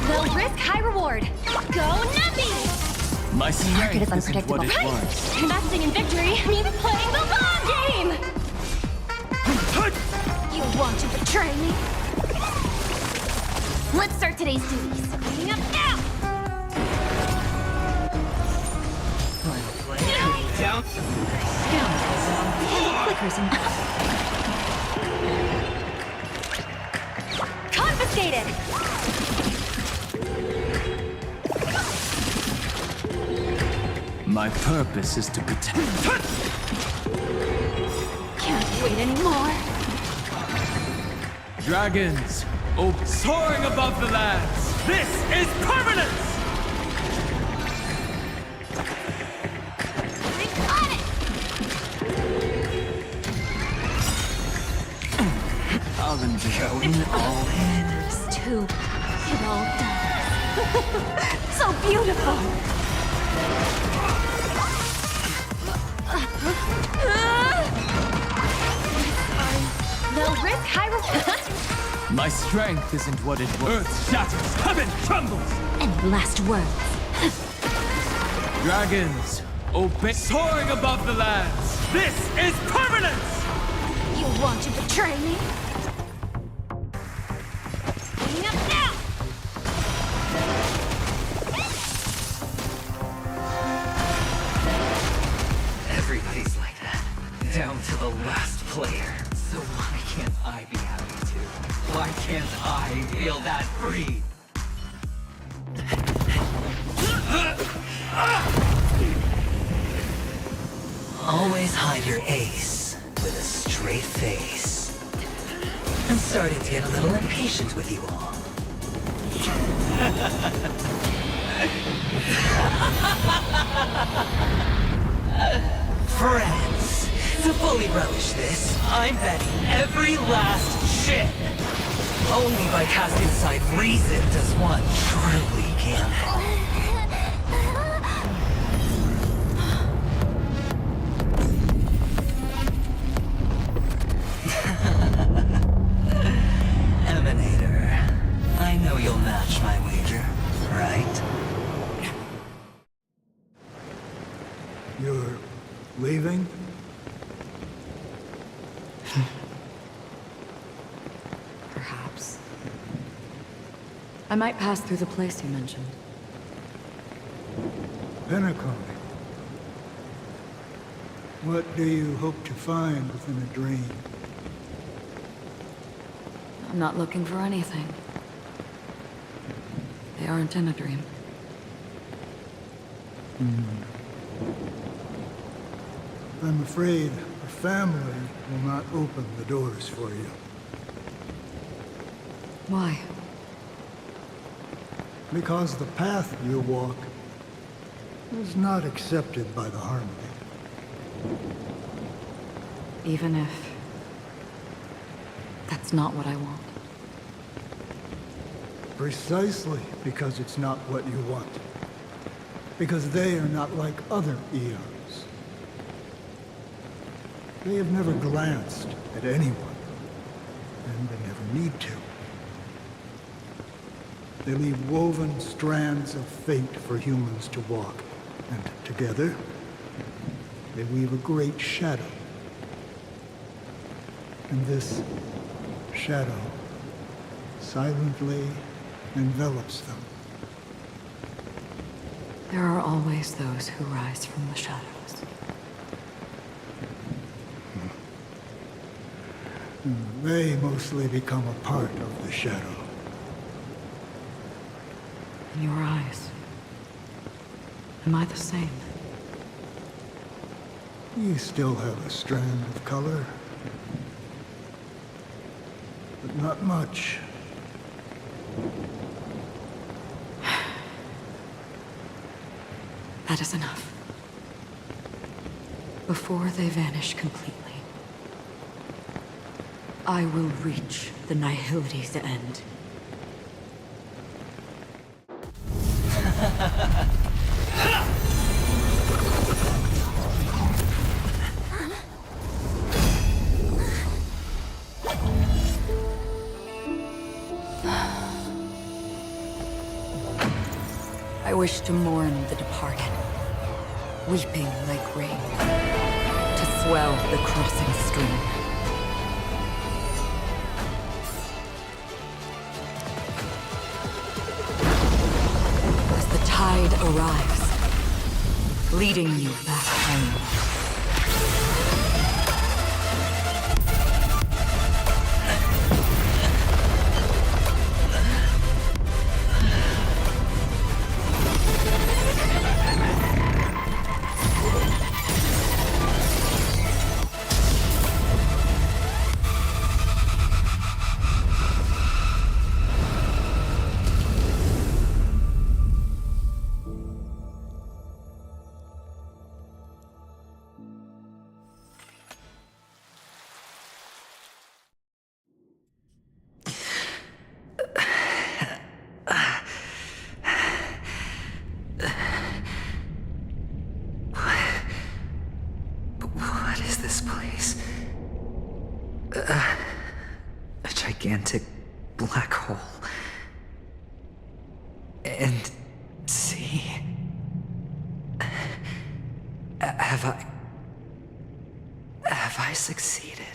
Low risk, high reward. Go Nuppy! My market is strength isn't what unpredictable. it was. Investing in victory means playing the long game! You want to betray me? Let's start today's duties. Bringing up now! Final play coming down. Candle flickers in Confiscated! My purpose is to protect. Can't wait anymore. Dragons, soaring above the lands. This is permanence! I'll enjoy it all in. It's too. It all done. So beautiful. Low risk, high reward. My strength isn't what it was. Earth shatters, heaven trembles. And last words. Dragons, obey. Soaring above the lands. This is permanence! You want to betray me? Bringing up now! Everybody's like that. Down to the last player. So why can't I be happy too? Why can't I feel that free? drive your ace with a straight face. I'm starting to get a little impatient with you all. Friends, to fully relish this, I'm betting every last chip. Only by casting aside reason does one truly gamble. Emanator, I know you'll match my wager, right? You're leaving? Perhaps. I might pass through the place you mentioned. Penacony. What do you hope to find within a dream? I'm not looking for anything. They aren't in a dream. I'm afraid the family will not open the doors for you. Why? Because the path you walk is not accepted by the Harmony. Even if that's not what I want. Precisely because it's not what you want. Because they are not like other eons. They have never glanced at anyone, and they never need to. They leave woven strands of fate for humans to walk, and together, they weave a great shadow. And this shadow silently envelops them. There are always those who rise from the shadows. They mostly become a part of the shadow. In your eyes, am I the same? You still have a strand of color, but not much. That is enough. Before they vanish completely, I will reach the nihility's end. I wish to mourn the departed, weeping like rain, to swell the crossing stream. As the tide arrives, leading you back home. What is this place? A gigantic black hole. And see? Have I succeeded?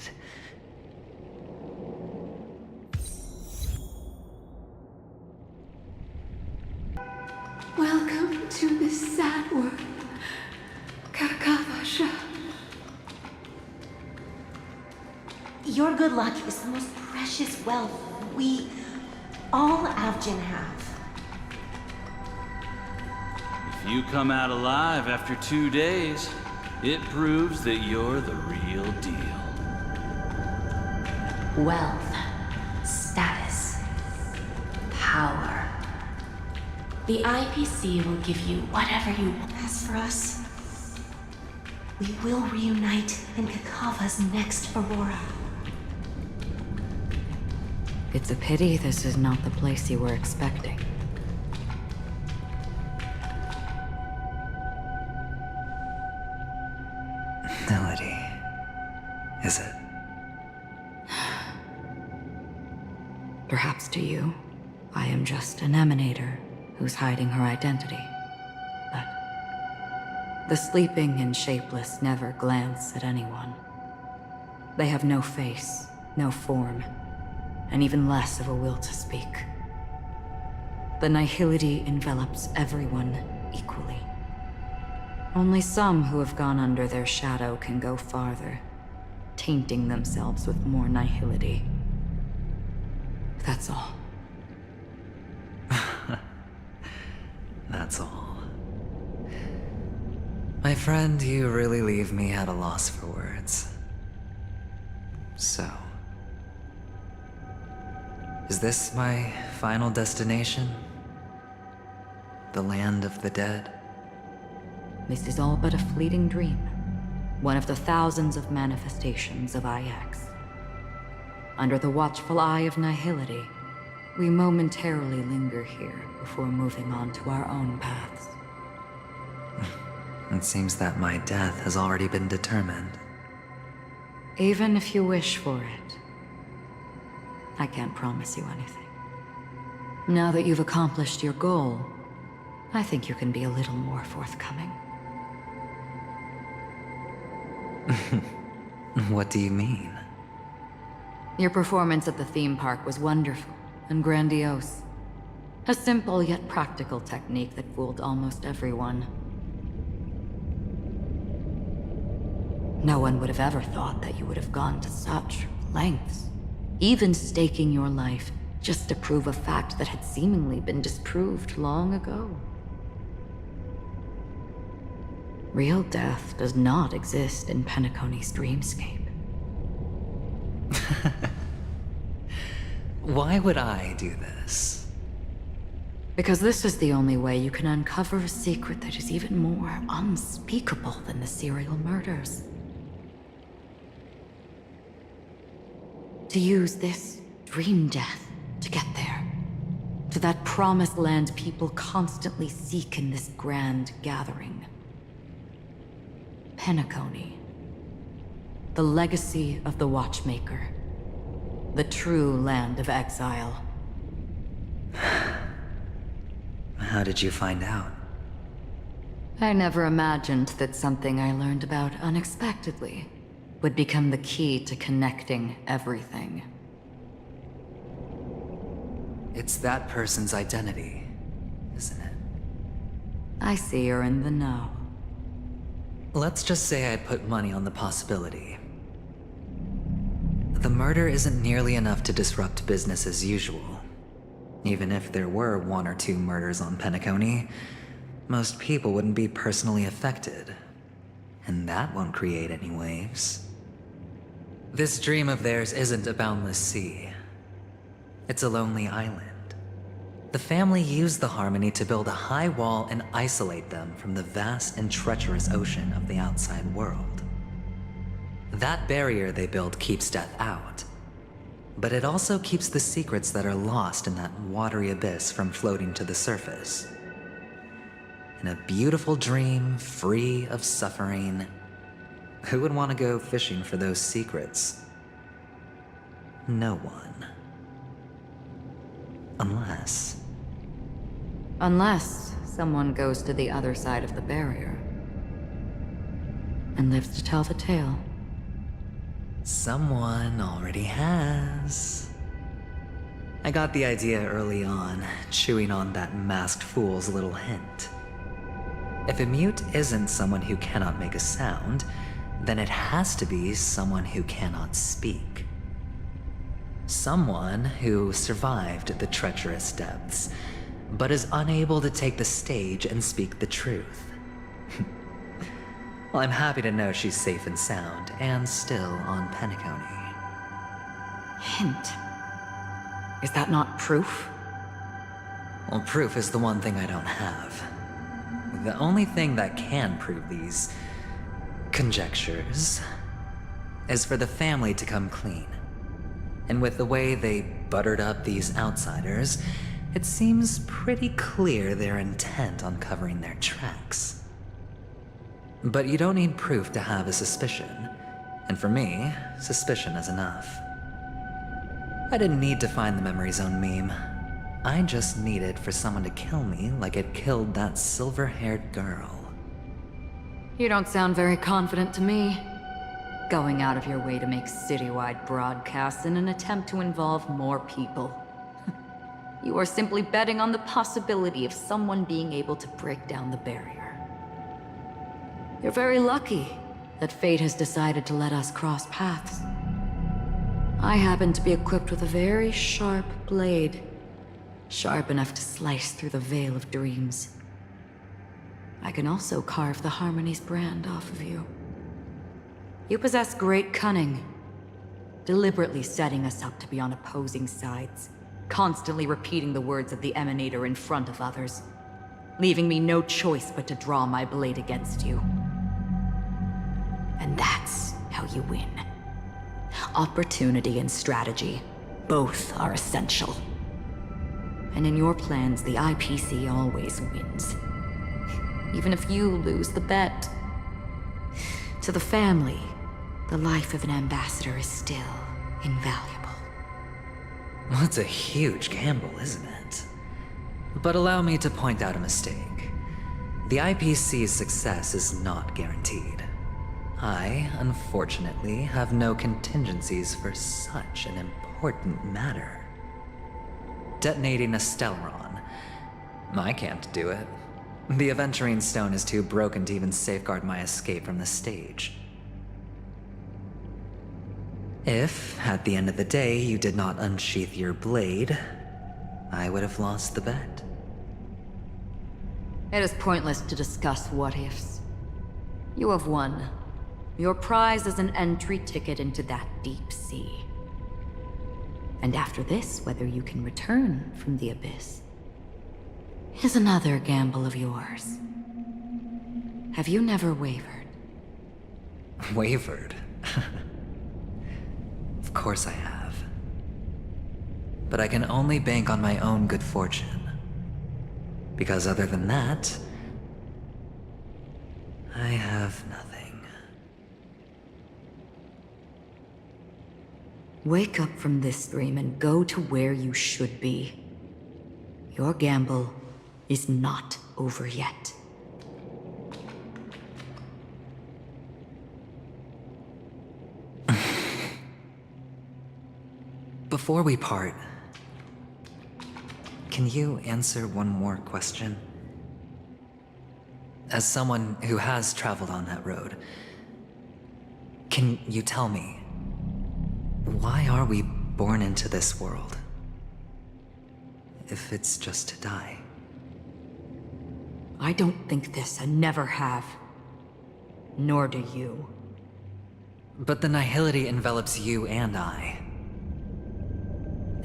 Welcome to this sad world, Kakavasha. Your good luck is the most precious wealth we, all Avgin, have. If you come out alive after 2 days, It proves that you're the real deal. Wealth, status, power. The IPC will give you whatever you want. As for us, we will reunite in Kakava's next Aurora. It's a pity this is not the place you were expecting. Melody. Is it? Perhaps to you, I am just an emanator who's hiding her identity. But the sleeping and shapeless never glance at anyone. They have no face, no form, and even less of a will to speak. The nihility envelops everyone equally. Only some who have gone under their shadow can go farther, tainting themselves with more nihility. That's all. That's all. My friend, you really leave me at a loss for words. So, is this my final destination? The land of the dead? This is all but a fleeting dream. One of the thousands of manifestations of IX. Under the watchful eye of nihility, we momentarily linger here before moving on to our own paths. It seems that my death has already been determined. Even if you wish for it, I can't promise you anything. Now that you've accomplished your goal, I think you can be a little more forthcoming. What do you mean? Your performance at the theme park was wonderful and grandiose. A simple yet practical technique that fooled almost everyone. No one would have ever thought that you would have gone to such lengths, even staking your life just to prove a fact that had seemingly been disproved long ago. Real death does not exist in Penacony's dreamscape. Why would I do this? Because this is the only way you can uncover a secret that is even more unspeakable than the serial murders. To use this dream death to get there. To that promised land people constantly seek in this grand gathering. Penacony. The legacy of the Watchmaker. The true land of exile. How did you find out? I never imagined that something I learned about unexpectedly would become the key to connecting everything. It's that person's identity, isn't it? I see you're in the know. Let's just say I put money on the possibility. The murder isn't nearly enough to disrupt business as usual. Even if there were 1 or 2 murders on Penacony, most people wouldn't be personally affected. And that won't create any waves. This dream of theirs isn't a boundless sea. It's a lonely island. The family used the Harmony to build a high wall and isolate them from the vast and treacherous ocean of the outside world. That barrier they built keeps death out, but it also keeps the secrets that are lost in that watery abyss from floating to the surface. In a beautiful dream, free of suffering, who would want to go fishing for those secrets? No one. Unless someone goes to the other side of the barrier and lives to tell the tale. Someone already has. I got the idea early on, chewing on that masked fool's little hint. If a mute isn't someone who cannot make a sound, then it has to be someone who cannot speak. Someone who survived the treacherous depths, but is unable to take the stage and speak the truth. Well, I'm happy to know she's safe and sound, and still on Penacony. Hint. Is that not proof? Well, proof is the one thing I don't have. The only thing that can prove these conjectures is for the family to come clean. And with the way they buttered up these outsiders, it seems pretty clear they're intent on covering their tracks. But you don't need proof to have a suspicion. And for me, suspicion is enough. I didn't need to find the memory zone meme. I just needed for someone to kill me like it killed that silver-haired girl. You don't sound very confident to me. Going out of your way to make citywide broadcasts in an attempt to involve more people. You are simply betting on the possibility of someone being able to break down the barrier. You're very lucky that fate has decided to let us cross paths. I happen to be equipped with a very sharp blade. Sharp enough to slice through the veil of dreams. I can also carve the Harmony's brand off of you. You possess great cunning, deliberately setting us up to be on opposing sides, constantly repeating the words of the Emanator in front of others, leaving me no choice but to draw my blade against you. And that's how you win. Opportunity and strategy, both are essential. And in your plans, the IPC always wins. Even if you lose the bet. To the family, the life of an ambassador is still invaluable. Well, it's a huge gamble, isn't it? But allow me to point out a mistake. The IPC's success is not guaranteed. I, unfortunately, have no contingencies for such an important matter. Detonating a Stellaron. I can't do it. The aventurine stone is too broken to even safeguard my escape from the stage. If, at the end of the day, you did not unsheath your blade, I would have lost the bet. It is pointless to discuss what-ifs. You have won. Your prize is an entry ticket into that deep sea. And after this, whether you can return from the abyss is another gamble of yours. Have you never wavered? Wavered? Of course I have. But I can only bank on my own good fortune. Because other than that, I have nothing. Wake up from this dream and go to where you should be. Your gamble is not over yet. Before we part, can you answer one more question? As someone who has traveled on that road, can you tell me, why are we born into this world? If it's just to die. I don't think this and never have. Nor do you. But the nihility envelops you and I.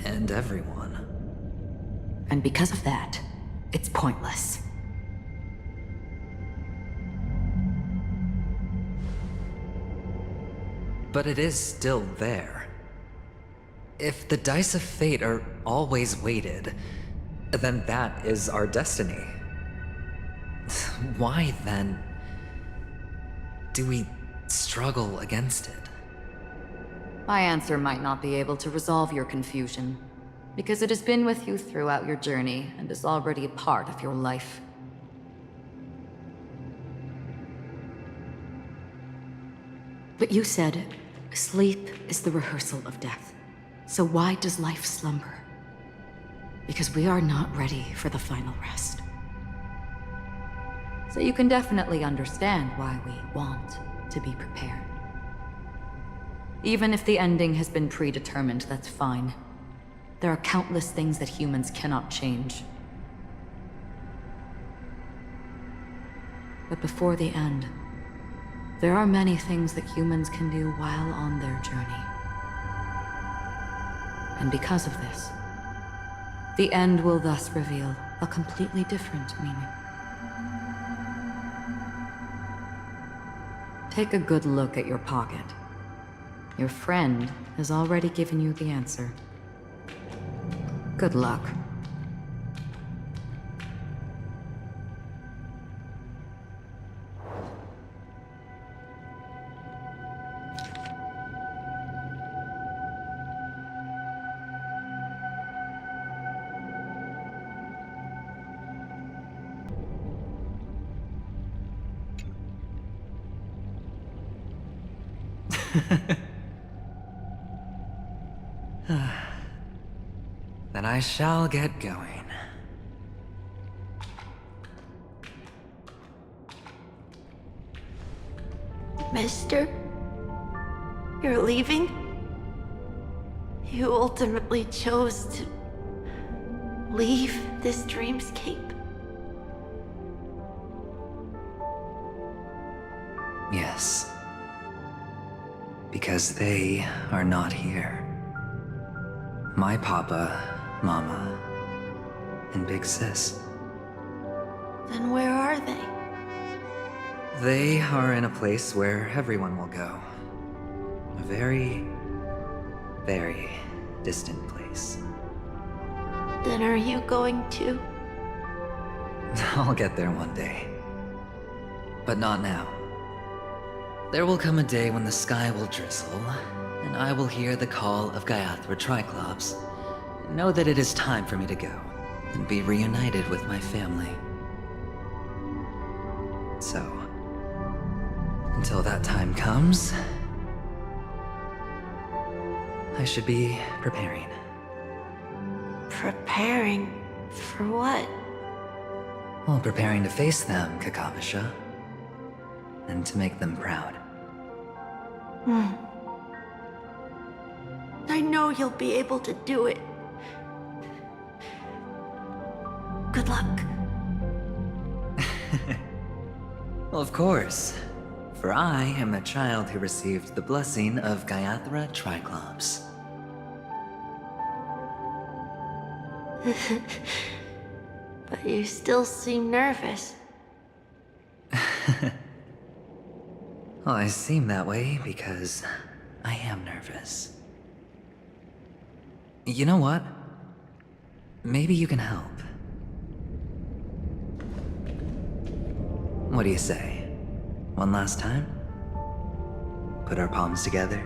And everyone. And because of that, it's pointless. But it is still there. If the dice of fate are always weighted, then that is our destiny. Why, then, do we struggle against it? My answer might not be able to resolve your confusion, because it has been with you throughout your journey and is already a part of your life. But you said, sleep is the rehearsal of death. So why does life slumber? Because we are not ready for the final rest. So you can definitely understand why we want to be prepared. Even if the ending has been predetermined, that's fine. There are countless things that humans cannot change. But before the end, There are many things that humans can do while on their journey. And because of this, the end will thus reveal a completely different meaning. Take a good look at your pocket. Your friend has already given you the answer. Good luck. Then I shall get going. Mister? You're leaving? You ultimately chose to leave this dreamscape? Yes. Because they are not here. My papa, mama, and big sis. Then where are they? They are in a place where everyone will go. A very, very distant place. Then are you going too? I'll get there one day. But not now. There will come a day when the sky will drizzle, and I will hear the call of Gaiathra Triclops, and know that it is time for me to go, and be reunited with my family. So, until that time comes, I should be preparing. Preparing? For what? Well, preparing to face them, Kakavasha. And to make them proud. I know you'll be able to do it. Good luck. Well, of course. For I am the child who received the blessing of Gaiathra Triclops. But you still seem nervous. Well, I seem that way because I am nervous. You know what? Maybe you can help. What do you say? One last time? Put our palms together?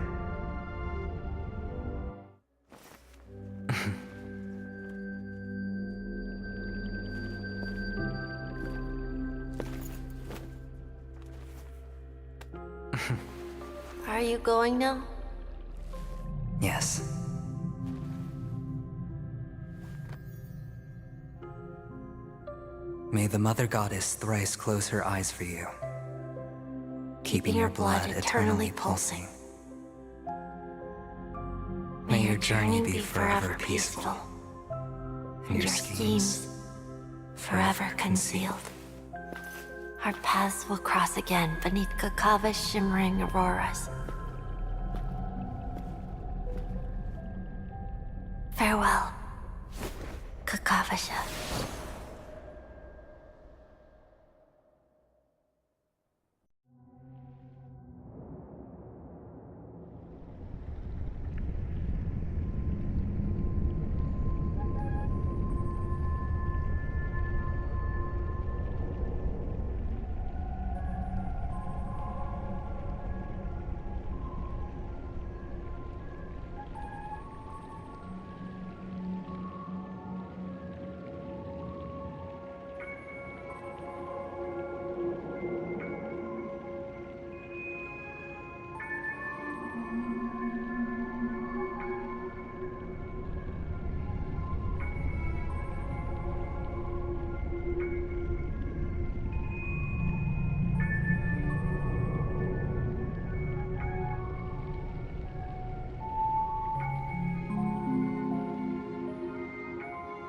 Are you going now? Yes. May the Mother Goddess thrice close her eyes for you, keeping your blood eternally pulsing. May your journey be forever peaceful, and your schemes forever concealed. Our paths will cross again beneath Kakava's shimmering auroras. Farewell, Kakavasha.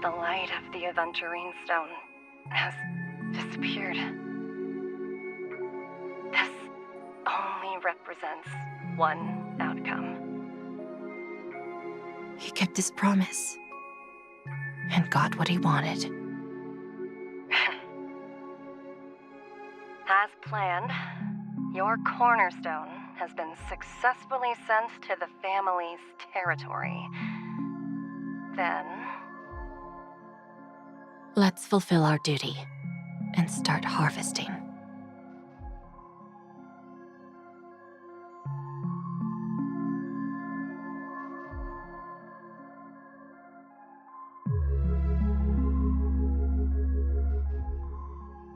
The light of the aventurine stone has disappeared. This represents one outcome. He kept his promise. And got what he wanted. As planned, your cornerstone has been successfully sent to the family's territory. Then... Let's fulfill our duty and start harvesting.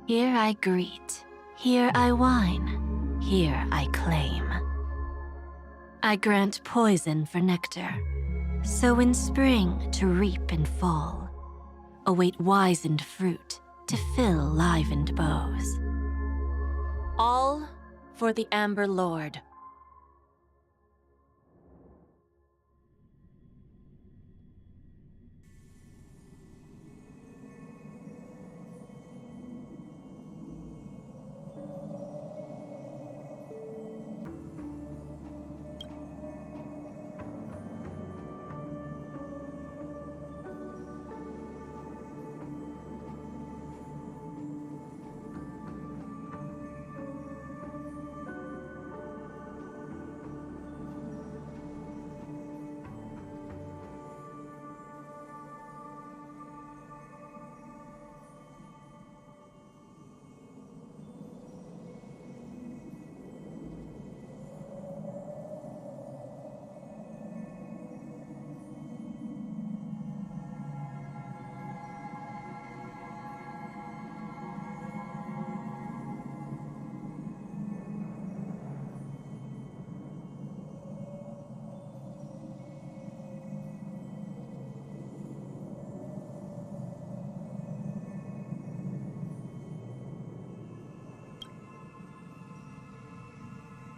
Here I greet, here I whine, here I claim. I grant poison for nectar, sow in spring to reap in fall, await wizened fruit to fill livened bows. All for the Amber Lord.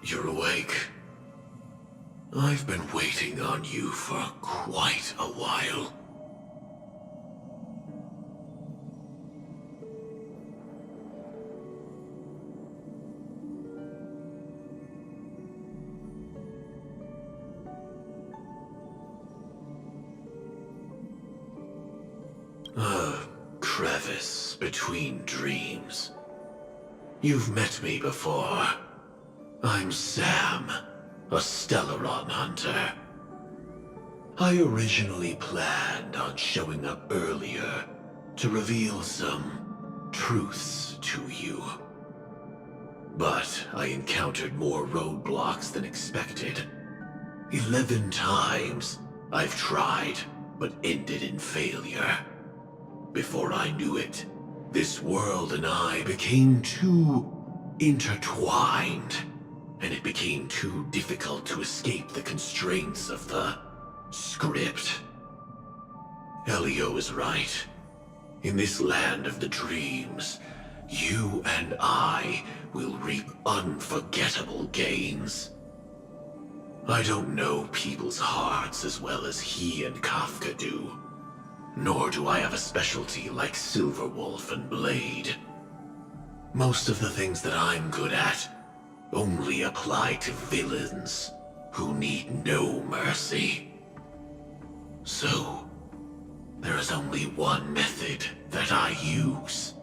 You're awake. I've been waiting on you for quite a while. A crevice between dreams. You've met me before. I'm Sam, a Stellaron hunter. I originally planned on showing up earlier to reveal some truths to you. But I encountered more roadblocks than expected. 11 times I've tried, but ended in failure. Before I knew it, this world and I became too intertwined. And it became too difficult to escape the constraints of the script. Elio is right. In this land of the dreams, you and I will reap unforgettable gains. I don't know people's hearts as well as he and Kafka do. Nor do I have a specialty like Silverwolf and Blade. Most of the things that I'm good at only apply to villains who need no mercy. So, there is only one method that I use.